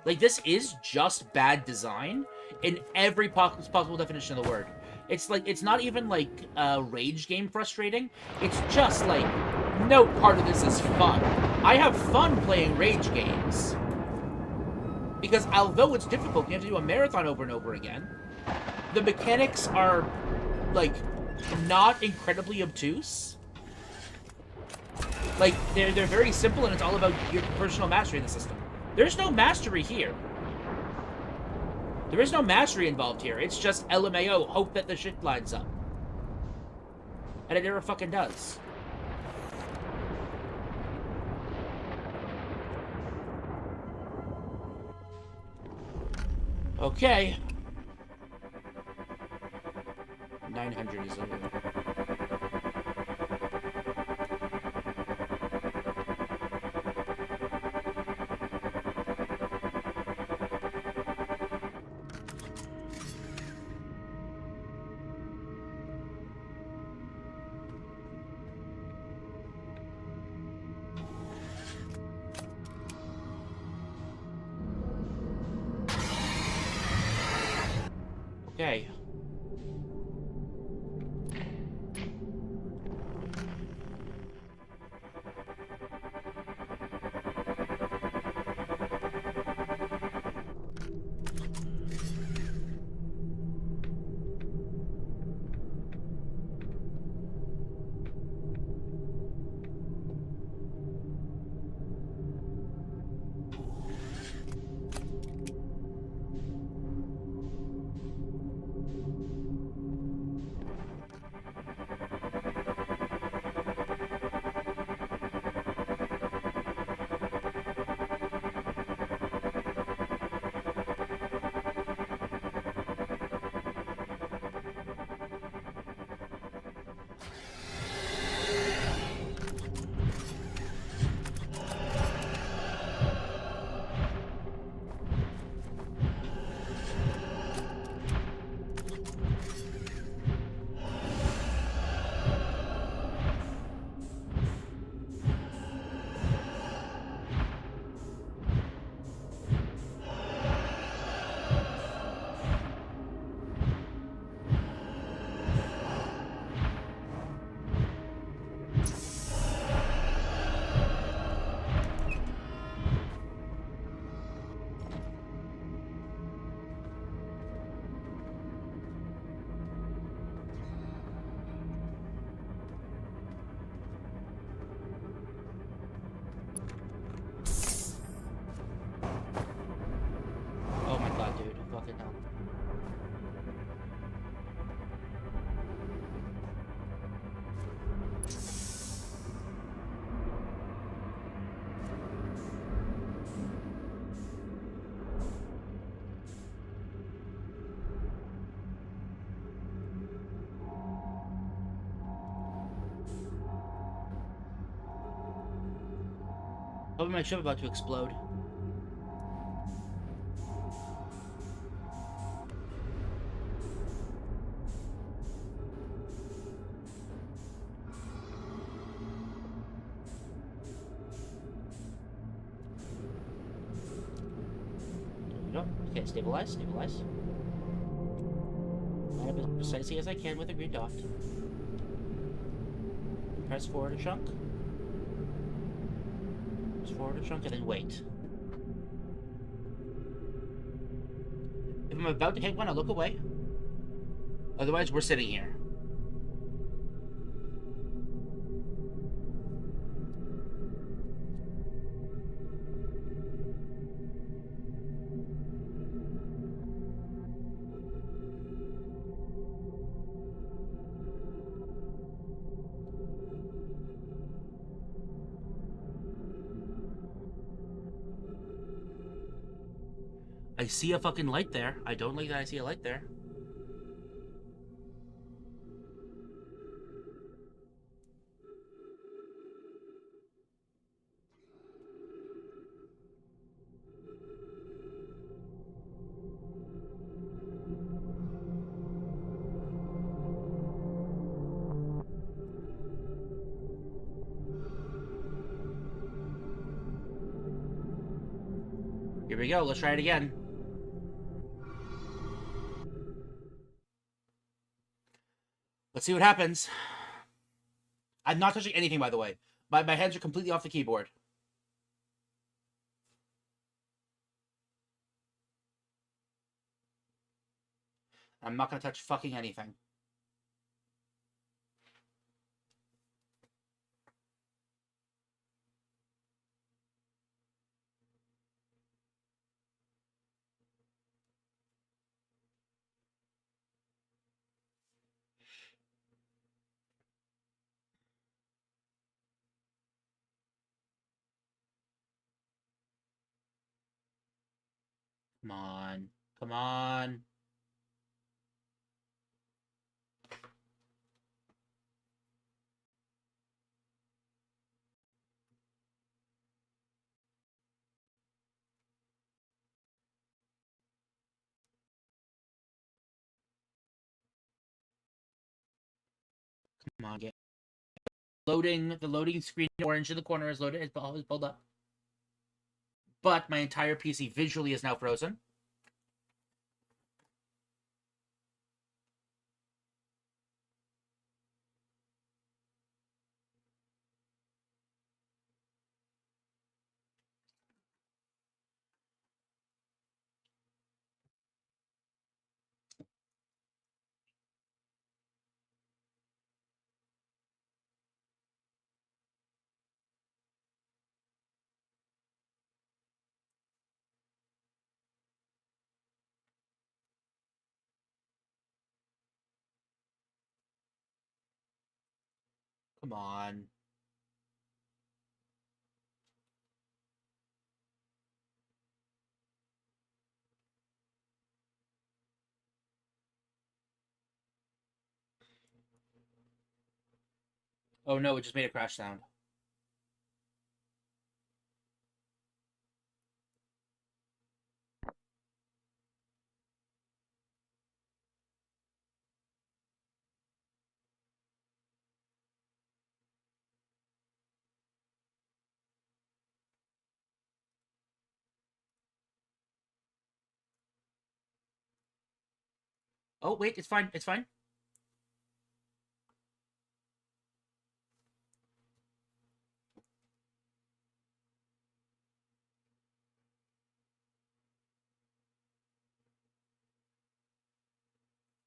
Like, this is just bad design in every possible definition of the word. It's like, it's not even like a rage game frustrating. It's just like, no part of this is fun. I have fun playing rage games. Because although it's difficult, you have to do a marathon over and over again. The mechanics are, like, not incredibly obtuse. Like, they're very simple, and it's all about your personal mastery in the system. There's no mastery here. There is no mastery involved here. It's just LMAO, hope that the shit lines up. And it never fucking does. Okay. 900 is over. Okay. Oh my god, dude. Fucking hell. Probably my ship about to explode. There we go. Okay, stabilize, stabilize. Line up as precisely as I can with a green dot. Press forward a chunk. Press forward a chunk and then wait. If I'm about to hit one, I'll look away. Otherwise, we're sitting here. I see a fucking light there. I don't like that I see a light there. Here we go. Let's try it again. Let's see what happens. I'm not touching anything, by the way. My hands are completely off the keyboard. I'm not going to touch fucking anything. Come on. Come on. Come on, get loading. The loading screen orange in the corner is loaded. It's pulled up. But my entire PC visually is now frozen. Come on. Oh no, it just made a crash sound. Oh, wait, it's fine. It's fine.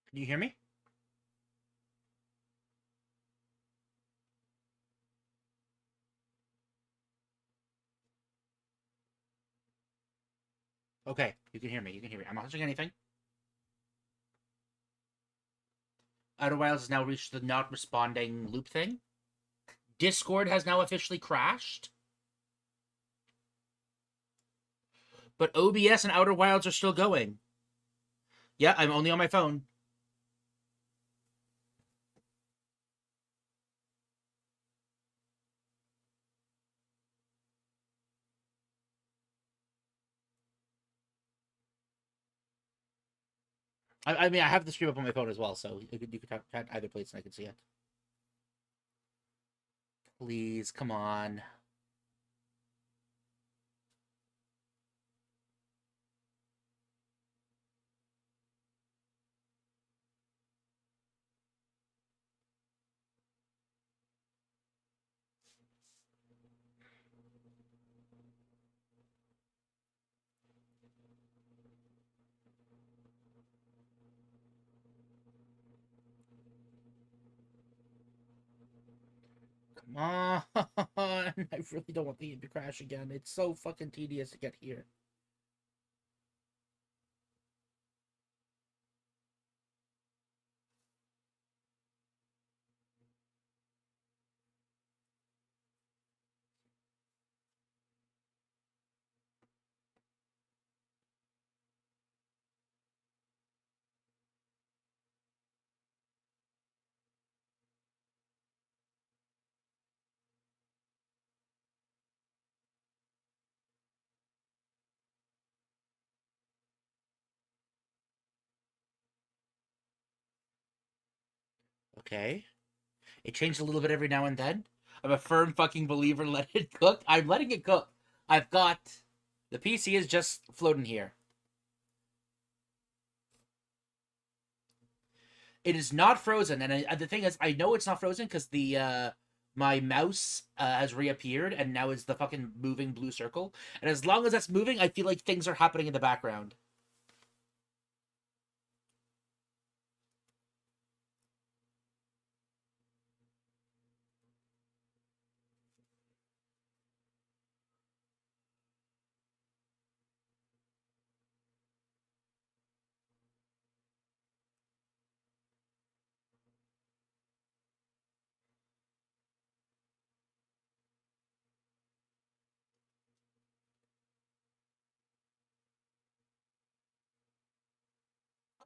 Can you hear me? Okay, you can hear me. You can hear me. I'm not touching anything. Outer Wilds has now reached the not responding loop thing. Discord has now officially crashed. But OBS and Outer Wilds are still going. Yeah, I'm only on my phone. I mean, I have the stream up on my phone as well, so you could talk at either place and I can see it. Please, come on. Come on. I really don't want the game to crash again. It's so fucking tedious to get here. Okay. It changed a little bit every now and then. I'm a firm fucking believer. Let it cook. I'm letting it cook. I've got The PC is just floating here. It is not frozen, and the thing is, I know it's not frozen because the my mouse has reappeared, and now it's the fucking moving blue circle. And as long as that's moving, I feel like things are happening in the background.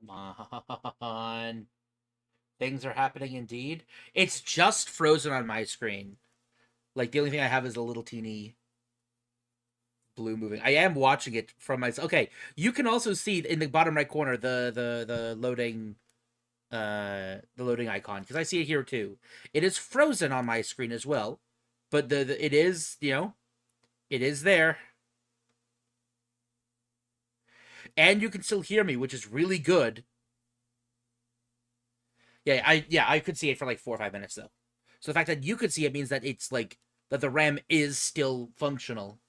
Come on. Things are happening indeed. It's just frozen on my screen. Like, the only thing I have is a little teeny blue moving. I am watching it from my... Okay, you can also see in the bottom right corner the loading icon, because I see it here too. It is frozen on my screen as well, but it is, it is there. And you can still hear me, which is really good. I could see it for like 4 or 5 minutes though. So the fact that you could see it means that it's like that the RAM is still functional.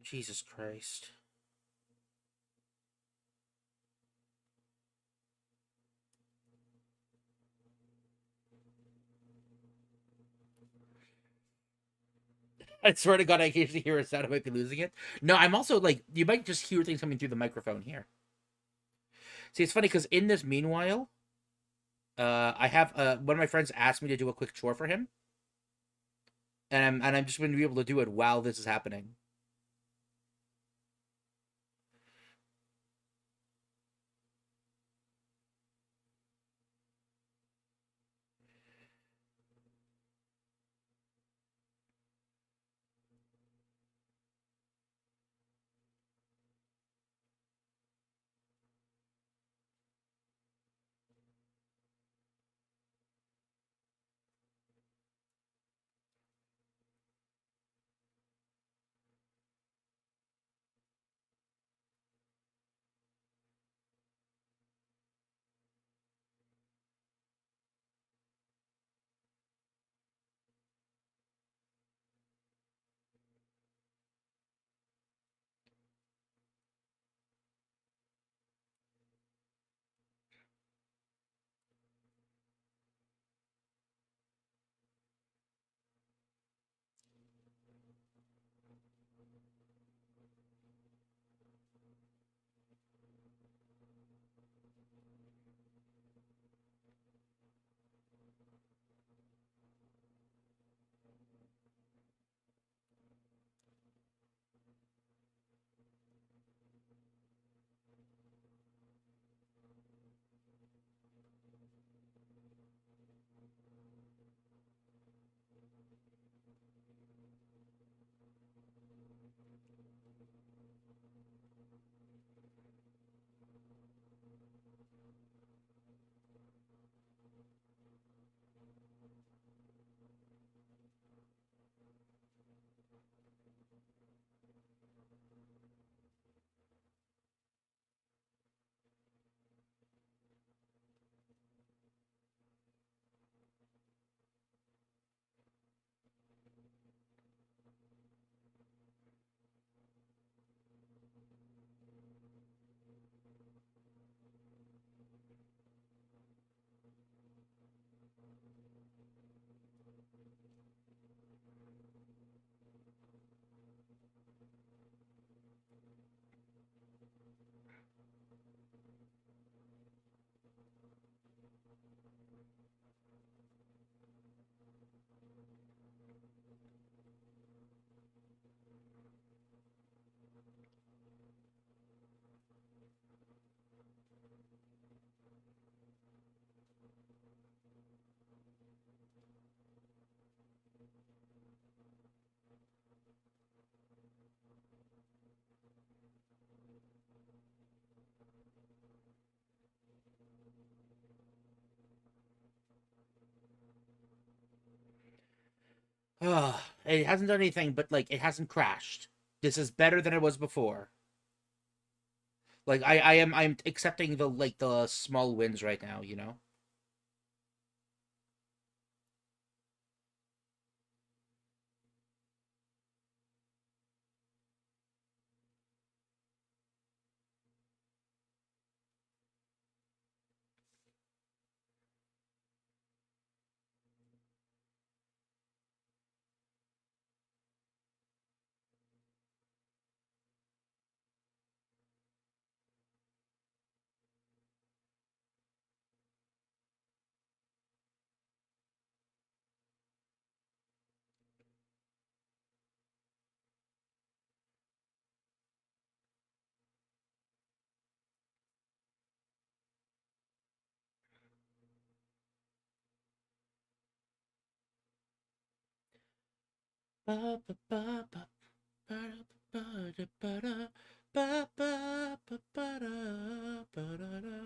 Jesus Christ. I swear to God, I occasionally hear a sound. I might be losing it. No, I'm also like, you might just hear things coming through the microphone here. See, it's funny because in this meanwhile, I have one of my friends asked me to do a quick chore for him, and I'm just going to be able to do it while this is happening. It hasn't done anything, but like it hasn't crashed. This is better than it was before. Like I'm accepting the like the small wins right now, you know? Ba, ba, ba, ba, ba, ba, da, ba, da, ba, ba, ba, ba, da, ba, da, da.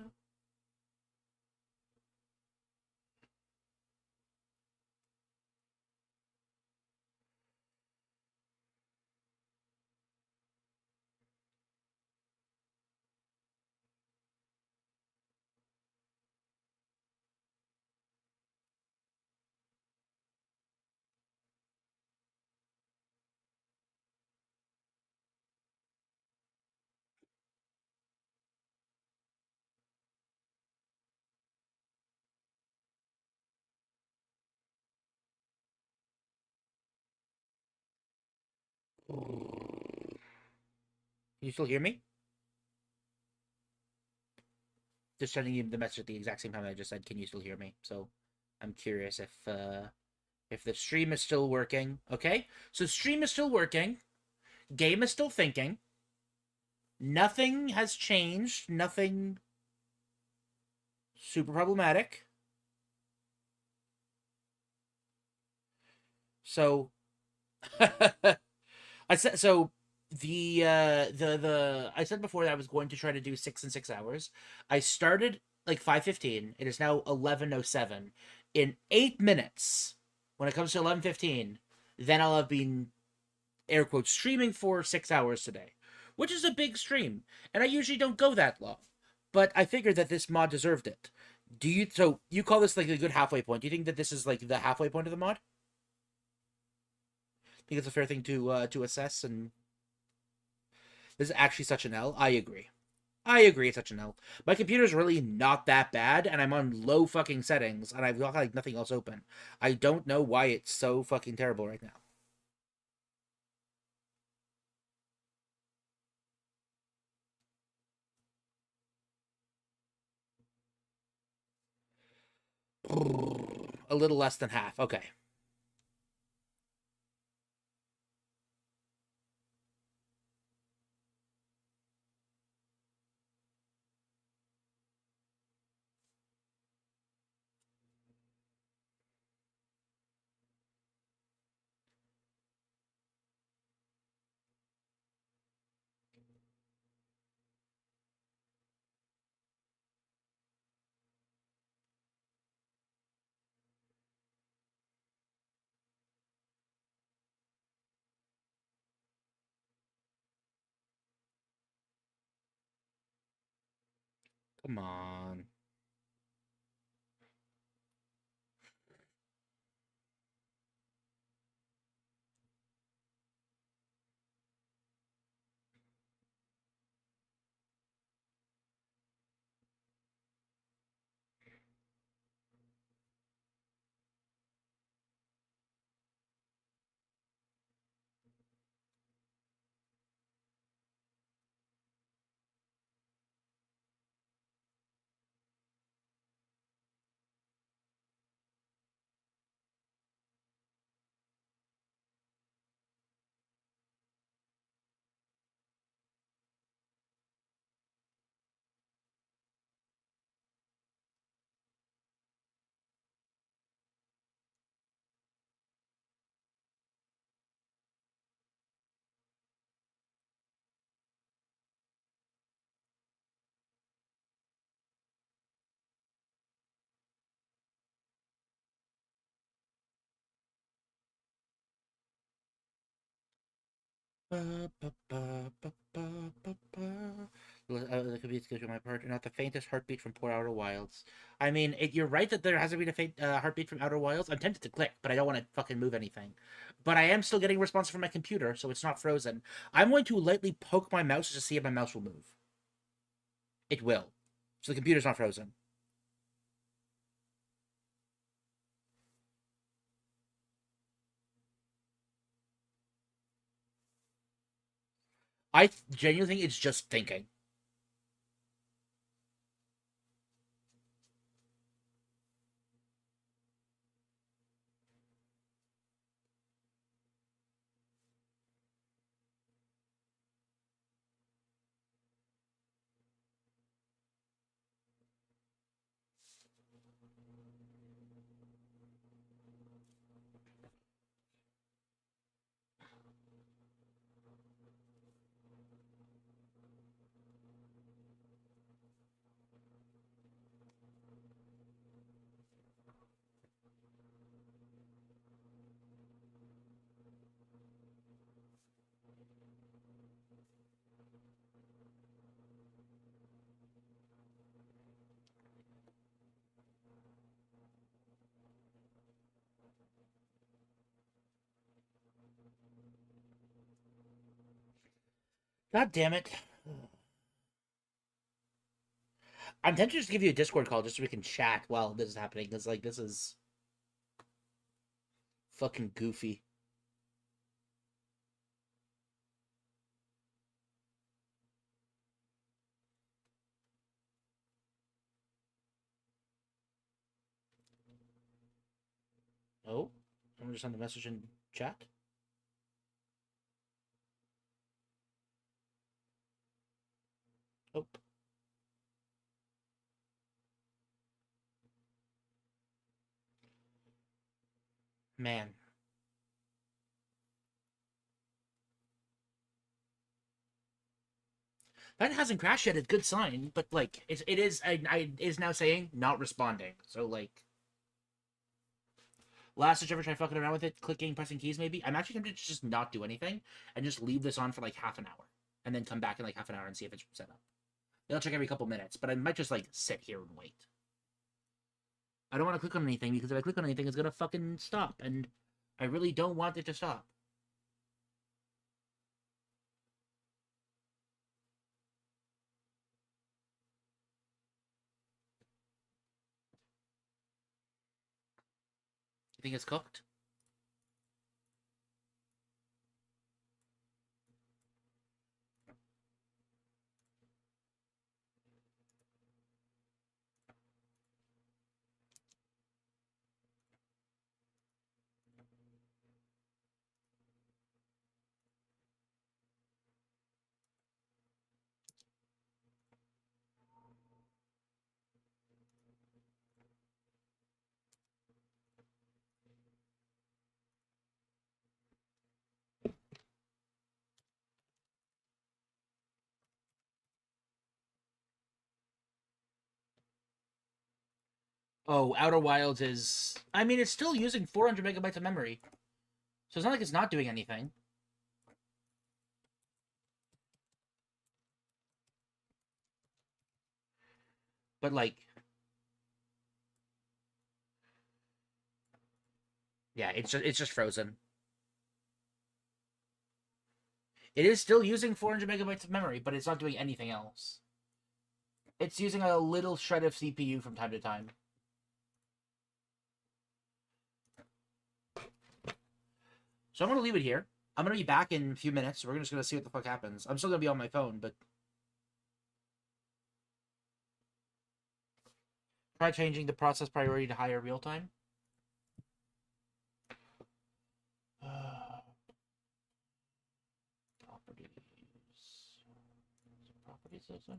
Can you still hear me? Just sending you the message at the exact same time I just said, "Can you still hear me?" So I'm curious if the stream is still working. Okay, so stream is still working. Game is still thinking. Nothing has changed. Nothing super problematic. So I said so. The I said before that I was going to try to do 6 and 6 hours. I started like 5:15. It is now 11:07. In 8 minutes, when it comes to 11:15, then I'll have been air quotes streaming for 6 hours today, which is a big stream, and I usually don't go that long. But I figured that this mod deserved it. Do you? So you call this like a good halfway point? Do you think that this is like the halfway point of the mod? Think it's a fair thing to assess, and this is actually such an L. I agree. I agree, it's such an L. My computer's really not that bad, and I'm on low fucking settings, and I've got like nothing else open. I don't know why it's so fucking terrible right now. A little less than half. Okay. Come on. That could be sketchy on my part. Not the faintest heartbeat from poor Outer Wilds. I mean, you're right that there hasn't been a faint heartbeat from Outer Wilds. I'm tempted to click, but I don't want to fucking move anything. But I am still getting a response from my computer, so it's not frozen. I'm going to lightly poke my mouse to see if my mouse will move. It will. So the computer's not frozen. I genuinely think it's just thinking. God damn it. I'm tempted to just give you a Discord call just so we can chat while this is happening, because, like, this is fucking goofy. Oh, someone just sent a message in chat. Oh. Man. That hasn't crashed yet. It's a good sign, but like it is. I is now saying not responding. So like, last time I ever tried fucking around with it, clicking, pressing keys. Maybe I'm actually tempted to just not do anything and just leave this on for like half an hour, and then come back in like half an hour and see if it's set up. It'll check every couple minutes, but I might just like sit here and wait. I don't want to click on anything because if I click on anything, it's gonna fucking stop, and I really don't want it to stop. You think it's cooked? Oh, Outer Wilds is. I mean, it's still using 400 megabytes of memory, so it's not like it's not doing anything. But like, yeah, it's just frozen. It is still using 400 megabytes of memory, but it's not doing anything else. It's using a little shred of CPU from time to time. So I'm gonna leave it here. I'm gonna be back in a few minutes. We're just gonna see what the fuck happens. I'm still gonna be on my phone, but try changing the process priority to higher real time. Properties. Properties system.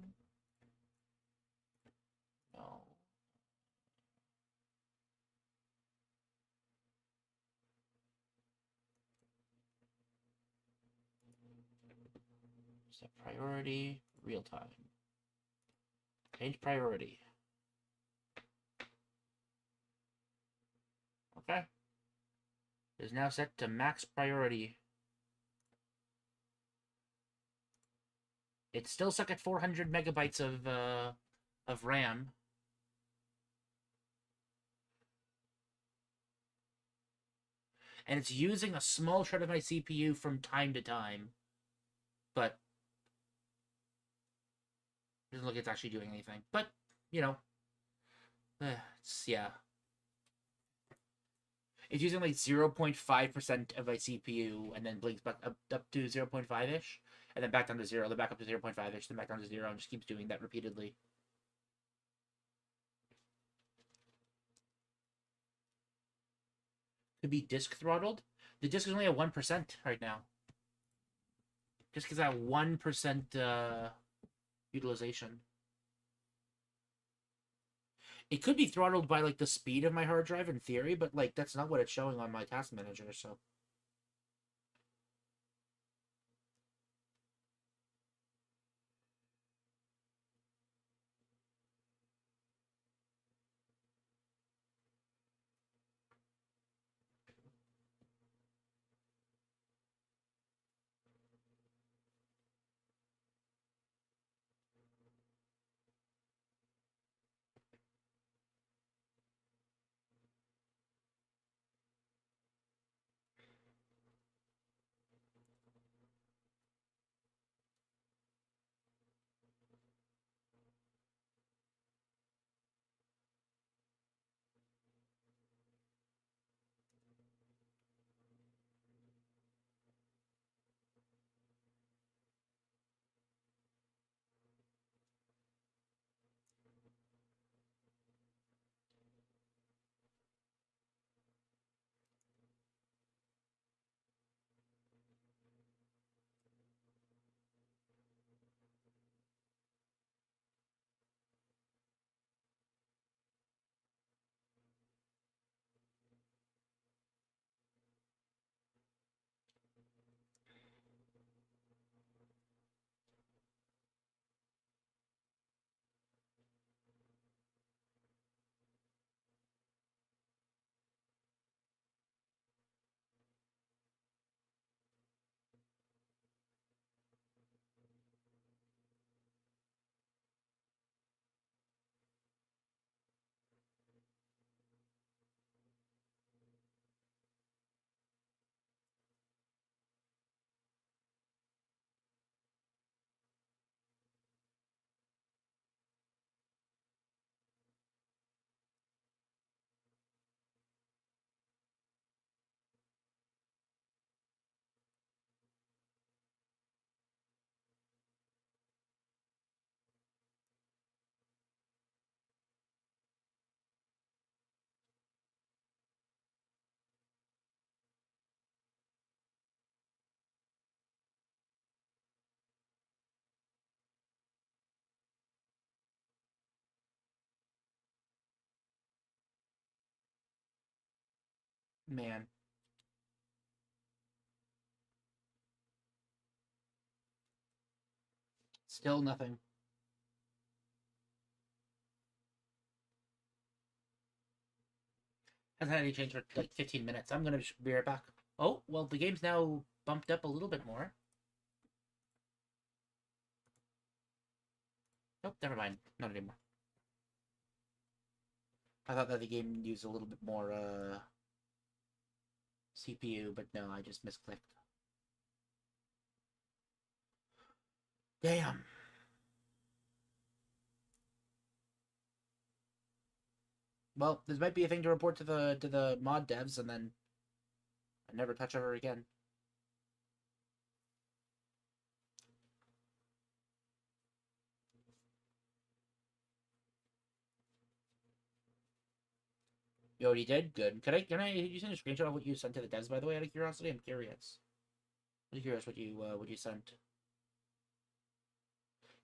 No. Set priority, real time. Change priority. Okay. It is now set to max priority. It's still stuck at 400 megabytes of RAM. And it's using a small shred of my CPU from time to time. But it doesn't look like it's actually doing anything. But, you know, yeah. It's using like 0.5% of my CPU and then blinks back up to 0.5-ish. And then back down to 0, then back up to 0.5-ish, then back down to 0, and just keeps doing that repeatedly. Could be disk throttled. The disk is only at 1% right now. Just because at 1% utilization. It could be throttled by like the speed of my hard drive in theory, but like that's not what it's showing on my task manager, so. Man. Still nothing. Hasn't had any change for like 15 minutes. I'm gonna be right back. Oh, well, the game's now bumped up a little bit more. Nope, never mind. Not anymore. I thought that the game used a little bit more CPU, but no, I just misclicked. Damn. Well, this might be a thing to report to the mod devs, and then I never touch her again. You already did? Good. Can you send a screenshot of what you sent to the devs, by the way, out of curiosity? I'm curious. I'm curious what you sent.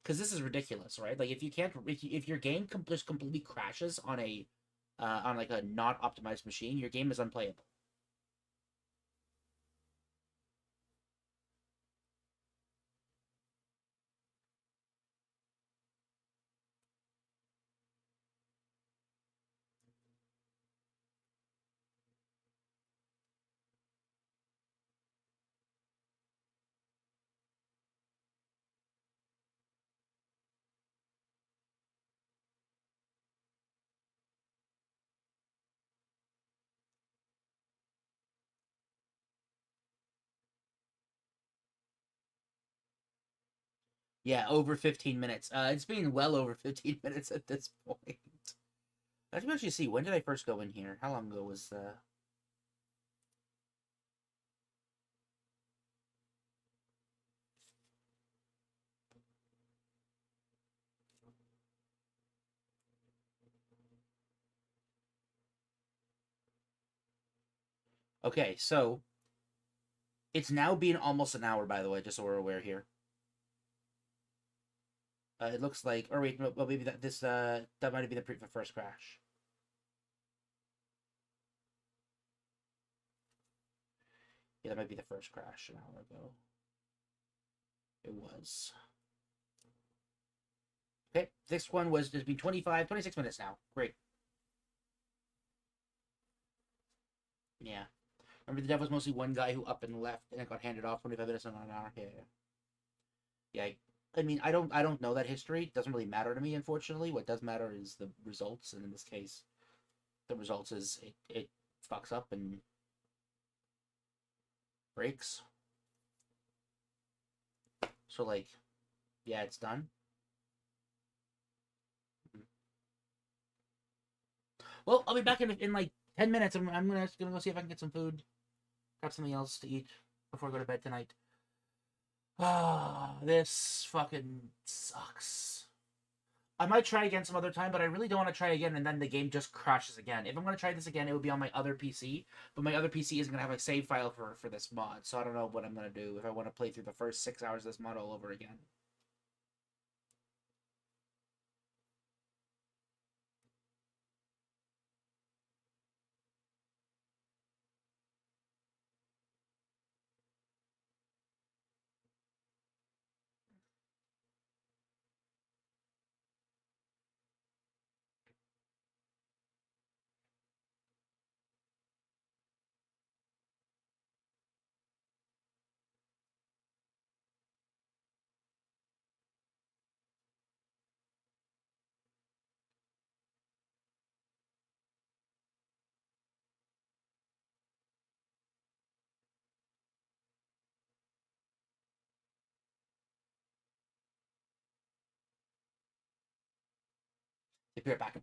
Because this is ridiculous, right? Like if you can't if your game just completely crashes on a on like a not optimized machine, your game is unplayable. Yeah, over 15 minutes. It's been well over 15 minutes at this point. Let me actually see. When did I first go in here? How long ago was Okay, so it's now been almost an hour, by the way, just so we're aware here. It looks like, or wait, well, maybe that might have been the first crash. Yeah, that might be the first crash an hour ago. It was. Okay, this one was just been 26 minutes now. Great. Yeah. Remember, the dev was mostly one guy who up and left, and it got handed off 25 minutes on an hour. Yeah, yeah. I mean, I don't know that history. It doesn't really matter to me, unfortunately. What does matter is the results, and in this case, the results is it fucks up and breaks. So like, yeah, it's done. Well, I'll be back in like 10 minutes. I'm gonna go see if I can get some food, grab something else to eat before I go to bed tonight. Ah, this fucking sucks. I might try again some other time, but I really don't want to try again, and then the game just crashes again. If I'm gonna try this again, it would be on my other PC, but my other PC isn't gonna have a save file for this mod, so I don't know what I'm gonna do if I want to play through the first 6 hours of this mod all over again. Be right back.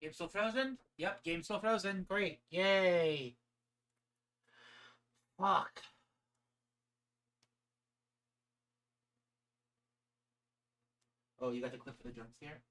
Game still frozen? Yep, game still frozen. Great. Yay. Fuck. Oh, you got the clip for the jump scare?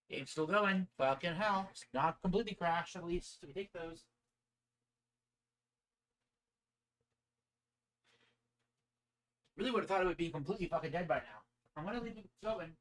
Game's still going. Fucking hell. It's not completely crashed, at least. We take those. Really would have thought it would be completely fucking dead by now. I'm gonna leave it going.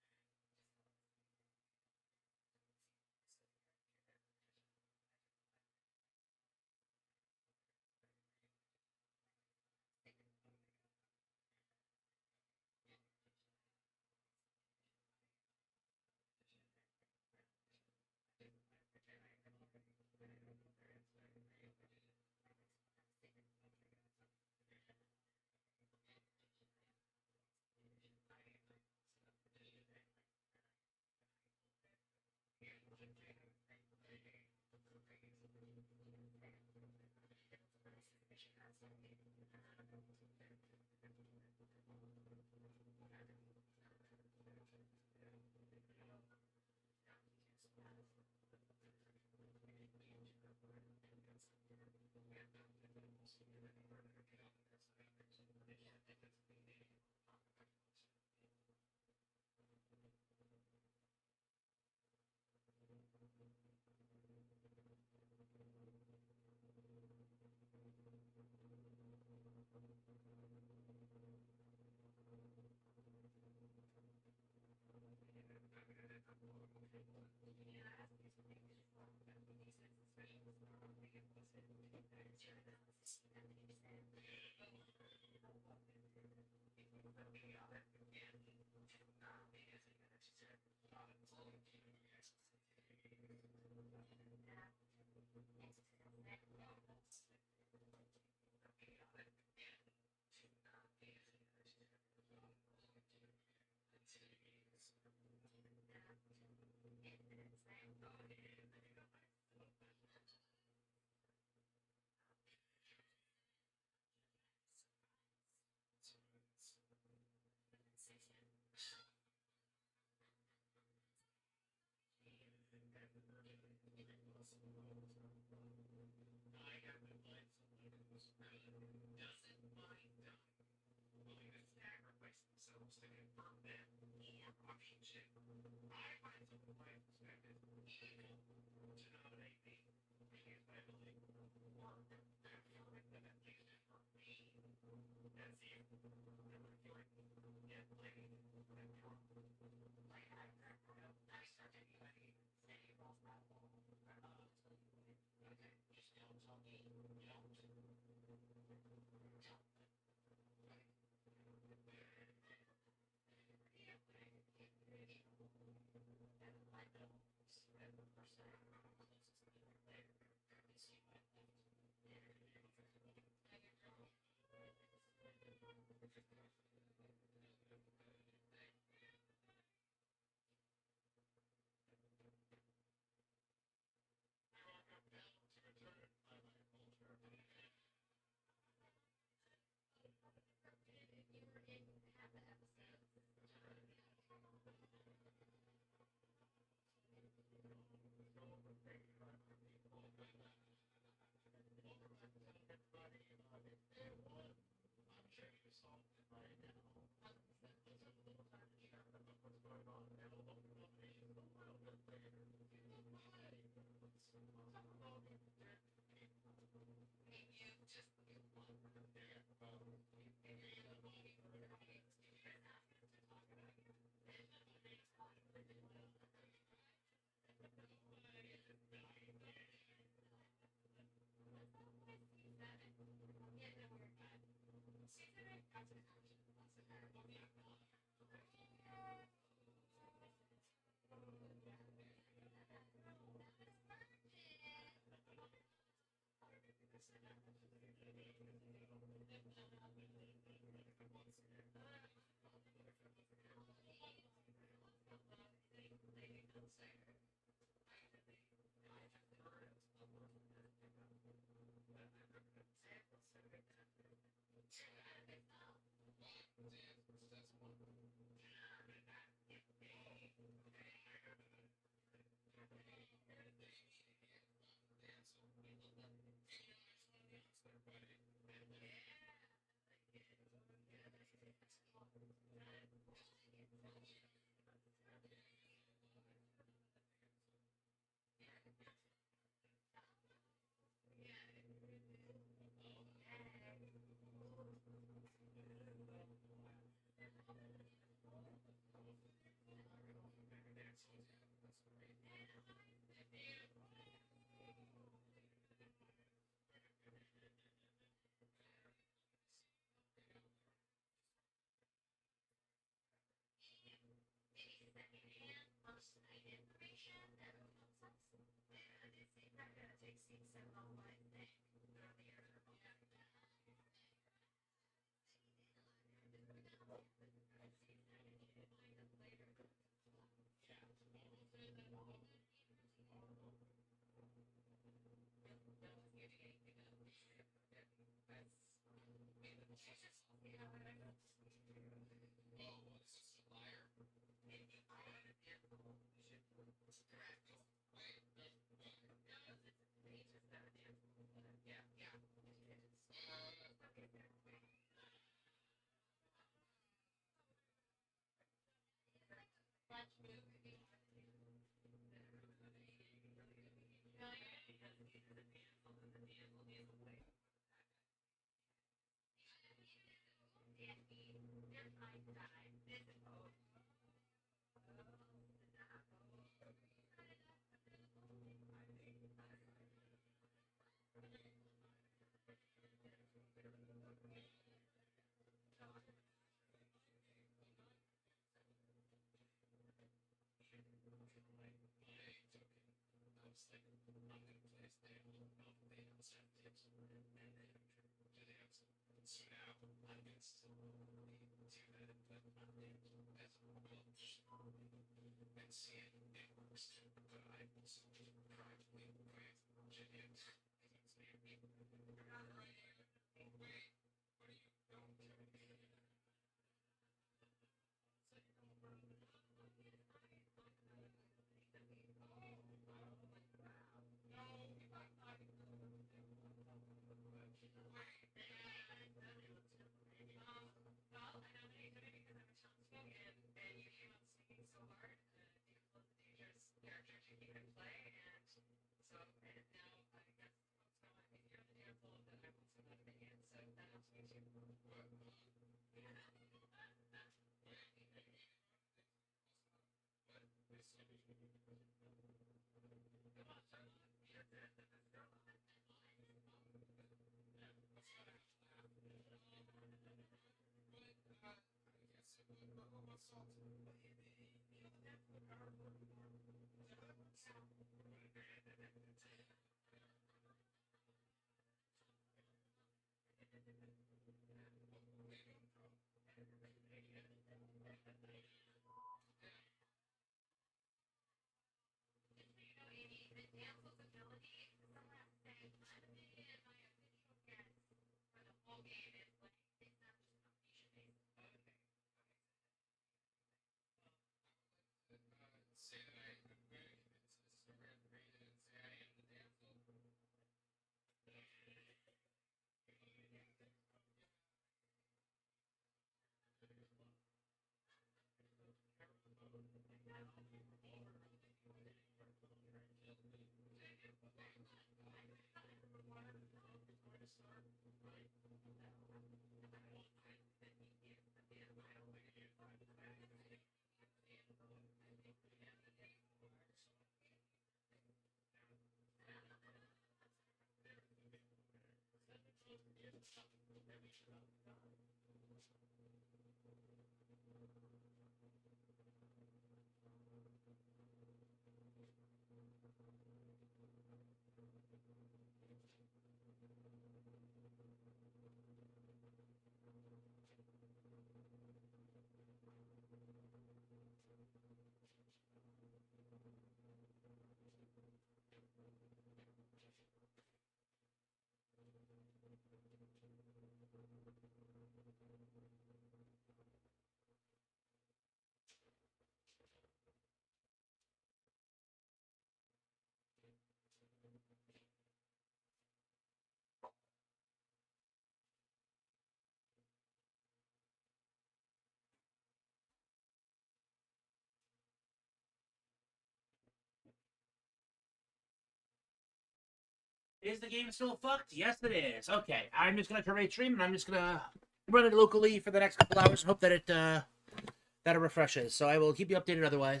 Is the game still fucked? Yes, it is. Okay, I'm just gonna terminate stream and I'm just gonna run it locally for the next couple hours and hope that it refreshes. So I will keep you updated otherwise.